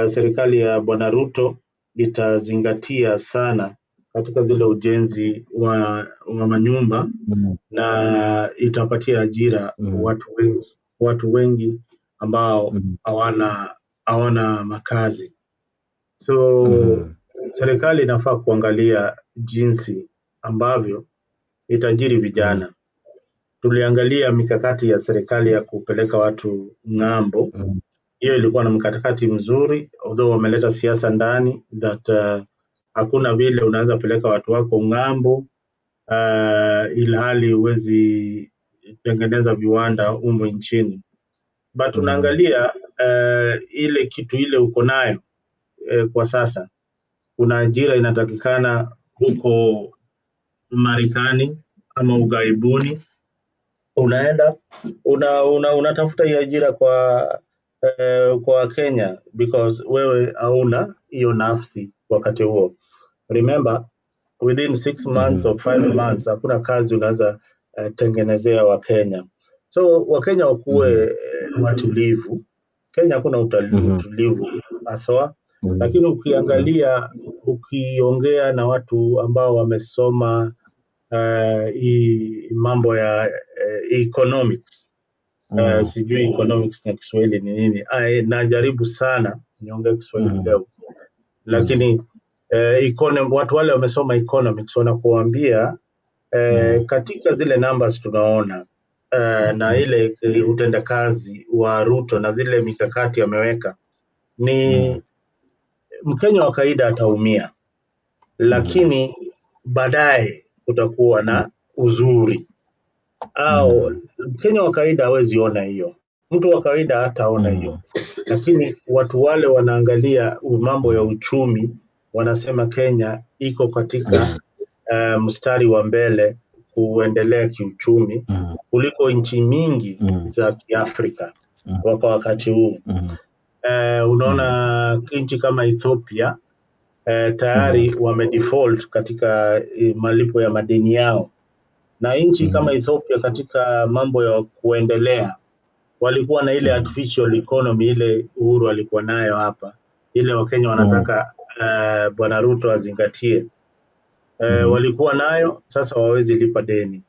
serikali ya Bwana Ruto itazingatia sana katika zile ujenzi wa manyumba na itapatia ajira watu wengi ambao hawana makazi. So serikali inafaa kuangalia jinsi ambavyo itajiri vijana. Tuliangalia mikakati ya serikali ya kupeleka watu ng'ambo. Hiyo ilikuwa na mkakati mzuri, although wameleta siasa ndani that hakuna vile unaweza peleka watu wako ng'ambo ilhali huwezi tengeneza viwanda humu nchini. But unaangalia ile kitu ile uko nayo kwa sasa. Kuna ajira inatakikana huko Marekani ama ughaibuni. Unaenda unatafuta hii ajira kwa Kenya because wewe hauna hiyo nafsi wakati huo. Remember, within 6 months or 5 months hakuna kazi unaweza tengenezea wa Kenya. So Wakenya wakuwe watulivu. Kenya hakuna utulivu haswa, lakini ukiongea na watu ambao wamesoma mambo ya economics, sijui economics na Kiswahili ni nini. Najaribu sana niongee Kiswahili leo, lakini watu wale wamesoma economics wanakuambia katika zile numbers tunaona na ile utendakazi wa Ruto na zile mikakati ameweka, ni Mkenya wa kawaida ataumia, lakini baadaye utakuwa na uzuri. Au Mkenya wa kawaida hawezi ona hiyo, mtu wa kawaida hataona hiyo, lakini watu wale wanaangalia mambo ya uchumi, wanasema Kenya iko katika mstari wa mbele kuendelea kiuchumi kuliko nchi mingi za Kiafrika kwa wakati huu. Unaona nchi kama Ethiopia tayari wamedefault katika malipo ya madeni yao, na nchi kama Ethiopia katika mambo ya kuendelea walikuwa na ile artificial economy ile Uhuru alikuwa nayo hapa, ile Wakenya wanataka Bwana Ruto azingatie. Walikuwa nayo, sasa wawezi lipa deni.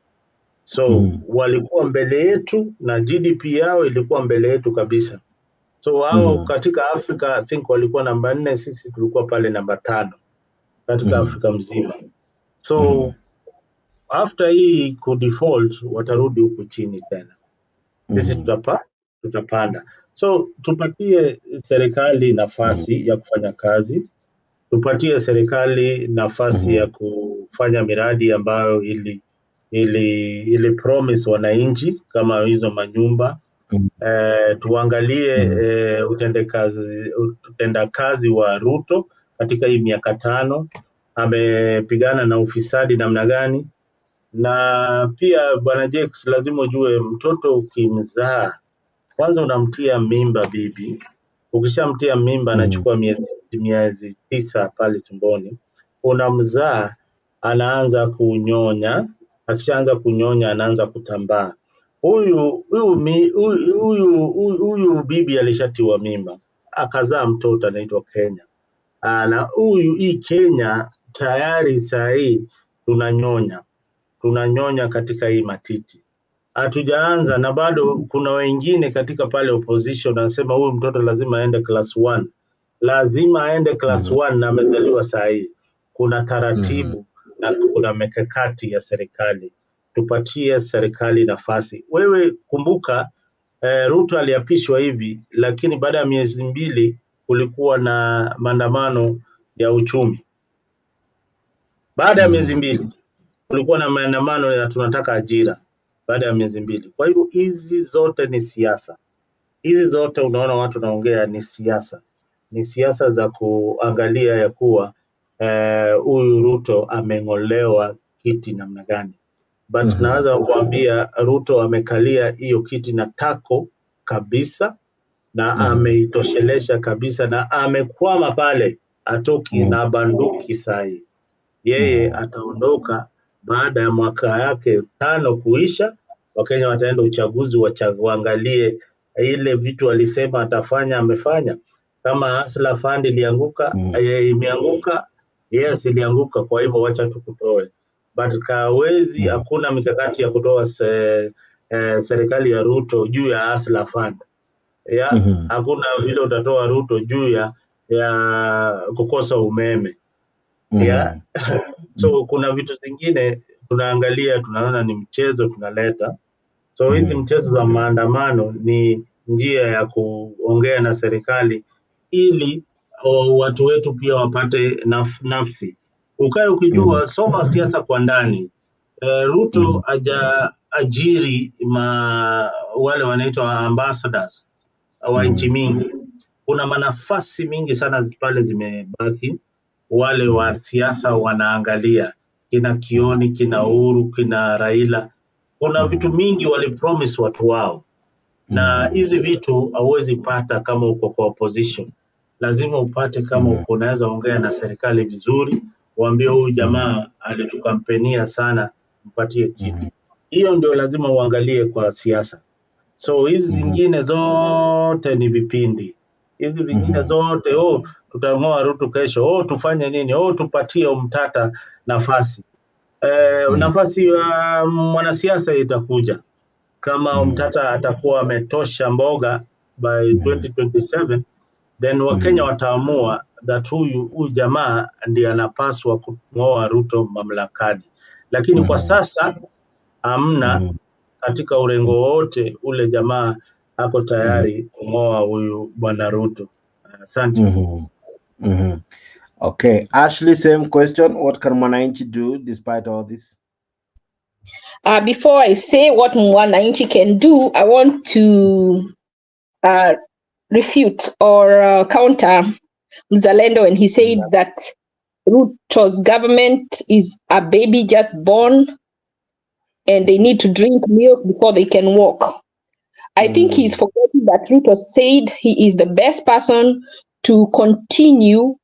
So walikuwa mbele yetu na GDP yao ilikuwa mbele yetu kabisa. So wao katika Afrika I think walikuwa namba 4, sisi tulikuwa pale namba 5 katika Afrika mzima. So after hii kudefault watarudi huku chini tena. Sisi tutapanda. So tupatie serikali nafasi ya kufanya kazi, tupatie serikali nafasi ya kufanya miradi ambayo ili promise wananchi kama hizo manyumba. Tuangalie utendakazi wa Ruto katika hii miaka 5, amepigana na ufisadi namna gani. Na pia Bwana Jex, lazima ujue mtoto ukimzaa kwanza unamtia mimba bibi. Ukishamtia mimba anachukua miezi 9 pale tumboni. Unamzaa, anaanza kunyonya, akishaanza kunyonya anaanza kutambaa. Huyu bibi alishatiwa mimba, akazaa mtoto anaitwa Kenya. Na hii Kenya tayari saa hii tunanyonya katika hii matiti. Hatujaanza, na bado kuna wengine katika pale opposition wanasema huyu mtoto lazima aende class 1. Lazima aende class 1 na amezaliwa saa hii. Kuna taratibu na kuna mikakati ya serikali. Tupatie serikali nafasi. Wewe kumbuka, Ruto aliapishwa hivi, lakini baada ya miezi 2 kulikuwa na maandamano ya uchumi. Baada ya miezi 2 kulikuwa na maandamano ya tunataka ajira. Baada ya miezi 2. Kwa hivyo hizi zote ni siasa. Hizi zote unaona watu naongea ni siasa. Ni siasa za kuangalia ya kuwa huyu Ruto ameng'olewa kiti namna gani. But naweza kuambia Ruto amekalia hiyo kiti na tako kabisa, na ameitoshelesha kabisa, na amekwama pale, atoki na banduki sahi. Yeye ataondoka baada ya mwaka yake 5 kuisha. Wakenya wataenda uchaguzi, waangalie ile vitu alisema atafanya amefanya. Kama Hustler Fund ilianguka, imeanguka, yes ilianguka, kwa hivyo wacha tukutoe. But kawezi hakuna mikakati ya kutoa serikali ya Ruto juu ya Hustler Fund. Hakuna vile utatoa Ruto juu ya kukosa umeme. So kuna vitu zingine tunaangalia, tunaona ni mchezo tunaleta. So hizi mchezo za maandamano ni njia ya kuongea na serikali ili watu wetu pia wapate nafsi. Ukae ukijua, soma siasa kwa ndani. Ruto ajiri wale wanaitwa ambassadors wa nchi mingi. Kuna manafasi mingi sana pale zimebaki. Wale wa siasa wanaangalia kina Kioni, kina Uhuru, kina Raila. Kuna vitu mingi walipromise watu wao, na hizi vitu hauwezi pata kama uko kwa opposition. Lazima upate kama uko unaweza ongea na serikali vizuri, waambie huyu jamaa alitukampenia sana, mpatie kitu. Hiyo ndio lazima uangalie kwa siasa. So hizi zingine zote ni vipindi. Hizi vingine zote, tutang'oa Ruto kesho, tufanye nini, tupatie Mtata nafasi. Nafasi ya mwanasiasa itakuja kama Mtata atakuwa ametosha mboga by 2027, then Wakenya wataamua that huyu jamaa ndiye anapaswa kung'oa Ruto mamlakani. Lakini kwa sasa hamna katika urengo wote ule jamaa ako tayari kung'oa huyu bwana Ruto. Asante. Okay, Ashley, same question. What can Mwananchi do despite all this? Before I say what Mwananchi can do, I want to refute or counter Mzalendo when he said that Ruto's government is a baby just born and they need to drink milk before they can walk. I think he's forgetting that Ruto said he is the best person to continue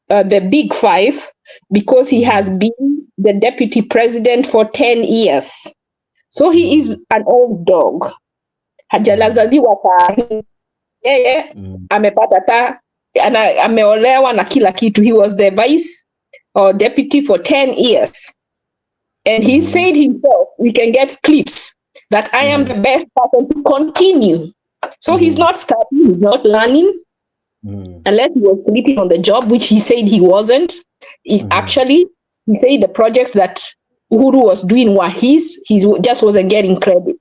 the Big Five because he has been the deputy president for 10 years. So he is an old dog. Hajalazaliwa sahi. Yeye amepata ta ameolewa na kila kitu. He was the vice or deputy for 10 years. And he said himself, we can get clips that I am the best person to continue. So he's not studying, he's not learning. Unless he was sleeping on the job, which he said he wasn't. Actually, he said the projects that Uhuru was doing were his, he just wasn't getting credit.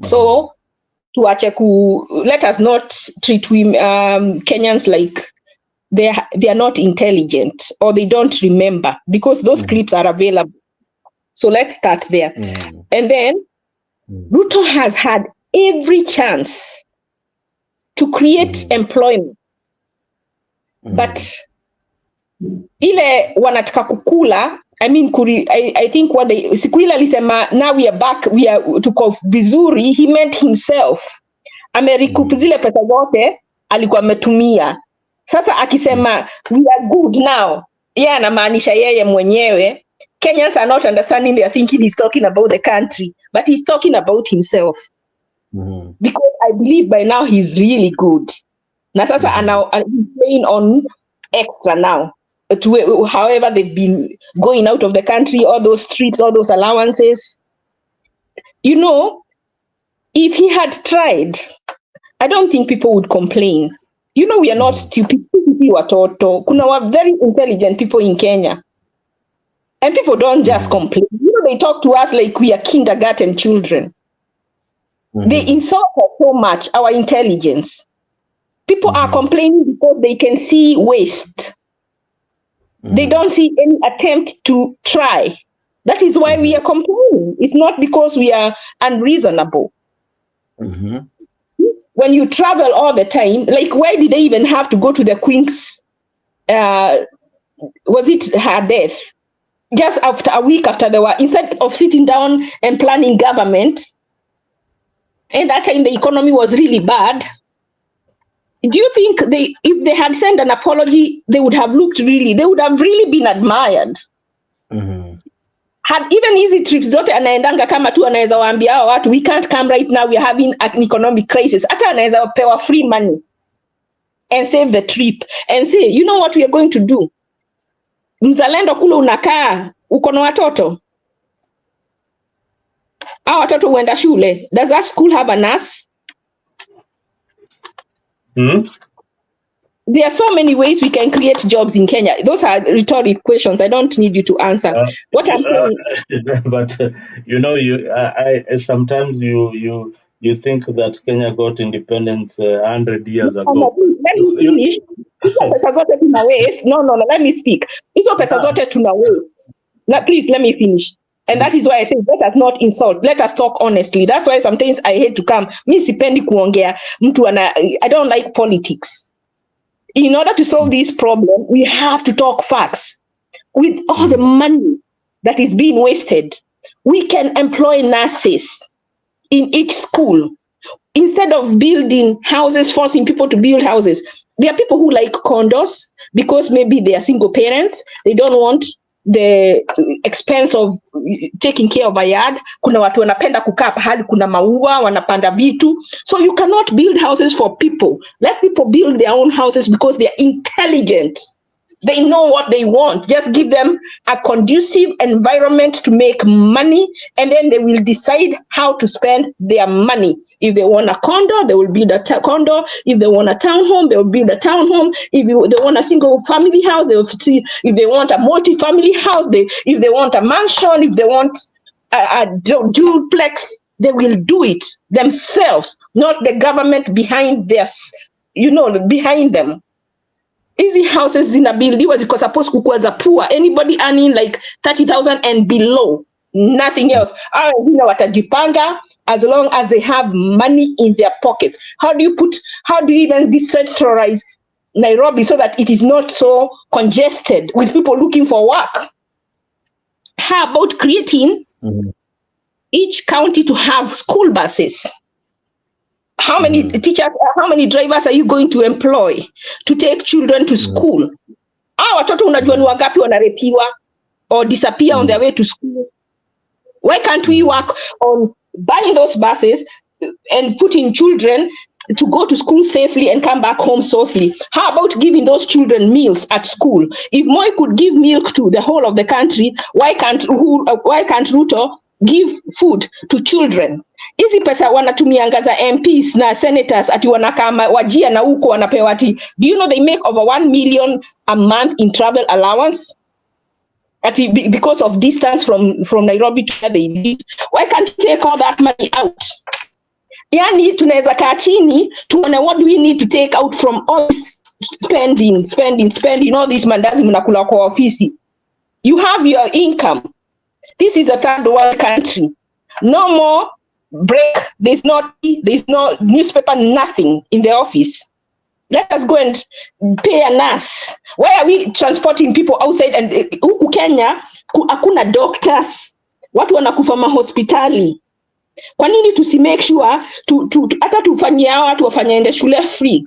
So let us not treat Kenyans like they are not intelligent or they don't remember, because those clips are available. So let's start there. And then Ruto has had every chance to create employment, but ile wanataka kukula, I mean, I think what they siku ile alisema now we are back, we are tuko vizuri, he meant himself. Amerikup zile pesa zote alikuwa ametumia. Sasa akisema we are good now, yeye anamaanisha yeye mwenyewe. Kenyans are not understanding, they are thinking he's talking about the country, but he's talking about himself. Because I believe by now he's really good. Na sasa he's playing on extra now. However they've been going out of the country, all those trips, all those allowances. You know, if he had tried, I don't think people would complain. You know, we are not stupid. Sisi watoto. Kuna very intelligent people in Kenya. And people don't just complain. You know, they talk to us like we are kindergarten children. They insult us so much, our intelligence. People are complaining because they can see waste. They don't see any attempt to try. That is why we are complaining. It's not because we are unreasonable. When you travel all the time, like why did they even have to go to the Queen's, was it her death? Just after a week after they were, instead of sitting down and planning government, and that time the economy was really bad. Do you think if they had sent an apology, they would have really been admired? Had even easy trips zote anaendanga kama tu anaweza waambia hao watu we can't come right now, we are having an economic crisis. Hata anaweza pewa free money and save the trip and say, you know what we are going to do? Mzalendo kule unakaa, uko na watoto. Hao watoto huenda shule. Does that school have a nurse? There are so many ways we can create jobs in Kenya. Those are rhetoric questions. I don't need you to answer. What I'm saying, but you know, I sometimes you think that Kenya got independence 100 years ago. Let me finish. Hizo pesa zote tuna waste. No, let me speak. Hizo pesa zote tuna waste. Now, please let me finish. And that is why I say let us not insult. Let us talk honestly. That's why sometimes I hate to come. Mi sipendi kuongea mtu I don't like politics. In order to solve this problem, we have to talk facts. With all the money that is being wasted, we can employ nurses in each school. Instead of building houses, forcing people to build houses. There are people who like condos because maybe they are single parents. They don't want the expense of taking care of a yard. Kuna watu wanapenda kukaa pahali kuna maua, wanapanda vitu. So you cannot build houses for people. Let people build their own houses because they are intelligent. They know what they want. Just give them a conducive environment to make money, and then they will decide how to spend their money. If they want a condo, they will build a condo. If they want a townhome, they will build a townhome. If they want a single family house, they will see. If they want a multi-family house, if they want a mansion, if they want a duplex, they will do it themselves, not the government behind behind them. Easy houses zinabuildiwa ziko supposed kukuwa za poor. Anybody earning like 30,000 and below, nothing else. Wengine watajipanga as long as they have money in their pocket. How do you even decentralize Nairobi so that it is not so congested with people looking for work? How about creating each county to have school buses? How many teachers, how many drivers are you going to employ to take children to school? Watoto unajua ni wangapi wanarepiwa or disappear on their way to school? Why can't we work on buying those buses and putting children to go to school safely and come back home safely? How about giving those children meals at school? If Moi could give milk to the whole of the country, why can't Ruto give food to children? Hizi pesa wanatumianga za MPs na senators ati wanakama wajia na huko wanapewa ati. Do you know they make over 1 million a month in travel allowance? because of distance from Nairobi to where they live. Why can't you take all that money out? Yani tunaweza kaa chini tuone what do we need to take out from all this spending all this mandazi mnakula kwa ofisi. You have your income. This is a third world country. No more break. There's no newspaper, nothing in the office. Let us go and pay a nurse. Why are we transporting people outside? And huku Kenya hakuna doctors. Watu wanakufa mahospitali. Kwa nini tusi-make sure hata tufanyie hao watu wafanyaende shule free?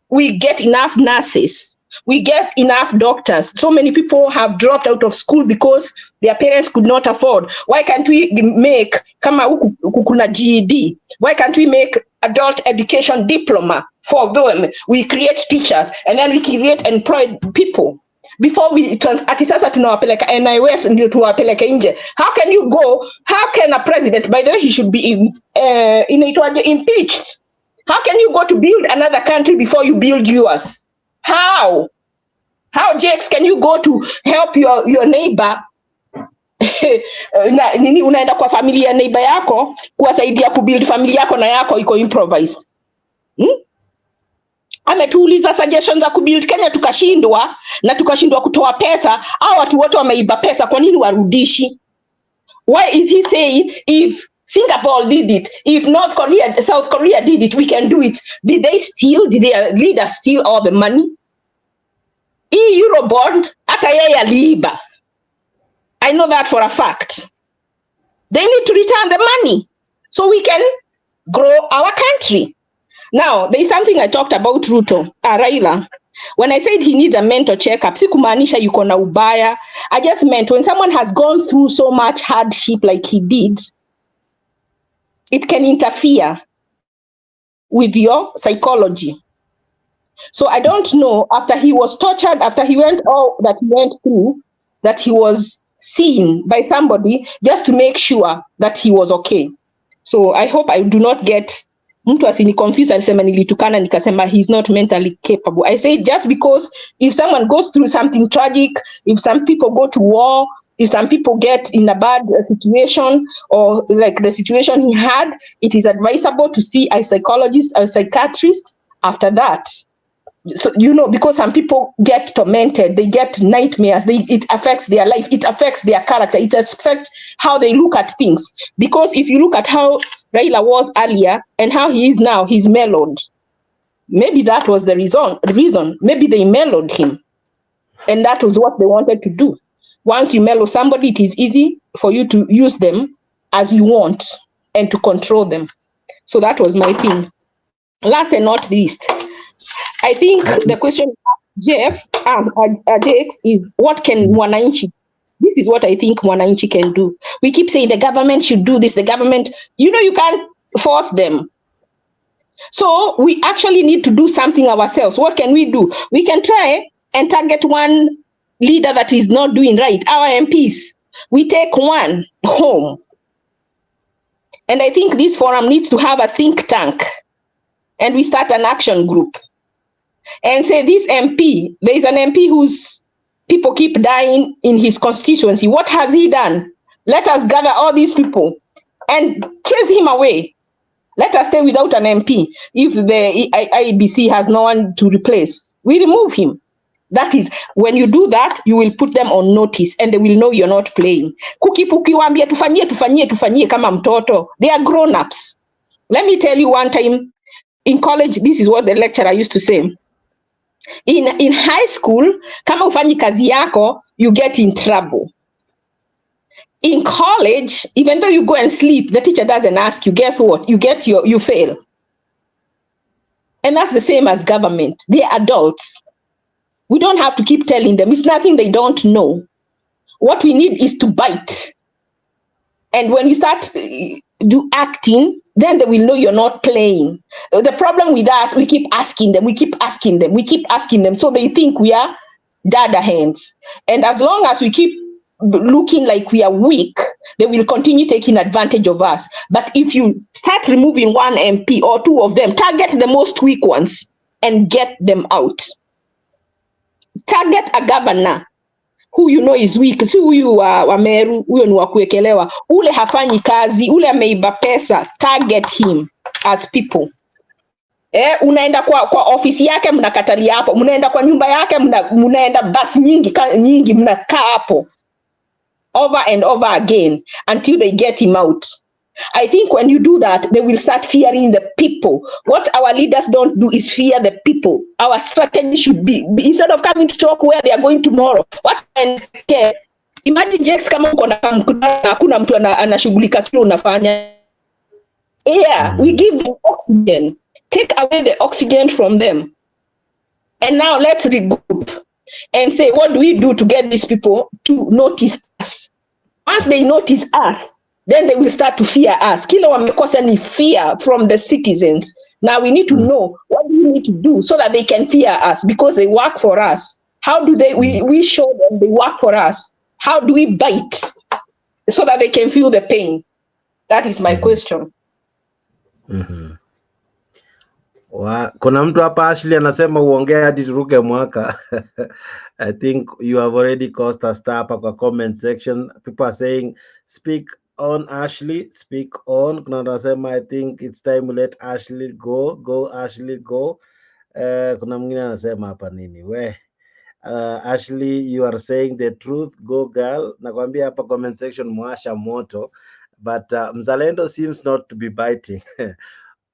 We get enough nurses. We get enough doctors. So many people have dropped out of school because their parents could not afford. Why can't we make, kama huku kuna GED, why can't we make adult education diploma for them? We create teachers and then we create employed people. Before ati sasa tunawapeleka NIS ndio tuwapeleke nje. How can you go? How can a president, by the way, he should be impeached? How can you go to build another country before you build yours? How, Jakes, can you go to help your neighbor? Unaenda kwa familia neighbor yako kuwasaidia kubuild familia yako na yako iko improvised. Ametuuliza suggestions za kubuild Kenya tukashindwa kutoa pesa. Hao watu wote wameiba pesa, kwa nini warudishi? Why is he saying if Singapore did it, if South Korea did it, we can do it? Did their leaders steal all the money? Eurobond hata yeye aliiba. I know that for a fact. They need to return the money so we can grow our country. Now, there is something I talked about Raila. When I said he needs a mental checkup, sikumaanisha yuko na ubaya. I just meant when someone has gone through so much hardship like he did, it can interfere with your psychology. So I don't know, after he was tortured, after he went all that he went through, that he was seen by somebody just to make sure that he was okay. So I hope I do not get mtu asini confused alisema nilitukana nikasema he's not mentally capable. I say just because if someone goes through something tragic, if some people go to war, if some people get in a bad situation or like the situation he had, it is advisable to see a psychologist or a psychiatrist after that. So, because some people get tormented, they get nightmares, it affects their life, it affects their character, it affects how they look at things. Because if you look at how Raila was earlier and how he is now, he's mellowed. Maybe that was the reason. Maybe they mellowed him. And that was what they wanted to do. Once you mellow somebody, it is easy for you to use them as you want and to control them. So that was my thing. Last and not least, I think the question, Jakes, is what can Mwananchi? This is what I think Mwananchi can do. We keep saying the government should do this, the government, you can't force them. So we actually need to do something ourselves. What can we do? We can try and target one leader that is not doing right, our MPs. We take one home. And I think this forum needs to have a think tank. And we start an action group. And say this MP, there is an MP whose people keep dying in his constituency. What has he done? Let us gather all these people and chase him away. Let us stay without an MP. If the IEBC has no one to replace, we remove him. That is, when you do that, you will put them on notice and they will know you're not playing. Ukiwaambia tufanyie kama mtoto. They are grown-ups. Let me tell you one time, in college, this is what the lecturer used to say. In high school, kama ufanyi kazi yako, you get in trouble. In college, even though you go and sleep, the teacher doesn't ask you, guess what? You fail. And that's the same as government. They're adults. We don't have to keep telling them. It's nothing they don't know. What we need is to bite. And when you start acting, then they will know you're not playing. The problem with us, we keep asking them. So they think we are dada hands. And as long as we keep looking like we are weak, they will continue taking advantage of us. But if you start removing one MP or two of them, target the most weak ones and get them out. Target a governor. who you know is weak, si huyu wa Meru, huyo ni wa kuwekelewa, ule hafanyi kazi, ule ameiba pesa, target him as people. Unaenda kwa ofisi yake mnakatalia hapo, mnaenda kwa nyumba yake mnaenda basi nyingi mnakaa hapo over and over again until they get him out. I think when you do that, they will start fearing the people. What our leaders don't do is fear the people. Our strategy should be instead of coming to talk where they are going tomorrow. What can care? Imagine Jex kama uko na hakuna mtu anashughulika kile unafanya. We give them oxygen. Take away the oxygen from them. And now let's regroup and say, what do we do to get these people to notice us? Once they notice us, then they will start to fear us. Kila wamekosa ni fear from the citizens. Now we need to know what we need to do so that they can fear us because they work for us. How do we show them they work for us? How do we bite so that they can feel the pain? That is my question. Kuna mtu hapa Ashley anasema uongea hadi turuke mwaka. I think you have already caused a star hapa kwa comment section. People are saying speak on Ashley, speak on. Kuna anasema I think it's time to let Ashley go. Go Ashley go. Kuna mwingine anasema hapa nini? Ashley, you are saying the truth. Go girl. Nakwambia hapa comment section mwasha moto. But Mzalendo seems not to be biting.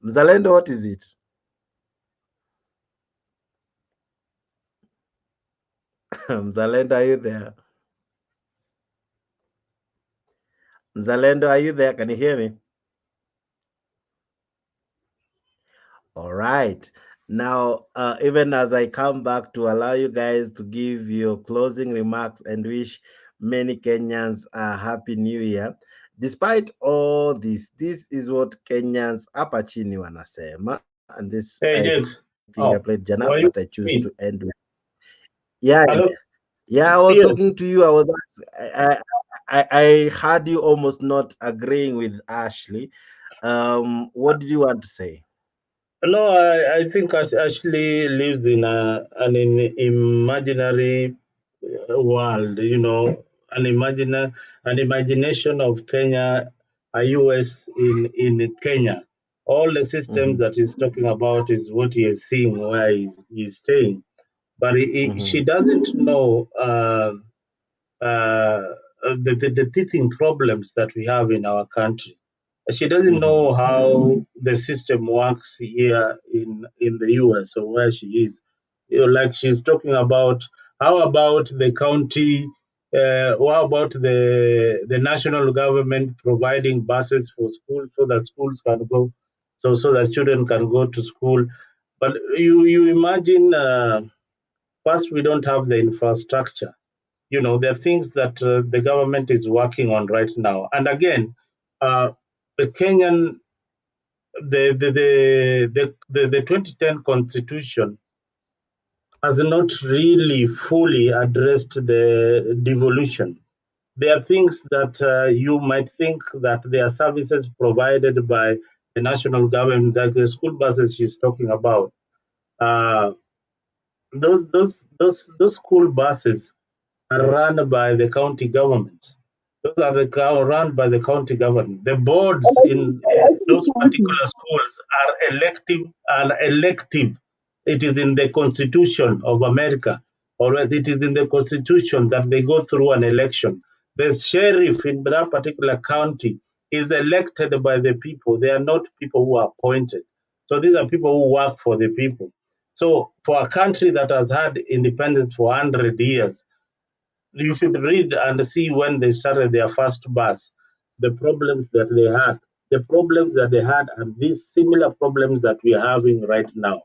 Mzalendo, what is it? Mzalendo, are you there? Mzalendo, are you there? Can you hear me? All right. Now, even as I come back to allow you guys to give your closing remarks and wish many Kenyans a happy new year, despite all this is what Kenyans hapa chini wanasema, and this I played jana, but I choose to end with. Yeah, I was talking to you. I heard you almost not agreeing with Ashley. What did you want to say? No, I think Ashley lives in an imaginary world, an imagination of Kenya, a US in Kenya. All the systems that he's talking about is what he is seeing where he's staying. But she doesn't know the teething problems that we have in our country. She doesn't know how the system works here in the US or where she is. Like she's talking about, how about the county, how about the national government providing buses for schools so that schools can go, so that children can go to school. But you imagine, first, we don't have the infrastructure. There are things that the government is working on right now. And again, the Kenyan, the 2010 constitution has not really fully addressed the devolution. There are things that you might think that there are services provided by the national government, like the school buses she's talking about. Those school buses are run by the county government. Those are run by the county government. The boards in those particular schools are elective. It is in the Constitution of America, or it is in the Constitution that they go through an election. The sheriff in that particular county is elected by the people. They are not people who are appointed. So these are people who work for the people. So for a country that has had independence for 100 years, you should read and see when they started their first bus, the problems that they had, and these similar problems that we are having right now.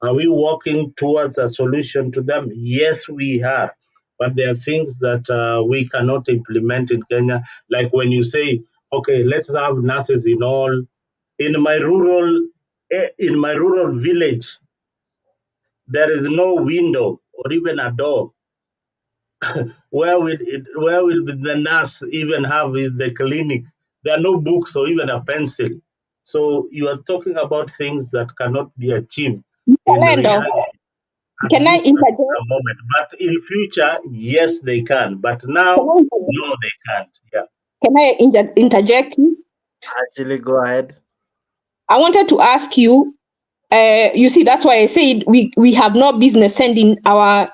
Are we working towards a solution to them? Yes, we are. But there are things that we cannot implement in Kenya. Like when you say, okay, let's have nurses in all. In my rural village, there is no window or even a door. Where will the nurse even have is the clinic? There are no books or even a pencil. So you are talking about things that cannot be achieved in reality. at Can I this interject? particular moment. But in future, yes, they can. But now, no, they can't. Yeah. Can I interject? Actually, go ahead. I wanted to ask you. You see, that's why I said we have no business sending our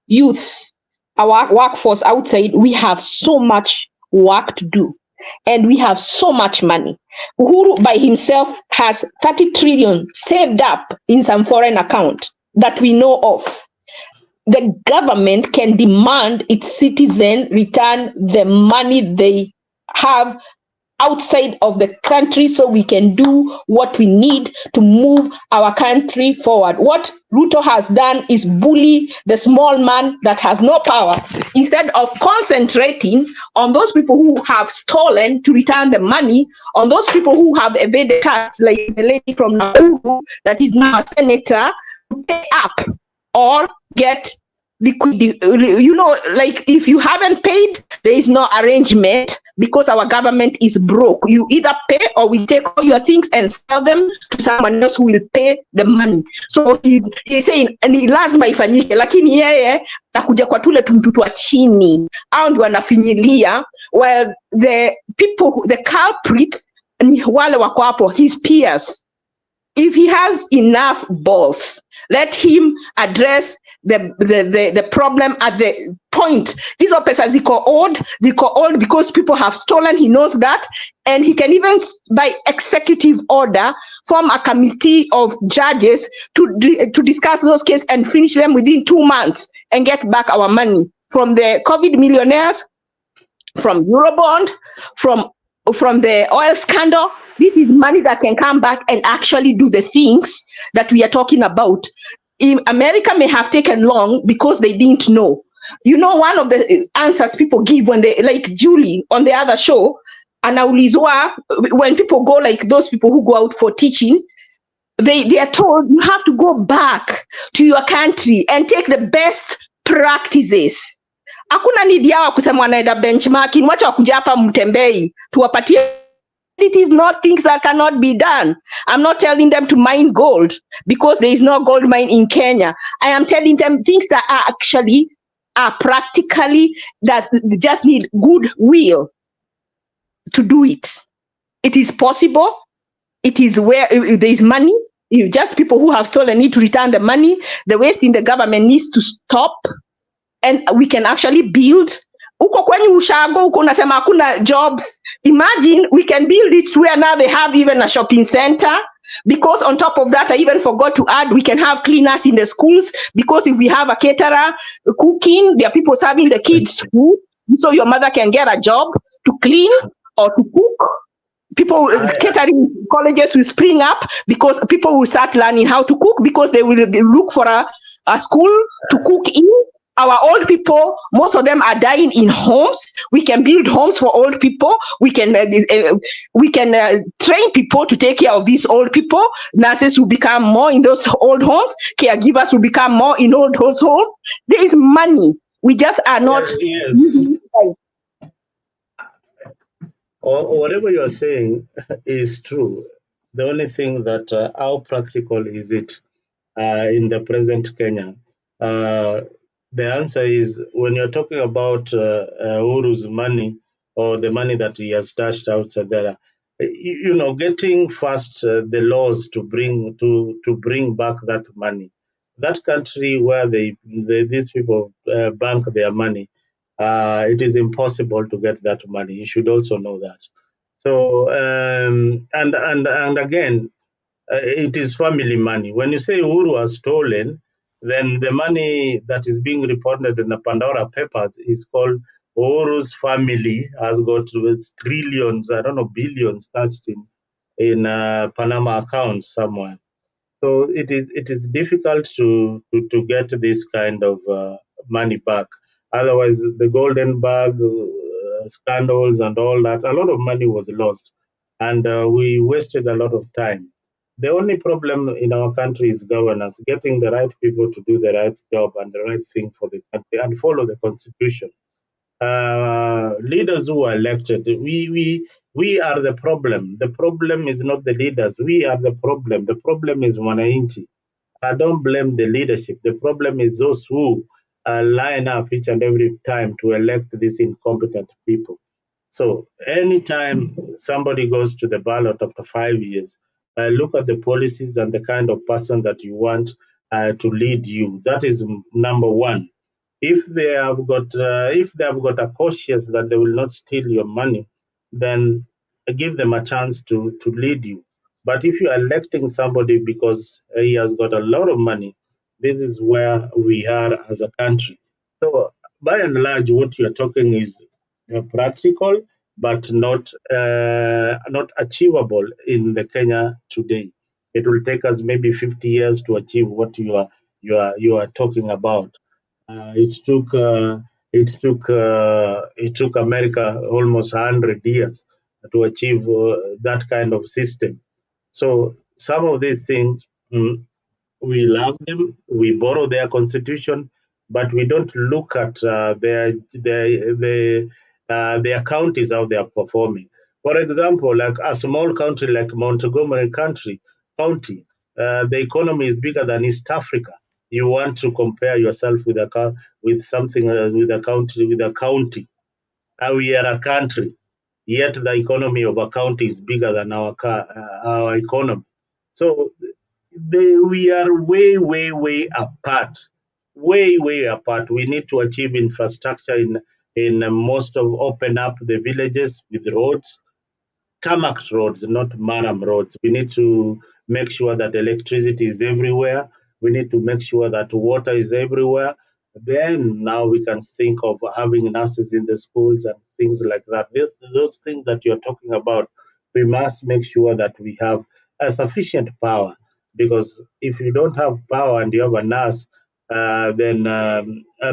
youth, our workforce outside. We have so much work to do, and we have so much money. Uhuru by himself has 30 trillion saved up in some foreign account that we know of. The government can demand its citizen return the money they have outside of the country so we can do what we need to move our country forward. What Ruto has done is bully the small man that has no power instead of concentrating on those people who have stolen to return the money, on those people who have evaded tax, like the lady from Nakuru that is now a senator, to pay up or get liquidity. You know, like if you haven't paid, there is no arrangement because our government is broke. You either pay or we take all your things and sell them to someone else who will pay the money. So he's saying ni lazima ifanyike, lakini yeye nakuja kwa tule tumtutu wa chini au ndio wanafinyilia, well the people, the culprit ni wale wako hapo, his peers. If he has enough balls, let him address the problem at the point. Hizo pesa ziko old because people have stolen. He knows that, and he can even by executive order form a committee of judges to discuss those cases and finish them within 2 months and get back our money from the COVID millionaires, from Eurobond, from the oil scandal. This is money that can come back and actually do the things that we are talking about. America may have taken long because they didn't know. You know, one of the answers people give when they, like Julie on the other show, anaulizwa, when people go, like those people who go out for teaching, they are told you have to go back to your country and take the best practices. Hakuna need yao kusema wanaenda benchmarking, wacha wakuja hapa mtembei tuwapatie. It is not things that cannot be done. I'm not telling them to mine gold because there is no gold mine in Kenya. I am telling them things that are actually practically, that just need goodwill to do it. It is possible. It is where there is money. Just people who have stolen need to return the money. The waste in the government needs to stop, and we can actually build. Uko kwenye ushago, uko unasema hakuna jobs. Imagine we can build it where now they have even a shopping center. Because on top of that, I even forgot to add, we can have cleaners in the schools. Because if we have a caterer cooking, there are people serving the kids food. So your mother can get a job to clean or to cook. People, catering colleges will spring up because people will start learning how to cook because they will look for a school to cook in. Our old people, most of them are dying in homes. We can build homes for old people. We can train people to take care of these old people. Nurses will become more in those old homes. Caregivers will become more in old households. There is money. We just are not. Yes. Or whatever you are saying is true. The only thing that how practical is it in the present Kenya? The answer is when you're talking about Uru's money or the money that he has stashed outside there, you know, getting first the laws to bring back that money. That country where these people bank their money, it is impossible to get that money. You should also know that. So and again, it is family money. When you say Uhuru has stolen, then the money that is being reported in the Pandora papers is called Uhuru's family has got trillions, I don't know, billions touched in Panama accounts somewhere. So it is difficult to get this kind of money back. Otherwise, the golden bag scandals and all that, a lot of money was lost, and we wasted a lot of time. The only problem in our country is governance, getting the right people to do the right job and the right thing for the country and follow the constitution. Leaders who are elected, we are the problem. The problem is not the leaders. We are the problem. The problem is Wananchi. I don't blame the leadership. The problem is those who line up each and every time to elect these incompetent people. So anytime somebody goes to the ballot after 5 years, look at the policies and the kind of person that you want to lead you. That is number one. If they have got a cautious that they will not steal your money, then give them a chance to lead you. But if you are electing somebody because he has got a lot of money, this is where we are as a country. So by and large, what you're talking is practical, but not achievable in the Kenya today. It will take us maybe 50 years to achieve what you are talking about. It took America almost 100 years to achieve that kind of system. So some of these things, we love them, we borrow their constitution, but we don't look at their counties, how they are performing. For example, like a small country like Montgomery County, the economy is bigger than East Africa. You want to compare yourself with something with a county. We are a country, yet the economy of a county is bigger than our economy. So we are way apart, way apart. We need to achieve infrastructure in most of open up the villages with roads, tarmac roads, not maram roads. We need to make sure that electricity is everywhere. We need to make sure that water is everywhere. Then now we can think of having nurses in the schools and things like that. Those things that you're talking about, we must make sure that we have a sufficient power. Because if you don't have power and you have a nurse, then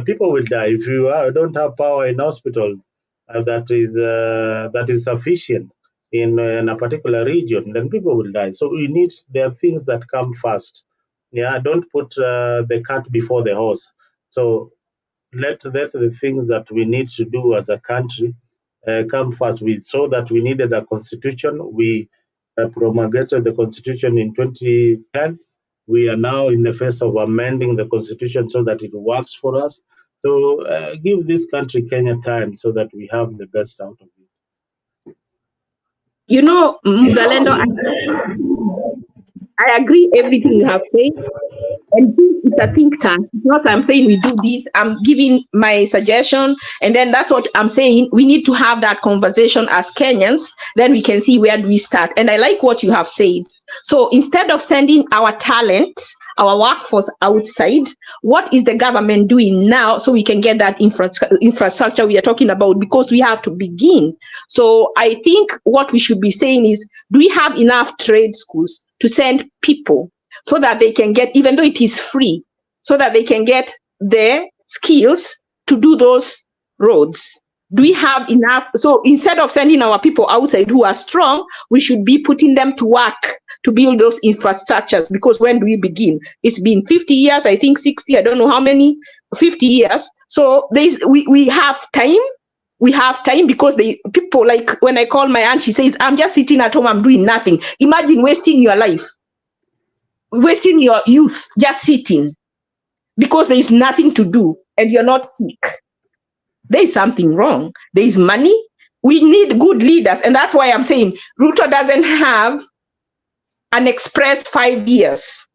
people will die. If you don't have power in hospitals, that is sufficient in a particular region, then people will die. So there are things that come first. Yeah, don't put the cart before the horse. So let the things that we need to do as a country come first. We saw that we needed a constitution. We promulgated the constitution in 2010. We are now in the phase of amending the constitution so that it works for us. So give this country, Kenya, time so that we have the best out of it. You know, Mzalendo, I agree everything you have said. And it's a think tank. It's not I'm saying we do this. I'm giving my suggestion. And then that's what I'm saying. We need to have that conversation as Kenyans. Then we can see where do we start. And I like what you have said. So instead of sending our talent, our workforce outside, what is the government doing now so we can get that infrastructure we are talking about? Because we have to begin. So I think what we should be saying is, do we have enough trade schools to send people so that they can get, even though it is free, so that they can get their skills to do those roads? Do we have enough? So instead of sending our people outside who are strong, we should be putting them to work to build those infrastructures. Because when do we begin? It's been 50 years, I think 60, I don't know how many, 50 years. So we have time. We have time because people, like when I call my aunt, she says, I'm just sitting at home, I'm doing nothing. Imagine wasting your life, wasting your youth just sitting because there is nothing to do and you're not sick. There is something wrong. There is money. We need good leaders. And that's why I'm saying Ruto doesn't have an express 5 years.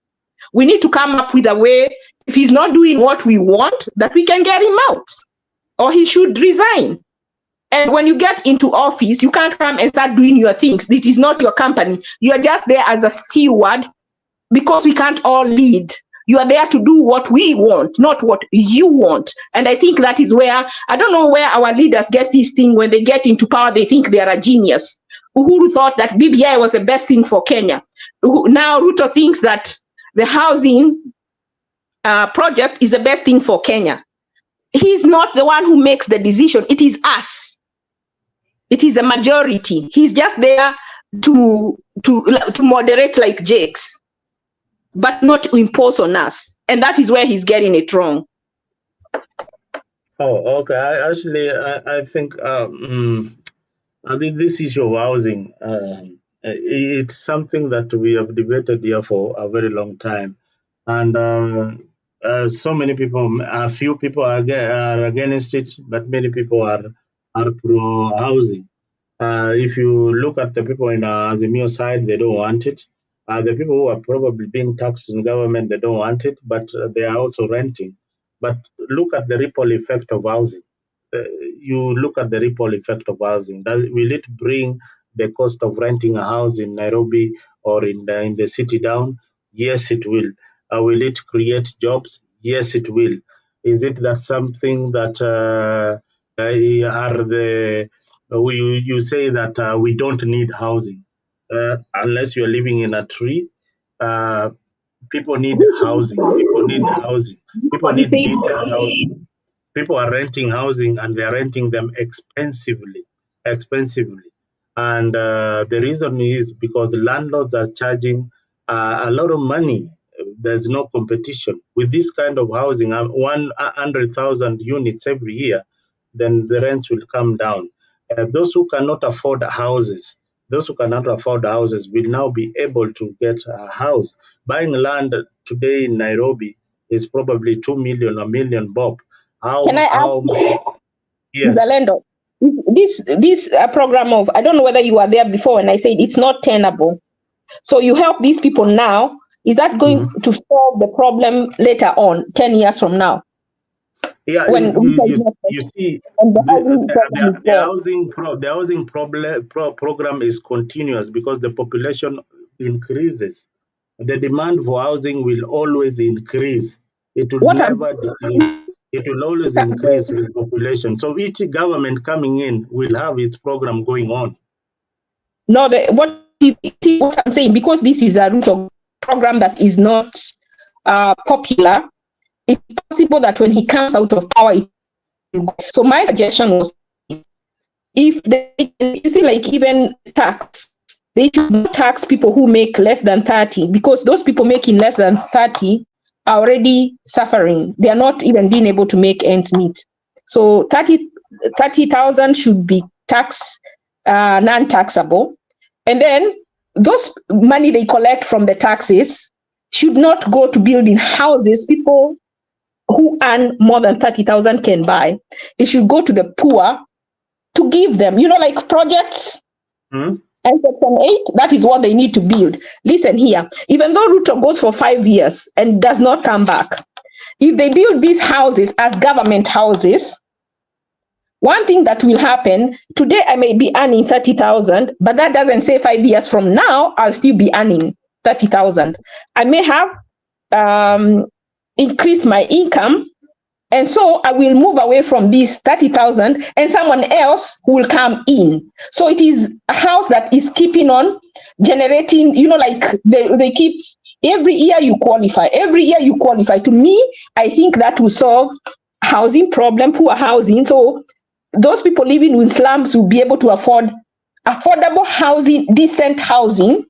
We need to come up with a way, if he's not doing what we want, that we can get him out, or he should resign. And when you get into office, you can't come and start doing your things. It is not your company. You're just there as a steward, because we can't all lead. You are there to do what we want, not what you want. And I think that is where, I don't know where our leaders get this thing. When they get into power, they think they are a genius. Uhuru thought that BBI was the best thing for Kenya. Now Ruto thinks that the housing project is the best thing for Kenya. He's not the one who makes the decision. It is us. It is the majority. He's just there to moderate like Jakes, but not to impose on us. And that is where he's getting it wrong. Oh, okay. I think this issue of housing, it's something that we have debated here for a very long time. and so many people, a few people are against it, but many people are pro housing. If you look at the people in Azimio side, they don't want it. The people who are probably being taxed in government, they don't want it, but they are also renting. But look at the ripple effect of housing. You look at the ripple effect of housing. Will it bring the cost of renting a house in Nairobi or in the city down? Yes, it will. Will it create jobs? Yes, it will. Is it that something that are the you say that we don't need housing unless you are living in a tree? People need housing. People need housing. People need decent housing. People are renting housing and they are renting them expensively. And the reason is because landlords are charging a lot of money. There's no competition with this kind of housing. 100,000 units every year, then the rents will come down. Those who cannot afford houses, will now be able to get a house. Buying land today in Nairobi is probably 2 million, a million bob. Can I ask Yes. Zalendo, this program of, I don't know whether you were there before when I said it's not tenable. So you help these people now. Is that going to solve the problem later on, 10 years from now? Yeah, when you see, the housing program is continuous because the population increases. The demand for housing will always increase. It will never decrease. It will always increase with population. So each government coming in will have its program going on. No, what I'm saying, because this is a root of program that is not popular, it's possible that when he comes out of power, so my suggestion was, if they, you see, like even tax, they should not tax people who make less than 30, because those people making less than 30 are already suffering. They are not even being able to make ends meet. So 30,000 should be non-taxable. And then those money they collect from the taxes should not go to building houses people who earn more than 30,000 can buy. It should go to the poor to give them, like projects. And Section 8, that is what they need to build. Listen here, even though Ruto goes for 5 years and does not come back, if they build these houses as government houses, one thing that will happen, today I may be earning 30,000, but that doesn't say 5 years from now, I'll still be earning 30,000. I may have increased my income, and so I will move away from this 30,000 and someone else will come in. So it is a house that is keeping on generating, like they keep, every year you qualify. To me, I think that will solve housing problem, poor housing. So those people living in slums will be able to afford affordable housing, decent housing.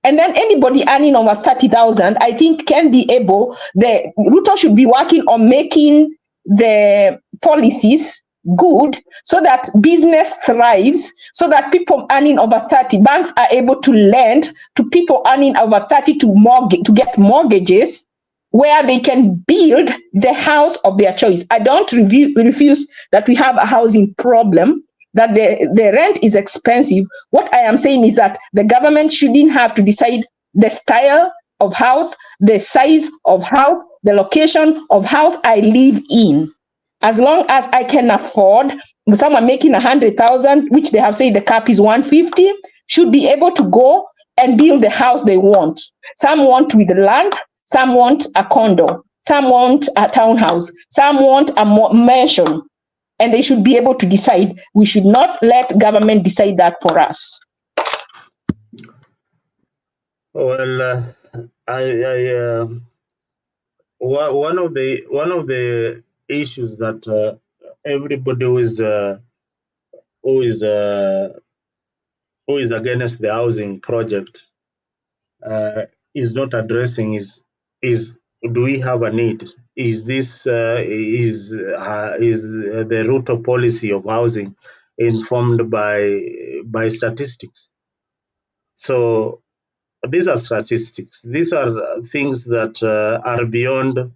And then anybody earning over 30,000, I think can be able, the Ruto should be working on making the policies good so that business thrives, so that people earning over 30, banks are able to lend to people earning over 30 to get mortgages where they can build the house of their choice. I don't refuse that we have a housing problem, that the rent is expensive. What I am saying is that the government shouldn't have to decide the style of house, the size of house, the location of house I live in. As long as I can afford, someone making 100,000, which they have said the cap is 150, should be able to go and build the house they want. Some want with land, some want a condo, some want a townhouse, some want a mansion. And they should be able to decide. We should not let government decide that for us. Well, one of the issues that everybody who is against the housing project is not addressing is do we have a need? Is this is the root of policy of housing informed by statistics? So these are statistics. These are things that are beyond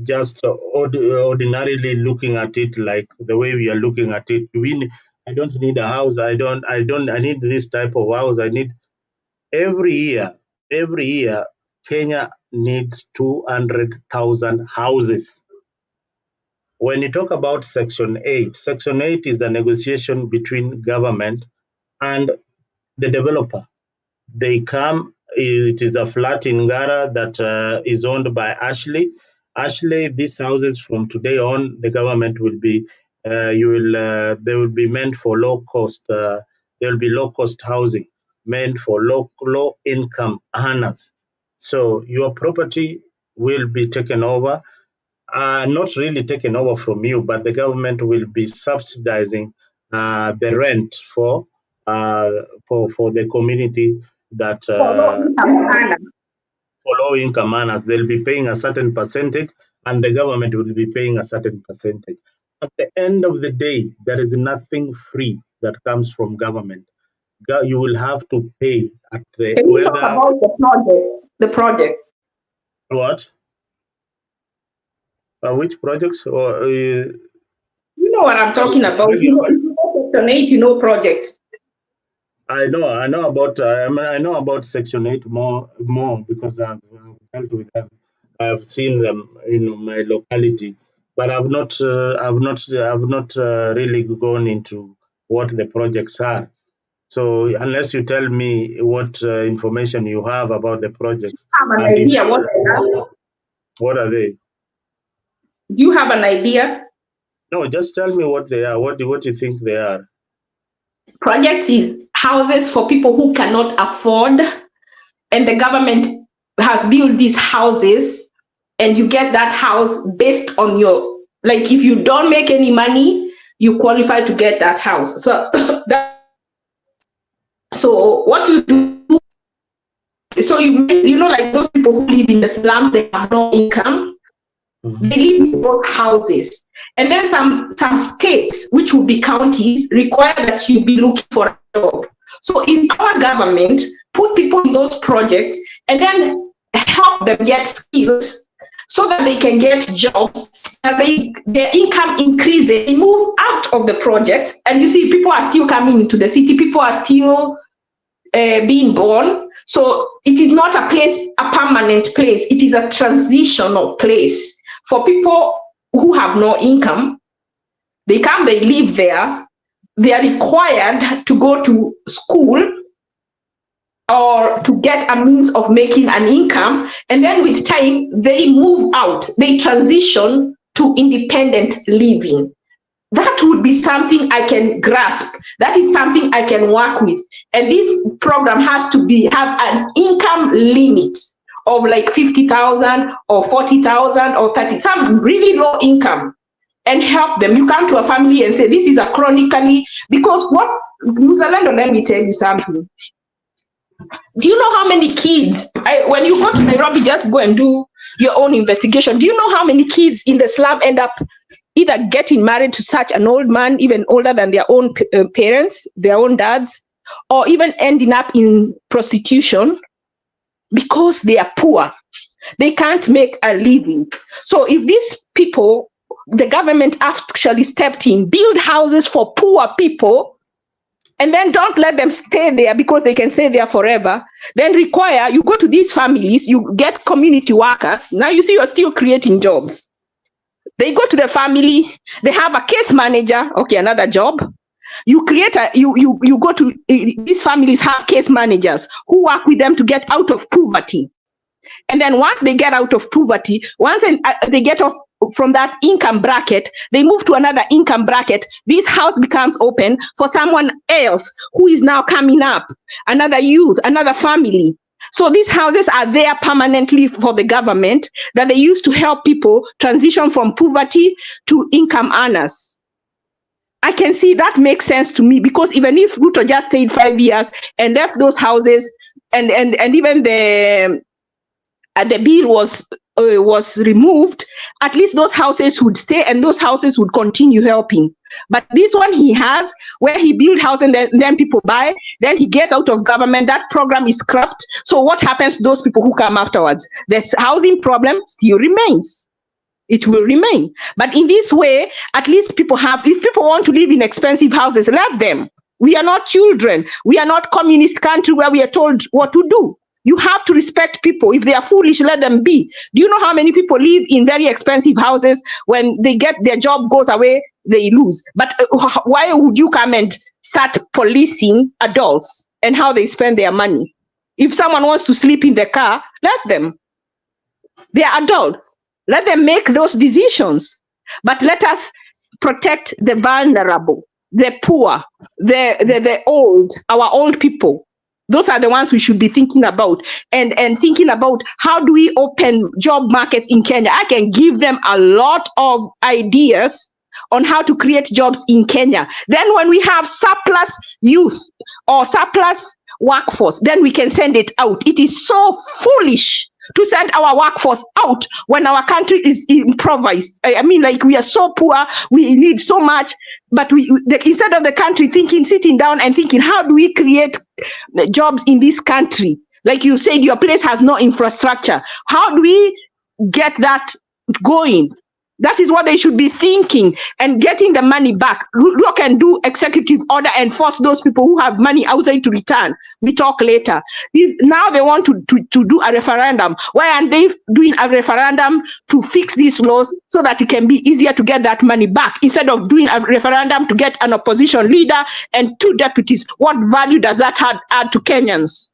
just ordinarily looking at it like the way we are looking at it. I don't need a house. I need this type of house. I need every year Kenya needs 200,000 houses. When you talk about Section 8 is the negotiation between government and the developer. They come, it is a flat in Ngara that is owned by Ashley. Ashley, these houses from today on, the government will be, they will be meant for low cost, there will be low cost housing, meant for low income earners. So your property will be taken over, not really taken over from you, but the government will be subsidizing the rent for the community that for low income earners. They'll be paying a certain percentage and the government will be paying a certain percentage. At the end of the day, there is nothing free that comes from government. You will have to pay at the Can you talk about the projects? What? Which projects? Or you know what I'm talking about. Section 8, projects. I know about Section 8 more because I've dealt with them. I've seen them in my locality, but I've not really gone into what the projects are. So unless you tell me what information you have about the projects, I have an idea what they are. What are they? Do you have an idea? No, just tell me what they are. What do you think they are? Projects is houses for people who cannot afford, and the government has built these houses, and you get that house based on your, like, if you don't make any money, you qualify to get that house. So so what you do, so you know, like those people who live in the slums, they have no income. They live in those houses. And then some states, which will be counties, require that you be looking for a job. So in our government, put people in those projects and then help them get skills so that they can get jobs, and their income increases. They move out of the project, and you see people are still coming into the city, people are still being born. So it is not a permanent place, it is a transitional place for people who have no income. They come, they live there, they are required to go to school or to get a means of making an income, and then with time they move out, they transition to independent living. That would be something I can grasp. That is something I can work with. And this program has to have an income limit of like 50,000 or 40,000 or 30, some really low income, and help them. You come to a family and say, this is a chronically, because what, Muzalendo, let me tell you something. Do you know how many kids, when you go to Nairobi, just go and do your own investigation. Do you know how many kids in the slum end up either getting married to such an old man, even older than their own parents, their own dads, or even ending up in prostitution because they are poor? They can't make a living. So if these people, the government actually stepped in, build houses for poor people, and then don't let them stay there because they can stay there forever, then require, you go to these families, you get community workers. Now you see you're still creating jobs. They go to the family, they have a case manager, okay, another job. You create you go to, these families have case managers who work with them to get out of poverty. And then once they get out of poverty, once they get off from that income bracket, they move to another income bracket. This house becomes open for someone else who is now coming up, another youth, another family. So these houses are there permanently for the government, that they use to help people transition from poverty to income earners. I can see that makes sense to me, because even if Ruto just stayed 5 years and left those houses, and even the bill was was removed, at least those houses would stay and those houses would continue helping. But this one he has, where he build house and then people buy, then he gets out of government, that program is scrapped. So what happens to those people who come afterwards? The housing problem still remains. It will remain. But in this way, at least people have, if people want to live in expensive houses, let them. We are not children. We are not communist country where we are told what to do. You have to respect people. If they are foolish, let them be. Do you know how many people live in very expensive houses? When they get their job goes away, they lose. But why would you come and start policing adults and how they spend their money? If someone wants to sleep in the car, let them. They are adults. Let them make those decisions. But let us protect the vulnerable, the poor, the old, our old people. Those are the ones we should be thinking about, and thinking about how do we open job markets in Kenya. I can give them a lot of ideas on how to create jobs in Kenya. Then when we have surplus youth or surplus workforce, then we can send it out. It is so foolish to send our workforce out when our country is improvised. I mean, like, we are so poor, we need so much, but instead of the country sitting down and thinking, how do we create jobs in this country? Like you said, your place has no infrastructure. How do we get that going? That is what they should be thinking, and getting the money back. Look and do executive order and force those people who have money outside to return. We talk later. If now they want to do a referendum, why aren't they doing a referendum to fix these laws so that it can be easier to get that money back, instead of doing a referendum to get an opposition leader and 2 deputies? What value does that add to Kenyans?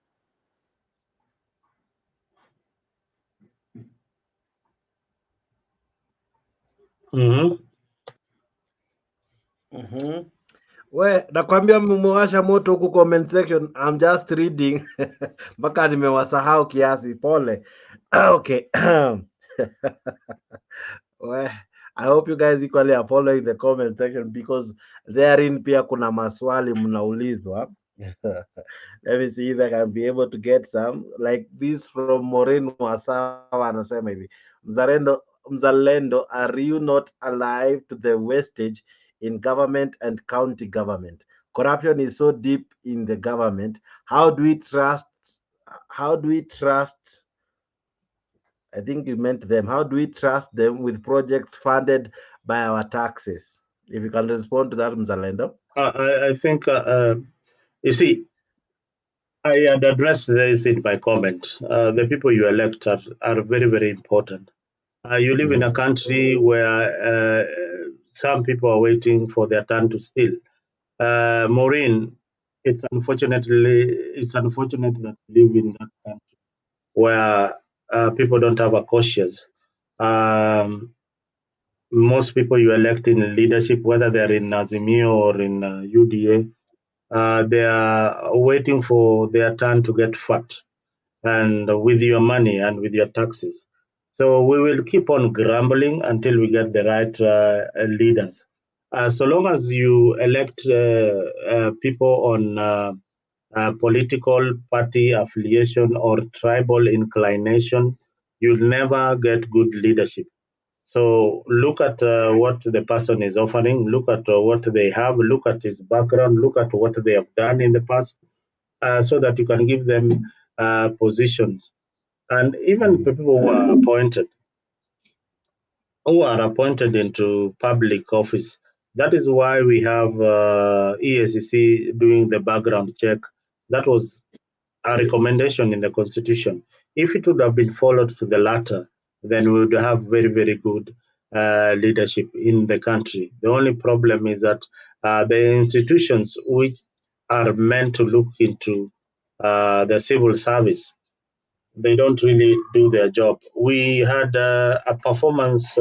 We nakwambia mmewasha moto huku comment section. I'm just reading mpaka nimewasahau kiasi, pole. Okay. Well, I hope you guys equally are following the comment section, because therein pia kuna maswali mnaulizwa. Let me see if I can be able to get some like this from Maureen Wasawa. Anasema hivi, Mzalendo, are you not alive to the wastage in government and county government? Corruption is so deep in the government. How do we trust? I think you meant them. How do we trust them with projects funded by our taxes? If you can respond to that, Mzalendo. I think, you see, I had addressed this in my comment. The people you elect are very, very important. You live in a country where some people are waiting for their turn to steal. Maureen, it's unfortunate that you live in that country where people don't have a cautious. Most people you elect in leadership, whether they're in Azimio or in UDA, they are waiting for their turn to get fat, and with your money and with your taxes. So we will keep on grumbling until we get the right leaders. So long as you elect people on political party affiliation or tribal inclination, you'll never get good leadership. So look at what the person is offering, look at what they have, look at his background, look at what they have done in the past, so that you can give them positions. And even people who are appointed into public office. That is why we have EACC doing the background check. That was a recommendation in the constitution. If it would have been followed to the latter, then we would have very, very good leadership in the country. The only problem is that the institutions which are meant to look into the civil service, they don't really do their job. We had a performance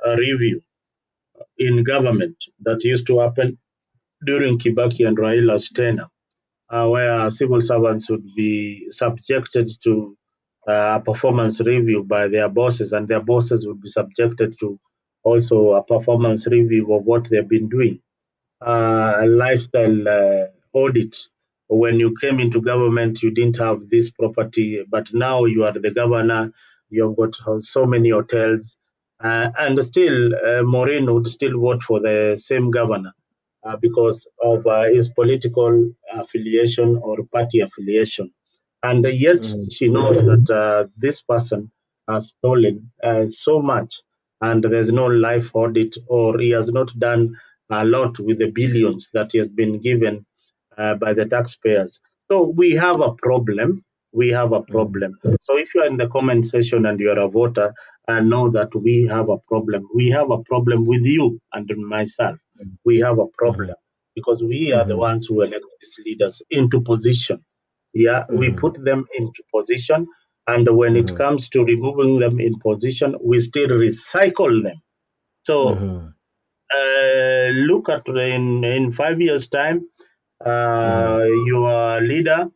review in government that used to happen during Kibaki and Raila's tenure, where civil servants would be subjected to a performance review by their bosses, and their bosses would be subjected to also a performance review of what they've been doing. A lifestyle audit. When you came into government, you didn't have this property, but now you are the governor, you've got so many hotels, and still Maureen would still vote for the same governor because of his political affiliation or party affiliation. And yet she knows that this person has stolen so much, and there's no life audit, or he has not done a lot with the billions that he has been given by the taxpayers. So we have a problem. We have a problem. So if you are in the comment section and you are a voter, know that we have a problem. We have a problem with you and myself. We have a problem because we are the ones who elect these leaders into position. Yeah, we put them into position, and when it comes to removing them in position, we still recycle them. So look at in 5 years' time, your leader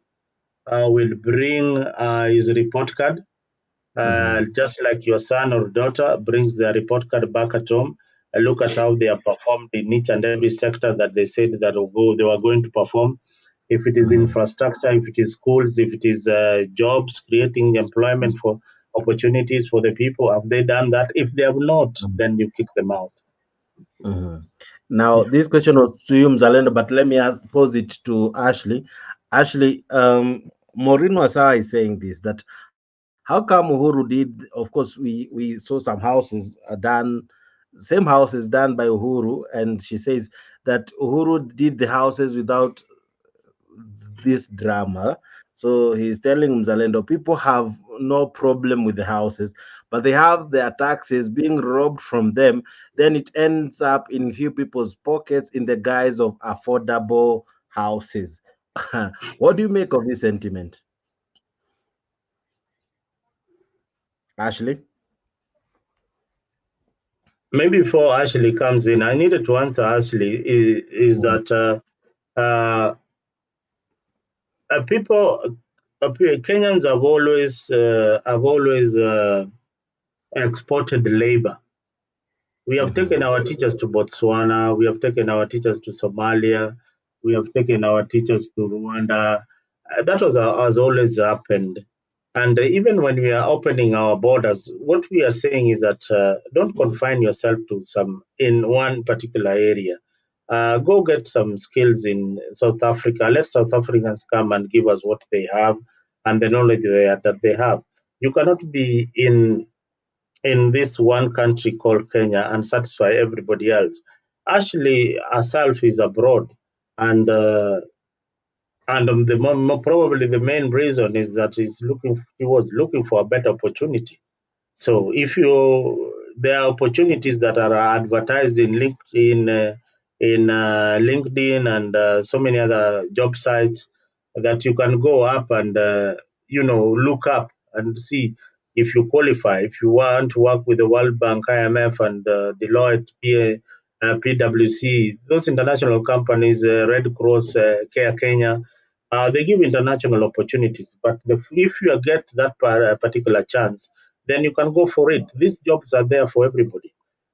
will bring his report card, just like your son or daughter brings their report card back at home. Look at how they have performed in each and every sector that they said that they were going to perform. If it is infrastructure, if it is schools, if it is jobs, creating employment for opportunities for the people, have they done that? If they have not, then you kick them out. Now, this question was to you, Mzalendo, but let me pose it to Ashley. Ashley, Maureen Wasaa is saying this, that how come Uhuru did, of course, we saw some houses done, same houses done by Uhuru, and she says that Uhuru did the houses without this drama. So he's telling Mzalendo, people have no problem with the houses, but they have their taxes being robbed from them. Then it ends up in few people's pockets in the guise of affordable houses. What do you make of this sentiment, Ashley? Maybe before Ashley comes in, I needed to answer Ashley is that people, Kenyans have always exported labor. We have taken our teachers to Botswana. We have taken our teachers to Somalia. We have taken our teachers to Rwanda. That has always happened. And even when we are opening our borders, what we are saying is that don't confine yourself to in one particular area. Go get some skills in South Africa. Let South Africans come and give us what they have and the knowledge that they have. You cannot be in this one country called Kenya and satisfy everybody else. Ashley herself is abroad, and probably the main reason is that he was looking for a better opportunity. So if there are opportunities that are advertised in LinkedIn, and so many other job sites that you can go up and look up and see if you qualify. If you want to work with the World Bank, IMF, and Deloitte, PwC, those international companies, Red Cross, Care Kenya, they give international opportunities. But if you get that particular chance, then you can go for it. These jobs are there for everybody.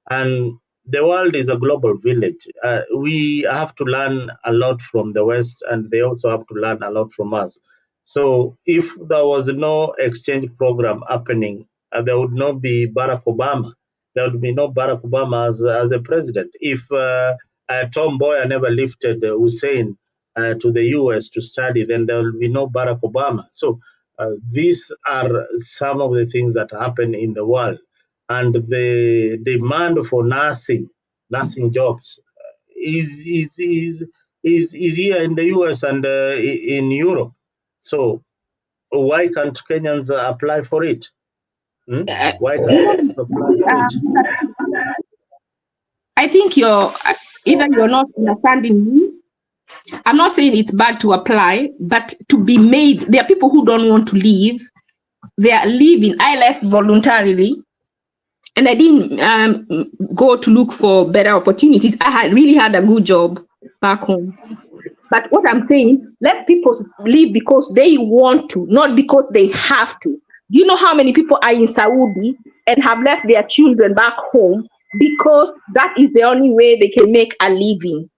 And the world is a global village. We have to learn a lot from the West, and they also have to learn a lot from us. So if there was no exchange program happening, there would not be Barack Obama. There would be no Barack Obama as the president. If Tom Mboya never lifted Hussein to the US to study, then there will be no Barack Obama. So these are some of the things that happen in the world. And the demand for nursing jobs is here in the US and in Europe. So why can't Kenyans apply for it? Why can't Kenyans apply for it? I think either you're not understanding me. I'm not saying it's bad to apply, but to be made, there are people who don't want to leave. They are leaving. I left voluntarily, and I didn't go to look for better opportunities. I really had a good job back home. But what I'm saying, let people leave because they want to, not because they have to. Do you know how many people are in Saudi and have left their children back home because that is the only way they can make a living?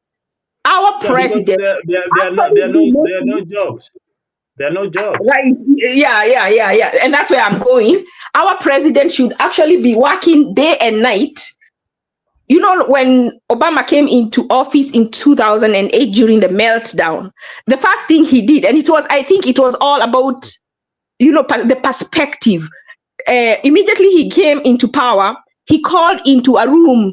Our president. There are no jobs. There are no jobs. Right. Yeah. And that's where I'm going. our president should actually be working day and night. You know, when Obama came into office in 2008 during the meltdown, the first thing he did, and I think it was all about, you know, the perspective. Immediately he came into power, he called into a room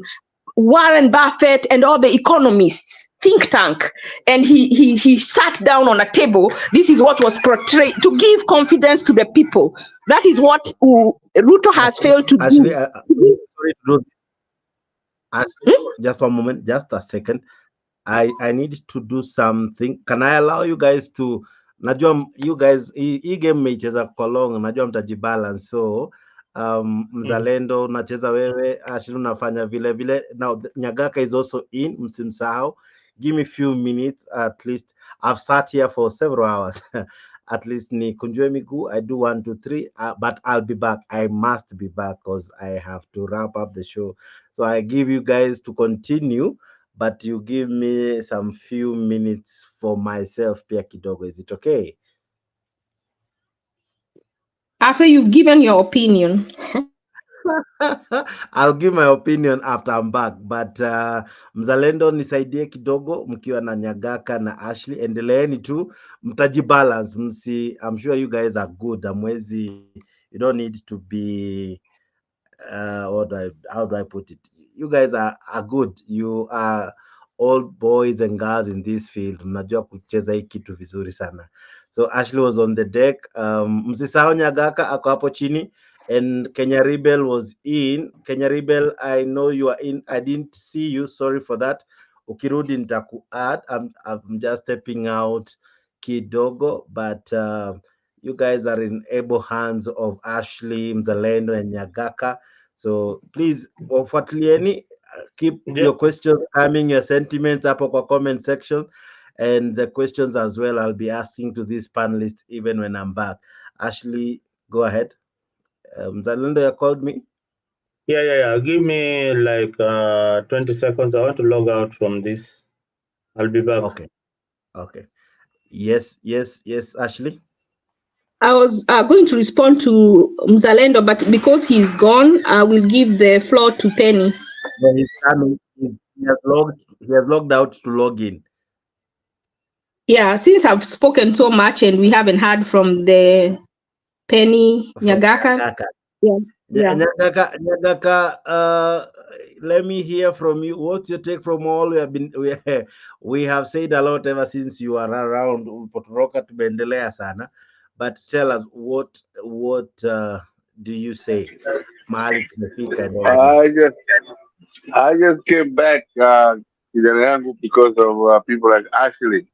Warren Buffett and all the economists, think tank, and he sat down on a table. This is what was portrayed to give confidence to the people. That is what Ruto has failed to do. Sorry to do. Just one moment, just a second. I need to do something. Can I allow you guys to? Najua you guys hii game mmeicheza kwa long, najua mtajibalance, so Mzalendo unacheza wewe, Ashley unafanya vile vile. Now Nyagaka is also in, msimsahau. Give me a few minutes at least. I've sat here for several hours. At least ni kunjue miguu. I do 1 2 3, but I'll be back. I must be back because I have to wrap up the show. So I give you guys to continue, but you give me some few minutes for myself pia kidogo. Is it okay? After you've given your opinion. I'll give my opinion after I'm back, but Mzalendo nisaidie kidogo mkiwa na Nyagaka na Ashley, endeleeni tu, mtajibalance, I'm sure you guys are good. You don't need to be how do I put it? You guys are good. You are all boys and girls in this field. Mnajua kucheza hii kitu vizuri sana. So Ashley was on the deck. Msisahau Nyagaka ako hapo chini, and Kenya Rebel was in. Kenya Rebel, I know you are in. I didn't see you. Sorry for that. Ukirudi nitaku add. I'm just stepping out kidogo, but you guys are in able hands of Ashley, Mzalendo, and Nyagaka. So please, wafuatilieni, keep your questions coming, your sentiments hapo kwa comment section, and the questions as well I'll be asking to these panelists even when I'm back. Ashley, go ahead. Mzalendo, you called me? Yeah. Give me like 20 seconds. I want to log out from this. I'll be back. Okay. Yes, Ashley. I was going to respond to Mzalendo, but because he's gone, I will give the floor to Penny. Well, he's coming. He has logged out to log in. Yeah, since I've spoken so much and we haven't heard from the Penny Nyagaka. Yeah. Nyagaka, let me hear from you. What's your take from all we have said a lot ever since you are around. Potoroka tumeendelea sana, but tell us what do you say? Mahali tumefika. I just came back because of people like Ashley.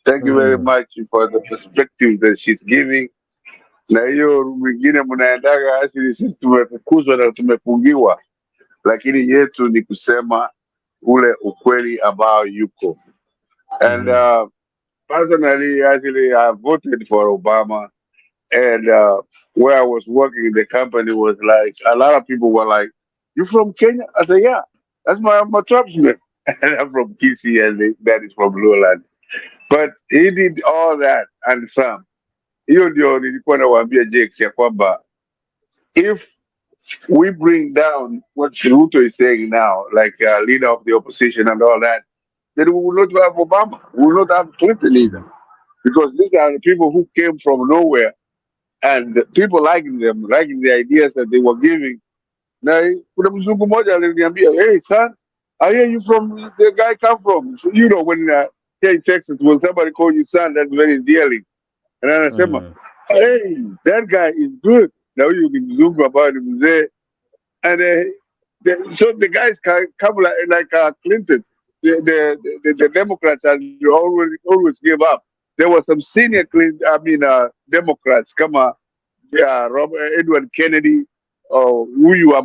Thank you very much for the perspective that she's giving. Na hiyo mwingine mnaendaga Ashley, sisi tumefukuzwa na tumefungiwa, lakini yetu ni kusema ule ukweli ambao yuko. And personally, actually, I voted for Obama, and where I was working in the company was like, a lot of people were like, "You from Kenya?" I said, "Yeah, that's my tribesman." And I'm from Kisii, and that is from Lowland. But he did all that and some. Hiyo ndio nilikuwa nawaambia Jakes ya kwamba if we bring down what Ruto is saying now, like leader of the opposition and all that, then we will not have Obama. We will not have Clinton either. Because these are the people who came from nowhere and people liking them, liking the ideas that they were giving. Now, kuna mmoja aliniambia, "Hey son, I hear you from the guy come from." So, you know, when here in Texas, when somebody calls you son, that's very endearing. And then I said, "Hey, that guy is good." Now you can zoom about him there. And so the guys come like Clinton. The Democrats always give up. There were some senior Democrats, Robert Edward Kennedy, who you are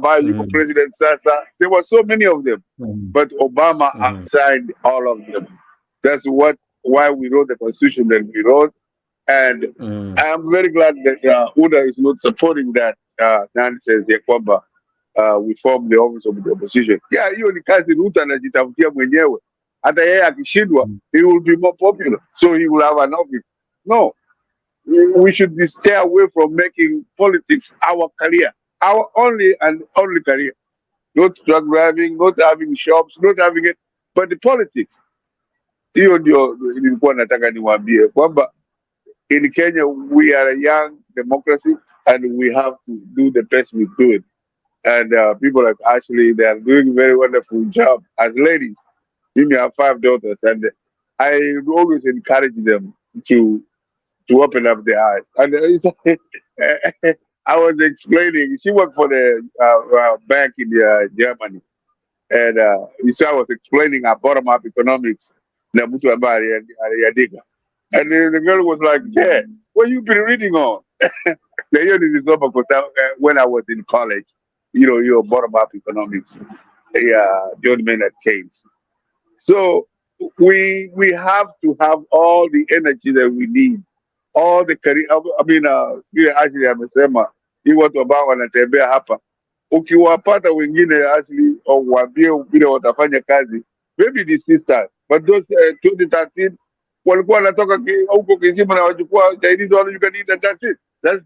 President Sasa. There were so many of them, but Obama signed all of them. That's why we wrote the Constitution that we wrote, and I'm very glad that UDA is not supporting that nonsense. We form the office of the opposition. Yeah, hiyo ni kazi Ruto anajitafutia mwenyewe. Hata yeye akishindwa, he will be more popular, so he will have an office. No, we should stay away from making politics our career. our only and only career. Not truck driving, not having shops, not having it, but the politics. Hiyo ndio nilikuwa nataka niwaambie kwamba in Kenya we are a young democracy and we have to do the best we could. And people like Ashley, they are doing a very wonderful job as ladies. We have 5 daughters, and I always encourage them to open up their eyes. And I was explaining, she worked for the bank in Germany, and so I was explaining our bottom-up economics. Na mtu ambaye aliandika. And the girl was like, "Yeah, what you been reading on?" Na hiyo nilisoma when I was in college. Your bottom-up economics. John Maynard Keynes. So we have to have all the energy that we need, all the career. I mean, actually amesema hii watu ambao wanatembea hapa, ukiwapata wengine actually au waambie vile watafanya kazi, maybe the sisters, but those 2013 walikuwa wanatoka huko Kizima na wachukua Chinese all you can eat and that's it. That's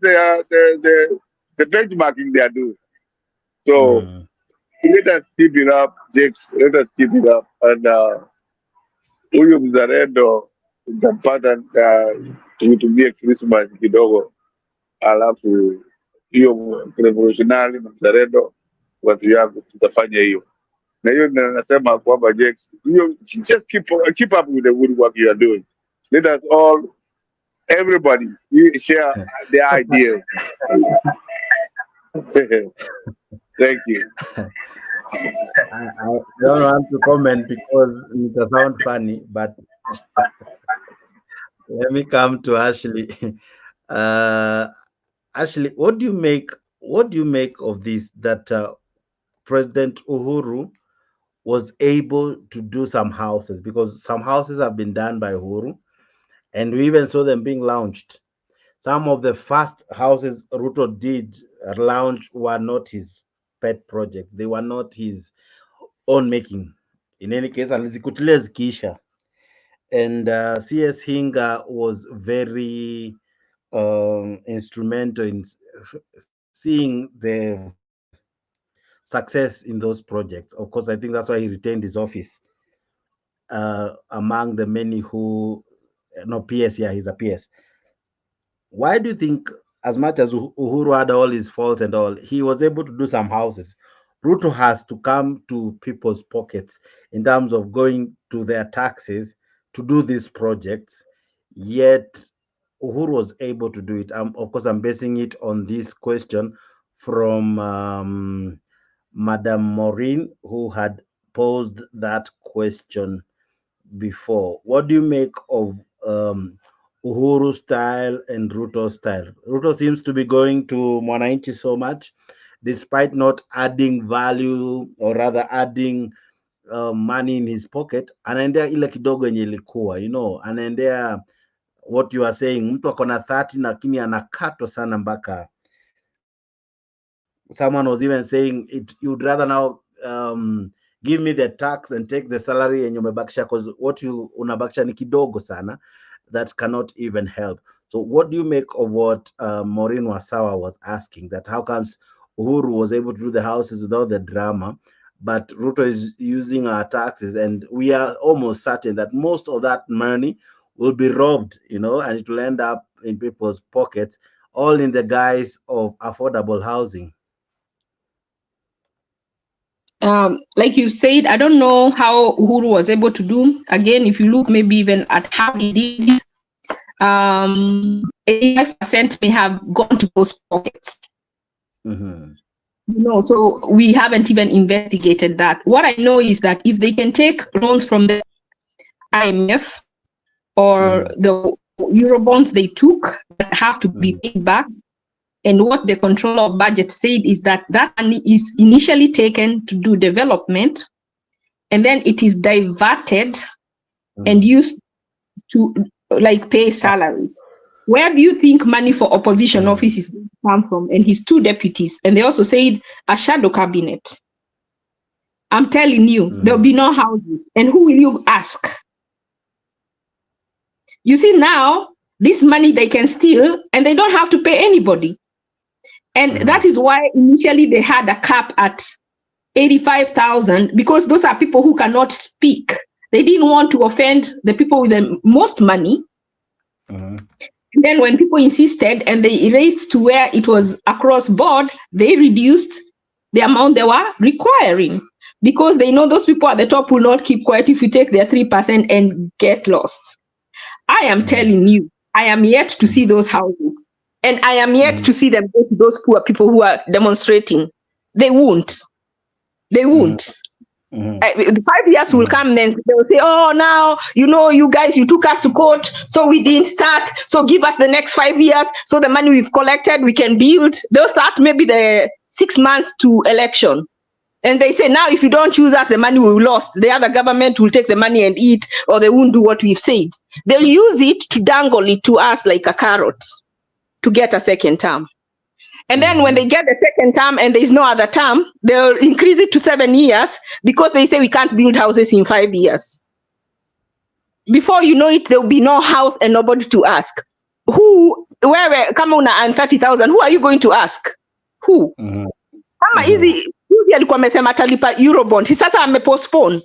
the benchmarking they are doing. So let us keep it up, Jakes. Let us keep it up. And huyu mzalendo utampata tutumie Christmas kidogo, alafu hiyo revolutionary na mzalendo watu yangu tutafanya hiyo. Na hiyo nasema kwamba Jakes, just keep up with the good work you are doing. Let us all, everybody, share their ideas. Thank you. I don't want to comment because it does sound funny, but let me come to Ashley. Ashley, what do you make of this, that President Uhuru was able to do some houses, because some houses have been done by Uhuru and we even saw them being launched. Some of the first houses Ruto did launch were not his pet project. They were not his own making. In any case, alizikutilia zikiisha. And CS Hinga was very instrumental in seeing the success in those projects. Of course, I think that's why he retained his office among the many who, no, PS, yeah, he's a PS. Why do you think, as much as Uhuru had all his faults and all, he was able to do some houses? Ruto has to come to people's pockets in terms of going to their taxes to do these projects, yet Uhuru was able to do it. Of course, I'm basing it on this question from Madam Maureen, who had posed that question before. What do you make of Uhuru style and Ruto style? Ruto seems to be going to Mwananchi so much, despite not adding value, or rather adding money in his pocket. Anaendea ile kidogo yenye ilikuwa, anaendea what you are saying, mtu ako na 30 lakini anakatwa sana mpaka someone was even saying you'd rather now give me the tax and take the salary yenye umebakisha, because what you unabakisha ni kidogo sana that cannot even help. So what do you make of what Maureen Wasawa was asking, that how comes Uhuru was able to do the houses without the drama, but Ruto is using our taxes, and we are almost certain that most of that money will be robbed, and it will end up in people's pockets, all in the guise of affordable housing? Like you said, I don't know how Uhuru was able to do. Again, if you look maybe even at how he did, 85% may have gone to those pockets. So we haven't even investigated that. What I know is that if they can take loans from the IMF or the Eurobonds they took that have to be paid back, and what the controller of budget said is that money is initially taken to do development, and then it is diverted and used to pay salaries. Where do you think money for opposition office is going to come from? And his 2 deputies, and they also said a shadow cabinet. I'm telling you, there'll be no houses. And who will you ask? You see, now this money they can steal and they don't have to pay anybody. And that is why initially they had a cap at 85,000, because those are people who cannot speak. They didn't want to offend the people with the most money. And then when people insisted and they raised to where it was across board, they reduced the amount they were requiring, because they know those people at the top will not keep quiet if you take their 3% and get lost. I am telling you, I am yet to see those houses. And I am yet to see them go to those poor people who are demonstrating. They won't. They won't. 5 years will come, then they will say, oh, now, you know, you guys, you took us to court, so we didn't start. So give us the next 5 years. So the money we've collected, we can build. They'll start maybe the 6 months to election. And they say, now, if you don't choose us, the money we lost. The other government will take the money and eat, or they won't do what we've said. They'll use it to dangle it to us like a carrot to get a second term. And then when they get the second term and there's no other term, they'll increase it to 7 years, because they say we can't build houses in 5 years. Before you know it, there'll be no house and nobody to ask. Where kama una earn 30,000, who are you going to ask? Who? Kama hizi alikuwa amesema atalipa Eurobond, sasa amepostpone.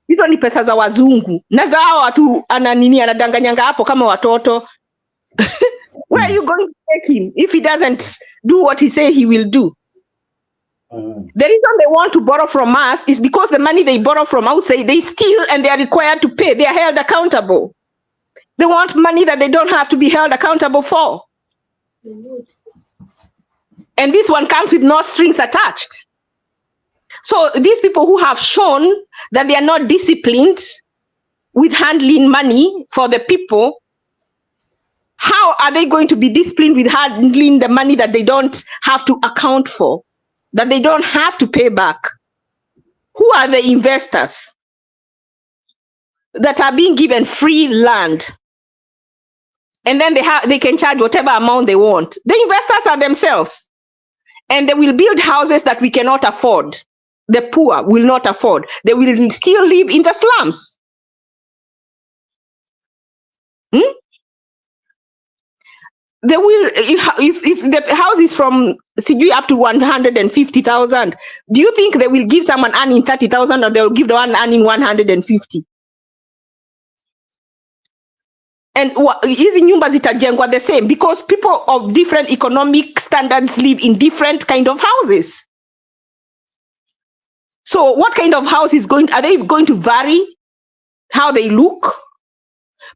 Hizo ni pesa za wazungu. Na za hao watu anadanganyanga hapo kama watoto. Where are you going to take him if he doesn't do what he say he will do? The reason they want to borrow from us is because the money they borrow from outside, they steal and they are required to pay. They are held accountable. They want money that they don't have to be held accountable for. And this one comes with no strings attached. So these people who have shown that they are not disciplined with handling money for the people, how are they going to be disciplined with handling the money that they don't have to account for, that they don't have to pay back? Who are the investors that are being given free land? And then they can charge whatever amount they want. The investors are themselves. And they will build houses that we cannot afford. The poor will not afford. They will still live in the slums. They will, if the house is from up to 150,000, do you think they will give someone earning 30,000 or they will give the one earning 150? And hizi nyumba zitajengwa the same, because people of different economic standards live in different kind of houses. So what kind of house are they going to vary how they look?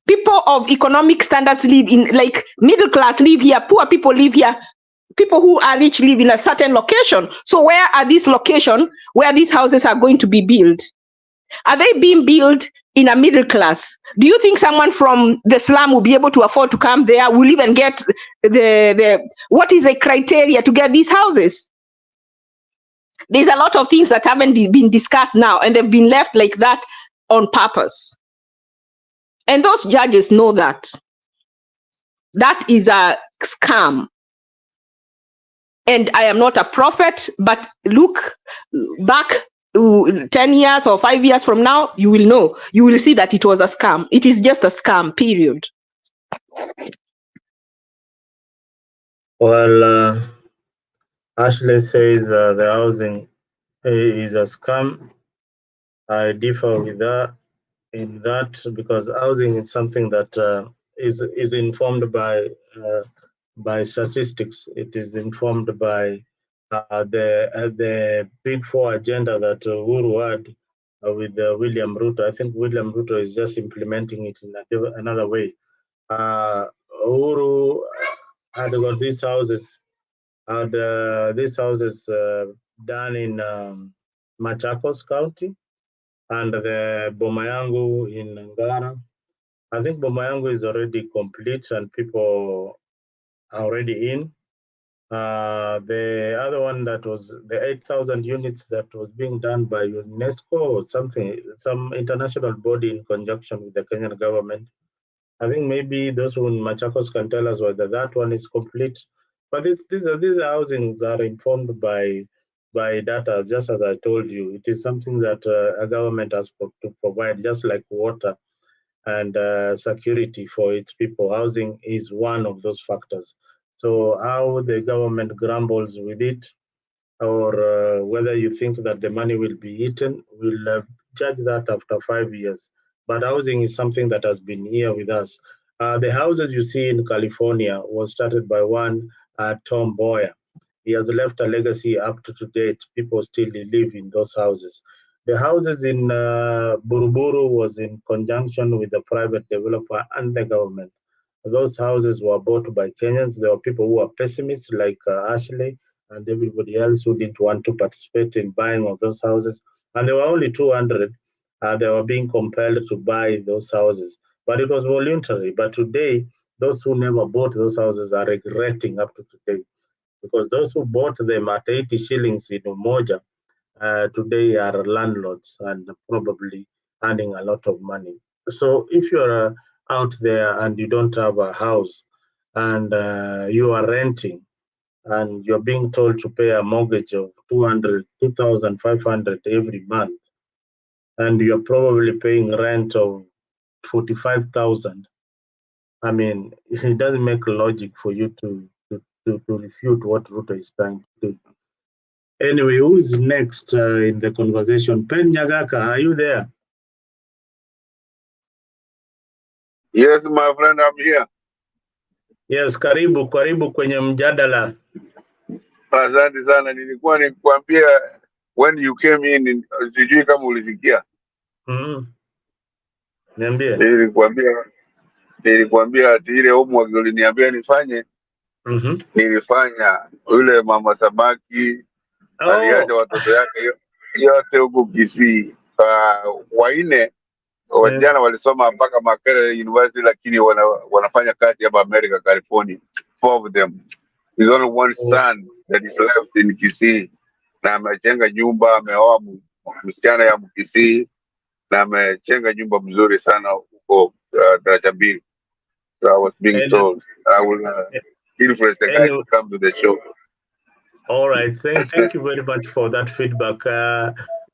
People of economic standards live in, like middle class live here, poor people live here, people who are rich live in a certain location. So where are these locations where these houses are going to be built? Are they being built in a middle class? Do you think someone from the slum will be able to afford to come there, will even get what is the criteria to get these houses? There's a lot of things that haven't been discussed now, and they've been left like that on purpose. And those judges know that. That is a scam. And I am not a prophet, but look back 10 years or 5 years from now, you will know. You will see that it was a scam. It is just a scam, period. Well, Ashley says the housing is a scam. I differ with her in that, because housing is something that is informed by statistics. It is informed by the Big Four agenda that Uhuru had with William Ruto. I think William Ruto is just implementing it in another way. Uhuru had got these houses, done in Machakos County, and the Bomayangu in Ngara. I think Bomayangu is already complete and people are already in. The other one that was the 8,000 units that was being done by UNESCO or something, some international body in conjunction with the Kenyan government. I think maybe those who in Machakos can tell us whether that one is complete. But these housings are informed by data, just as I told you. It is something that a government has to provide, just like water and security for its people. Housing is one of those factors. So how the government grumbles with it, or whether you think that the money will be eaten, we'll judge that after 5 years. But housing is something that has been here with us. The houses you see in California was started by one Tom Boyer. He has left a legacy up to date. People still live in those houses. The houses in Buruburu was in conjunction with the private developer and the government. Those houses were bought by Kenyans. There were people who were pessimists like Ashley and everybody else who didn't want to participate in buying of those houses. And there were only 200. They were being compelled to buy those houses. But it was voluntary. But today, those who never bought those houses are regretting up to today. Because those who bought them at 80 shillings in Umoja today are landlords and probably earning a lot of money. So if you're out there and you don't have a house and you are renting and you're being told to pay a mortgage of 2,500 every month, and you're probably paying rent of 45,000, I mean, it doesn't make logic for you to refute what Ruto is trying to do. Anyway, who is next in the conversation? Pen Nyagaka, are you there? Yes, my friend, I'm here. Yes, karibu kwenye mjadala. Asante sana, nilikuwa nikwambia when you came in, sijui kama ulisikia. Niambie. Nilikwambia ati ile homework uliniambia nifanye. Nilifanya. Yule mama samaki aliacha watoto yake yote huku Kisii. Waine wajana walisoma mpaka Makerere University, lakini wanafanya kazi hapa America, California. 4 of them. There's only one son that is left in Kisii. Na amechenga nyumba, ameoa msichana ya Mkisii na amechenga nyumba mzuri sana huko Daraja Mbili. So I was being told I will influence the guy to come to the show. All right, thank you very much for that feedback.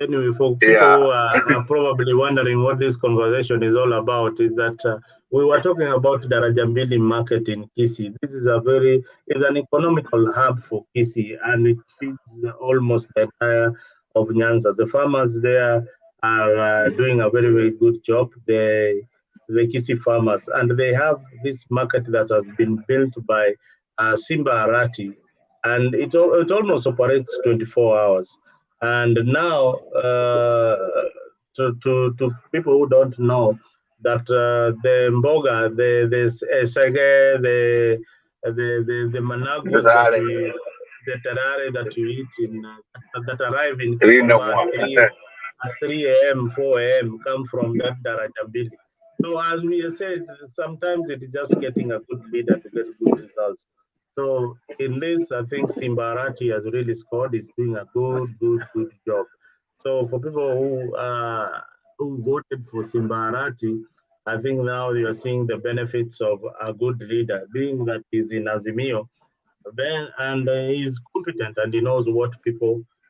Anyway, for people who are probably wondering what this conversation is all about, is that we were talking about Daraja Mbili market in Kisii. This is it's an economical hub for Kisii, and it feeds almost the entire of Nyanza. The farmers there are doing a very, very good job. The Kisii farmers, and they have this market that has been built by Simba Arati, and it almost operates 24 hours. And now, to people who don't know, that the mboga, the sege, the managos, the tarare that you eat that arrive in Kikomba at 3 a.m., 4 a.m. come from that Daraja Mbili. So as we said, sometimes it is just getting a good leader to get good results. So in this, I think Simbarati has really scored. He's doing a good job. So for people who voted for Simbarati, I think now you are seeing the benefits of a good leader, being that he's in Azimio, and he's competent and he knows what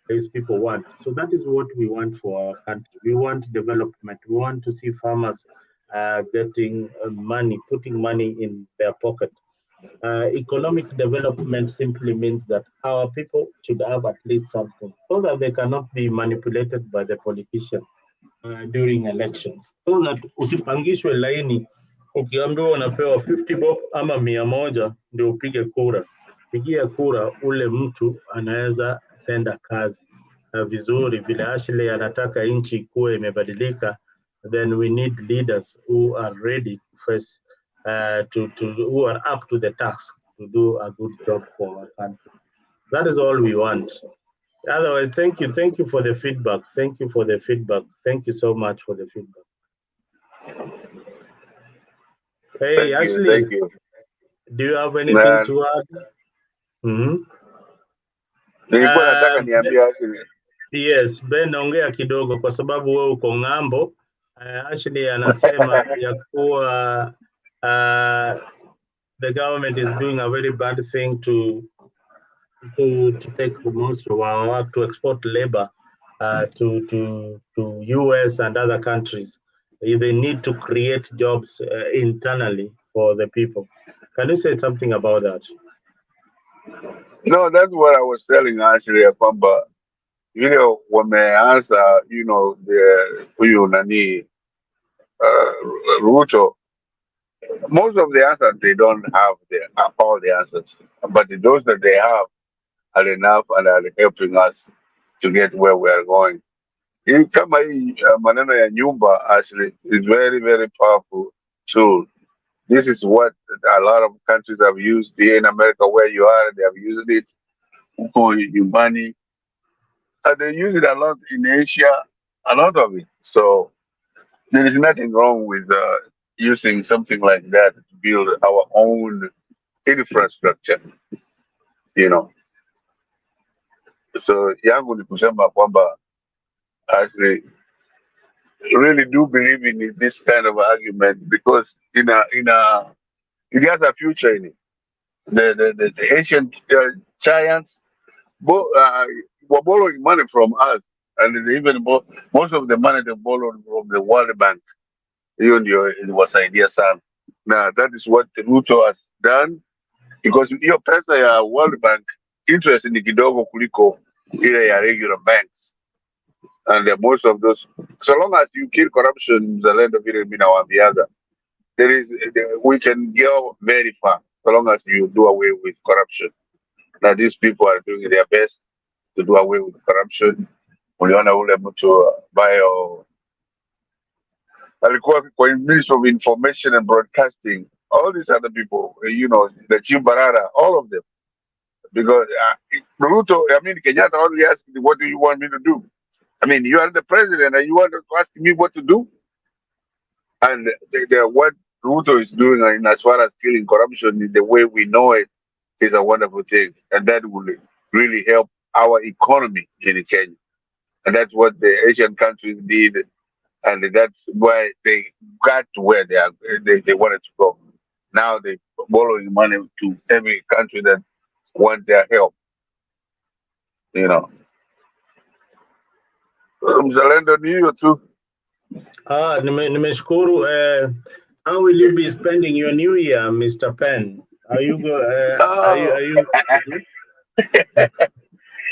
his people want. So that is what we want for our country. We want development. We want to see farmers getting money, putting money in their pocket. Economic development simply means that our people should have at least something, so that they cannot be manipulated by the politician during elections. So that usipangishwe laini, ukiambiwa unapewa 50 bob ama 100 ndio upige kura. Pigia kura ule mtu anaweza tenda kazi vizuri vile Ashley anataka nchi kuwe imebadilika. Then we need leaders who are ready to face who are up to the task to do a good job for our country. That is all we want. Otherwise, thank you for the feedback. Thank you for the feedback. Thank you so much for the feedback. Hey, Ashley, thank you. Do you have anything to add? Nilikuwa nataka niambie Ashley. Yes, Ben, ongea kidogo kwa sababu wewe uko ng'ambo. Ashley anasema ya kuwa the government is doing a very bad thing to take most of our work, to export labor to US and other countries. They need to create jobs internally for the people. Can you say something about that? No, that's what I was telling actually kwamba vile wameanza, the huyu nani Ruto, most of the answers they don't have all the answers, but those that they have are enough and are helping us to get where we are going. Kama hii maneno ya nyumba actually is very very powerful tool. This is what a lot of countries have used here in America, where you are. They have used it for money, and they use it a lot in Asia, a lot of it. So there is nothing wrong with using something like that to build our own infrastructure, you know. So yangu ni kusema kwamba actually really do believe in this kind of argument because it has a future in it. The ancient giants were borrowing money from us, and they even most of the money they borrowed from the World Bank. Even it was idea son. Now that is what Ruto has done because your pesa ya World Bank interest ni kidogo kuliko ile ya regular banks, and most of those. So long as you kill corruption, mzalendo vile mimi nawaambiaga, we can go very far. So long as you do away with corruption. Now these people are doing their best to do away with corruption. Uliona ule mtu ambayo alikuwa kwa Ministry of Information and Broadcasting, all these other people, the Chimbarara, all of them. Because Ruto, Kenyatta only asked me, what do you want me to do? You are the president and you want to ask me what to do? And what Ruto is doing as far as killing corruption, the way we know it, is a wonderful thing. And that will really help our economy in Kenya. And that's what the Asian countries did. And that's why they got to where they wanted to go. Now they're borrowing money to every country that wants their help. Mzalendo ni hiyo tu. Nimeshukuru. How will you be spending your new year, Mr. Penn? Are you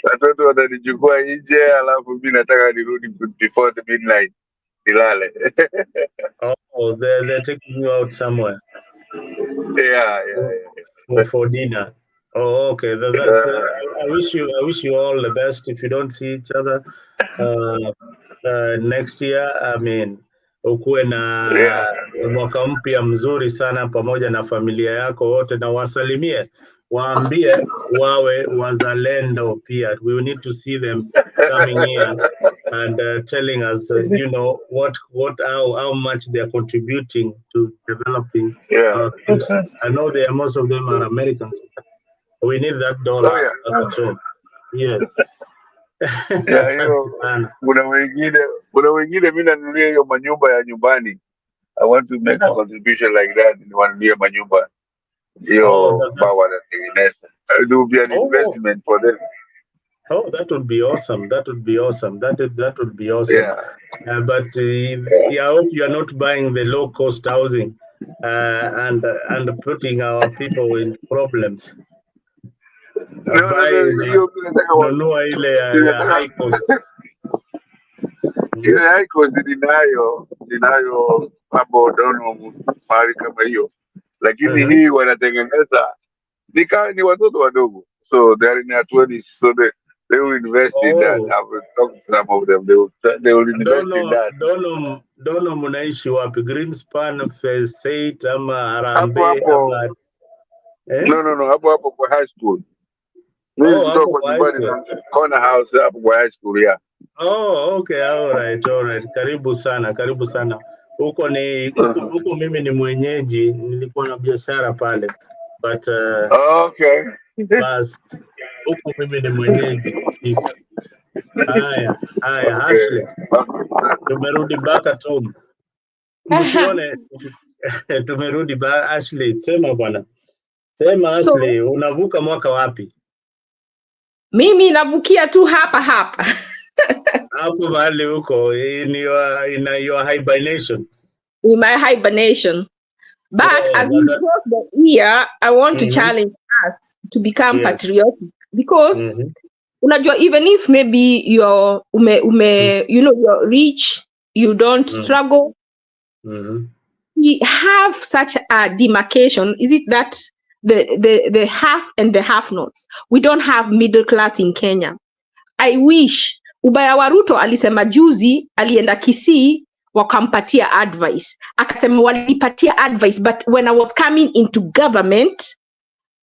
watoto watanichukua nje, alafu mimi nataka nirudi before the midnight nilale. Oh, they're taking you out somewhere. Yeah. For dinner. Oh, okay. I wish you all the best. If you don't see each other next year, ukuwe na mwaka mpya mzuri sana pamoja na familia yako wote, na wasalimie, waambie wawe wazalendo pia. We need to see them coming here and telling us, how much they are contributing to developing. I know most of them are Americans. We need that dollar at home. Yes. Kuna wengine mimi nanunulia hiyo manyumba ya nyumbani. I want to make a contribution like that. Niwanunulie manyumba hiyo bawa na tengeneza. It will be an investment for them. Oh, that would be awesome. That would be awesome. That would be awesome. Yeah. But I hope you are not buying the low-cost housing and putting our people in problems. Nunua ile ya high cost. Ile high cost ninayo mambo dono mahali kama hiyo, lakini hii wanatengeneza ni watoto wadogo, so they are in their 20s, so they will invest in that. I will talk to some of them. They will invest in that. Dono mnaishi wapi? Greenspan, Phase 8 ama Harambee ama No, hapo kwa high school. Hapo kwa nyumbani, corner house hapo kwa high school, yeah. Oh, okay, all right. Karibu sana. Huko mimi ni mwenyeji, nilikuwa na biashara pale. But okay. Bas, huko mimi ni mwenyeji. Haya, Ashley. Tumerudi baka tu. Msione tumerudi baka. Ashley, sema bwana. Sema Ashley, unavuka mwaka wapi? Mimi navukia tu hapa. Hapo mahali huko in your hibernation. In my hibernation. But as we close the year, I want to challenge us to become Yes. patriotic, because unajua, even if maybe you're you know, you're rich, you don't struggle, we have such a demarcation. Is it that the have and the have-nots? We don't have middle class in Kenya. I wish. Ubaya wa Ruto alisema juzi, alienda Kisii wakampatia advice, akasema walipatia advice, but when I was coming into government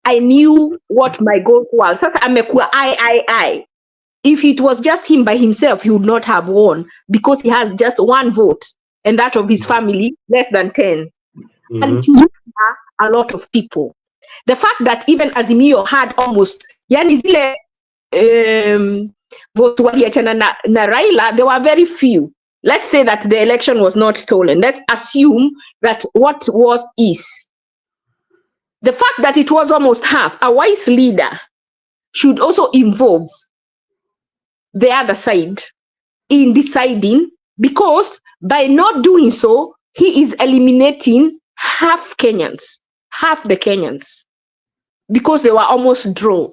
I knew what my goals were. Sasa amekuwa I. If it was just him by himself, he would not have won, because he has just one vote, and that of his family less than 10. And a lot of people. The fact that even Azimio had almost, yani zile votes waliachana na Raila, there were very few. Let's say that the election was not stolen. Let's assume that what was is. The fact that it was almost half, a wise leader should also involve the other side in deciding, because by not doing so, he is eliminating half the Kenyans, because they were almost draw.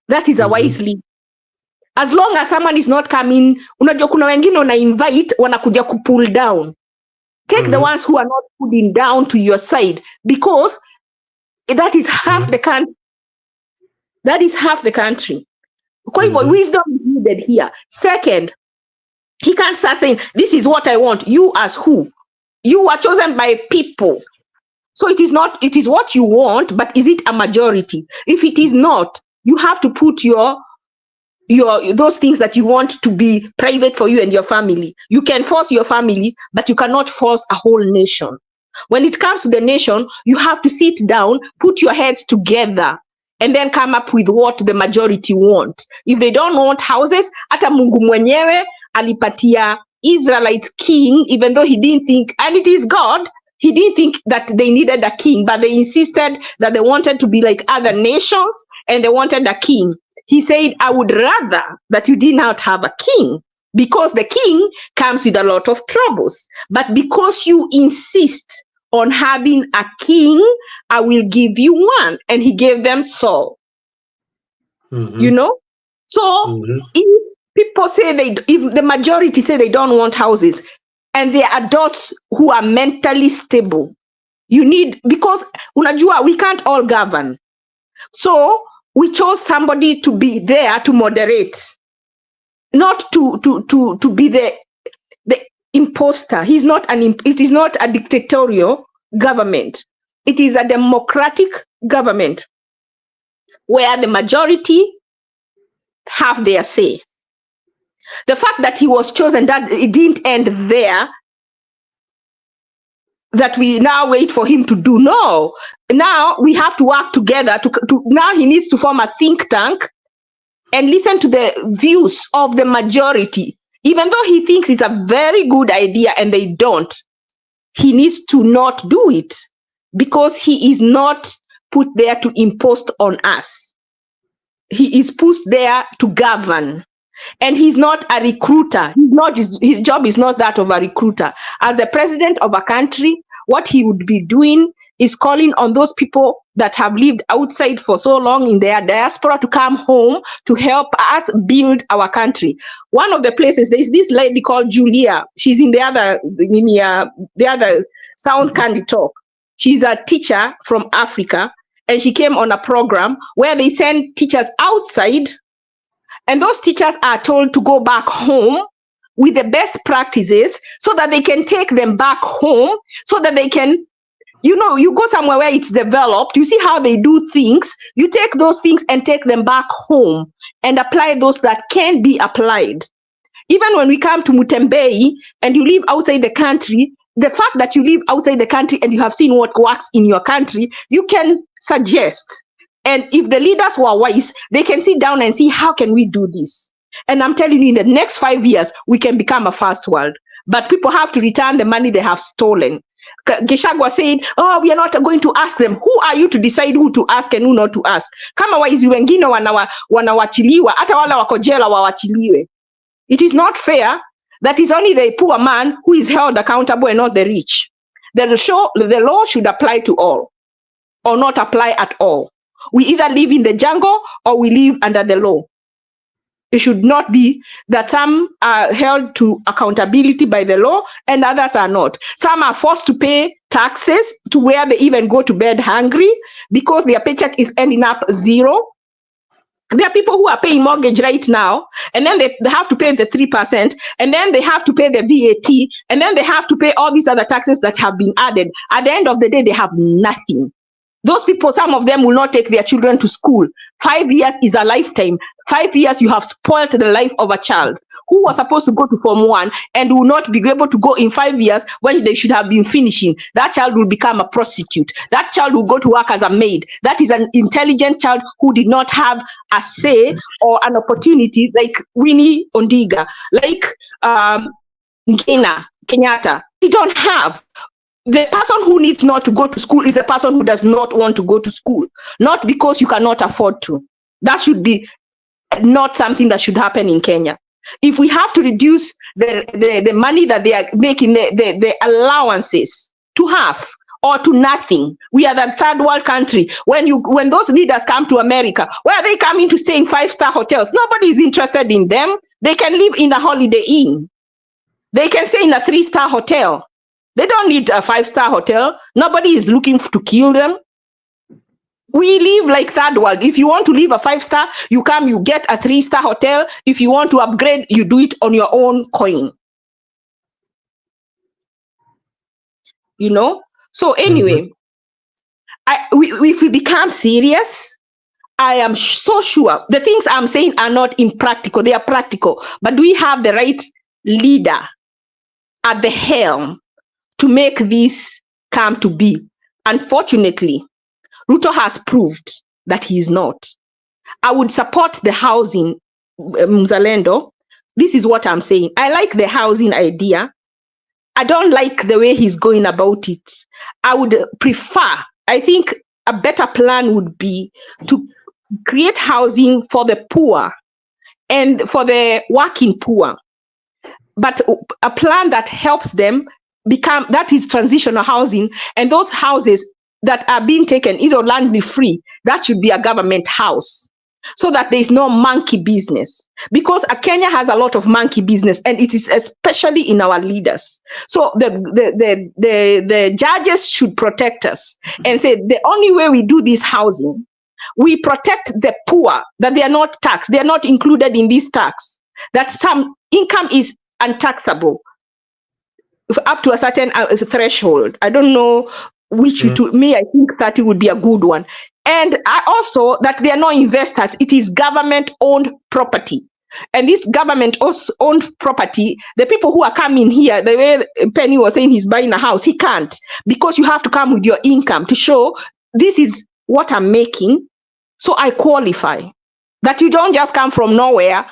That is a wise leader. As long as someone is not coming, unajua kuna wengine una invite wanakuja pull down. Take the ones who are not pulling down to your side, because that is half the country. That is half the country. Kwa hivyo, wisdom is needed here. Second, he can't start saying, this is what I want. You as who? You are chosen by people. So it is what you want, but is it a majority? If it is not, you have to put your those things that you want to be private for you and your family. You can force your family, but you cannot force a whole nation. When it comes to the nation, you have to sit down, put your heads together, and then come up with what the majority want. If they don't want houses, hata Mungu mwenyewe alipatia Israelites king, even though he didn't think, and it is God, he didn't think that they needed a king, but they insisted that they wanted to be like other nations, and they wanted a king. He said, I would rather that you did not have a king, because the king comes with a lot of troubles. But because you insist on having a king, I will give you one. And he gave them Saul. You know? So if people say if the majority say they don't want houses, and they are adults who are mentally stable, you need, because unajua, we can't all govern. So we chose somebody to be there to moderate, not to be the imposter. He's not it is not a dictatorial government. It is a democratic government where the majority have their say. The fact that he was chosen, that it didn't end there, that we now wait for him to do. No, now we have to work together to now he needs to form a think tank and listen to the views of the majority. Even though he thinks it's a very good idea and they don't, he needs to not do it, because he is not put there to impose on us. He is put there to govern. And he's not a recruiter. He's not, his job is not that of a recruiter. As the president of a country, what he would be doing is calling on those people that have lived outside for so long in their diaspora to come home to help us build our country. One of the places, there's this lady called Julia. She's in the other Sound Candy Talk. She's a teacher from Africa, and she came on a program where they send teachers outside, and those teachers are told to go back home with the best practices so that they can take them back home, so that they can, you know, you go somewhere where it's developed, you see how they do things, you take those things and take them back home and apply those that can be applied. Even when we come to Mutembei and you live outside the country, the fact that you live outside the country and you have seen what works in your country, you can suggest. And if the leaders were wise, they can sit down and see, how can we do this? And I'm telling you, in the next 5 years, we can become a first world. But people have to return the money they have stolen. Geshagwa said, oh, we are not going to ask them. Who are you to decide who to ask and who not to ask? Kama waizi wengine wanawachiliwa, hata wala wako jela wawachiliwe. It is not fair that is only the poor man who is held accountable and not the rich. The law should apply to all, or not apply at all. We either live in the jungle or we live under the law. It should not be that some are held to accountability by the law and others are not. Some are forced to pay taxes to where they even go to bed hungry because their paycheck is ending up zero. There are people who are paying mortgage right now, and then they have to pay the 3%, and then they have to pay the VAT, and then they have to pay all these other taxes that have been added. At the end of the day, they have nothing. Those people, some of them will not take their children to school. 5 years is a lifetime. 5 years, you have spoiled the life of a child who was supposed to go to Form 1 and will not be able to go in 5 years when they should have been finishing. That child will become a prostitute. That child will go to work as a maid. That is an intelligent child who did not have a say or an opportunity like Winnie Ondiga, like Kenyatta. They don't have. The person who needs not to go to school is the person who does not want to go to school, not because you cannot afford to. That should be not something that should happen in Kenya. If we have to reduce the money that they are making, the allowances to half or to nothing, we are the third world country. When those leaders come to America, where are they coming to stay in 5-star hotels? Nobody is interested in them. They can live in a Holiday Inn. They can stay in a 3-star hotel. They don't need a 5-star hotel. Nobody is looking to kill them. We live like third world. If you want to live a 5-star, you come, you get a 3-star hotel. If you want to upgrade, you do it on your own coin. You know? So anyway, if we become serious, I am so sure the things I'm saying are not impractical. They are practical. But we have the right leader at the helm to make this come to be. Unfortunately, Ruto has proved that he is not. I would support the housing, Mzalendo. This is what I'm saying. I like the housing idea. I don't like the way he's going about it. I would prefer, I think a better plan would be to create housing for the poor and for the working poor, but a plan that helps them become, that is transitional housing, and those houses that are being taken is or land free, that should be a government house, so that there is no monkey business, because Kenya has a lot of monkey business, and it is especially in our leaders. So the judges should protect us and say the only way we do this housing, we protect the poor, that they are not taxed, they are not included in this tax, that some income is untaxable up to a certain threshold. I don't know which to me, I think 30 would be a good one. And I also that they are not investors, it is government owned property. And this government owned property, the people who are coming here, the way Penny was saying he's buying a house, he can't, because you have to come with your income to show this is what I'm making, so I qualify. That you don't just come from nowhere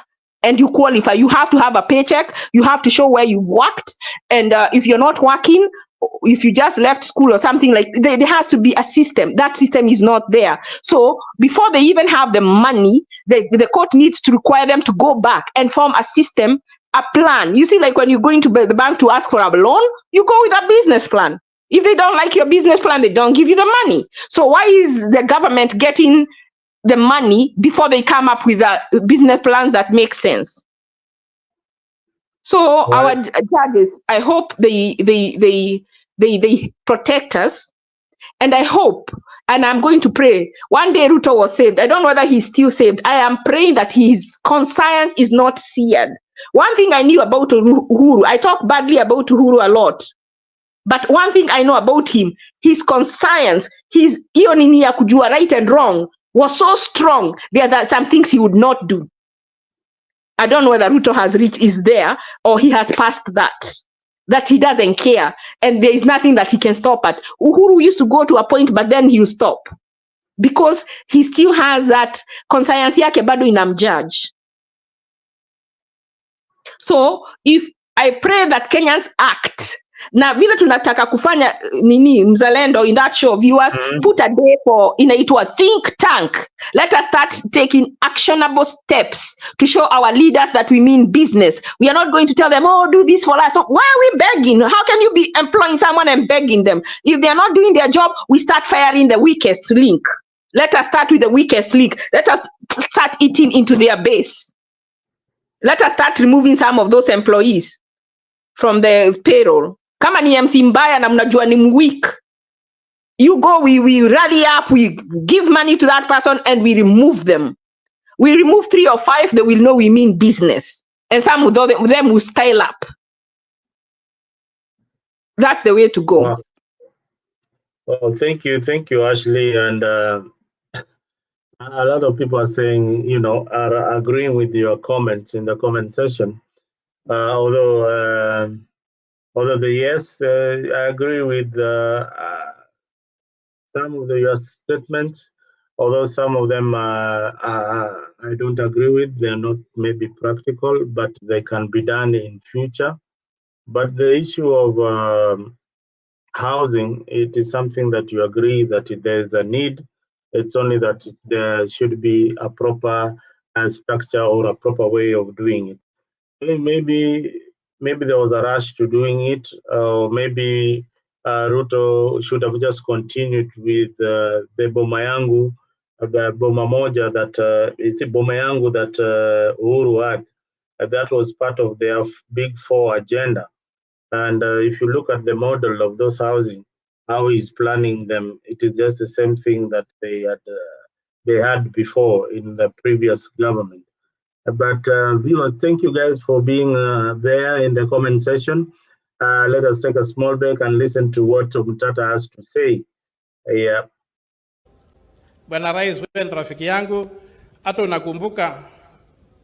and you qualify. You have to have a paycheck. You have to show where you've worked. And if you're not working, if you just left school or something, like there has to be a system. That system is not there. So before they even have the money, the court needs to require them to go back and form a system, a plan. You see, like when you're going to the bank to ask for a loan, you go with a business plan. If they don't like your business plan, they don't give you the money. So why is the government getting the money before they come up with a business plan that makes sense? So our judges, I hope they protect us, and I hope, and I'm going to pray. One day Ruto was saved. I don't know whether he's still saved. I am praying that his conscience is not seared. One thing I knew about Uhuru, I talk badly about Uhuru a lot, but one thing I know about him, his conscience, his hiyo nini ya kujua right and wrong was so strong. There are some things he would not do. I don't know whether Ruto has reached, is there, or he has passed that he doesn't care, and there is nothing that he can stop at. Uhuru used to go to a point, but then he'll stop, because he still has that conscience yake bado inamjudge. So if I pray that Kenyans act, na vile tunataka kufanya nini Mzalendo in that show, viewers, put a day for inaitwa think tank. Let us start taking actionable steps to show our leaders that we mean business. We are not going to tell them, oh, do this for us. So why are we begging? How can you be employing someone and begging them? If they are not doing their job, we start firing the weakest link. Let us start with the weakest link. Let us start eating into their base. Let us start removing some of those employees from the payroll. Kama ni MC mbaya na mnajua ni weak, you go, we rally up, we give money to that person and we remove them. We remove 3 or 5, they will know we mean business. And some of them will scale up. That's the way to go. Wow. Well, thank you, Ashley. And a lot of people are saying, are agreeing with your comments in the comment section. Although yes, I agree with some of your statements. Although some of them I don't agree with, they are not maybe practical, but they can be done in future. But the issue of housing, it is something that you agree that there is a need. It's only that there should be a proper structure or a proper way of doing it. Maybe there was a rush to doing it, or maybe Ruto should have just continued with the boma yangu, the boma moja that it's a boma yangu that Uhuru had. That was part of their big 4 agenda. And if you look at the model of those housing, how he's planning them, it is just the same thing that they had before in the previous government. But viewers, thank you guys for being there in the comment section. Let us take a small break and listen to what Mtata has to say. Yeah. Bwana Rais, wewe ni rafiki yangu, hata unakumbuka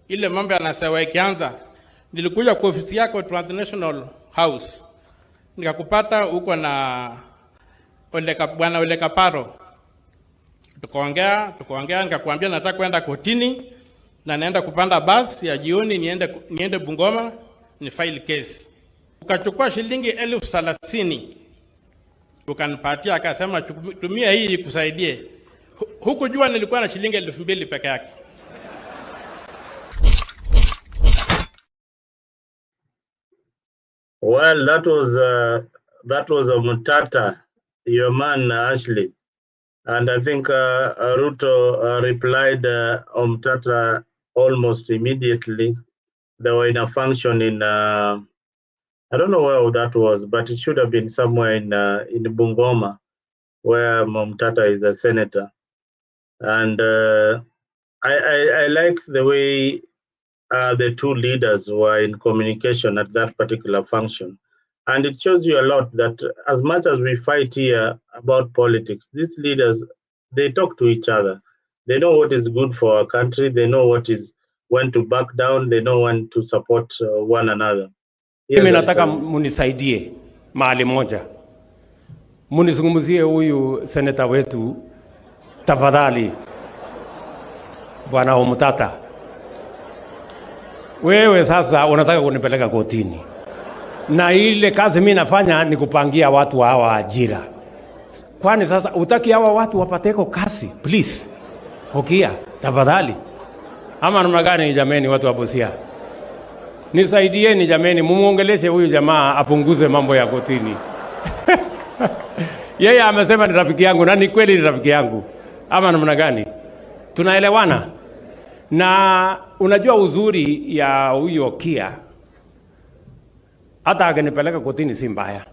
ile mambo yanasewa ikianza, nilikuja kwa ofisi yako Transnational House, nikakupata huko na Bwana Ole Kaparo, tukaongea, nikakwambia nataka kwenda kotini na naenda kupanda basi ya jioni niende Bungoma ni file case. Ukachukua shilingi 30,000 ukanipatia, akasema tumia hii ikusaidie. Huku jua nilikuwa na shilingi 2,000 peke yake. Well, that was a Mutata, your man Ashley, and I think Ruto replied Mutata almost immediately. They were in a function in I don't know where that was, but it should have been somewhere in Bungoma, where Mutata is a senator. And I like the way the 2 leaders were in communication at that particular function. And it shows you a lot that as much as we fight here about politics, these leaders, they talk to each other. They know what is good for our country. They know when to back down. They know when to support one another. Mimi nataka munisaidie mahali moja. Munizungumzie huyu seneta wetu tafadhali, Bwana Mutata. Wewe sasa unataka kunipeleka kotini. Na ile kazi mimi nafanya ni kupangia watu hawa ajira. Kwani sasa utaki hawa watu wapateko kazi? Please. Hokia, tafadhali. Ama namna gani jameni watu wa Busia? Nisaidieni jameni, mumuongeleshe huyu jamaa apunguze mambo ya kotini. Yeye amesema ni rafiki yangu, na ni kweli ni rafiki yangu. Ama namna gani? Tunaelewana? Na unajua uzuri ya huyo Kia, hata akinipeleka kotini si mbaya,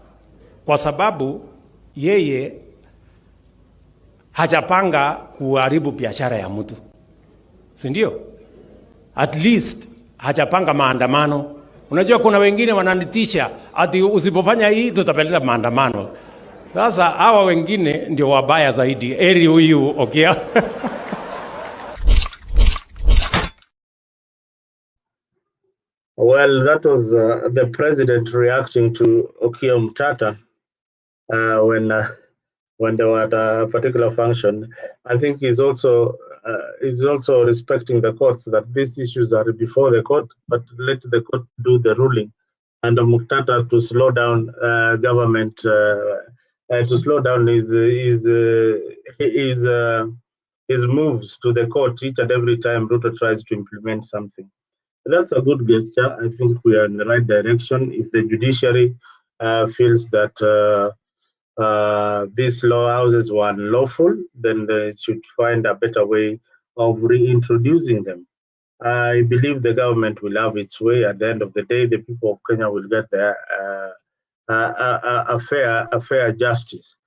kwa sababu yeye hajapanga kuharibu biashara ya mtu, si ndio? At least hajapanga maandamano. Unajua kuna wengine wananitisha ati usipofanya hii tutapeleka maandamano. Sasa hawa wengine ndio wabaya zaidi. Eri huyu okay. Well, that was the president reacting to Okiya Mtata when they were at a particular function. I think he's also respecting the courts, that these issues are before the court, but let the court do the ruling. And Mutata to slow down government, to slow down his moves to the court each and every time Ruto tries to implement something. That's a good gesture. I think we are in the right direction. If the judiciary feels that these law houses were unlawful, then they should find a better way of reintroducing them. I believe the government will have its way. At the end of the day, the people of Kenya will get their a fair justice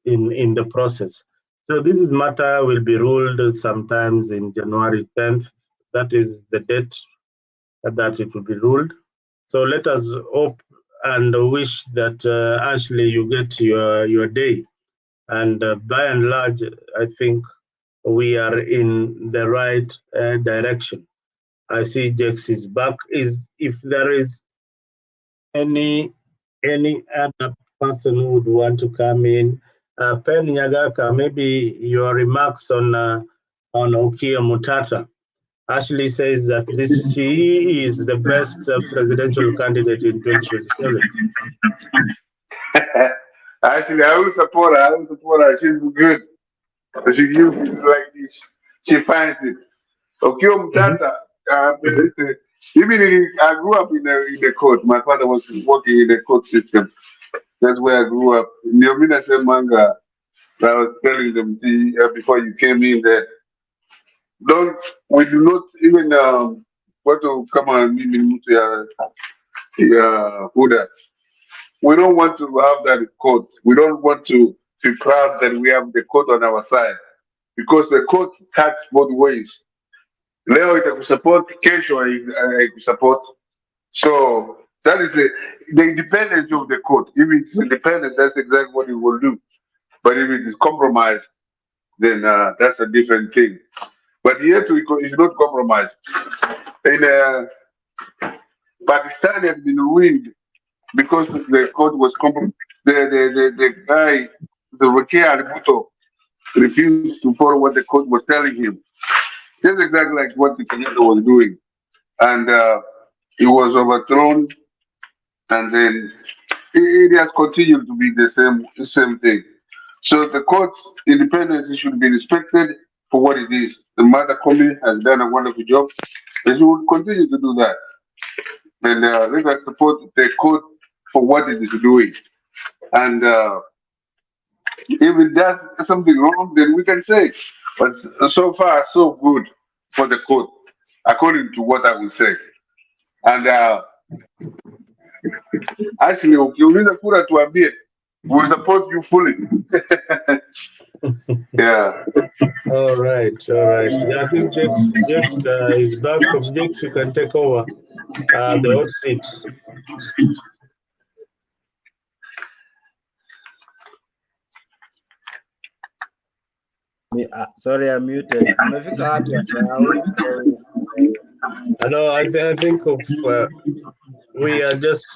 in the process. So this matter will be ruled sometimes in January 10th. That is the date that it will be ruled. So let us hope and wish that Ashley, you get your day. And by and large, I think we are in the right direction. I see Jex is back. If there is any other person who would want to come in, Pen Nyagaka, maybe your remarks on Okia Mutata. Ashley says that she is the best presidential candidate in 2027. Actually, I will support her. I will support her. She's good. She gives it like this. She finds it. Okay, Mtata. Even I grew up in the court. My father was working in the court system. That's where I grew up. Neomina Manga, I was telling them before you came in that we do not even want to come on Huda. We don't want to have that court. We don't want to be proud that we have the court on our side because the court cuts both ways. Leo itakusupport, kesho haikusupport. So that is the independence of the court. If it's independent, that's exactly what it will do. But if it is compromised, then that's a different thing. But yet it is not compromised. In Pakistan has been ruined because the court was compromised. The guy, the Rokia Alibuto, refused to follow what the court was telling him. Just exactly like what the Kenyatta was doing. And he was overthrown, and then it has continued to be the same thing. So the court's independence should be respected for what it is. The Mother Comey has done a wonderful job, and she will continue to do that. And let us support the court for what it is doing. And if it does something wrong, then we can say. But so far, so good for the court, according to what I would say. And actually, ukiuliza kura tuambie, we support you fully. Yeah. All right. Yeah, I think Jex is back. From Jex, you can take over the hot seat. Sorry, I'm muted. No, I think of we were just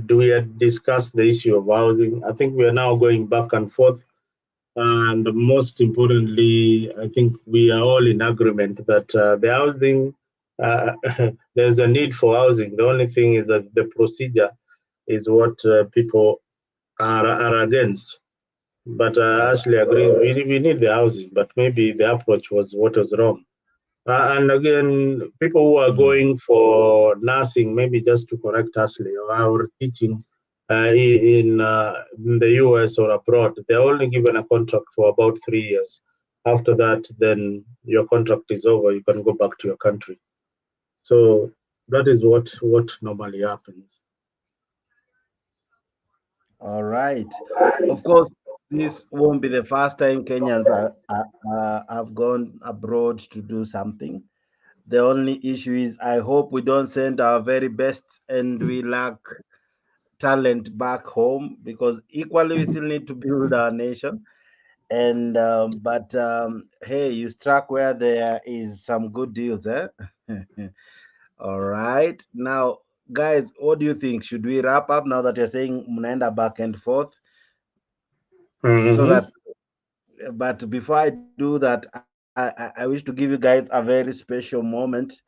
we had discussed the issue of housing. I think we are now going back and forth, and most importantly, I think we are all in agreement that the housing there's a need for housing. The only thing is that the procedure is what people are against. But Ashley agrees we need the housing, but maybe the approach was what was wrong. And again, people who are going for nursing, maybe just to correct Ashley, or teaching in the US or abroad, they're only given a contract for about 3 years. After that, then your contract is over. You can go back to your country. So that is what normally happens. All right. Of course, this won't be the first time Kenyans have gone abroad to do something. The only issue is I hope we don't send our very best and we lack talent back home, because equally we still need to build our nation. And but hey, you struck where there is some good deals, eh? All right. Now, guys, what do you think? Should we wrap up now that you're saying mnaenda back and forth? So that, but before I do that, I wish to give you guys a very special moment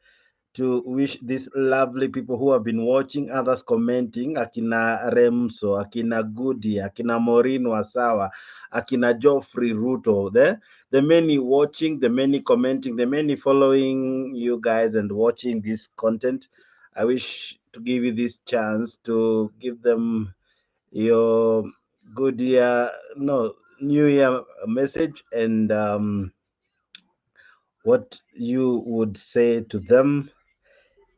to wish these lovely people who have been watching, others commenting, akina Remso, akina Goody, akina Maureen Wasawa, akina Geoffrey Ruto, the many watching, the many commenting, the many following you guys and watching this content. I wish to give you this chance to give them your good year, no, new year message, and what you would say to them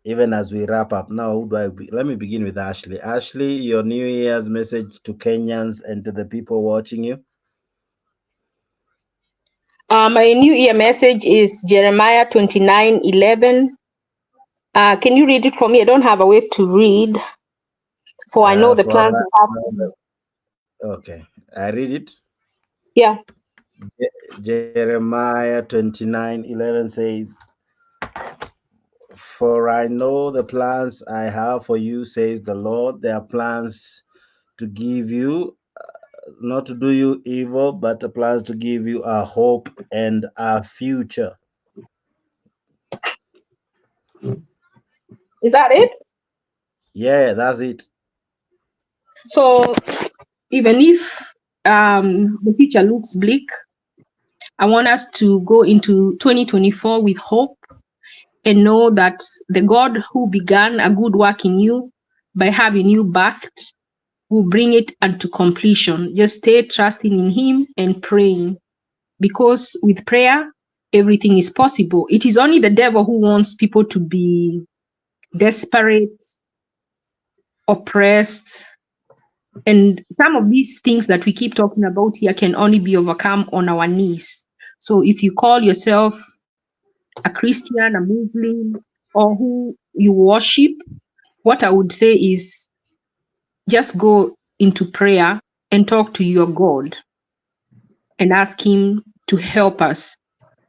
even as we wrap up. Now, let me begin with Ashley. Ashley, your New Year's message to Kenyans and to the people watching you. My New Year message is Jeremiah 29:11. Can you read it for me? I don't have a way to read. For I know the plans I have for you. Okay, I read it. Yeah. Jeremiah 29:11 says, "For I know the plans I have for you, says the Lord. They are plans to give you, not to do you evil, but the plans to give you a hope and a future." Is that it? Yeah, that's it. So even if the future looks bleak, I want us to go into 2024 with hope and know that the God who began a good work in you by having you birthed will bring it unto completion. Just stay trusting in Him and praying, because with prayer, everything is possible. It is only the devil who wants people to be desperate, oppressed, and some of these things that we keep talking about here can only be overcome on our knees. So if you call yourself a Christian, a Muslim, or who you worship, what I would say is just go into prayer and talk to your God and ask Him to help us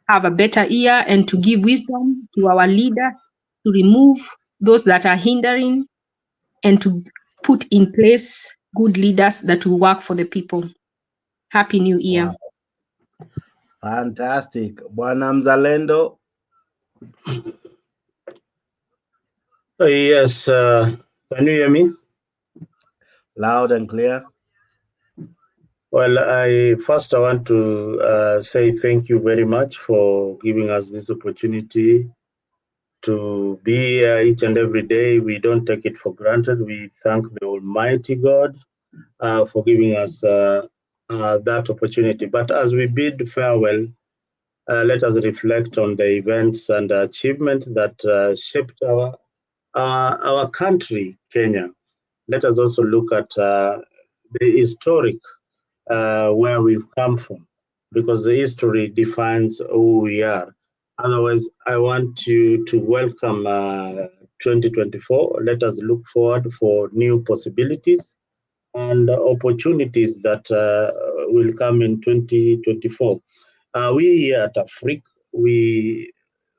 have a better year and to give wisdom to our leaders to remove those that are hindering and to put in place good leaders that will work for the people. Happy New Year. Wow. Fantastic. Bwana Mzalendo. Yes, can you hear me? Loud and clear. Well, I want to say thank you very much for giving us this opportunity to be here each and every day. We don't take it for granted. We thank the Almighty God for giving us that opportunity. But as we bid farewell, let us reflect on the events and achievements that shaped our country, Kenya. Let us also look at the historic where we've come from, because the history defines who we are. Otherwise, I want you to welcome 2024. Let us look forward for new possibilities and opportunities that will come in 2024. We here at Africa, we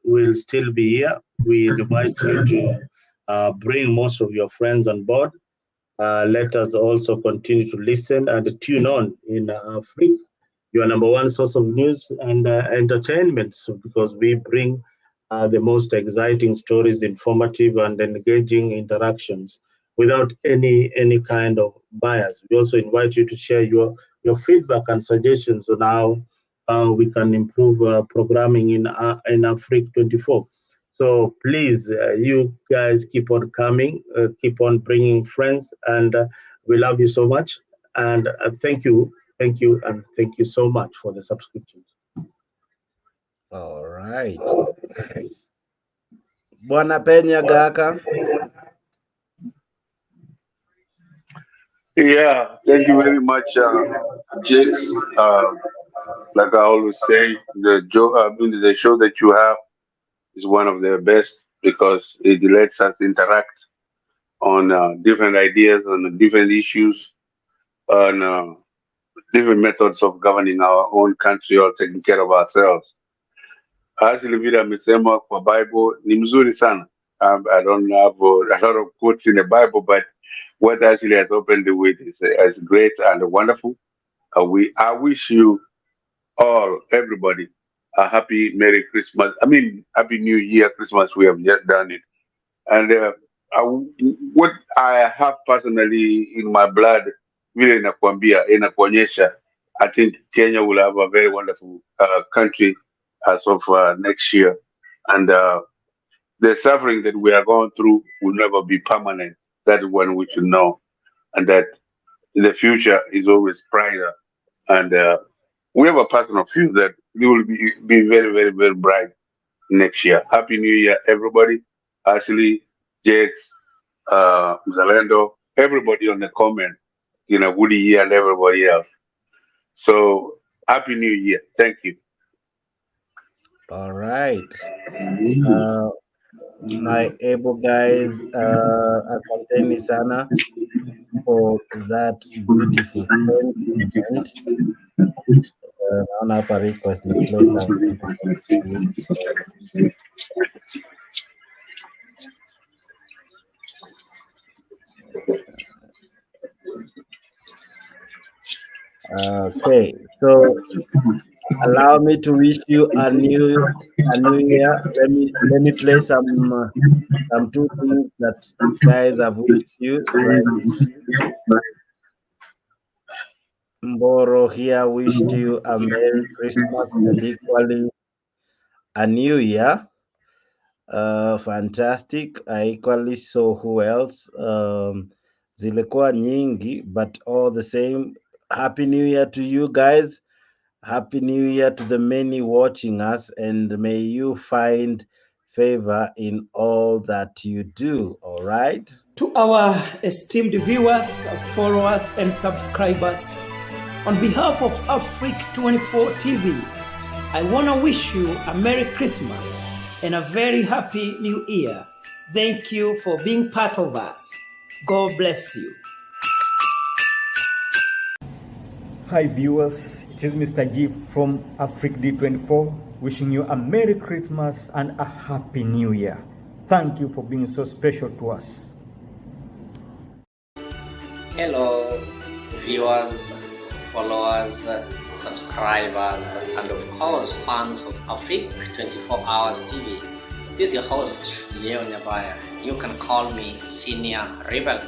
will still be here. We invite you to bring most of your friends on board. Let us also continue to listen and tune on in Africa, your number one source of news and entertainment, because we bring the most exciting stories, informative and engaging interactions without any kind of bias. We also invite you to share your feedback and suggestions on how we can improve programming in Africa 24. So please, you guys keep on coming, keep on bringing friends, and we love you so much. And thank you, and thank you so much for the subscriptions. All right. Bwana Penya Gaka. Yeah, thank you very much, Jakes. Like I always say, the show that you have is one of the best because it lets us interact on different ideas, on different issues, on different methods of governing our own country or taking care of ourselves. Actually, vile amesema kwa Bible ni mzuri sana. I don't have a lot of quotes in the Bible, but what actually has opened the way is great and wonderful. I wish you all, everybody, a happy Merry Christmas. I mean, Happy New Year, Christmas. We have just done it. And what I have personally in my blood, vile inakuonyesha, I think Kenya will have a very wonderful country as of next year. And the suffering that we are going through will never be permanent. That is when we should know, and that the future is always brighter. And we have a personal view that it will be very, very, very bright next year. Happy New Year, everybody. Ashley, Jakes, Zalendo, everybody on the comment, Woody year and everybody else. So, Happy New Year. Thank you. All right. My able guys, asanteni sana for that beautiful sentiment. Naona hapa request ni play some. Okay, so allow me to wish you a new year. Let me play some two things that guys have wished you. Mboro here wished you a Merry Christmas and equally a New Year. Fantastic. I equally saw who else. Zilikuwa nyingi, but all the same. Happy New Year to you guys. Happy New Year to the many watching us, and may you find favor in all that you do. All right. To our esteemed viewers, followers, and subscribers, on behalf of Africa 24 TV, I want to wish you a Merry Christmas and a very happy New Year. Thank you for being part of us. God bless you. Hi viewers, it is Mr. G from Africa D24 wishing you a Merry Christmas and a Happy New Year. Thank you for being so special to us. Hello viewers, followers, subscribers, and of course fans of Africa 24 Hours TV. This is your host, Leo Nyabaya. You can call me Senior Rebel.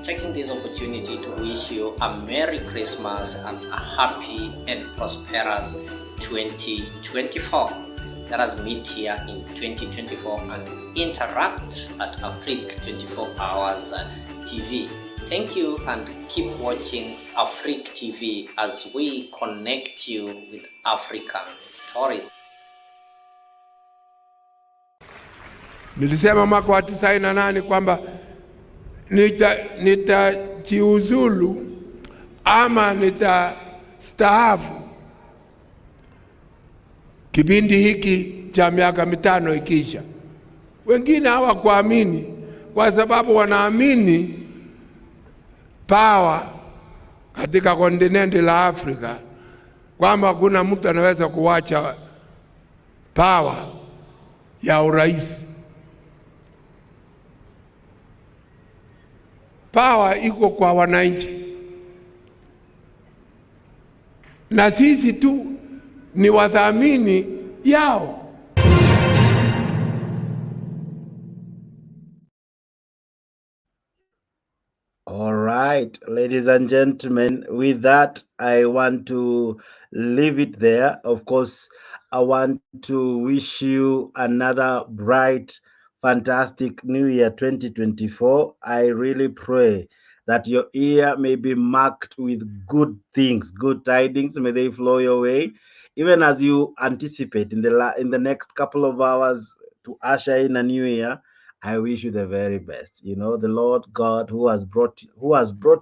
Taking this opportunity to wish you a Merry Christmas and a happy and prosperous 2024. Let us meet here in 2024 and interact at Africa 24 Hours TV. Thank you and keep watching Africa TV as we connect you with African stories. Nilisema mwaka wa 98 kwamba nitajiuzulu ama nitastaafu kipindi hiki cha miaka 5 ikisha. Wengine hawakuamini kwa sababu wanaamini power katika kontinenti la Afrika kwamba kuna mtu anaweza kuwacha power ya urais. Power iko kwa wananchi, na sisi tu ni wadhamini yao. All right, ladies and gentlemen, with that, I want to leave it there. Of course, I want to wish you another bright, fantastic New Year 2024. I really pray that your year may be marked with good things, good tidings. May they flow your way, even as you anticipate in the next couple of hours to usher in a new year. I wish you the very best. You know, the Lord God who has brought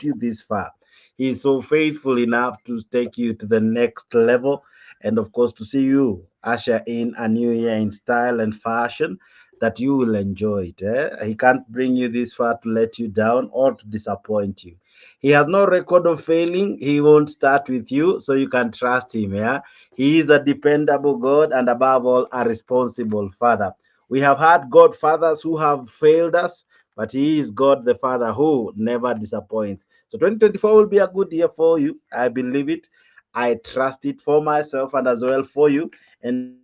you this far, He is so faithful enough to take you to the next level, and of course to see you usher in a new year in style and fashion that you will enjoy it. He can't bring you this far to let you down or to disappoint you. He has no record of failing. He won't start with you, so you can trust him. He is a dependable God, and above all, a responsible Father. We have had God fathers who have failed us, but He is God the Father who never disappoints. So 2024 will be a good year for you. I believe it. I trust it for myself and as well for you. And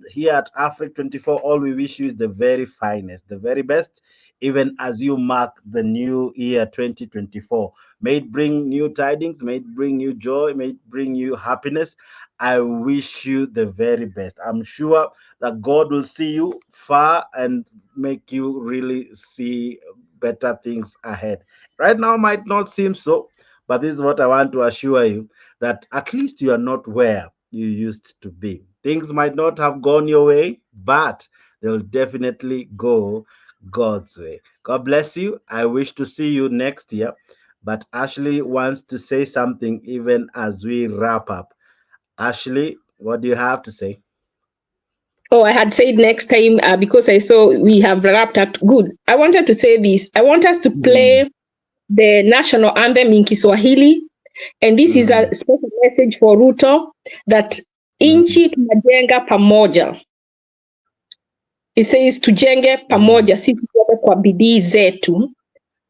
here at Africa 24, all we wish you is the very finest, the very best, even as you mark the new year 2024. May it bring new tidings, may it bring you joy, may it bring you happiness, I wish you the very best. I'm sure that God will see you far and make you really see better things ahead. Right now might not seem so, but this is what I want to assure you, that at least you are not where you used to be. Things might not have gone your way, but they'll definitely go God's way. God bless you. I wish to see you next year. But Ashley wants to say something even as we wrap up. Ashley, what do you have to say? Oh, I had said next time because I saw we have wrapped up. Good. I wanted to say this. I want us to play the national anthem in Kiswahili. And this is a special message for Ruto that inchi tunajenga pamoja. It says tujenge pamoja, si tujenge kwa bidii zetu.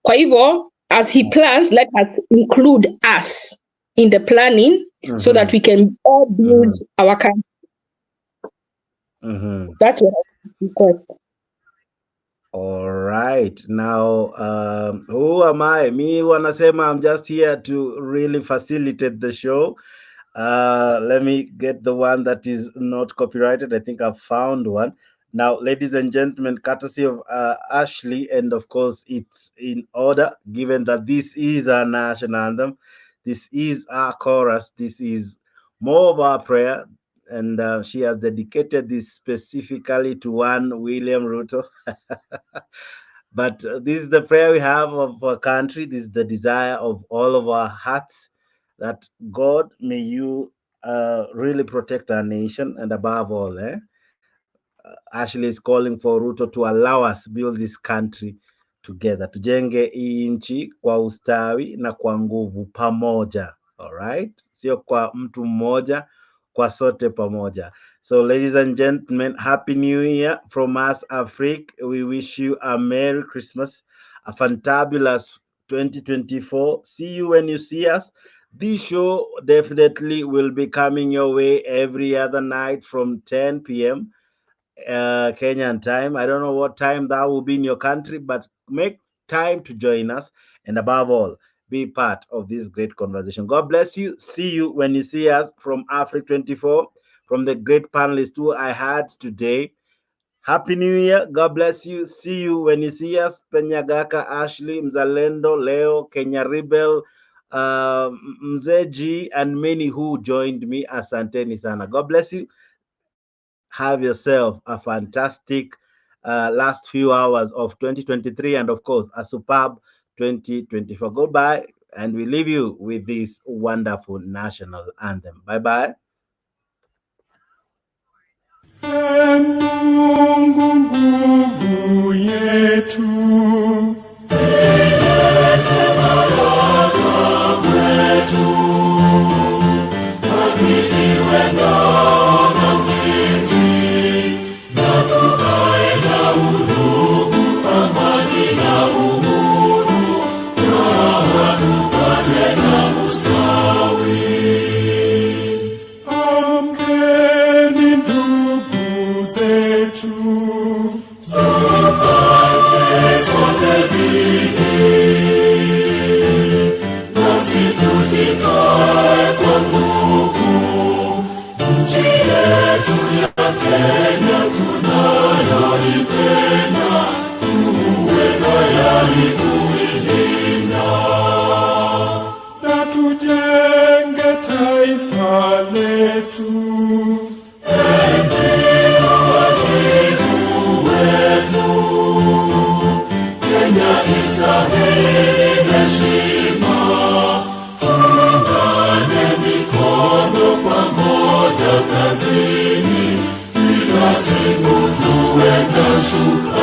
Kwa hivyo, as he plans, let us include us in the planning so that we can all build our country. That's what I request. All right. Now, who am I? Me, wanasema I'm just here to really facilitate the show. Let me get the one that is not copyrighted. I think I've found one. Now, ladies and gentlemen, courtesy of Ashley, and of course, it's in order, given that this is our national anthem, this is our chorus, this is more of our prayer, and she has dedicated this specifically to one William Ruto. But this is the prayer we have of our country. This is the desire of all of our hearts, that God, may you really protect our nation, and above all, Ashley is calling for Ruto to allow us build this country together. Tujenge hii nchi kwa ustawi na kwa nguvu pamoja. All right? Sio kwa mtu mmoja, kwa sote pamoja. So ladies and gentlemen, Happy New Year from us, Afrique. We wish you a Merry Christmas, a fantabulous 2024. See you when you see us. This show definitely will be coming your way every other night from 10 p.m. Kenyan time. I don't know what time that will be in your country, but make time to join us, and above all, be part of this great conversation. God bless you. See you when you see us from Africa 24, from the great panelists who I had today. Happy New Year. God bless you. See you when you see us. Penyagaka, Ashley, Mzalendo, Leo, Kenya Rebel, Mzeji, and many who joined me. Asanteni sana. God bless you. Have yourself a fantastic last few hours of 2023, and of course a superb 2024. Goodbye, and we leave you with this wonderful national anthem. Bye bye. Mungu nguvu yetu, Kazini, kila siku tuwe na shukrani.